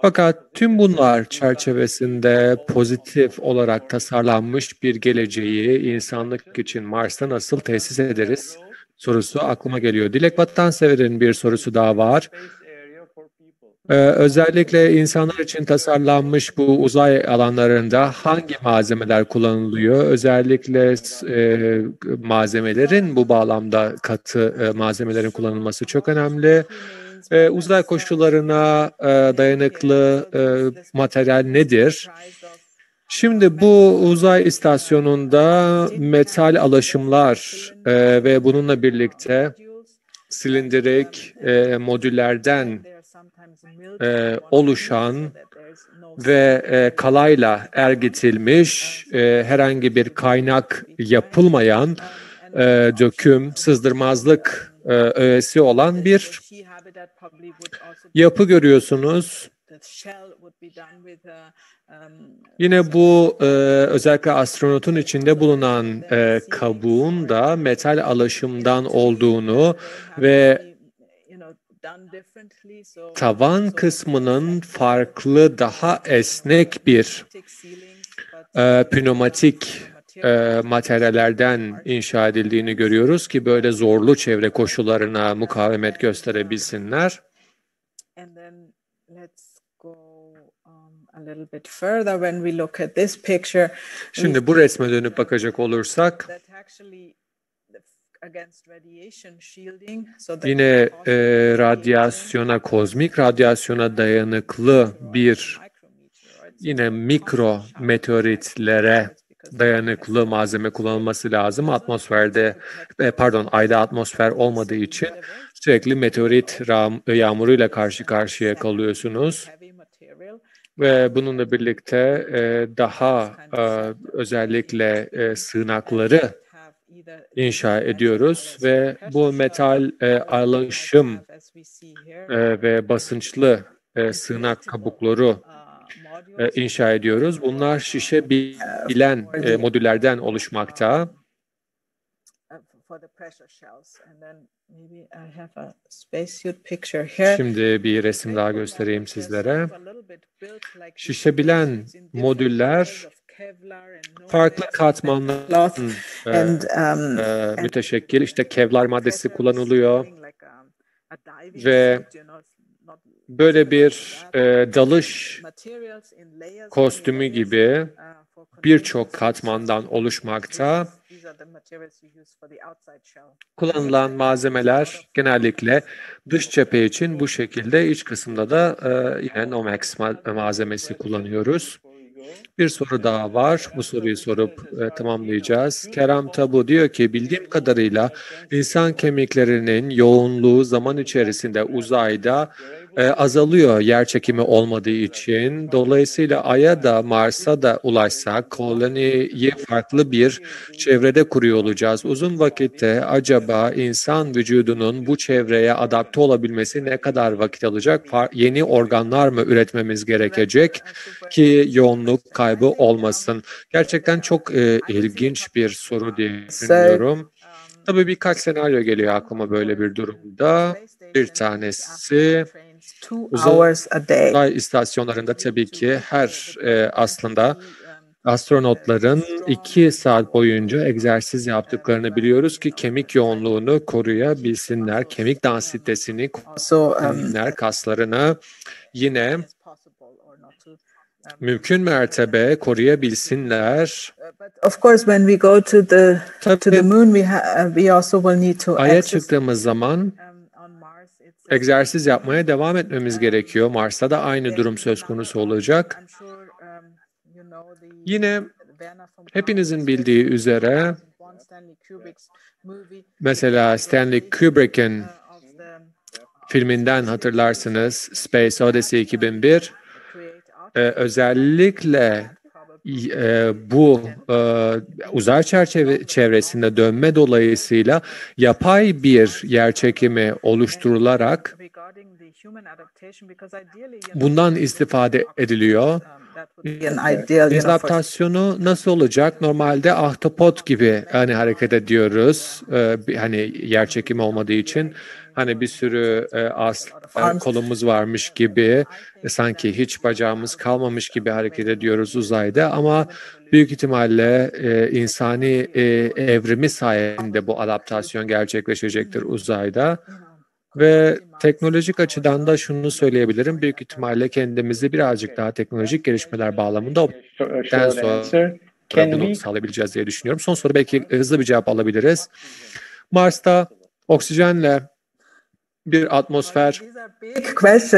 Fakat tüm bunlar çerçevesinde pozitif olarak tasarlanmış bir geleceği insanlık için Mars'ta nasıl tesis ederiz sorusu aklıma geliyor. Dilek Vatansever'in bir sorusu daha var. Özellikle insanlar için tasarlanmış bu uzay alanlarında hangi malzemeler kullanılıyor? Özellikle malzemelerin bu bağlamda katı malzemelerin kullanılması çok önemli. Uzay koşullarına dayanıklı materyal nedir? Şimdi bu uzay istasyonunda metal alaşımlar ve bununla birlikte silindirik modüllerden oluşan ve kalayla ergitilmiş herhangi bir kaynak yapılmayan döküm, sızdırmazlık öğesi olan bir yapı görüyorsunuz. Yine bu özellikle astronotun içinde bulunan kabuğun da metal alaşımdan olduğunu ve tavan kısmının farklı, daha esnek bir pneumatik materyallerden inşa edildiğini görüyoruz ki böyle zorlu çevre koşullarına mukavemet gösterebilsinler. Şimdi bu resme dönüp bakacak olursak yine radyasyona, kozmik radyasyona dayanıklı bir yine mikro meteoritlere dayanıklı malzeme kullanılması lazım. Ayda atmosfer olmadığı için sürekli meteorit yağmuruyla karşı karşıya kalıyorsunuz. Ve bununla birlikte daha özellikle sığınakları inşa ediyoruz ve bu metal alaşım ve basınçlı sığınak kabukları inşa ediyoruz. Bunlar şişebilen modüllerden oluşmakta. Şimdi bir resim daha göstereyim sizlere. Şişebilen modüller farklı katmanlardan müteşekkil. İşte kevlar maddesi kullanılıyor ve böyle bir dalış kostümü gibi birçok katmandan oluşmakta. Kullanılan malzemeler genellikle dış cephe için bu şekilde, iç kısımda da yine Nomex malzemesi kullanıyoruz. Bir soru daha var. Bu soruyu sorup tamamlayacağız. Kerem Tabu diyor ki, bildiğim kadarıyla insan kemiklerinin yoğunluğu zaman içerisinde uzayda azalıyor yer çekimi olmadığı için. Dolayısıyla Ay'a da Mars'a da ulaşsak koloniyi farklı bir çevrede kuruyor olacağız. Uzun vakitte acaba insan vücudunun bu çevreye adapte olabilmesi ne kadar vakit alacak? Yeni organlar mı üretmemiz gerekecek ki yoğunluk kaybı olmasın? Gerçekten çok ilginç bir soru diye düşünüyorum. Tabii birkaç senaryo geliyor aklıma böyle bir durumda. Bir tanesi uzay istasyonlarında tabii ki aslında astronotların 2 saat boyunca egzersiz yaptıklarını biliyoruz ki kemik yoğunluğunu koruyabilsinler, kemik densitesini koruyabilsinler, kaslarını yine mümkün mertebe koruyabilsinler. Of course, when we go to the moon, we also will need to Ay'a çıktığımız zaman egzersiz yapmaya devam etmemiz gerekiyor. Mars'ta da aynı durum söz konusu olacak. Yine hepinizin bildiği üzere mesela Stanley Kubrick'in filminden hatırlarsınız, Space Odyssey 2001, özellikle bu uzay çevresinde dönme dolayısıyla yapay bir yerçekimi oluşturularak bundan istifade ediliyor. Adaptasyonu nasıl olacak? Normalde ahtapot gibi hareket ediyoruz. Hani yerçekimi olmadığı için bir sürü kolumuz varmış gibi, sanki hiç bacağımız kalmamış gibi hareket ediyoruz uzayda, ama büyük ihtimalle insani evrimi sayesinde bu adaptasyon gerçekleşecektir uzayda. Ve teknolojik açıdan da şunu söyleyebilirim, büyük ihtimalle kendimizi birazcık daha teknolojik gelişmeler bağlamında sonra bunu sağlayabileceğiz diye düşünüyorum. Son soru, belki hızlı bir cevap alabiliriz. Mars'ta oksijenle bir atmosfer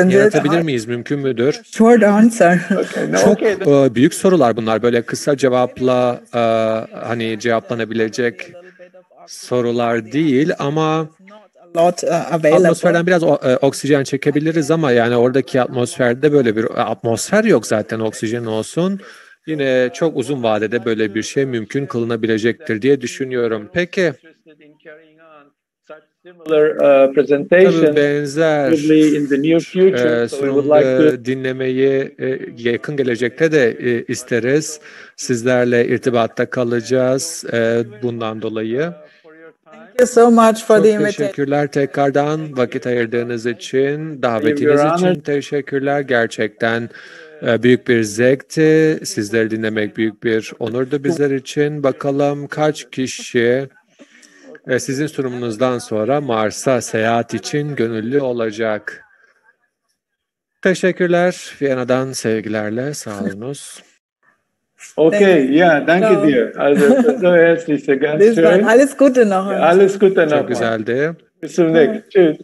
yaratabilir miyiz? Mümkün müdür? Short answer. Çok büyük sorular bunlar. Böyle kısa cevapla cevaplanabilecek sorular değil, ama atmosferden biraz oksijen çekebiliriz, ama oradaki atmosferde böyle bir atmosfer yok zaten, oksijen olsun. Yine çok uzun vadede böyle bir şey mümkün kılınabilecektir diye düşünüyorum. Peki. Tabii benzer sunumda dinlemeyi yakın gelecekte de isteriz. Sizlerle irtibatta kalacağız bundan dolayı. Çok teşekkürler tekrardan vakit ayırdığınız için, davetiniz için teşekkürler. Gerçekten büyük bir zevkti. Sizleri dinlemek büyük bir onurdu bizler için. Bakalım kaç kişi sizin sunumunuzdan sonra Mars'a seyahat için gönüllü olacak. Teşekkürler. Viyana'dan sevgilerle. Sağ olunuz. Okay, yeah, danke dir. Also, so herzlich, ganz schön. Alles Gute noch. Alles Gute noch. Çok güzeldi. Bis zum nächsten. Tschüss.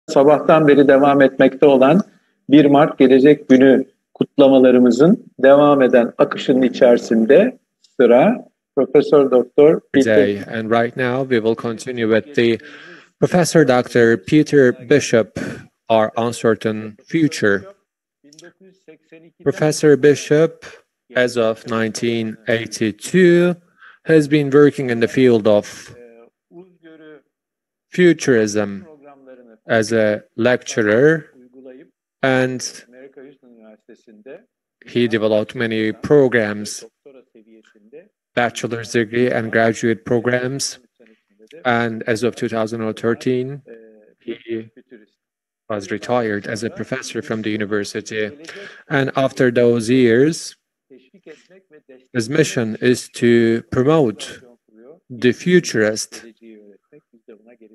sabahtan beri devam etmekte olan 1 Mart Gelecek Günü kutlamalarımızın devam eden akışının içerisinde sıra Profesör Doktor Day. And right now we will continue with the Professor Dr. Peter Bishop, Our Uncertain Future. Professor Bishop, as of 1982, has been working in the field of futurism as a lecturer, and he developed many programs, bachelor's degree and graduate programs. And as of 2013, he was retired as a professor from the university. And after those years, his mission is to promote the futurist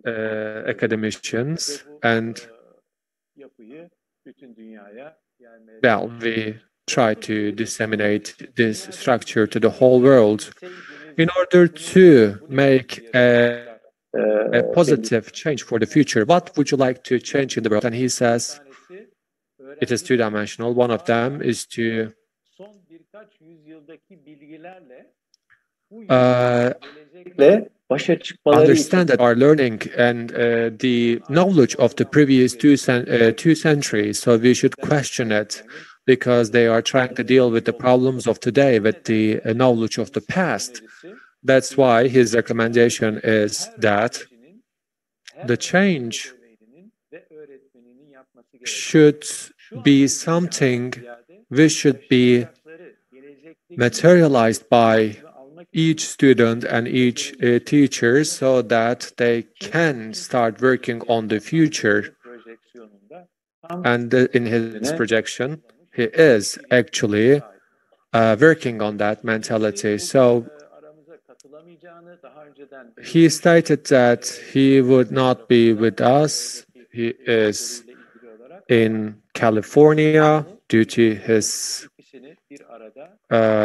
academicians, and well, we try to disseminate this structure to the whole world in order to make a positive change for the future. What would you like to change in the world? And he says it is two-dimensional. One of them is to understand that our learning and the knowledge of the previous two centuries, so we should question it, because they are trying to deal with the problems of today with the knowledge of the past. That's why his recommendation is that the change should be something which should be materialized by each student and each teacher, so that they can start working on the future. And in his projection, he is actually working on that mentality. So he stated that he would not be with us. He is in California due to his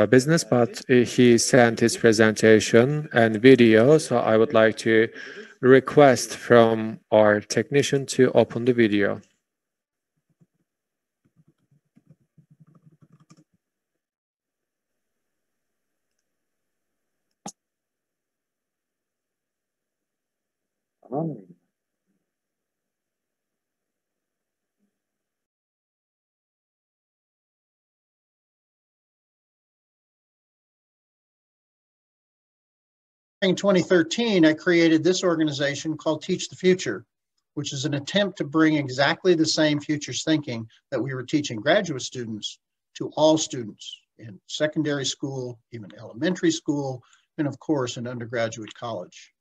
business, but he sent his presentation and video. So I would like to request from our technician to open the video. In 2013, I created this organization called Teach the Future, which is an attempt to bring exactly the same futures thinking that we were teaching graduate students to all students in secondary school, even elementary school, and of course in undergraduate college.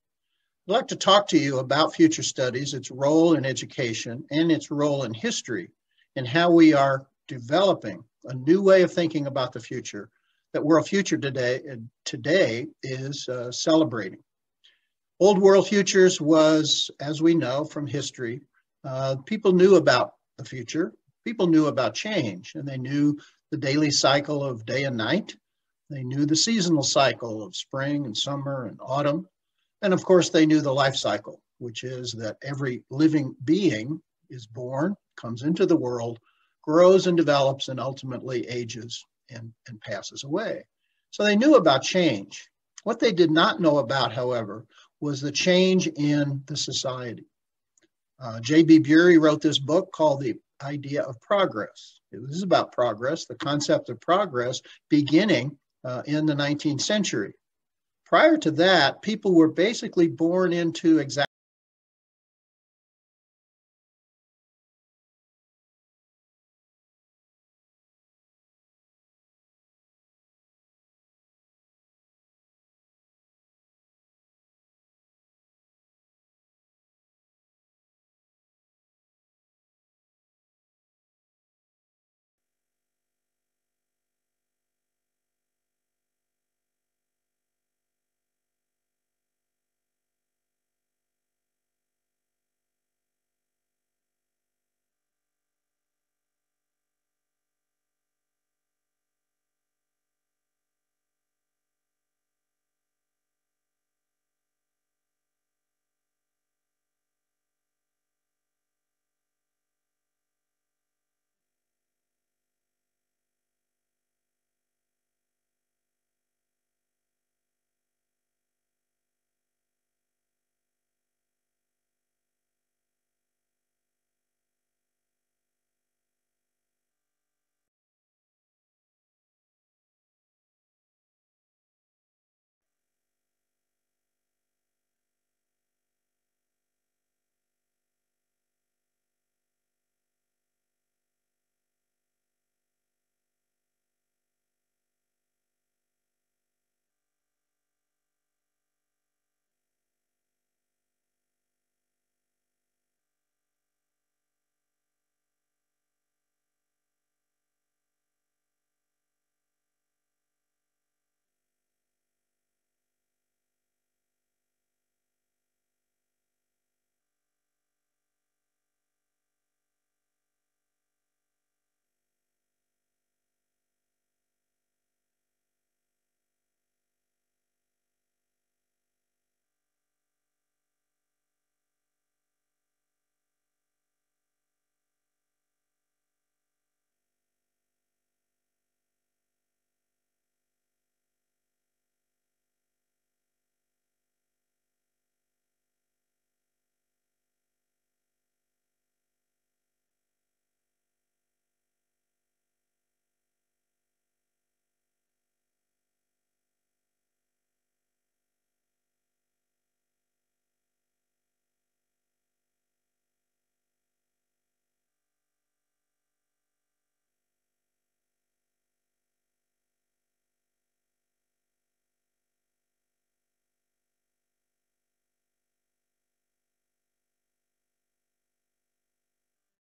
I'd like to talk to you about future studies, its role in education, and its role in history, and how we are developing a new way of thinking about the future that World Future today is celebrating. Old World Futures was, as we know from history, people knew about the future, people knew about change, and they knew the daily cycle of day and night. They knew the seasonal cycle of spring and summer and autumn. And of course, they knew the life cycle, which is that every living being is born, comes into the world, grows and develops, and ultimately ages and passes away. So they knew about change. What they did not know about, however, was the change in the society. J.B. Bury wrote this book called The Idea of Progress. It was about progress, the concept of progress beginning in the 19th century. Prior to that, people were basically born into exactly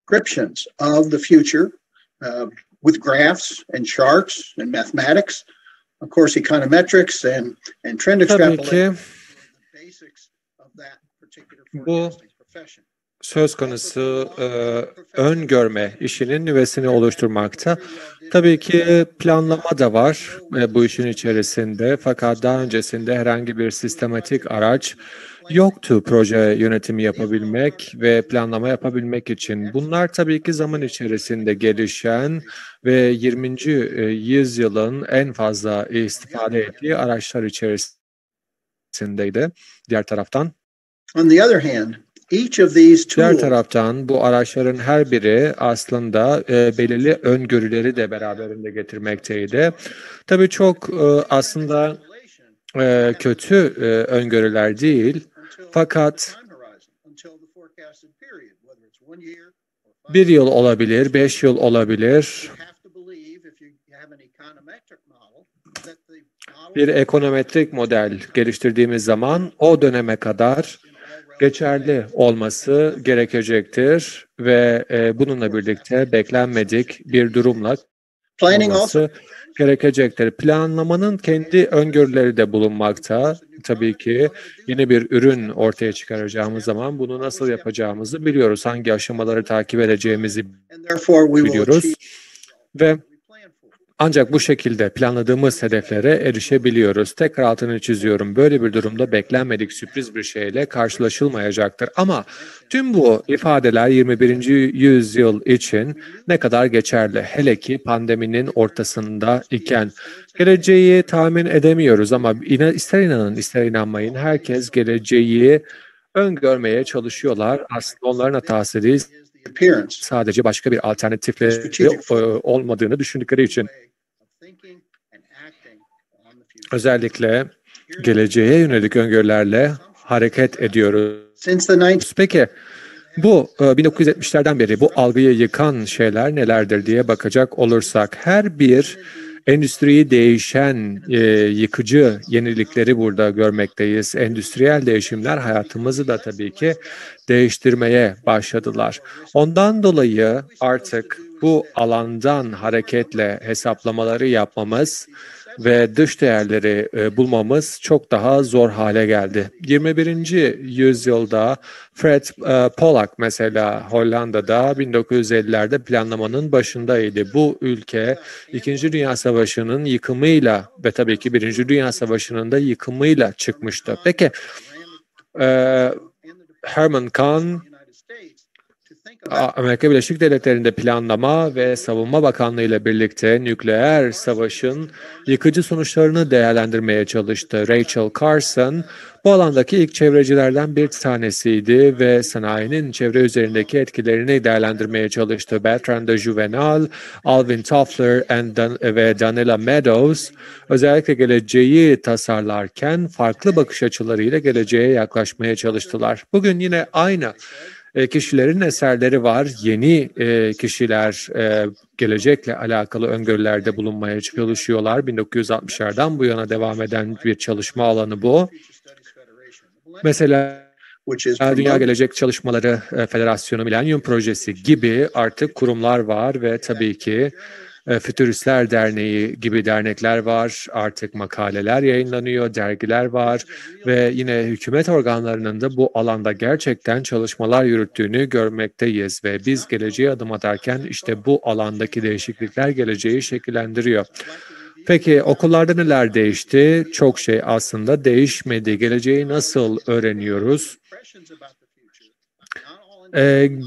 descriptions of the future with graphs and charts and mathematics, of course, econometrics and trend Tabii ki extrapolation, the basics of that particular bu forecasting profession. söz konusu öngörme işinin nüvesini oluşturmakta. Tabii ki planlama da var bu işin içerisinde. Fakat daha öncesinde herhangi bir sistematik araç yoktu proje yönetimi yapabilmek ve planlama yapabilmek için. Bunlar tabii ki zaman içerisinde gelişen ve 20. yüzyılın en fazla istifade ettiği araçlar içerisindeydi. Diğer taraftan On the other hand, each of these Diğer tools taraftan bu araçların her biri aslında belirli öngörüleri de beraberinde getirmekteydi. Tabii çok aslında kötü öngörüler değil, fakat bir yıl olabilir, 5 yıl olabilir. Bir ekonometrik model geliştirdiğimiz zaman o döneme kadar geçerli olması gerekecektir ve bununla birlikte beklenmedik bir durumla olması gerekecektir. Planlamanın kendi öngörüleri de bulunmakta. Tabii ki yeni bir ürün ortaya çıkaracağımız zaman bunu nasıl yapacağımızı biliyoruz. Hangi aşamaları takip edeceğimizi biliyoruz ve ancak bu şekilde planladığımız hedeflere erişebiliyoruz. Tekrar altını çiziyorum. Böyle bir durumda beklenmedik sürpriz bir şeyle karşılaşılmayacaktır. Ama tüm bu ifadeler 21. yüzyıl için ne kadar geçerli? Hele ki pandeminin ortasında iken. Geleceği tahmin edemiyoruz ama ister inanın ister inanmayın herkes geleceği öngörmeye çalışıyorlar. Aslında onların hatası değil. Sadece başka bir alternatifleri olmadığını düşündükleri için. Özellikle geleceğe yönelik öngörülerle hareket ediyoruz. Peki bu 1970'lerden beri bu algıyı yıkan şeyler nelerdir diye bakacak olursak her bir endüstriyi değişen yıkıcı yenilikleri burada görmekteyiz. Endüstriyel değişimler hayatımızı da tabii ki değiştirmeye başladılar. Ondan dolayı artık bu alandan hareketle hesaplamaları yapmamız ve dış değerleri bulmamız çok daha zor hale geldi. 21. yüzyılda Fred Polak mesela Hollanda'da 1950'lerde planlamanın başındaydı. Bu ülke 2. Dünya Savaşı'nın yıkımıyla ve tabii ki 1. Dünya Savaşı'nın da yıkımıyla çıkmıştı. Peki Herman Kahn Amerika Birleşik Devletleri'nde planlama ve savunma bakanlığı ile birlikte nükleer savaşın yıkıcı sonuçlarını değerlendirmeye çalıştı. Rachel Carson bu alandaki ilk çevrecilerden bir tanesiydi ve sanayinin çevre üzerindeki etkilerini değerlendirmeye çalıştı. Bertrand de Juvenal, Alvin Toffler ve Daniela Meadows özellikle geleceği tasarlarken farklı bakış açılarıyla geleceğe yaklaşmaya çalıştılar. Bugün yine aynı kişilerin eserleri var. Yeni kişiler gelecekle alakalı öngörülerde bulunmaya çalışıyorlar. 1960'lardan bu yana devam eden bir çalışma alanı bu. Mesela Dünya Gelecek Çalışmaları Federasyonu Millennium Projesi gibi artık kurumlar var ve tabii ki Fütüristler Derneği gibi dernekler var. Artık makaleler yayınlanıyor, dergiler var ve yine hükümet organlarının da bu alanda gerçekten çalışmalar yürüttüğünü görmekteyiz ve biz geleceğe adım atarken işte bu alandaki değişiklikler geleceği şekillendiriyor. Peki okullarda neler değişti? Çok şey aslında değişmedi. Geleceği nasıl öğreniyoruz?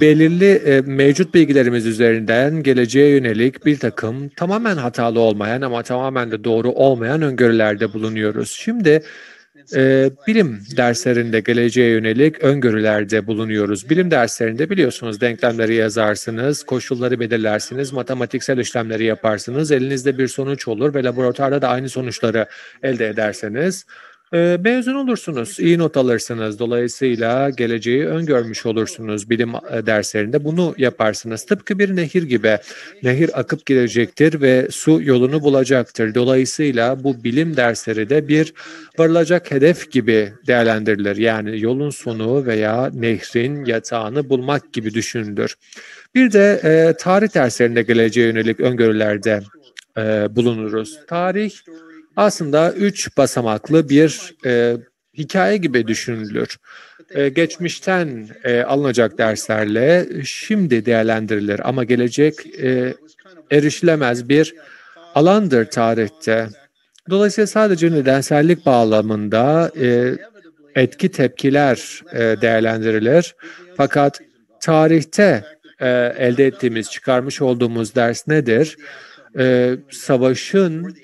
Belirli mevcut bilgilerimiz üzerinden geleceğe yönelik bir takım tamamen hatalı olmayan ama tamamen de doğru olmayan öngörülerde bulunuyoruz. Şimdi bilim derslerinde geleceğe yönelik öngörülerde bulunuyoruz. Bilim derslerinde biliyorsunuz denklemleri yazarsınız, koşulları belirlersiniz, matematiksel işlemleri yaparsınız, elinizde bir sonuç olur ve laboratuvarda da aynı sonuçları elde ederseniz Mezun olursunuz, iyi not alırsınız. Dolayısıyla geleceği öngörmüş olursunuz. Bilim derslerinde bunu yaparsınız. Tıpkı bir nehir gibi. Nehir akıp gidecektir ve su yolunu bulacaktır. Dolayısıyla bu bilim dersleri de bir varılacak hedef gibi değerlendirilir. Yani yolun sonu veya nehrin yatağını bulmak gibi düşünülür. Bir de tarih derslerinde geleceğe yönelik öngörülerde bulunuruz. Tarih aslında 3 basamaklı bir hikaye gibi düşünülür. Geçmişten alınacak derslerle şimdi değerlendirilir ama gelecek erişilemez bir alandır tarihte. Dolayısıyla sadece nedensellik bağlamında etki tepkiler değerlendirilir. Fakat tarihte elde ettiğimiz, çıkarmış olduğumuz ders nedir? Savaşın,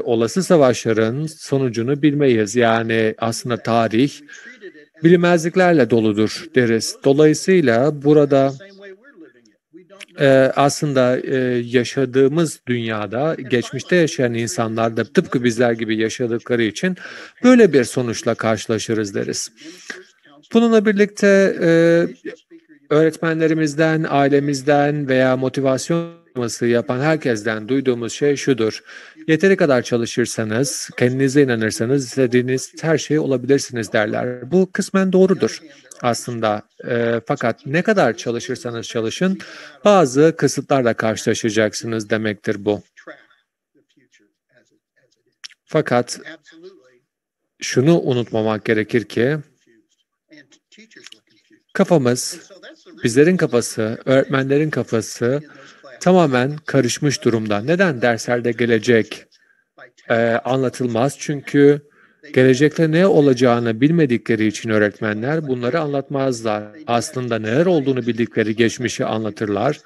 olası savaşların sonucunu bilmeyiz. Yani aslında tarih bilinmezliklerle doludur deriz. Dolayısıyla burada aslında yaşadığımız dünyada geçmişte yaşayan insanlar da tıpkı bizler gibi yaşadıkları için böyle bir sonuçla karşılaşırız deriz. Bununla birlikte öğretmenlerimizden, ailemizden veya motivasyon yapan herkesten duyduğumuz şey şudur. Yeteri kadar çalışırsanız, kendinize inanırsanız istediğiniz her şey olabilirsiniz derler. Bu kısmen doğrudur aslında. Fakat ne kadar çalışırsanız çalışın bazı kısıtlarla karşılaşacaksınız demektir bu. Fakat şunu unutmamak gerekir ki kafamız, bizlerin kafası, öğretmenlerin kafası tamamen karışmış durumda. Neden derslerde gelecek anlatılmaz? Çünkü gelecekte ne olacağını bilmedikleri için öğretmenler bunları anlatmazlar. Aslında neler olduğunu bildikleri geçmişi anlatırlar.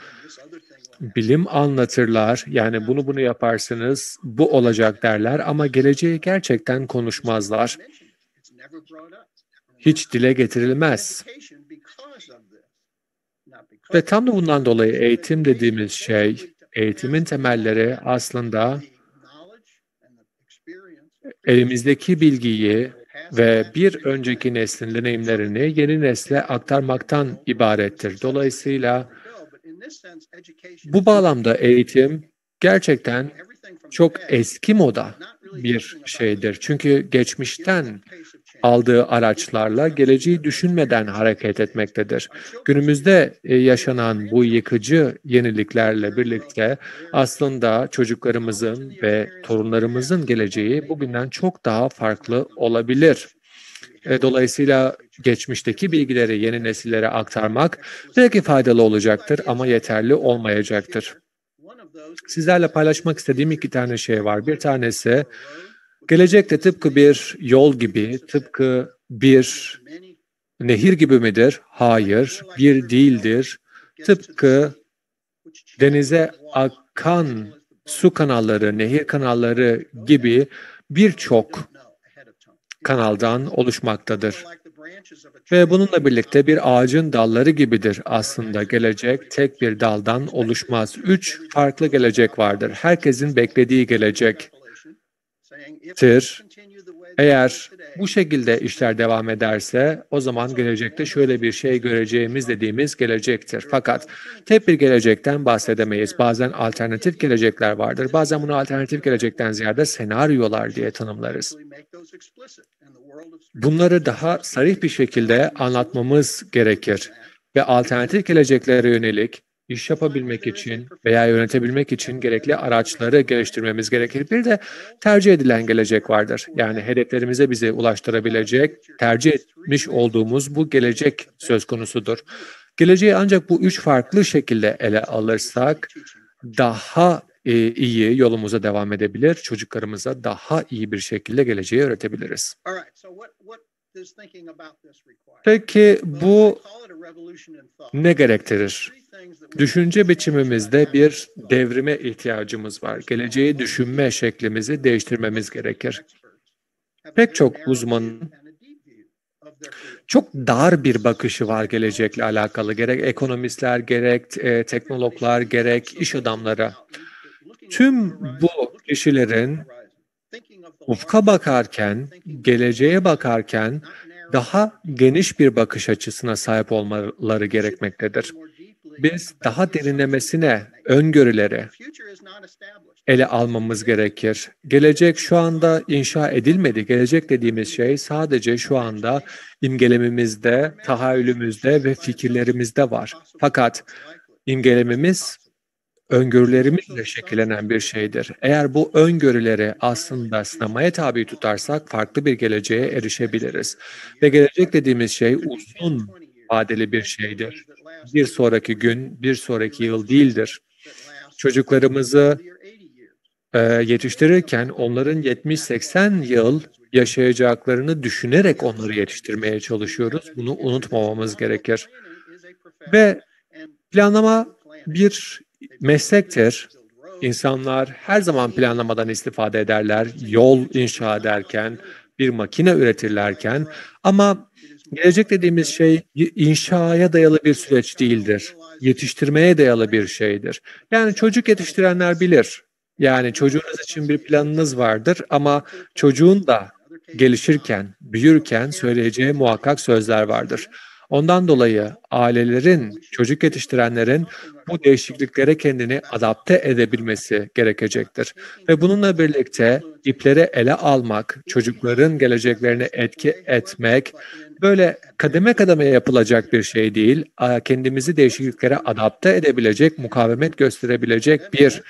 Bilim anlatırlar. Yani bunu yaparsınız, bu olacak derler ama geleceği gerçekten konuşmazlar. Hiç dile getirilmez. Ve tam da bundan dolayı eğitim dediğimiz şey, eğitimin temelleri aslında elimizdeki bilgiyi ve bir önceki neslin deneyimlerini yeni nesle aktarmaktan ibarettir. Dolayısıyla bu bağlamda eğitim gerçekten çok eski moda bir şeydir. Çünkü geçmişten aldığı araçlarla geleceği düşünmeden hareket etmektedir. Günümüzde yaşanan bu yıkıcı yeniliklerle birlikte aslında çocuklarımızın ve torunlarımızın geleceği bugünden çok daha farklı olabilir. Dolayısıyla geçmişteki bilgileri yeni nesillere aktarmak belki faydalı olacaktır ama yeterli olmayacaktır. Sizlerle paylaşmak istediğim 2 tane şey var. Bir tanesi gelecekte tıpkı bir yol gibi, tıpkı bir nehir gibi midir? Hayır, bir değildir. Tıpkı denize akan su kanalları, nehir kanalları gibi birçok kanaldan oluşmaktadır. Ve bununla birlikte bir ağacın dalları gibidir aslında gelecek, tek bir daldan oluşmaz. 3 farklı gelecek vardır. Herkesin beklediği gelecektir. Eğer bu şekilde işler devam ederse o zaman gelecekte şöyle bir şey göreceğimiz dediğimiz gelecektir. Fakat tek bir gelecekten bahsedemeyiz. Bazen alternatif gelecekler vardır. Bazen bunu alternatif gelecekten ziyade senaryolar diye tanımlarız. Bunları daha sarih bir şekilde anlatmamız gerekir ve alternatif geleceklere yönelik iş yapabilmek için veya yönetebilmek için gerekli araçları geliştirmemiz gerekir. Bir de tercih edilen gelecek vardır. Yani hedeflerimize bizi ulaştırabilecek, tercih etmiş olduğumuz bu gelecek söz konusudur. Geleceği ancak bu 3 farklı şekilde ele alırsak daha iyi yolumuza devam edebilir, çocuklarımıza daha iyi bir şekilde geleceği öğretebiliriz. Peki bu ne gerektirir? Düşünce biçimimizde bir devrime ihtiyacımız var. Geleceği düşünme şeklimizi değiştirmemiz gerekir. Pek çok uzmanın çok dar bir bakışı var gelecekle alakalı. Gerek ekonomistler, gerek teknologlar, gerek iş adamları. Tüm bu kişilerin ufka bakarken, geleceğe bakarken daha geniş bir bakış açısına sahip olmaları gerekmektedir. Biz daha derinlemesine öngörüleri ele almamız gerekir. Gelecek şu anda inşa edilmedi. Gelecek dediğimiz şey sadece şu anda imgelemimizde, tahayyülümüzde ve fikirlerimizde var. Fakat imgelemimiz öngörülerimizle şekillenen bir şeydir. Eğer bu öngörüleri aslında sınamaya tabi tutarsak farklı bir geleceğe erişebiliriz. Ve gelecek dediğimiz şey uzun vadeli bir şeydir. Bir sonraki gün, bir sonraki yıl değildir. Çocuklarımızı yetiştirirken onların 70-80 yıl yaşayacaklarını düşünerek onları yetiştirmeye çalışıyoruz. Bunu unutmamamız gerekir. Ve planlama bir meslektir. İnsanlar her zaman planlamadan istifade ederler. Yol inşa ederken, bir makine üretirlerken ama gelecek dediğimiz şey inşaya dayalı bir süreç değildir. Yetiştirmeye dayalı bir şeydir. Yani çocuk yetiştirenler bilir. Yani çocuğunuz için bir planınız vardır ama çocuğun da gelişirken, büyürken söyleyeceği muhakkak sözler vardır. Ondan dolayı ailelerin, çocuk yetiştirenlerin bu değişikliklere kendini adapte edebilmesi gerekecektir. Ve bununla birlikte ipleri ele almak, çocukların geleceklerine etki etmek, böyle kademe kademe yapılacak bir şey değil, kendimizi değişikliklere adapte edebilecek, mukavemet gösterebilecek bir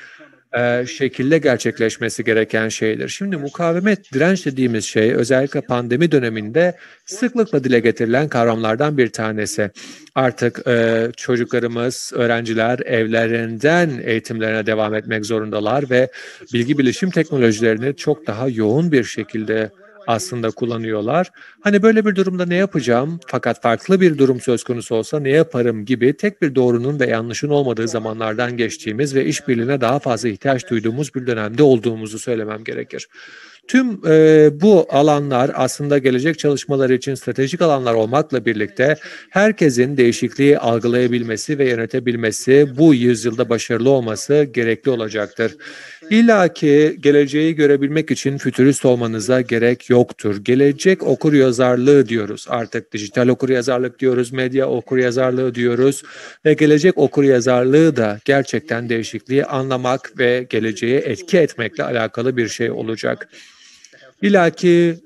şekilde gerçekleşmesi gereken şeydir. Şimdi mukavemet, direnç dediğimiz şey özellikle pandemi döneminde sıklıkla dile getirilen kavramlardan bir tanesi. Artık çocuklarımız, öğrenciler evlerinden eğitimlerine devam etmek zorundalar ve bilgi bilişim teknolojilerini çok daha yoğun bir şekilde aslında kullanıyorlar. Hani böyle bir durumda ne yapacağım fakat farklı bir durum söz konusu olsa ne yaparım gibi tek bir doğrunun ve yanlışın olmadığı zamanlardan geçtiğimiz ve işbirliğine daha fazla ihtiyaç duyduğumuz bir dönemde olduğumuzu söylemem gerekir. Tüm bu alanlar aslında gelecek çalışmaları için stratejik alanlar olmakla birlikte herkesin değişikliği algılayabilmesi ve yönetebilmesi bu yüzyılda başarılı olması gerekli olacaktır. İlla ki geleceği görebilmek için fütürist olmanıza gerek yoktur. Gelecek okuryazarlığı diyoruz. Artık dijital okuryazarlık diyoruz, medya okuryazarlığı diyoruz ve gelecek okuryazarlığı da gerçekten değişikliği anlamak ve geleceğe etki etmekle alakalı bir şey olacak. İlla ki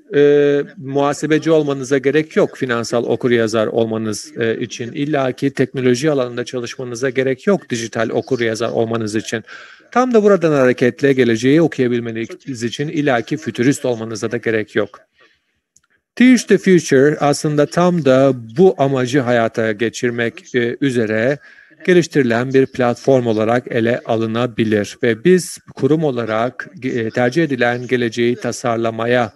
muhasebeci olmanıza gerek yok finansal okuryazar olmanız için. İlla ki teknoloji alanında çalışmanıza gerek yok dijital okuryazar olmanız için. Tam da buradan hareketle geleceği okuyabilmeniz için illa ki fütürist olmanıza da gerek yok. Teach the Future aslında tam da bu amacı hayata geçirmek üzere geliştirilen bir platform olarak ele alınabilir ve biz kurum olarak tercih edilen geleceği tasarlamaya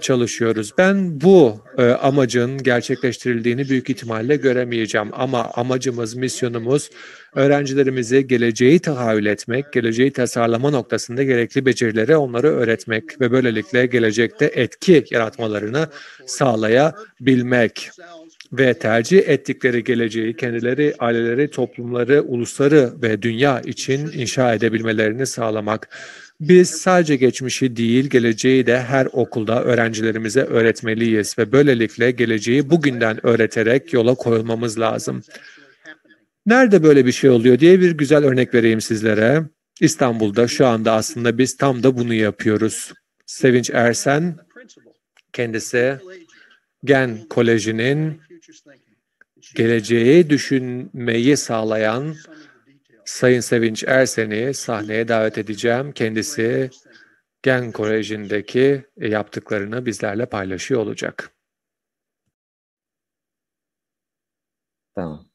çalışıyoruz. Ben bu amacın gerçekleştirildiğini büyük ihtimalle göremeyeceğim ama amacımız, misyonumuz öğrencilerimizi geleceği tahayyül etmek, geleceği tasarlama noktasında gerekli becerileri onlara öğretmek ve böylelikle gelecekte etki yaratmalarını sağlayabilmek ve tercih ettikleri geleceği kendileri, aileleri, toplumları, ulusları ve dünya için inşa edebilmelerini sağlamak. Biz sadece geçmişi değil, geleceği de her okulda öğrencilerimize öğretmeliyiz ve böylelikle geleceği bugünden öğreterek yola koyulmamız lazım. Nerede böyle bir şey oluyor diye bir güzel örnek vereyim sizlere. İstanbul'da şu anda aslında biz tam da bunu yapıyoruz. Sevinç Ersen, kendisi Gen Koleji'nin geleceği düşünmeyi sağlayan Sayın Sevinç Ersen'i sahneye davet edeceğim. Kendisi Gen Koleji'ndeki yaptıklarını bizlerle paylaşıyor olacak. Tamam.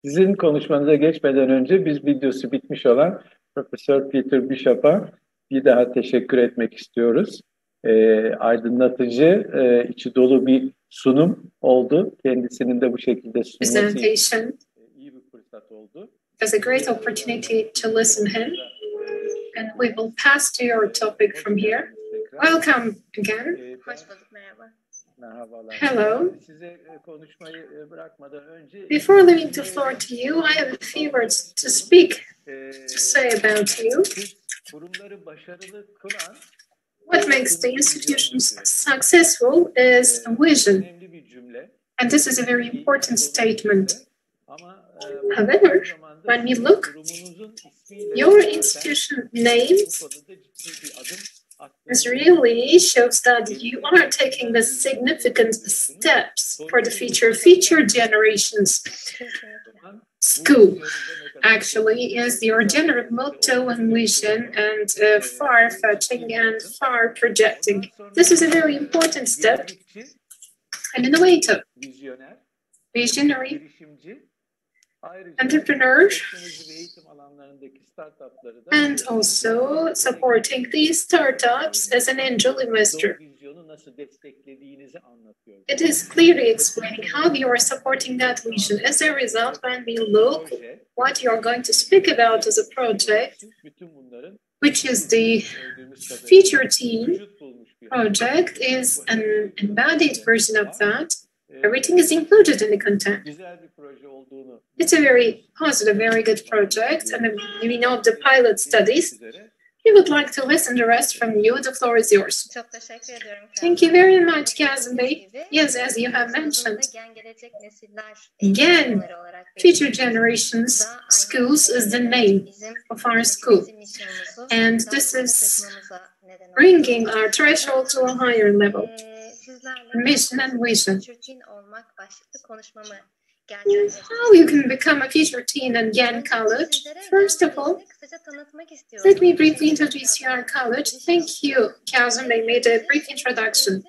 Sizin konuşmanıza geçmeden önce biz videosu bitmiş olan Profesör Peter Bishop'a bir daha teşekkür etmek istiyoruz. Aydınlatıcı, içi dolu bir sunum oldu. Kendisinin de bu şekilde sunması için iyi bir fırsat oldu. It was a great opportunity to listen him. And we will pass to your topic from here. Welcome again. Hoş bulduk, merhaba. Merhabalar. Hello. Size konuşmayı bırakmadan önce Before leaving the floor to you, I have a few words to speak, to say about you. kurumları başarılı kılan What makes the institutions successful is a vision. önemli bir cümle. And this is a very important statement. Ama However, when you look, your institution name this really shows that you are taking the significant steps for the future generations. School actually is your general motto and vision, and far-fetching and far projecting. This is a very important step and innovative, visionary, entrepreneur, and also supporting these startups as an angel investor. It is clearly explaining how you are supporting that vision. As a result, when we look what you are going to speak about as a project, which is the Future Team project, is an embodied version of that. Everything is included in the content. It's a very positive, very good project, and we know the pilot studies. We would like to listen the rest from you. The floor is yours. Thank you very much, Kazım Bey. Yes, as you have mentioned, again, Future Generations Schools is the name of our school. And this is bringing our threshold to a higher level. Mission and vision. How you can become a future teen at Gen College? First of all, let me briefly introduce you our college. Thank you, Kazım Bey made a brief introduction.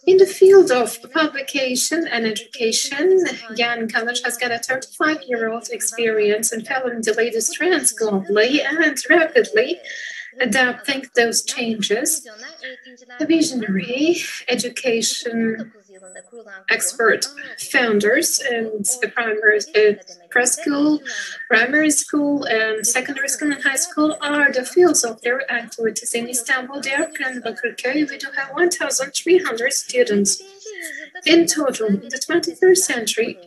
In the field of publication and education, Gen College has got a 35-year-old experience in following the latest trends globally and rapidly adapting those changes. A visionary education expert founders and the primary preschool, primary school, and secondary school and high school are the fields of their activities in Istanbul. Diyarbakır and Bakırköy, we do have 1,300 students. In total, in the 21st century,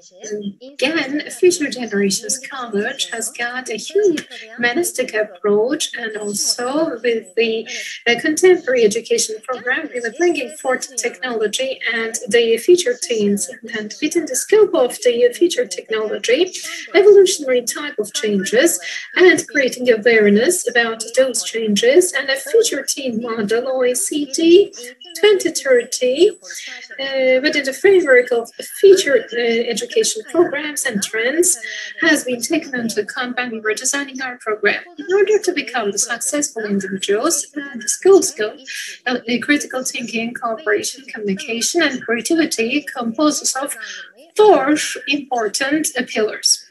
again, Future Generations College has got a humanistic approach, and also with the contemporary education program, really bringing forth technology and the future teens. And within the scope of the future technology, evolutionary type of changes, and creating awareness about those changes, and a future teen model, OECD 2030, within the framework of future education programs and trends, has been taken into account when we were designing our program. In order to become the successful individuals, the schools go, critical thinking, cooperation, communication, and creativity composes of 4 important pillars.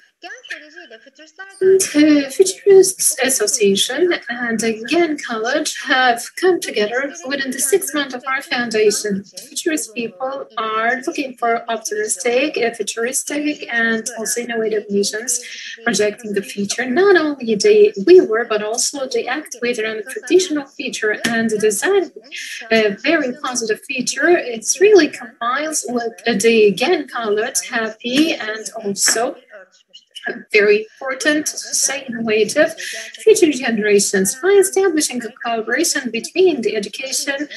The Futurists Association and Gen College have come together within the 6 months of our foundation. Futurist people are looking for optimistic, futuristic, and also innovative visions, projecting the future, not only the weaver, but also the activator and the traditional feature and the design. A very positive feature. It really combines with the Gen College happy and also very important, say innovative future generations by establishing a collaboration between the education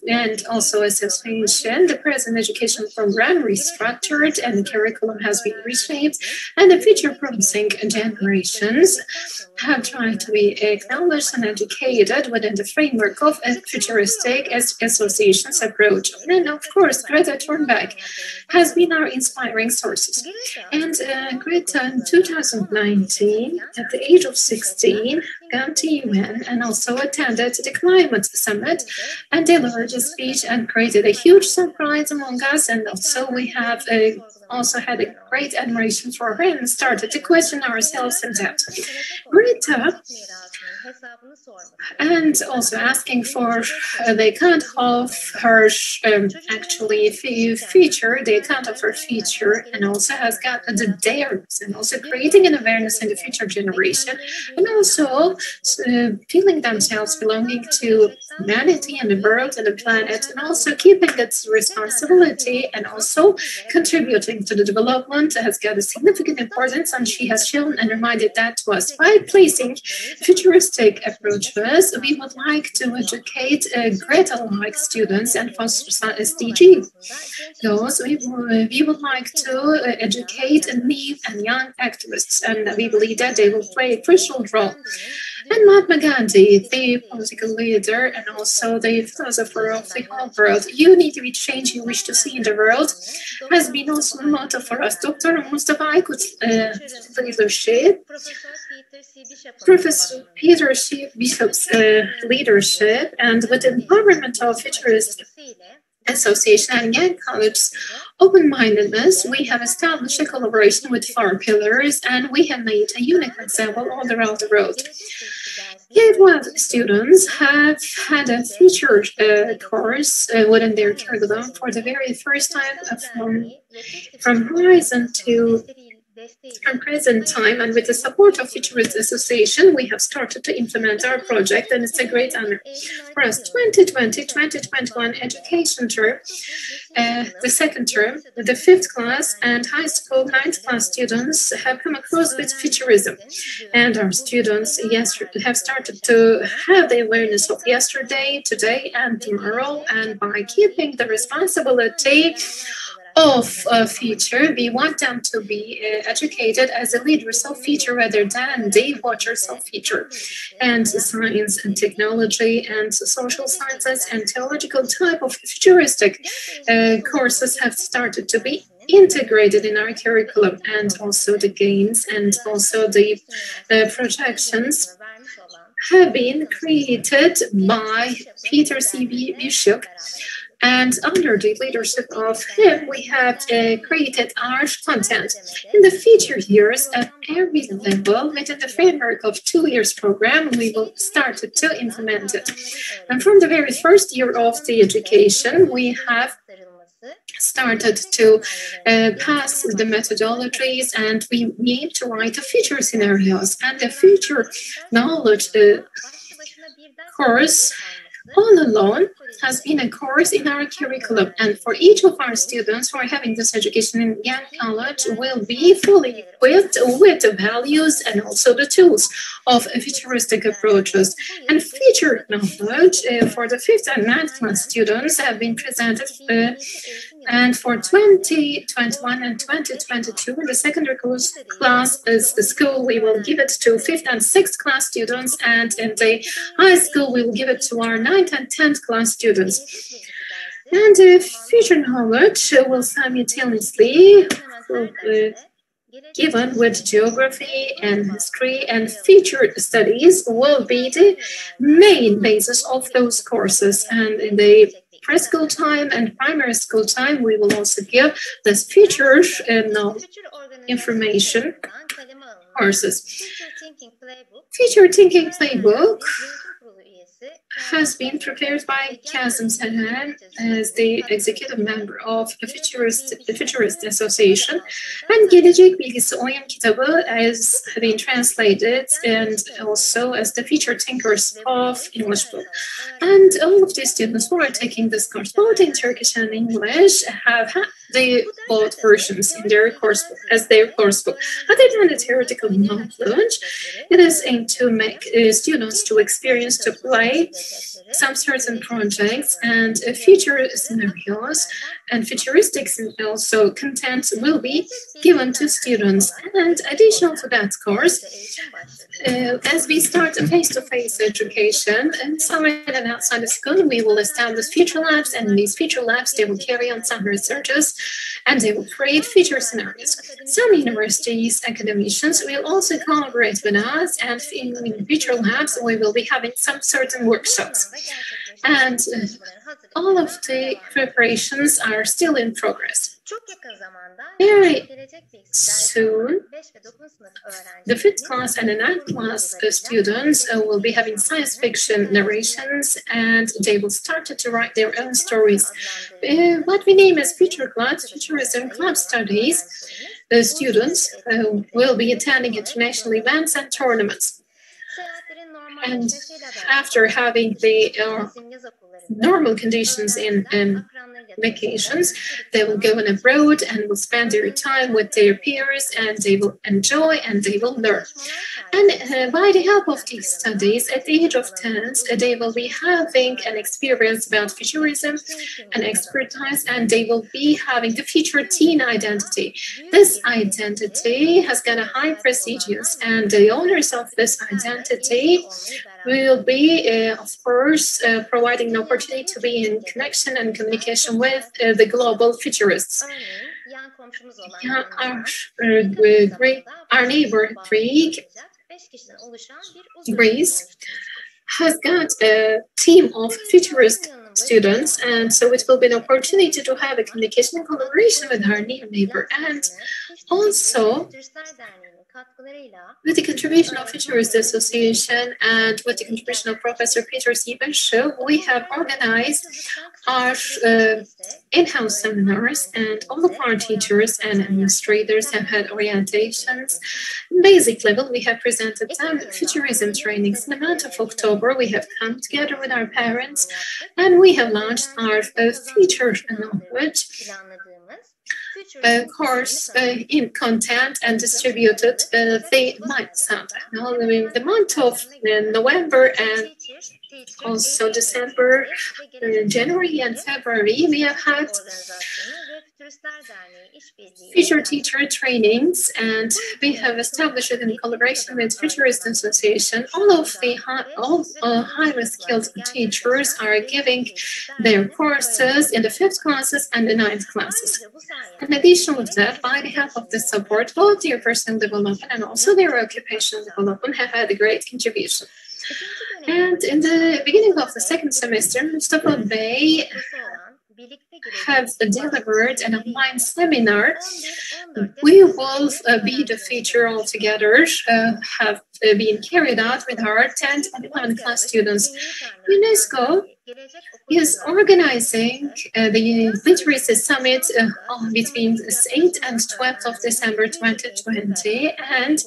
and also association. The present education program restructured and the curriculum has been reshaped, and the future promising generations have tried to be acknowledged and educated within the framework of a futuristic association's approach. And of course, Greta Thunberg has been our inspiring sources. And Greta, in 2019, at the age of 16, came to UN and also attended the climate summit and delivered a speech and created a huge surprise among us. And also we have also had a great admiration for her and started to question ourselves in that. Greta, and also asking for the account of her actually feature, the account of her feature, and also has got the dares and also creating an awareness in the future generation, and also feeling themselves belonging to humanity and the world and the planet, and also keeping its responsibility and also contributing to the development has got a significant importance, and she has shown and reminded that to us. By placing futuristic approaches, we would like to educate Greta-like students and foster SDG. Those we would like to educate NEET and young activists, and we believe that they will play a crucial role. And Mahatma Gandhi, the political leader and also the philosopher of the whole world, unity with change you wish to see in the world, has been also a motto for us. Dr. Mustafa Aykut's leadership, Professor Peter C. Bishop's leadership, and with the empowerment of Futurist Association and Young College's open-mindedness, we have established a collaboration with 4 pillars, and we have made a unique example all around the world. K-12 students have had a future course within their curriculum for the very first time from present time, and with the support of Futurist Association, we have started to implement our project, and it's a great honor for us. 2020-2021 education term, the second term, the 5th class and high school 9th class students have come across with futurism, and our students have started to have the awareness of yesterday, today, and tomorrow, and by keeping the responsibility of future, we want them to be educated as a leaders of future rather than the watchers of future. And science and technology and social sciences and theological type of futuristic courses have started to be integrated in our curriculum, and also the games and also the projections have been created by Peter C. Bishop. And under the leadership of him, we have created our content in the future years at every level within the framework of 2 years program. We will start to implement it. And from the very first year of the education, we have started to pass the methodologies, and we need to write the future scenarios and the future knowledge course. All along has been a course in our curriculum, and for each of our students who are having this education in Young College will be fully equipped with the values and also the tools of futuristic approaches. And future knowledge for the 5th and 9th class students have been presented, and for 2021 and 2022, in the secondary class is the school, we will give it to 5th and 6th class students, and in the high school, we will give it to our 9th and 10th class students. And future knowledge will simultaneously given with geography and history and future studies will be the main basis of those courses. And in the preschool time and primary school time, we will also give this future information courses. Future Thinking Playbook has been prepared by Kazım Seher as the executive member of the Futurist Association, and Gelecek Bilgisi Oyun Kitabı has been translated, and also as the Future Thinkers of English book. And all of the students who are taking this course, both in Turkish and English, have had the both versions in their course book, as their course book. Other than the theoretical knowledge, it is aimed to make students to experience, to play, some certain projects and future scenarios and futuristic also content will be given to students. And additional to that course, as we start a face-to-face education inside and outside the school, we will establish future labs, and in these future labs they will carry on some researches and they will create future scenarios. Some universities, academicians will also collaborate with us, and in future labs we will be having some certain workshops. And all of the preparations are still in progress. Very soon, the 5th class and the 9th class students will be having science fiction narrations, and they will start to write their own stories. What we name as Future Clubs, Futurism Club Studies, the students will be attending international events and tournaments. And after having the normal conditions in vacations, they will go on abroad and will spend their time with their peers, and they will enjoy and they will learn. And by the help of these studies, at the age of 10, they will be having an experience about futurism and expertise, and they will be having the future teen identity. This identity has got a high prestigious, and the owners of this identity will be, of course, providing an opportunity to be in connection and communication with the global futurists. Our neighbor Greece has got a team of futurist students, and so it will be an opportunity to have a communication and collaboration with our near neighbor. And also, with the contribution of Futurist Association and with the contribution of Professor Peter Siebenschow, we have organized our in-house seminars, and all of our teachers and administrators have had orientations. Basic level, we have presented some futurism trainings. In the month of October, we have come together with our parents and we have launched our feature knowledge course in content and distributed the month. The month of November and also December, January and February, we have had future teacher trainings, and we have established it in collaboration with Futurist Association. All of the highly skilled teachers are giving their courses in the 5th classes and the 9th classes. In addition to that, by the help of the support, both their personal development and also their occupational development have had a great contribution. And in the beginning of the 2nd semester, Mustafa Bey have delivered an online seminar. We will be the feature altogether, have been carried out with our 10th and 11th class students. UNESCO is organizing the Literacy Summit between the 8th and 12th of December 2020, and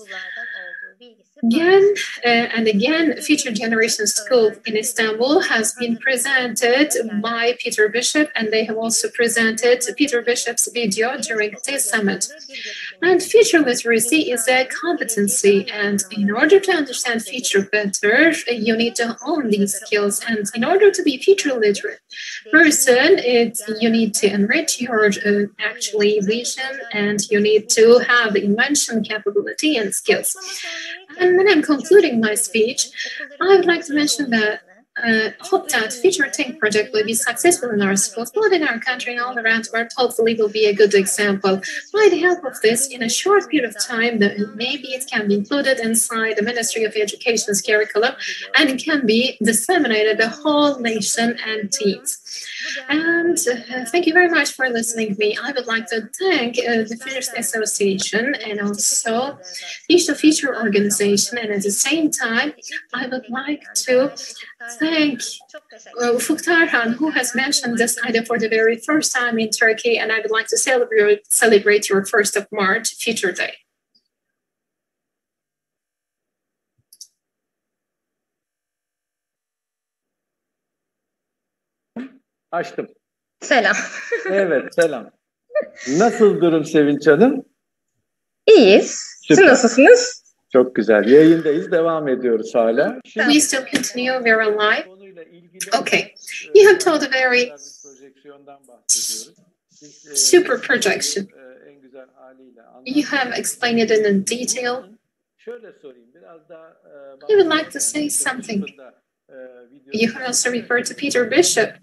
again and again, Future Generation School in Istanbul has been presented by Peter Bishop, and they have also presented Peter Bishop's video during this summit. And future literacy is a competency, and in order to understand future better, you need to own these skills. And in order to be future literate person, you need to enrich your actually vision, and you need to have invention capability and skills. And when I'm concluding my speech, I would like to mention that I hope that Future Think project will be successful in our schools, both in our country and all around the world. Hopefully will be a good example. By the help of this, in a short period of time, maybe it can be included inside the Ministry of Education's curriculum, and it can be disseminated the whole nation and teams. And thank you very much for listening to me. I would like to thank the Futurist Association and also Teach the Future organization. And at the same time, I would like to thank Ufuk Tarhan, who has mentioned this idea for the very first time in Turkey. And I would like to celebrate your 1st of March Future Day. Açtım. Selam. Evet, selam. Nasıl durum Sevinç Hanım? İyiyiz. Siz nasılsınız? Çok güzel. Yayındayız. Devam ediyoruz hala. We still continue. We're alive. Okay, you have told a very super projection. You have explained it in detail. I would like to say something. You have also referred to Peter Bishop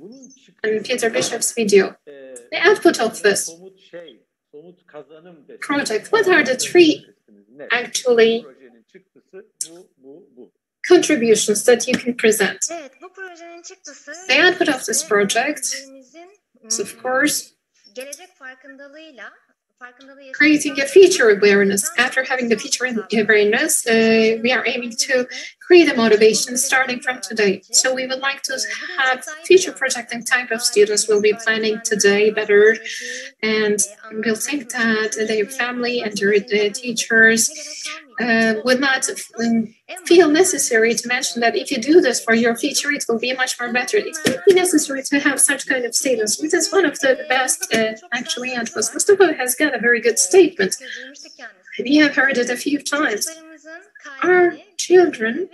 and Peter Bishop's video. The output of this project, what are the three actually contributions that you can present? The output of this project is, of course, creating a future awareness. After having the future awareness, we are aiming to create a motivation starting from today. So we would like to have future projecting type of students will be planning today better, and we'll think that their family and their teachers would not feel necessary to mention that if you do this for your future, it will be much more better. It won't be necessary to have such kind of statements, which is one of the best actually outputs. Mustafa has got a very good statement. We have heard it a few times. Our children,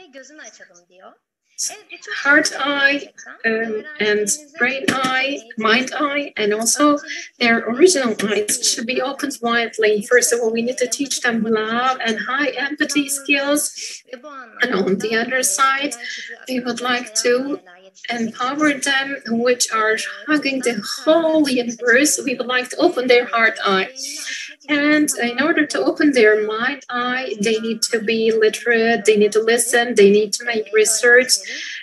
heart eye and brain eye, mind eye, and also their original eyes should be opened widely. First of all, we need to teach them love and high empathy skills. And on the other side, we would like to empower them, which are hugging the whole universe. We would like to open their heart eye. And in order to open their mind eye, they need to be literate, they need to listen, they need to make research.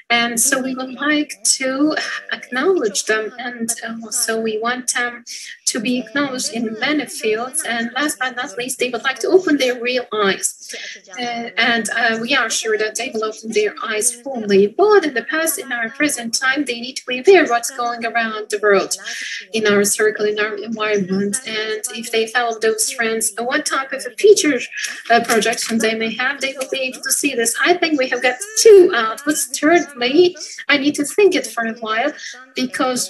And so we would like to acknowledge them, and also we want them to be acknowledged in many fields. And last but not least, they would like to open their real eyes. And we are sure that they will open their eyes fully. But in the past, in our present time, they need to be aware of what's going around the world, in our circle, in our environment. And if they follow those trends, what type of a future projection they may have, they will be able to see this. I think we have got two outputs. Thirdly, I need to think it for a while, because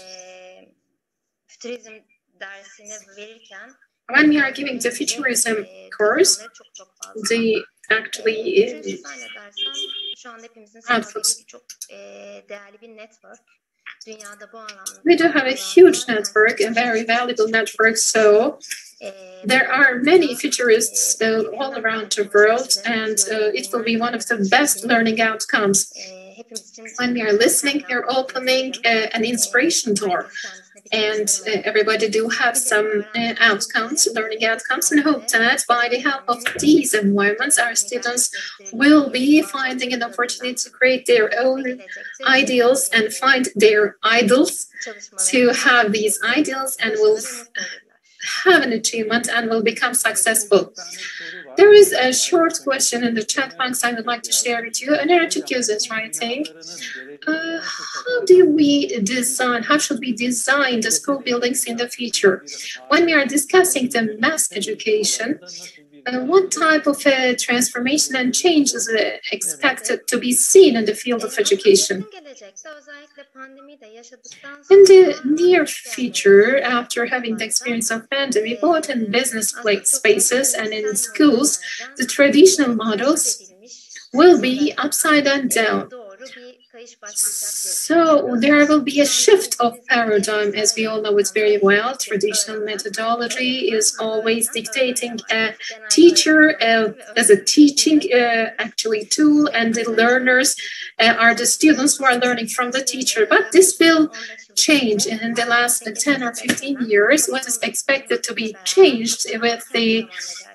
when we are giving the futurism course, the actually outputs. We do have a huge network, a very valuable network, so there are many futurists all around the world, and it will be one of the best learning outcomes. When we are listening, we are opening an inspiration door. And everybody do have some outcomes, learning outcomes, and hope that by the help of these environments, our students will be finding an opportunity to create their own ideals and find their idols, to have these ideals, and will have an achievement and will become successful. There is a short question in the chat box I would like to share with you. And Ertuğ is writing, how should we design the school buildings in the future? When we are discussing the mass education, what type of transformation and change is expected to be seen in the field of education? In the near future, after having the experience of pandemic, both in business spaces and in schools, the traditional models will be upside down. So there will be a shift of paradigm, as we all know it very well. Traditional methodology is always dictating a teacher as a teaching actually tool, and the learners are the students who are learning from the teacher. But this will change in the last 10 or 15 years. What is expected to be changed with the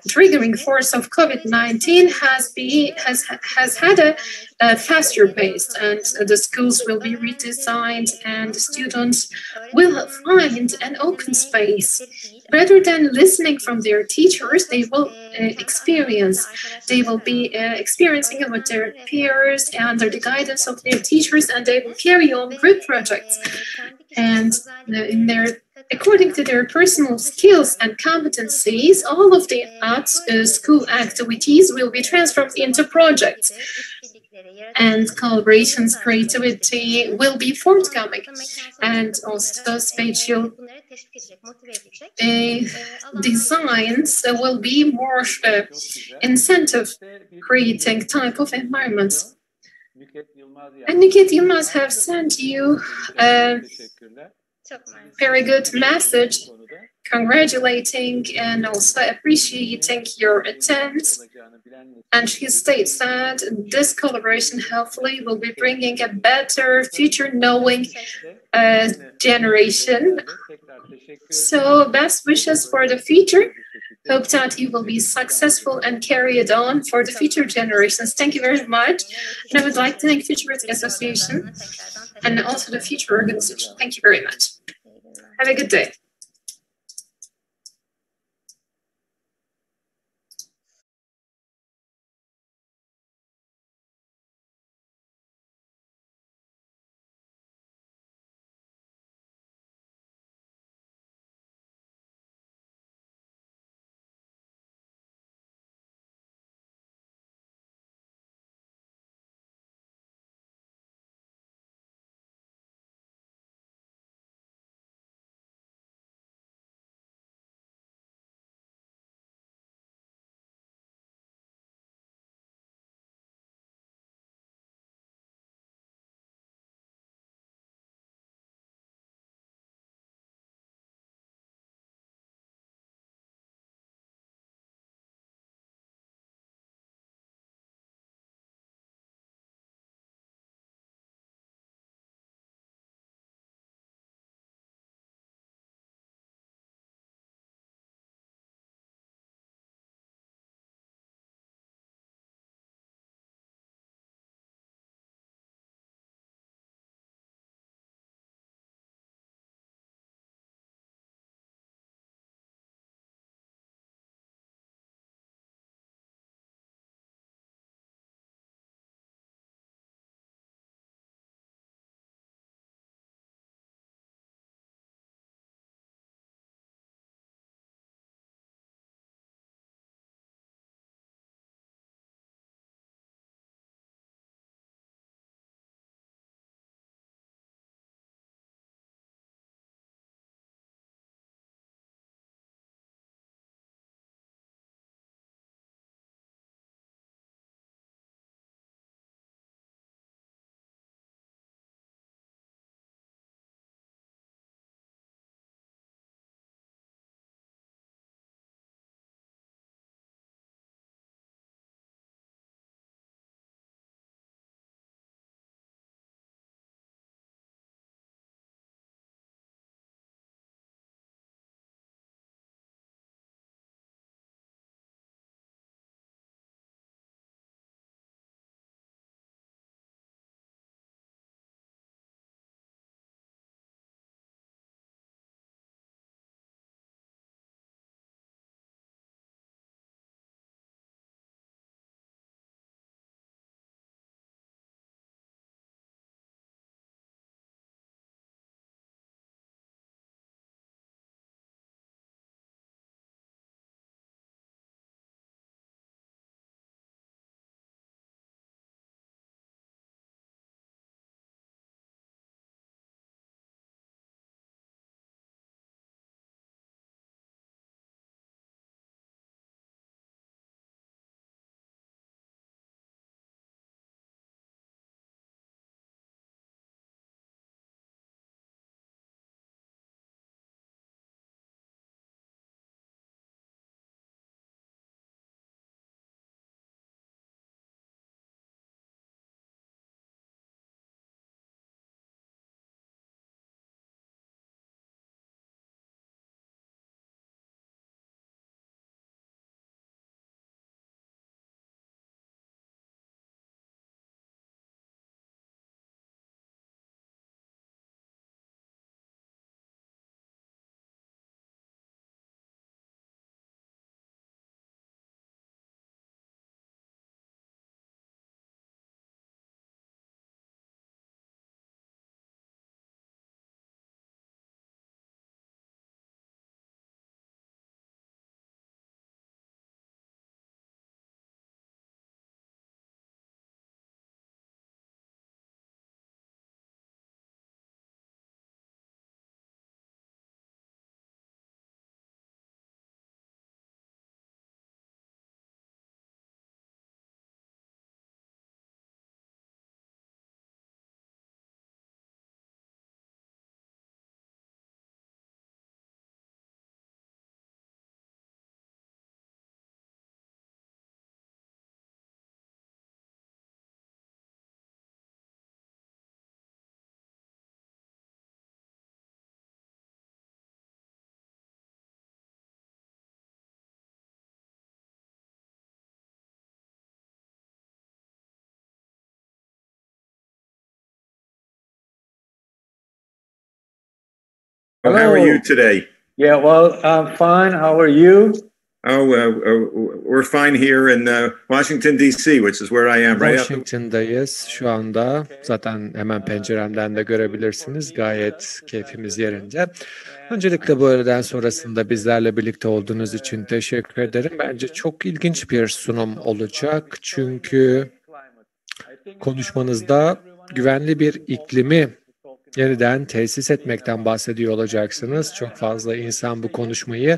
triggering force of COVID-19 has had a faster pace, and the schools will be redesigned, and the students will find an open space. Rather than listening from their teachers, they will experience. They will be experiencing it with their peers under the guidance of their teachers, and they will carry on group projects. And according to their personal skills and competencies, all of the school activities will be transformed into projects. And collaborations, creativity will be forthcoming, and also spatial designs will be more incentive creating type of environments. And Nüket Yılmaz have sent you a very good message congratulating and also appreciating your attempts. And she states that this collaboration hopefully will be bringing a better future knowing generation. So best wishes for the future. Hope that you will be successful and carry it on for the future generations. Thank you very much. And I would like to thank Futuristic Association and also the Future Organization. Thank you very much. Have a good day. How are you today? Yeah, well, I'm fine. How are you? Oh, we're fine here in Washington, D.C., which is where I am. Right up. Washington'dayız şu anda. Zaten hemen penceremden de görebilirsiniz. Gayet keyfimiz yerinde. Öncelikle bu öğleden sonrasında bizlerle birlikte olduğunuz için teşekkür ederim. Bence çok ilginç bir sunum olacak. Çünkü konuşmanızda güvenli bir iklimi yeniden tesis etmekten bahsediyor olacaksınız. Çok fazla insan bu konuşmayı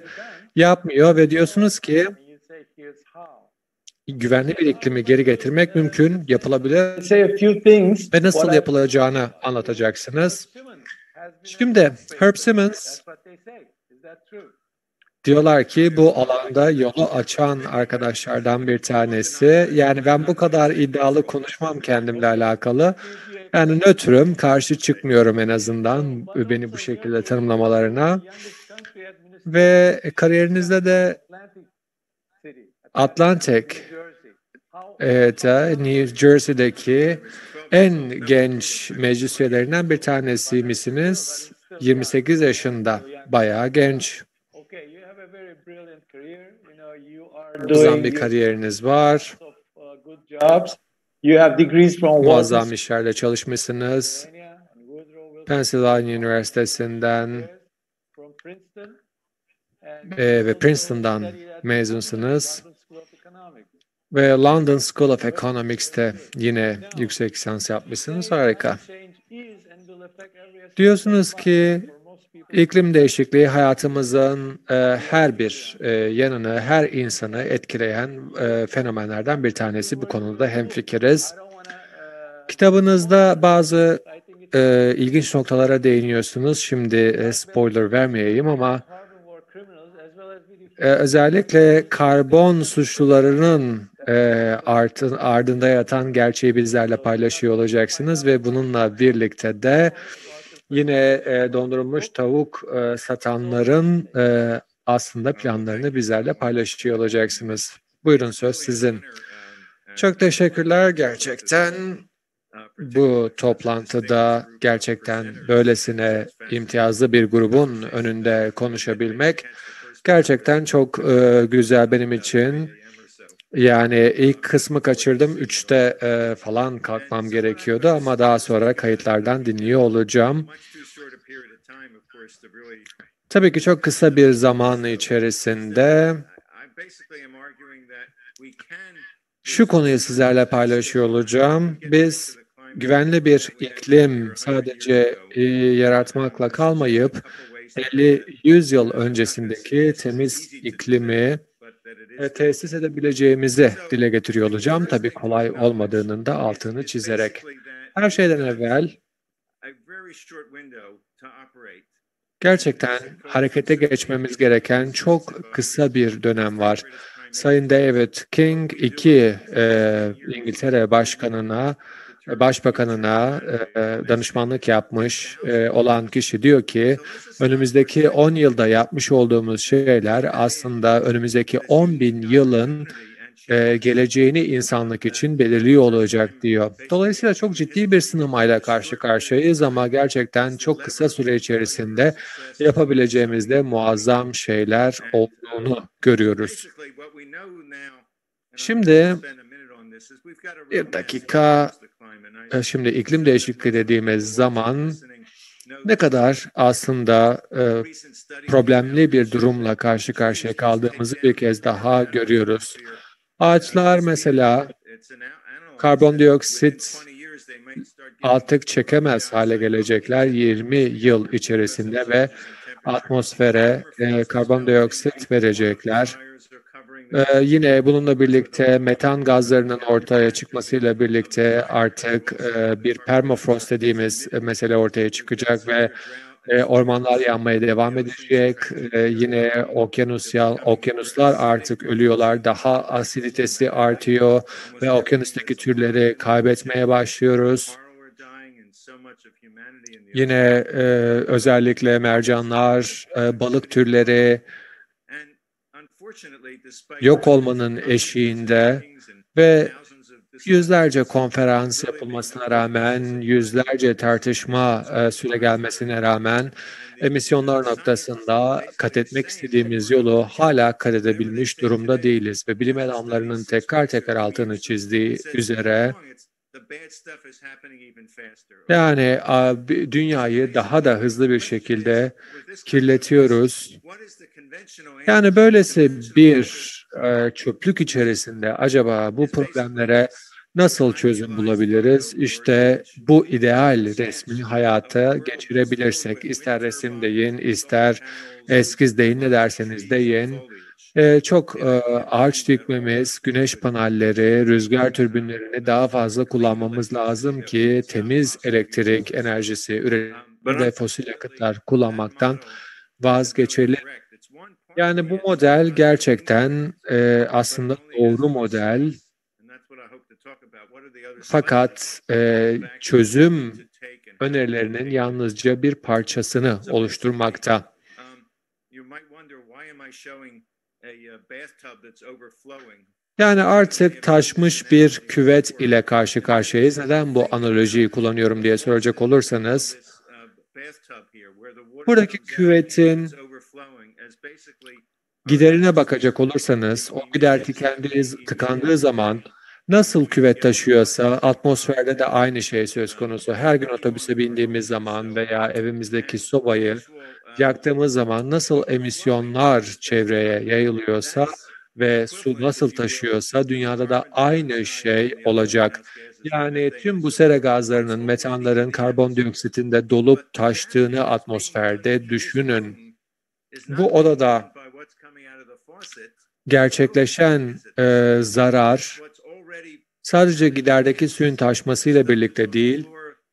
yapmıyor ve diyorsunuz ki güvenli bir iklimi geri getirmek mümkün, yapılabilir ve nasıl yapılacağını anlatacaksınız. Şimdi Herb Simmons diyorlar ki bu alanda yolu açan arkadaşlardan bir tanesi. Yani ben bu kadar iddialı konuşmam kendimle alakalı. Yani nötrüm, karşı çıkmıyorum en azından beni bu şekilde tanımlamalarına. Ve kariyerinizde de Atlantic, New Jersey'deki en genç meclis üyelerinden bir tanesi misiniz? 28 yaşında, bayağı genç. Muazzam bir kariyeriniz var. Muazzam işlerle çalışmışsınız. Pennsylvania Üniversitesi'nden ve Princeton'dan mezunsunuz. Ve London School of Economics'te yine yüksek lisans yapmışsınız. Harika. Diyorsunuz ki iklim değişikliği hayatımızın her bir yanını, her insanı etkileyen fenomenlerden bir tanesi. Bu konuda hemfikiriz. Kitabınızda bazı ilginç noktalara değiniyorsunuz. Şimdi spoiler vermeyeyim ama özellikle karbon suçlularının ardında yatan gerçeği bizlerle paylaşıyor olacaksınız ve bununla birlikte de yine dondurulmuş tavuk satanların aslında planlarını bizlerle paylaşıyor olacaksınız. Buyurun, söz sizin. Çok teşekkürler gerçekten. Bu toplantıda gerçekten böylesine imtiyazlı bir grubun önünde konuşabilmek gerçekten çok güzel benim için. Yani ilk kısmı kaçırdım. 3'te falan kalkmam gerekiyordu ama daha sonra kayıtlardan dinliyor olacağım. Tabii ki çok kısa bir zaman içerisinde şu konuyu sizlerle paylaşıyor olacağım. Biz güvenli bir iklim sadece yaratmakla kalmayıp 50-100 yıl öncesindeki temiz iklimi tesis edebileceğimizi dile getiriyor olacağım. Tabii kolay olmadığının da altını çizerek. Her şeyden evvel gerçekten harekete geçmemiz gereken çok kısa bir dönem var. Sayın David King İngiltere Başbakanına danışmanlık yapmış olan kişi diyor ki önümüzdeki 10 yılda yapmış olduğumuz şeyler aslında önümüzdeki 10.000 yılın geleceğini insanlık için belirliyor olacak diyor. Dolayısıyla çok ciddi bir sınamayla karşı karşıyayız ama gerçekten çok kısa süre içerisinde yapabileceğimiz de muazzam şeyler olduğunu görüyoruz. Şimdi bir dakika, şimdi iklim değişikliği dediğimiz zaman ne kadar aslında problemli bir durumla karşı karşıya kaldığımızı bir kez daha görüyoruz. Ağaçlar mesela karbondioksit artık çekemez hale gelecekler 20 yıl içerisinde ve atmosfere karbondioksit verecekler. Yine bununla birlikte metan gazlarının ortaya çıkmasıyla birlikte artık bir permafrost dediğimiz mesele ortaya çıkacak ve ormanlar yanmaya devam edecek. Yine okyanuslar artık ölüyorlar. Daha asiditesi artıyor ve okyanustaki türleri kaybetmeye başlıyoruz. Yine özellikle mercanlar, balık türleri yok olmanın eşiğinde ve yüzlerce konferans yapılmasına rağmen, yüzlerce tartışma süre gelmesine rağmen emisyonlar noktasında kat etmek istediğimiz yolu hala kat edebilmiş durumda değiliz ve bilim adamlarının tekrar tekrar altını çizdiği üzere yani dünyayı daha da hızlı bir şekilde kirletiyoruz. Yani böylesi bir çöplük içerisinde acaba bu problemlere nasıl çözüm bulabiliriz? İşte bu ideal resmi hayata geçirebilirsek, ister resim deyin, ister eskiz deyin, ne derseniz deyin. Çok ağaç dikmemiz, güneş panelleri, rüzgar türbinlerini daha fazla kullanmamız lazım ki temiz elektrik enerjisi üretim ve fosil yakıtlar kullanmaktan vazgeçelim. Yani bu model gerçekten aslında doğru model. Fakat çözüm önerilerinin yalnızca bir parçasını oluşturmakta. Yani artık taşmış bir küvet ile karşı karşıyayız. Neden bu analojiyi kullanıyorum diye soracak olursanız, buradaki küvetin giderine bakacak olursanız, o gider tıkandığı zaman nasıl küvet taşıyorsa atmosferde de aynı şey söz konusu. Her gün otobüse bindiğimiz zaman veya evimizdeki sobayı yaktığımız zaman nasıl emisyonlar çevreye yayılıyorsa ve su nasıl taşıyorsa dünyada da aynı şey olacak. Yani tüm bu sera gazlarının, metanların, karbondioksitin de dolup taştığını atmosferde düşünün. Bu odada gerçekleşen zarar sadece giderdeki suyun taşmasıyla birlikte değil,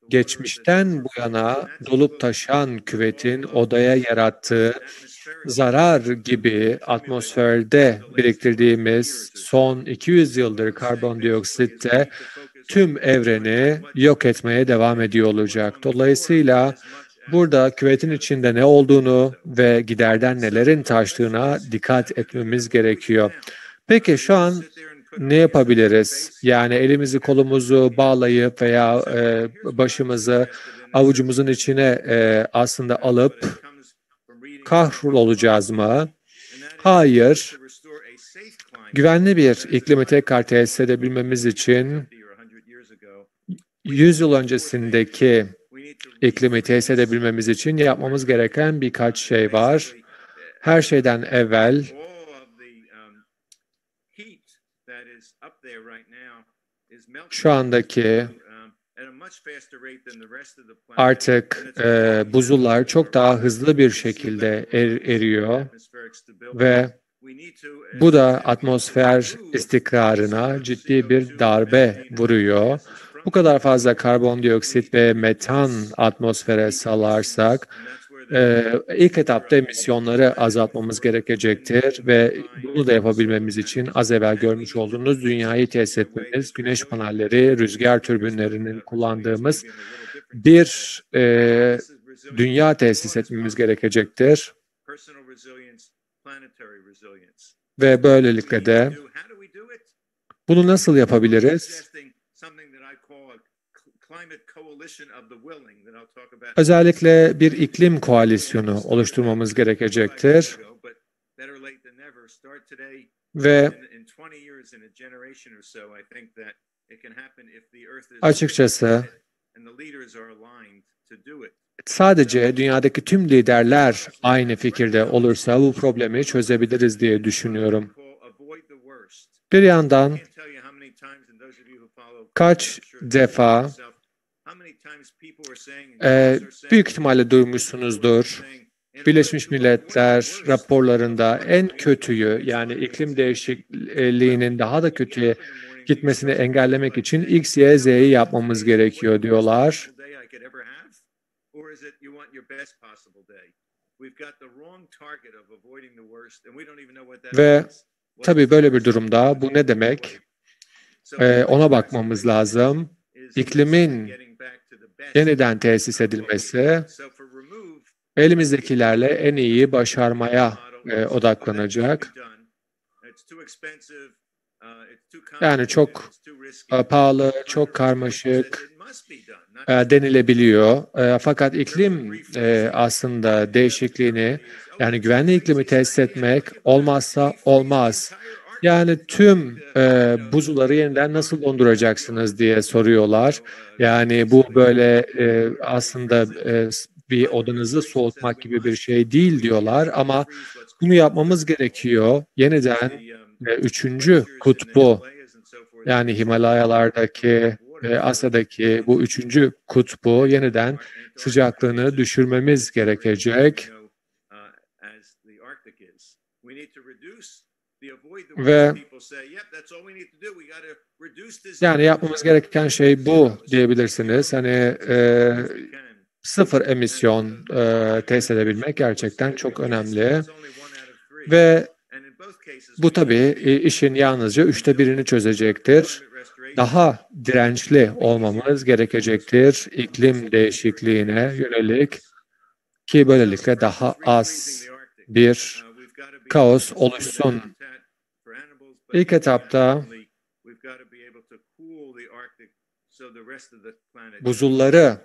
geçmişten bu yana dolup taşan küvetin odaya yarattığı zarar gibi atmosferde biriktirdiğimiz son 200 yıldır karbondioksit de tüm evreni yok etmeye devam ediyor olacak. Dolayısıyla burada küvetin içinde ne olduğunu ve giderden nelerin taştığına dikkat etmemiz gerekiyor. Peki şu an ne yapabiliriz? Yani elimizi kolumuzu bağlayıp veya başımızı avucumuzun içine aslında alıp kahrolacağız mı? Hayır. Güvenli bir iklimi tekrar tesis edebilmemiz için 100 yıl öncesindeki iklimi tesis edebilmemiz için yapmamız gereken birkaç şey var. Her şeyden evvel şu andaki artık buzullar çok daha hızlı bir şekilde eriyor ve bu da atmosfer istikrarına ciddi bir darbe vuruyor. Bu kadar fazla karbondioksit ve metan atmosfere salarsak ilk etapta emisyonları azaltmamız gerekecektir ve bunu da yapabilmemiz için az evvel görmüş olduğunuz dünyayı tesis etmemiz, güneş panelleri, rüzgar türbinlerinin kullandığımız bir dünya tesis etmemiz gerekecektir. Ve böylelikle de bunu nasıl yapabiliriz? Özellikle bir iklim koalisyonu oluşturmamız gerekecektir. Ve açıkçası sadece dünyadaki tüm liderler aynı fikirde olursa bu problemi çözebiliriz diye düşünüyorum. Bir yandan kaç defa büyük ihtimalle duymuşsunuzdur. Birleşmiş Milletler raporlarında en kötüyü, yani iklim değişikliğinin daha da kötüye gitmesini engellemek için X, Y, Z'yi yapmamız gerekiyor diyorlar. Ve tabii böyle bir durumda bu ne demek? Ona bakmamız lazım. İklimin yeniden tesis edilmesi, elimizdekilerle en iyiyi başarmaya odaklanacak. Yani çok pahalı, çok karmaşık denilebiliyor. Fakat iklim aslında değişikliğini, yani güvenli iklimi tesis etmek olmazsa olmaz. Yani tüm buzulları yeniden nasıl donduracaksınız diye soruyorlar. Yani bu böyle aslında bir odanızı soğutmak gibi bir şey değil diyorlar ama bunu yapmamız gerekiyor. Yeniden üçüncü kutbu, yani Himalayalardaki Asya'daki bu üçüncü kutbu yeniden sıcaklığını düşürmemiz gerekecek. Ve yani yapmamız gereken şey bu diyebilirsiniz. Hani sıfır emisyon tesis edebilmek gerçekten çok önemli. Ve bu tabii işin yalnızca 1/3'ünü çözecektir. Daha dirençli olmamız gerekecektir iklim değişikliğine yönelik ki böylelikle daha az bir kaos oluşsun. İlk etapta buzulları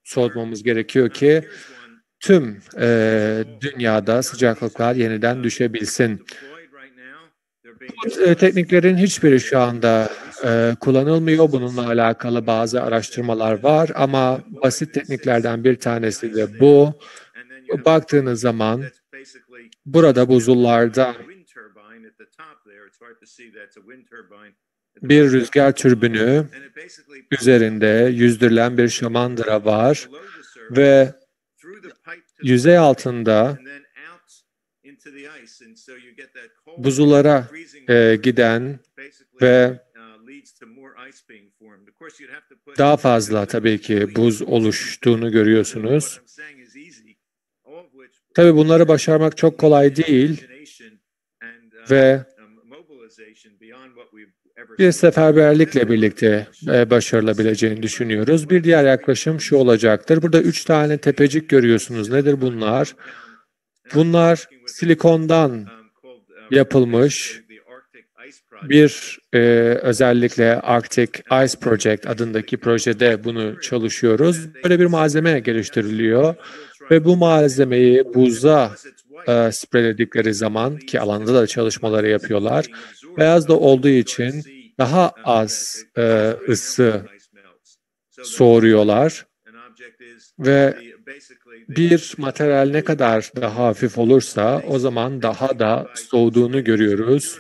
soğutmamız gerekiyor ki tüm dünyada sıcaklıklar yeniden düşebilsin. Bu tekniklerin hiçbiri şu anda kullanılmıyor. Bununla alakalı bazı araştırmalar var ama basit tekniklerden bir tanesi de bu. Baktığınız zaman burada buzullarda bir rüzgar türbünü, üzerinde yüzdürülen bir şamandıra var ve yüzey altında buzullara giden ve daha fazla tabii ki buz oluştuğunu görüyorsunuz. Tabii bunları başarmak çok kolay değil ve bir seferberlikle birlikte başarılabileceğini düşünüyoruz. Bir diğer yaklaşım şu olacaktır. Burada 3 tane tepecik görüyorsunuz. Nedir bunlar? Bunlar silikondan yapılmış bir özellikle Arctic Ice Project adındaki projede bunu çalışıyoruz. Böyle bir malzeme geliştiriliyor ve bu malzemeyi buza spreyledikleri zaman ki alanda da çalışmaları yapıyorlar. Beyaz da olduğu için daha az ısı soğuruyorlar ve bir materyal ne kadar daha hafif olursa o zaman daha da soğuduğunu görüyoruz.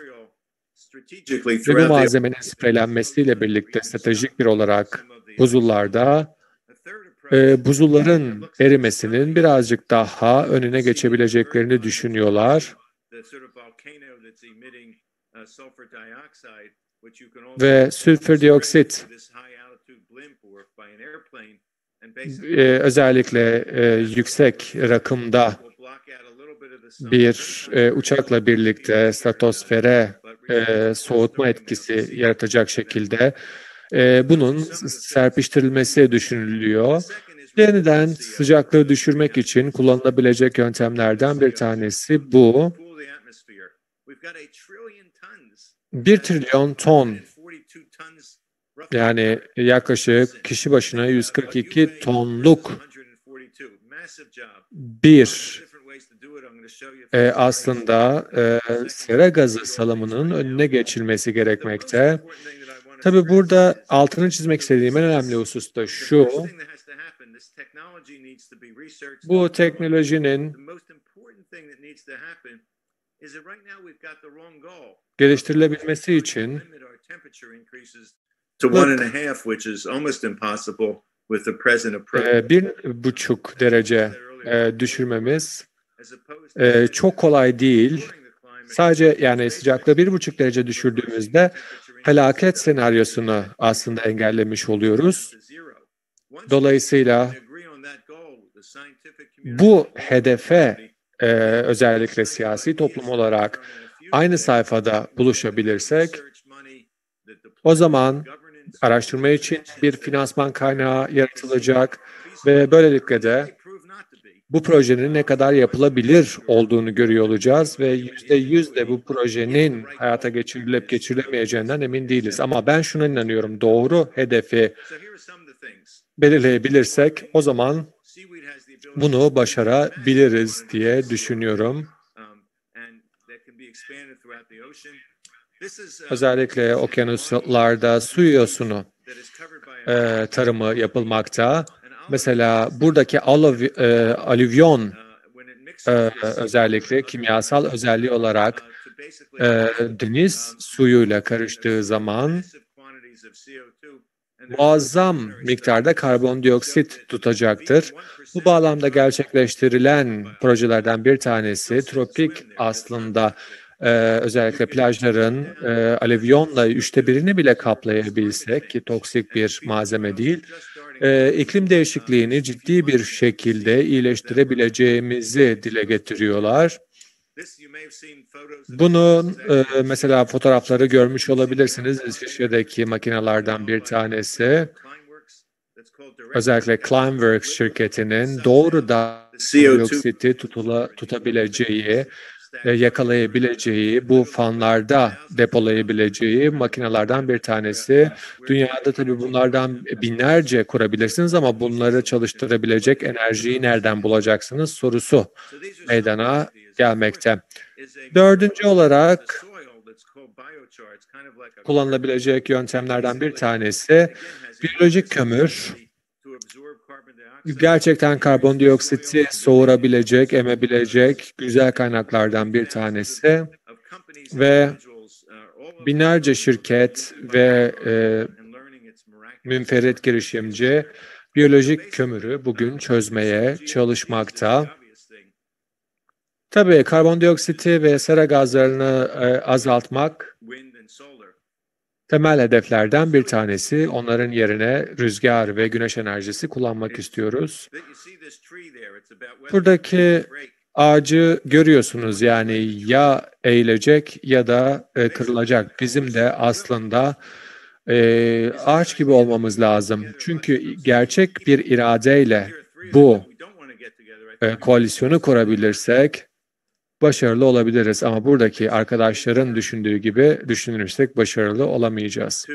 Ve bu malzemenin spreylenmesiyle birlikte stratejik bir olarak buzullarda buzulların erimesinin birazcık daha önüne geçebileceklerini düşünüyorlar. Ve sülfür dioksit özellikle yüksek rakımda bir uçakla birlikte stratosfere soğutma etkisi yaratacak şekilde bunun serpiştirilmesi düşünülüyor. Yeniden sıcaklığı düşürmek için kullanılabilecek yöntemlerden bir tanesi bu. 1 trilyon ton, yani yaklaşık kişi başına 142 tonluk bir aslında sera gazı salımının önüne geçilmesi gerekmekte. Tabii burada altını çizmek istediğim en önemli husus da şu: bu teknolojinin geliştirilebilmesi için to 1.5, which is almost impossible with the present approach. 1,5 derece düşürmemiz çok kolay değil. Sadece yani sıcaklığı 1,5 derece düşürdüğümüzde felaket senaryosunu aslında engellemiş oluyoruz. Dolayısıyla bu hedefe özellikle siyasi toplum olarak aynı sayfada buluşabilirsek o zaman araştırma için bir finansman kaynağı yaratılacak ve böylelikle de bu projenin ne kadar yapılabilir olduğunu görüyor olacağız ve %100 de bu projenin hayata geçirilip geçirilemeyeceğinden emin değiliz. Ama ben şuna inanıyorum, doğru hedefi belirleyebilirsek o zaman bunu başarabiliriz diye düşünüyorum. Özellikle okyanuslarda su yosunu tarımı yapılmakta. Mesela buradaki alüvyon özellikle kimyasal özelliği olarak deniz suyuyla karıştığı zaman muazzam miktarda karbondioksit tutacaktır. Bu bağlamda gerçekleştirilen projelerden bir tanesi tropik aslında özellikle plajların alüvyonla 1/3'ünü bile kaplayabilsek ki toksik bir malzeme değil, iklim değişikliğini ciddi bir şekilde iyileştirebileceğimizi dile getiriyorlar. Bunun mesela fotoğrafları görmüş olabilirsiniz. İsviçre'deki makinelerden bir tanesi. Özellikle Climeworks şirketinin doğrudan dioksiti tutabileceği, yakalayabileceği, bu fanlarda depolayabileceği makinelerden bir tanesi. Dünyada tabii bunlardan binlerce kurabilirsiniz ama bunları çalıştırabilecek enerjiyi nereden bulacaksınız sorusu meydana gelmekte. Dördüncü olarak kullanılabilecek yöntemlerden bir tanesi biyolojik kömür. Gerçekten karbondioksiti soğurabilecek, emebilecek güzel kaynaklardan bir tanesi ve binlerce şirket ve münferit girişimci biyolojik kömürü bugün çözmeye çalışmakta. Tabii karbondioksiti ve sera gazlarını azaltmak temel hedeflerden bir tanesi. Onların yerine rüzgar ve güneş enerjisi kullanmak istiyoruz. Buradaki ağacı görüyorsunuz, yani ya eğilecek ya da kırılacak. Bizim de aslında ağaç gibi olmamız lazım. Çünkü gerçek bir iradeyle bu koalisyonu kurabilirsek başarılı olabiliriz. Ama buradaki arkadaşların düşündüğü gibi düşünürsek başarılı olamayacağız.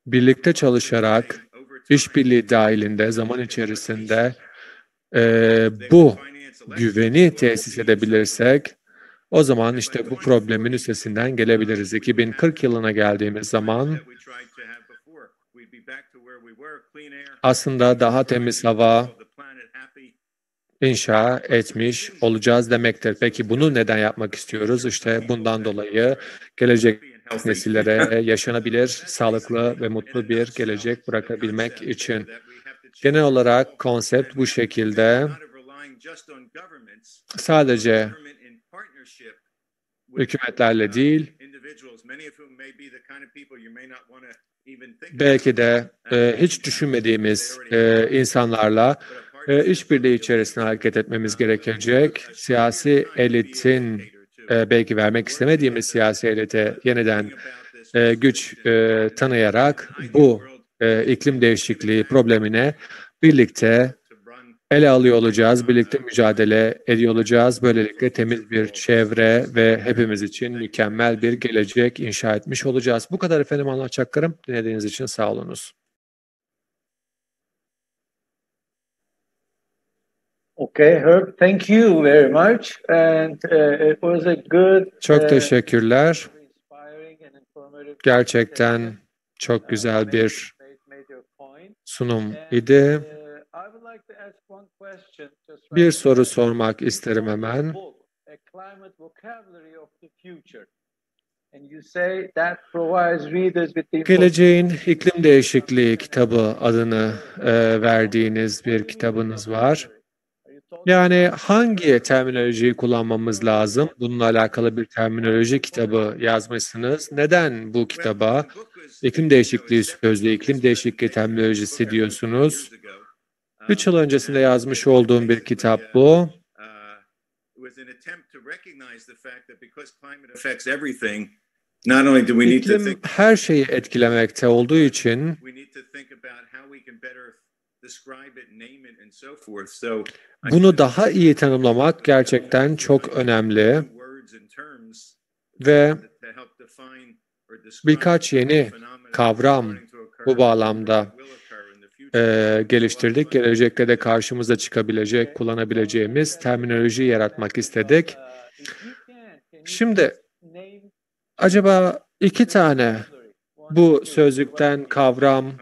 Birlikte çalışarak, işbirliği dahilinde, zaman içerisinde bu güveni tesis edebilirsek, o zaman işte bu problemin üstesinden gelebiliriz. 2040 yılına geldiğimiz zaman aslında daha temiz hava inşa etmiş olacağız demektir. Peki bunu neden yapmak istiyoruz? İşte bundan dolayı gelecek nesillere yaşanabilir, sağlıklı ve mutlu bir gelecek bırakabilmek için. Genel olarak konsept bu şekilde. Sadece hükümetlerle değil, belki de hiç düşünmediğimiz insanlarla işbirliği içerisinde hareket etmemiz gerekecek. Siyasi elitin belki vermek istemediğimiz siyasi elite yeniden güç tanıyarak bu iklim değişikliği problemine birlikte ele alıyor olacağız, birlikte mücadele ediyor olacağız. Böylelikle temiz bir çevre ve hepimiz için mükemmel bir gelecek inşa etmiş olacağız. Bu kadar efendim anlatacaklarım. Dinlediğiniz için sağ olunuz. Okay, Herb, thank you very much. And it was a good, çok teşekkürler. Gerçekten çok güzel bir sunum idi. Bir soru sormak isterim hemen. Geleceğin İklim Değişikliği kitabı adını verdiğiniz bir kitabınız var. Yani hangi terminolojiyi kullanmamız lazım? Bununla alakalı bir terminoloji kitabı yazmışsınız. Neden bu kitaba iklim değişikliği sözlüğü, iklim değişikliği terminolojisi diyorsunuz? 3 yıl öncesinde yazmış olduğum bir kitap bu. İklim her şeyi etkilemekte olduğu için Bunu daha iyi tanımlamak gerçekten çok önemli ve birkaç yeni kavram bu bağlamda geliştirdik. Gelecekte de karşımıza çıkabilecek, kullanabileceğimiz terminoloji yaratmak istedik. Şimdi acaba 2 tane bu sözlükten kavram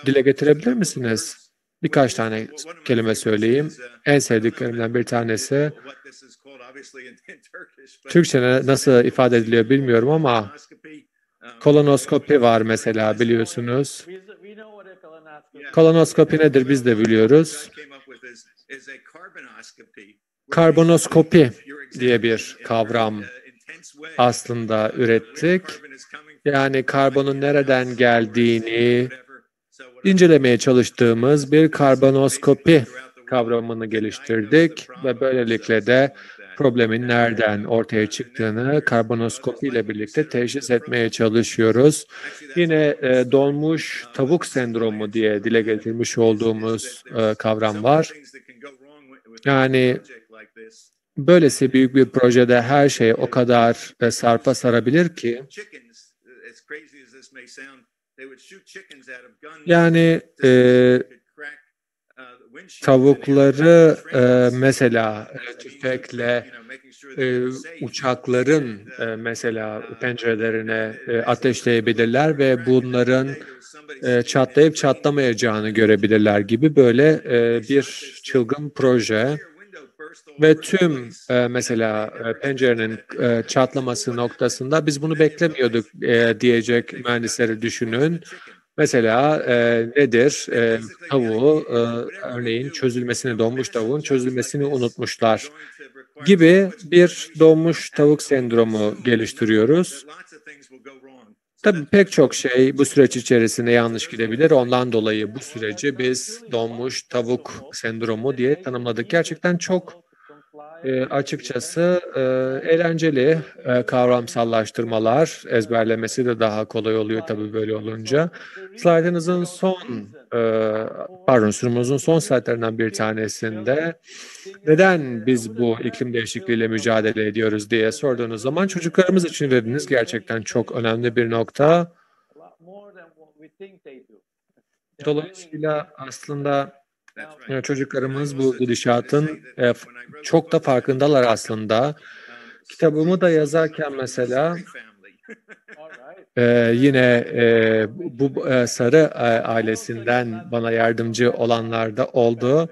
dile getirebilir misiniz? Birkaç tane kelime söyleyeyim. En sevdiklerimden bir tanesi, Türkçe nasıl ifade ediliyor bilmiyorum ama kolonoskopi var mesela, biliyorsunuz. Kolonoskopi nedir biz de biliyoruz. Karbonoskopi diye bir kavram aslında ürettik. Yani karbonun nereden geldiğini incelemeye çalıştığımız bir karbonoskopi kavramını geliştirdik ve böylelikle de problemin nereden ortaya çıktığını karbonoskopi ile birlikte teşhis etmeye çalışıyoruz. Yine donmuş tavuk sendromu diye dile getirmiş olduğumuz kavram var. Yani böylesi büyük bir projede her şey o kadar sarpa sarabilir ki, yani tavukları mesela tüfekle uçakların mesela pencerelerine ateşleyebilirler ve bunların çatlayıp çatlamayacağını görebilirler gibi böyle bir çılgın proje. Ve tüm mesela pencerenin çatlaması noktasında biz bunu beklemiyorduk diyecek mühendisleri düşünün. Mesela nedir? Tavuğu örneğin çözülmesini, donmuş tavuğun çözülmesini unutmuşlar gibi bir donmuş tavuk sendromu geliştiriyoruz. Tabii pek çok şey bu süreç içerisinde yanlış gidebilir. Ondan dolayı bu süreci biz donmuş tavuk sendromu diye tanımladık. Gerçekten çok açıkçası eğlenceli kavramsallaştırmalar, ezberlemesi de daha kolay oluyor tabii böyle olunca. Slaytınızın sunumunuzun son slaytlarından bir tanesinde neden biz bu iklim değişikliğiyle mücadele ediyoruz diye sorduğunuz zaman çocuklarımız için dediğiniz gerçekten çok önemli bir nokta. Dolayısıyla aslında çocuklarımız bu gidişatın çok da farkındalar aslında. Kitabımı da yazarken mesela yine bu Sarı ailesinden bana yardımcı olanlar da oldu.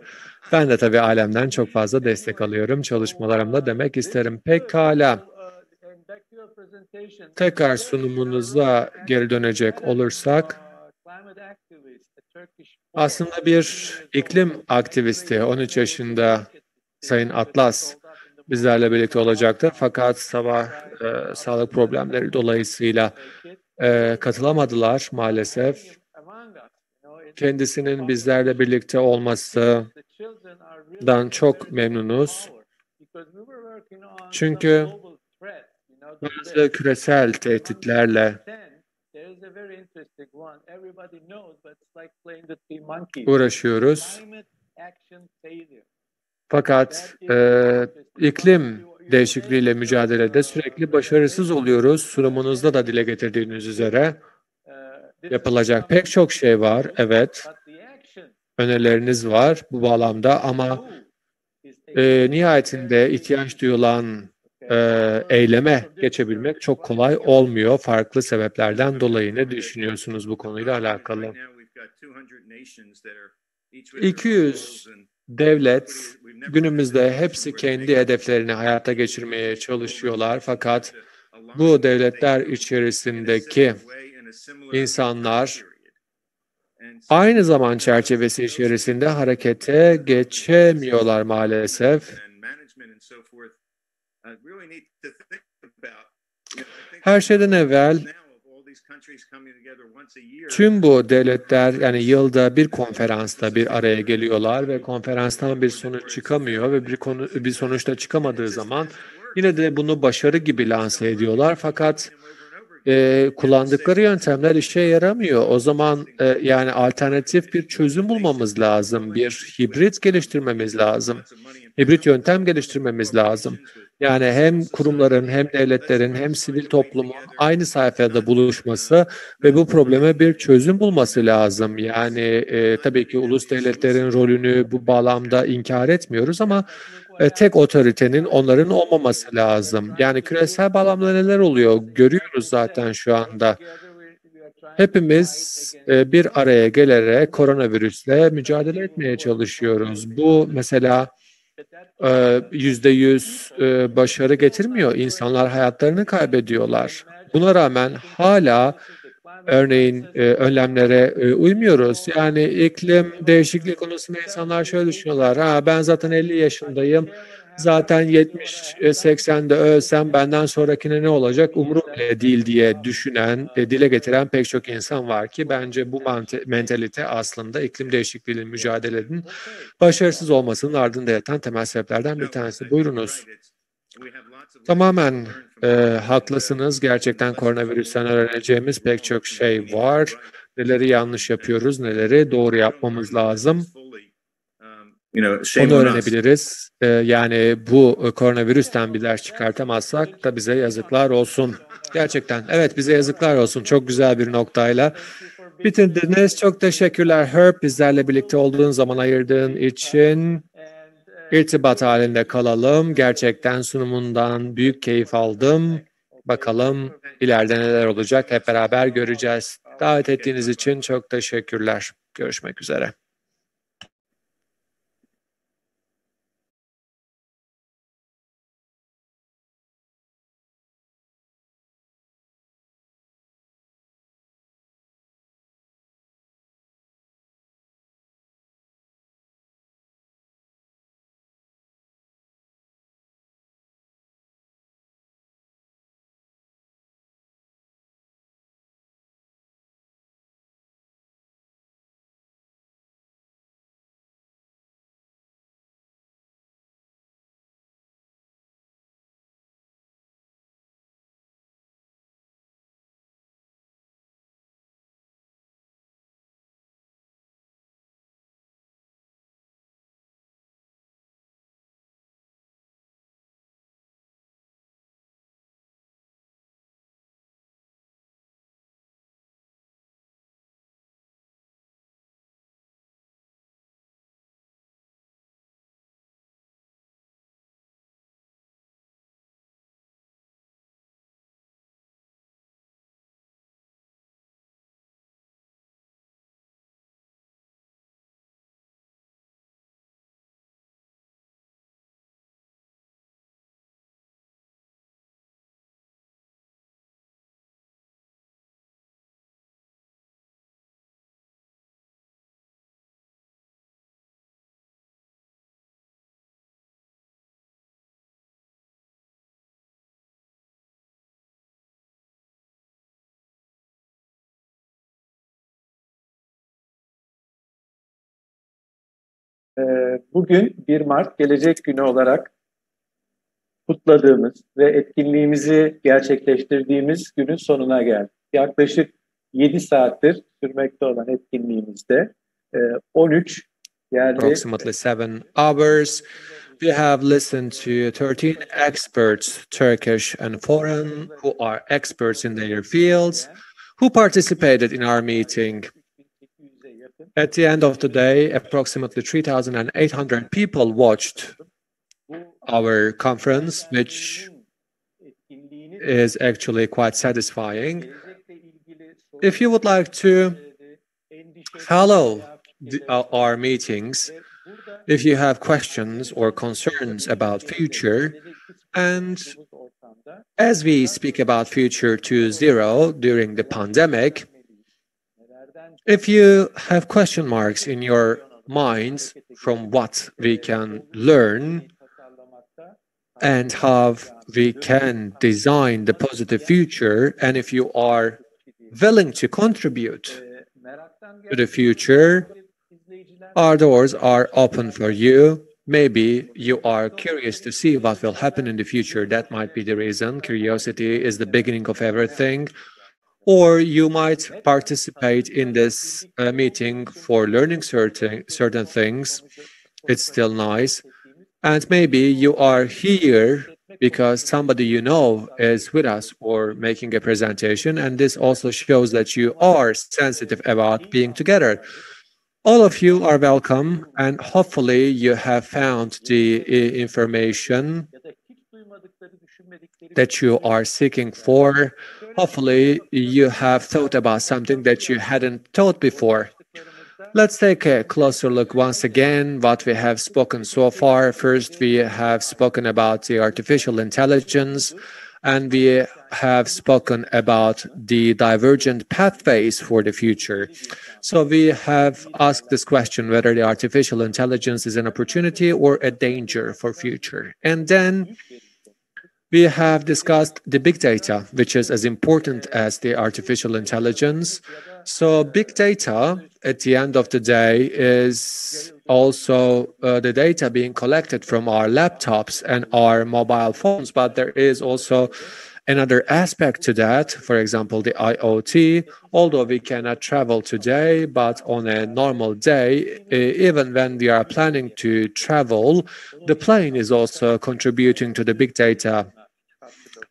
Ben de tabii ailemden çok fazla destek alıyorum çalışmalarımda demek isterim. Pekala. Tekrar sunumunuza geri dönecek olursak, aslında bir iklim aktivisti, 13 yaşında Sayın Atlas bizlerle birlikte olacaktı. Fakat sabah sağlık problemleri dolayısıyla katılamadılar maalesef. Kendisinin bizlerle birlikte olmasından çok memnunuz. Çünkü bazı küresel tehditlerle uğraşıyoruz. Fakat iklim değişikliğiyle mücadelede sürekli başarısız oluyoruz. Sunumunuzda da dile getirdiğiniz üzere yapılacak pek çok şey var. Evet, önerileriniz var bu bağlamda ama nihayetinde ihtiyaç duyulan eyleme geçebilmek çok kolay olmuyor farklı sebeplerden dolayı. Ne düşünüyorsunuz bu konuyla alakalı? 200 devlet günümüzde hepsi kendi hedeflerini hayata geçirmeye çalışıyorlar. Fakat bu devletler içerisindeki insanlar aynı zaman çerçevesi içerisinde harekete geçemiyorlar maalesef. Her şeyden evvel tüm bu devletler yani yılda bir konferansta bir araya geliyorlar ve konferanstan bir sonuç çıkamıyor ve bir sonuçta çıkamadığı zaman yine de bunu başarı gibi lanse ediyorlar. Fakat kullandıkları yöntemler işe yaramıyor. O zaman yani alternatif bir çözüm bulmamız lazım. Bir hibrit geliştirmemiz lazım. Hibrit yöntem geliştirmemiz lazım. Yani hem kurumların hem devletlerin hem sivil toplumun aynı sayfada buluşması ve bu probleme bir çözüm bulması lazım. Yani tabii ki ulus devletlerin rolünü bu bağlamda inkar etmiyoruz ama tek otoritenin onların olmaması lazım. Yani küresel bağlamda neler oluyor görüyoruz zaten şu anda. Hepimiz bir araya gelerek koronavirüsle mücadele etmeye çalışıyoruz. Bu mesela %100 başarı getirmiyor. İnsanlar hayatlarını kaybediyorlar. Buna rağmen hala örneğin önlemlere uymuyoruz. Yani iklim değişikliği konusunda insanlar şöyle düşünüyorlar. Ha, ben zaten 50 yaşındayım. Zaten 70-80'de ölsem benden sonrakine ne olacak umurum bile değil diye düşünen, dile getiren pek çok insan var ki bence bu mentalite aslında iklim değişikliğiyle mücadelenin başarısız olmasının ardında yatan temel sebeplerden bir tanesi. Buyurunuz. Tamamen haklısınız. Gerçekten koronavirüsten öğreneceğimiz pek çok şey var. Neleri yanlış yapıyoruz, neleri doğru yapmamız lazım. Onu öğrenebiliriz. Yani bu koronavirüsten bir ders çıkartamazsak da bize yazıklar olsun. Gerçekten. Evet, bize yazıklar olsun. Çok güzel bir noktayla bitirdiniz. Çok teşekkürler Herb. Bizlerle birlikte olduğun zaman ayırdığın için. İrtibat halinde kalalım. Gerçekten sunumundan büyük keyif aldım. Bakalım ileride neler olacak hep beraber göreceğiz. Davet ettiğiniz için çok teşekkürler. Görüşmek üzere. Bugün 1 Mart Gelecek Günü olarak kutladığımız ve etkinliğimizi gerçekleştirdiğimiz günün sonuna geldik. Yaklaşık 7 saattir sürmekte olan etkinliğimizde 13 yerli... Approximately 7 hours. We have listened to 13 experts, Turkish and foreign, who are experts in their fields, who participated in our meeting. At the end of the day, approximately 3,800 people watched our conference, which is actually quite satisfying. If you would like to follow our meetings, if you have questions or concerns about future, and as we speak about Future 2.0 during the pandemic, if you have question marks in your minds from what we can learn and how we can design the positive future, and if you are willing to contribute to the future, our doors are open for you. Maybe you are curious to see what will happen in the future. That might be the reason. Curiosity is the beginning of everything. Or you might participate in this meeting for learning certain things. It's still nice. And maybe you are here because somebody you know is with us or making a presentation. And this also shows that you are sensitive about being together. All of you are welcome, and hopefully you have found the information that you are seeking for. Hopefully you have thought about something that you hadn't thought before. Let's take a closer look once again what we have spoken so far. First, we have spoken about the artificial intelligence, and we have spoken about the divergent pathways for the future. So we have asked this question whether the artificial intelligence is an opportunity or a danger for future. And then we have discussed the big data, which is as important as the artificial intelligence. So big data, at the end of the day, is also the data being collected from our laptops and our mobile phones, but there is also another aspect to that, for example, the IoT. Although we cannot travel today, but on a normal day, even when we are planning to travel, the plane is also contributing to the big data.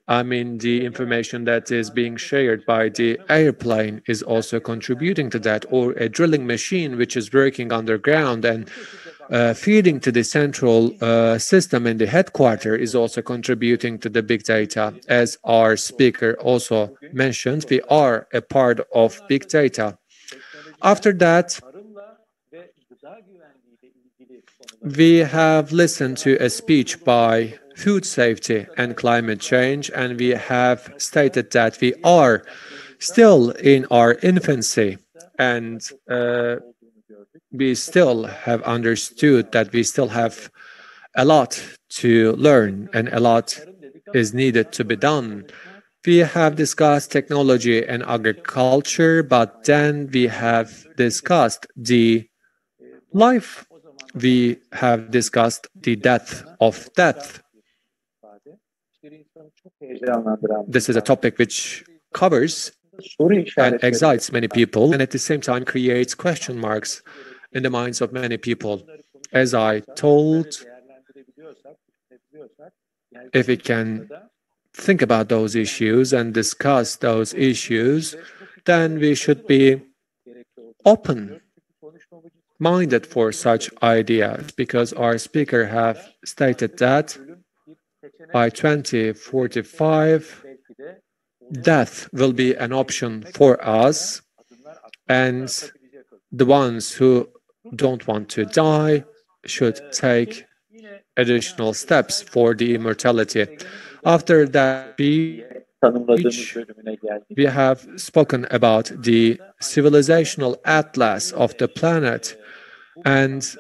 I mean, the information that is being shared by the airplane is also contributing to that, or a drilling machine which is working underground and feeding to the central system in the headquarters is also contributing to the big data. As our speaker also mentioned, we are a part of big data. After that, we have listened to a speech by food safety and climate change, and we have stated that we are still in our infancy, and we still have understood that we still have a lot to learn and a lot is needed to be done. We have discussed technology and agriculture, but then we have discussed the life. We have discussed the death of death. This is a topic which covers and excites many people, and at the same time creates question marks in the minds of many people. As I told, if we can think about those issues and discuss those issues, then we should be open-minded for such ideas, because our speaker have stated that by 2045, death will be an option for us, and the ones who don't want to die should take additional steps for the immortality. After that speech, we have spoken about the civilizational atlas of the planet, and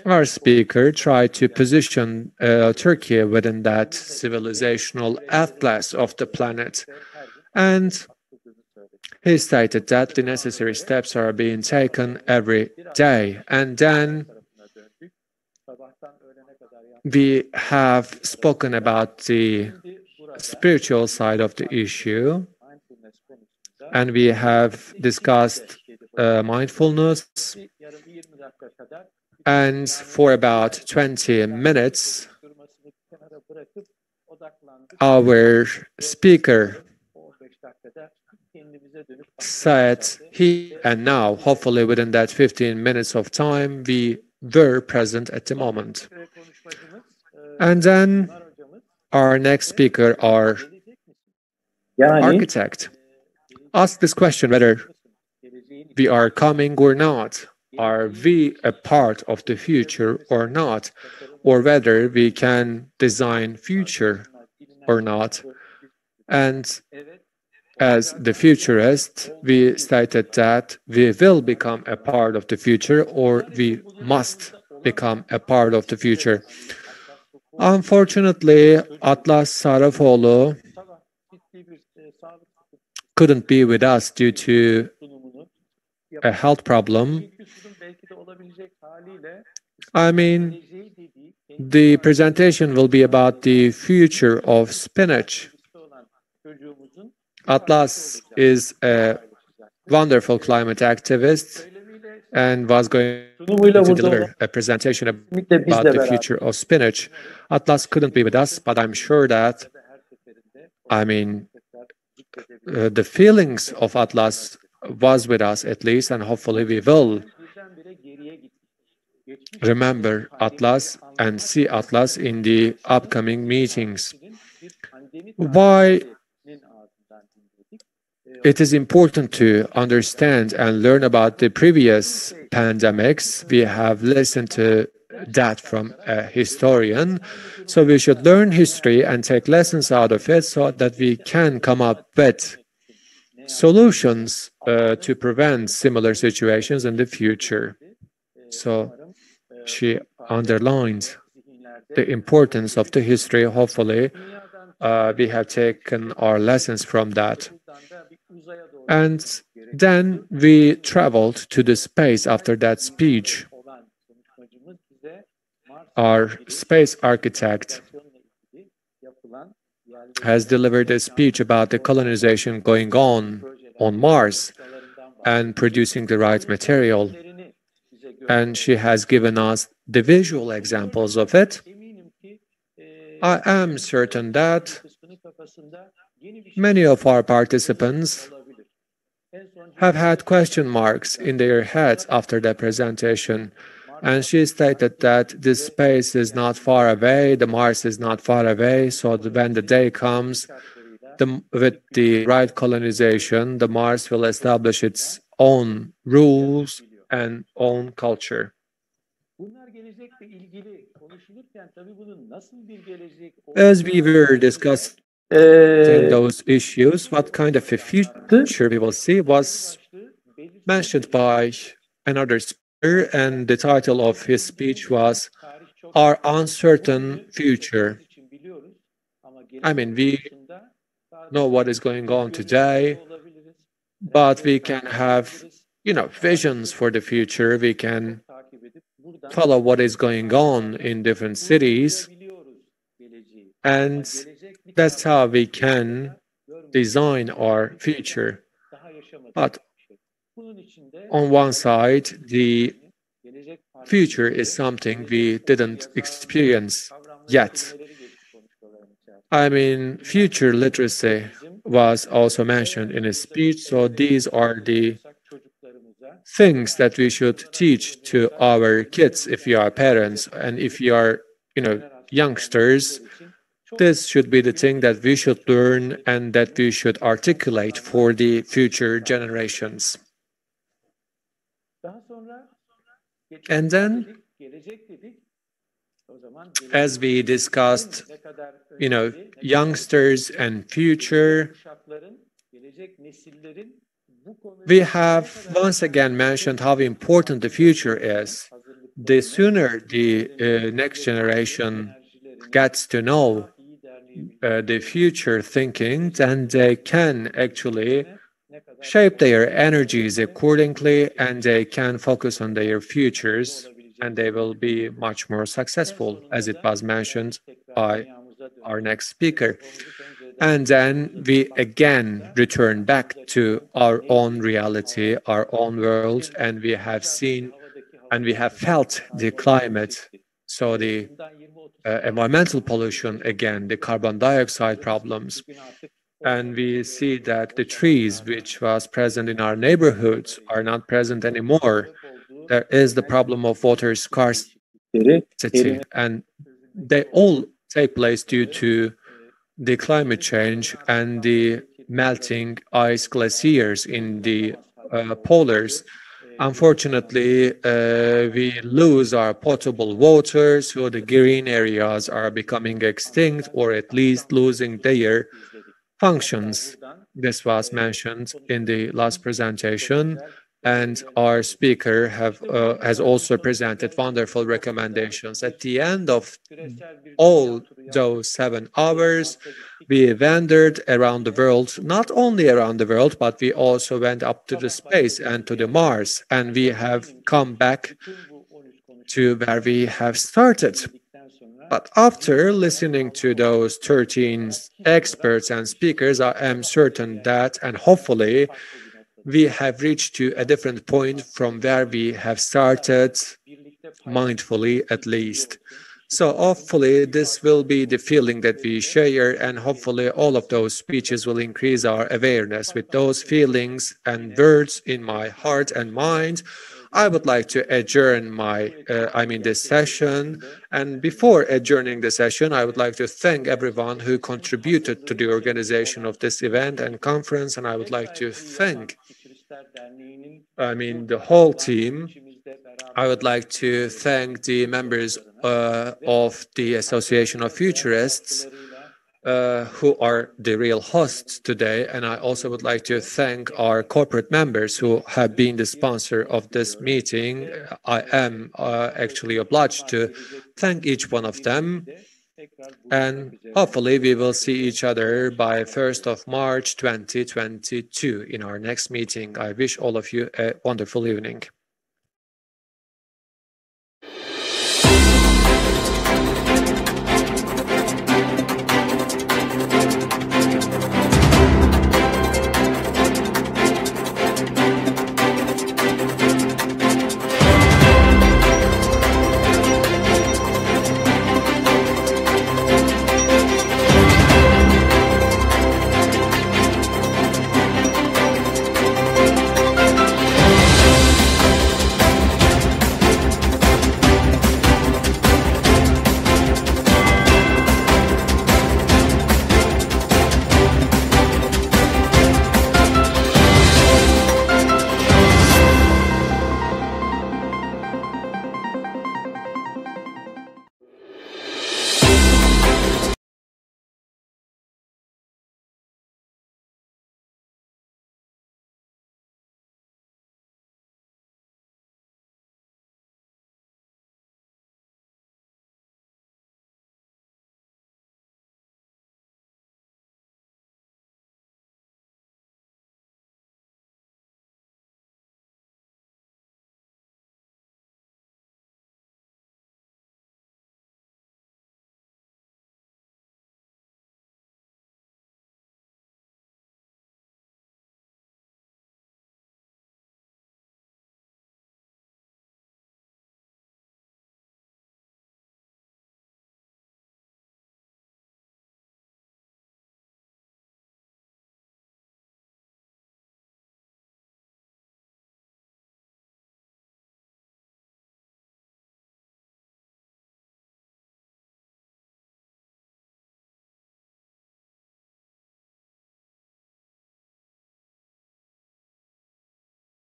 our speaker tried to position Turkey within that civilizational atlas of the planet. And he stated that the necessary steps are being taken every day. And then we have spoken about the spiritual side of the issue, and we have discussed mindfulness. And for about 20 minutes, our speaker said here and now, hopefully within that 15 minutes of time, we were present at the moment. And then our next speaker, our architect, asked this question whether we are coming or not. Are we a part of the future or not? Or whether we can design future or not. And as the futurist, we stated that we will become a part of the future, or we must become a part of the future. Unfortunately, Atlas Sarafoğlu couldn't be with us due to a health problem, I mean, the presentation will be about the future of spinach. Atlas is a wonderful climate activist and was going to deliver a presentation about the future of spinach. Atlas couldn't be with us, but I'm sure that, I mean, the feelings of Atlas was with us at least, and hopefully we will remember Atlas and see Atlas in the upcoming meetings. Why it is important to understand and learn about the previous pandemics. We have listened to that from a historian. So we should learn history and take lessons out of it so that we can come up with solutions to prevent similar situations in the future. So she underlined the importance of the history. Hopefully, we have taken our lessons from that. And then we traveled to the space after that speech. Our space architect has delivered a speech about the colonization going on Mars and producing the right material. And she has given us the visual examples of it. I am certain that many of our participants have had question marks in their heads after the presentation. And she stated that this space is not far away, the Mars is not far away, so that when the day comes, with the right colonization, the Mars will establish its own rules and own culture. As we were discussing those issues, what kind of a future we will see was mentioned by another speaker, and the title of his speech was Our Uncertain Future. I mean, we know what is going on today, but we can have, visions for the future. We can follow what is going on in different cities, and that's how we can design our future. But on one side, the future is something we didn't experience yet. I mean, future literacy was also mentioned in his speech, so these are the things that we should teach to our kids if we are parents, and if we are, youngsters. This should be the thing that we should learn and that we should articulate for the future generations. And then, as we discussed, youngsters and future, we have once again mentioned how important the future is. The sooner the next generation gets to know the future thinking, then they can actually shape their energies accordingly, and they can focus on their futures, and they will be much more successful, as it was mentioned by our next speaker. And then we again return back to our own reality, our own world, and we have seen and we have felt the climate. So the environmental pollution, again, the carbon dioxide problems. And we see that the trees which was present in our neighborhoods are not present anymore. There is the problem of water scarcity, and they all take place due to the climate change and the melting ice glaciers in the polars. Unfortunately, we lose our potable water, so the green areas are becoming extinct, or at least losing their functions. This was mentioned in the last presentation, and our speaker has also presented wonderful recommendations. At the end of all those 7 hours, we wandered around the world, not only around the world, but we also went up to the space and to the Mars, and we have come back to where we have started. But after listening to those 13 experts and speakers, I am certain that, and hopefully, we have reached to a different point from where we have started, mindfully at least. So hopefully this will be the feeling that we share, and hopefully all of those speeches will increase our awareness. With those feelings and words in my heart and mind, I would like to adjourn this session. And before adjourning the session, I would like to thank everyone who contributed to the organization of this event and conference. And I would like to thank, the whole team. I would like to thank the members of the Association of Futurists, who are the real hosts today. And I also would like to thank our corporate members who have been the sponsor of this meeting. I am actually obliged to thank each one of them. And hopefully we will see each other by 1st of March 2022 in our next meeting. I wish all of you a wonderful evening.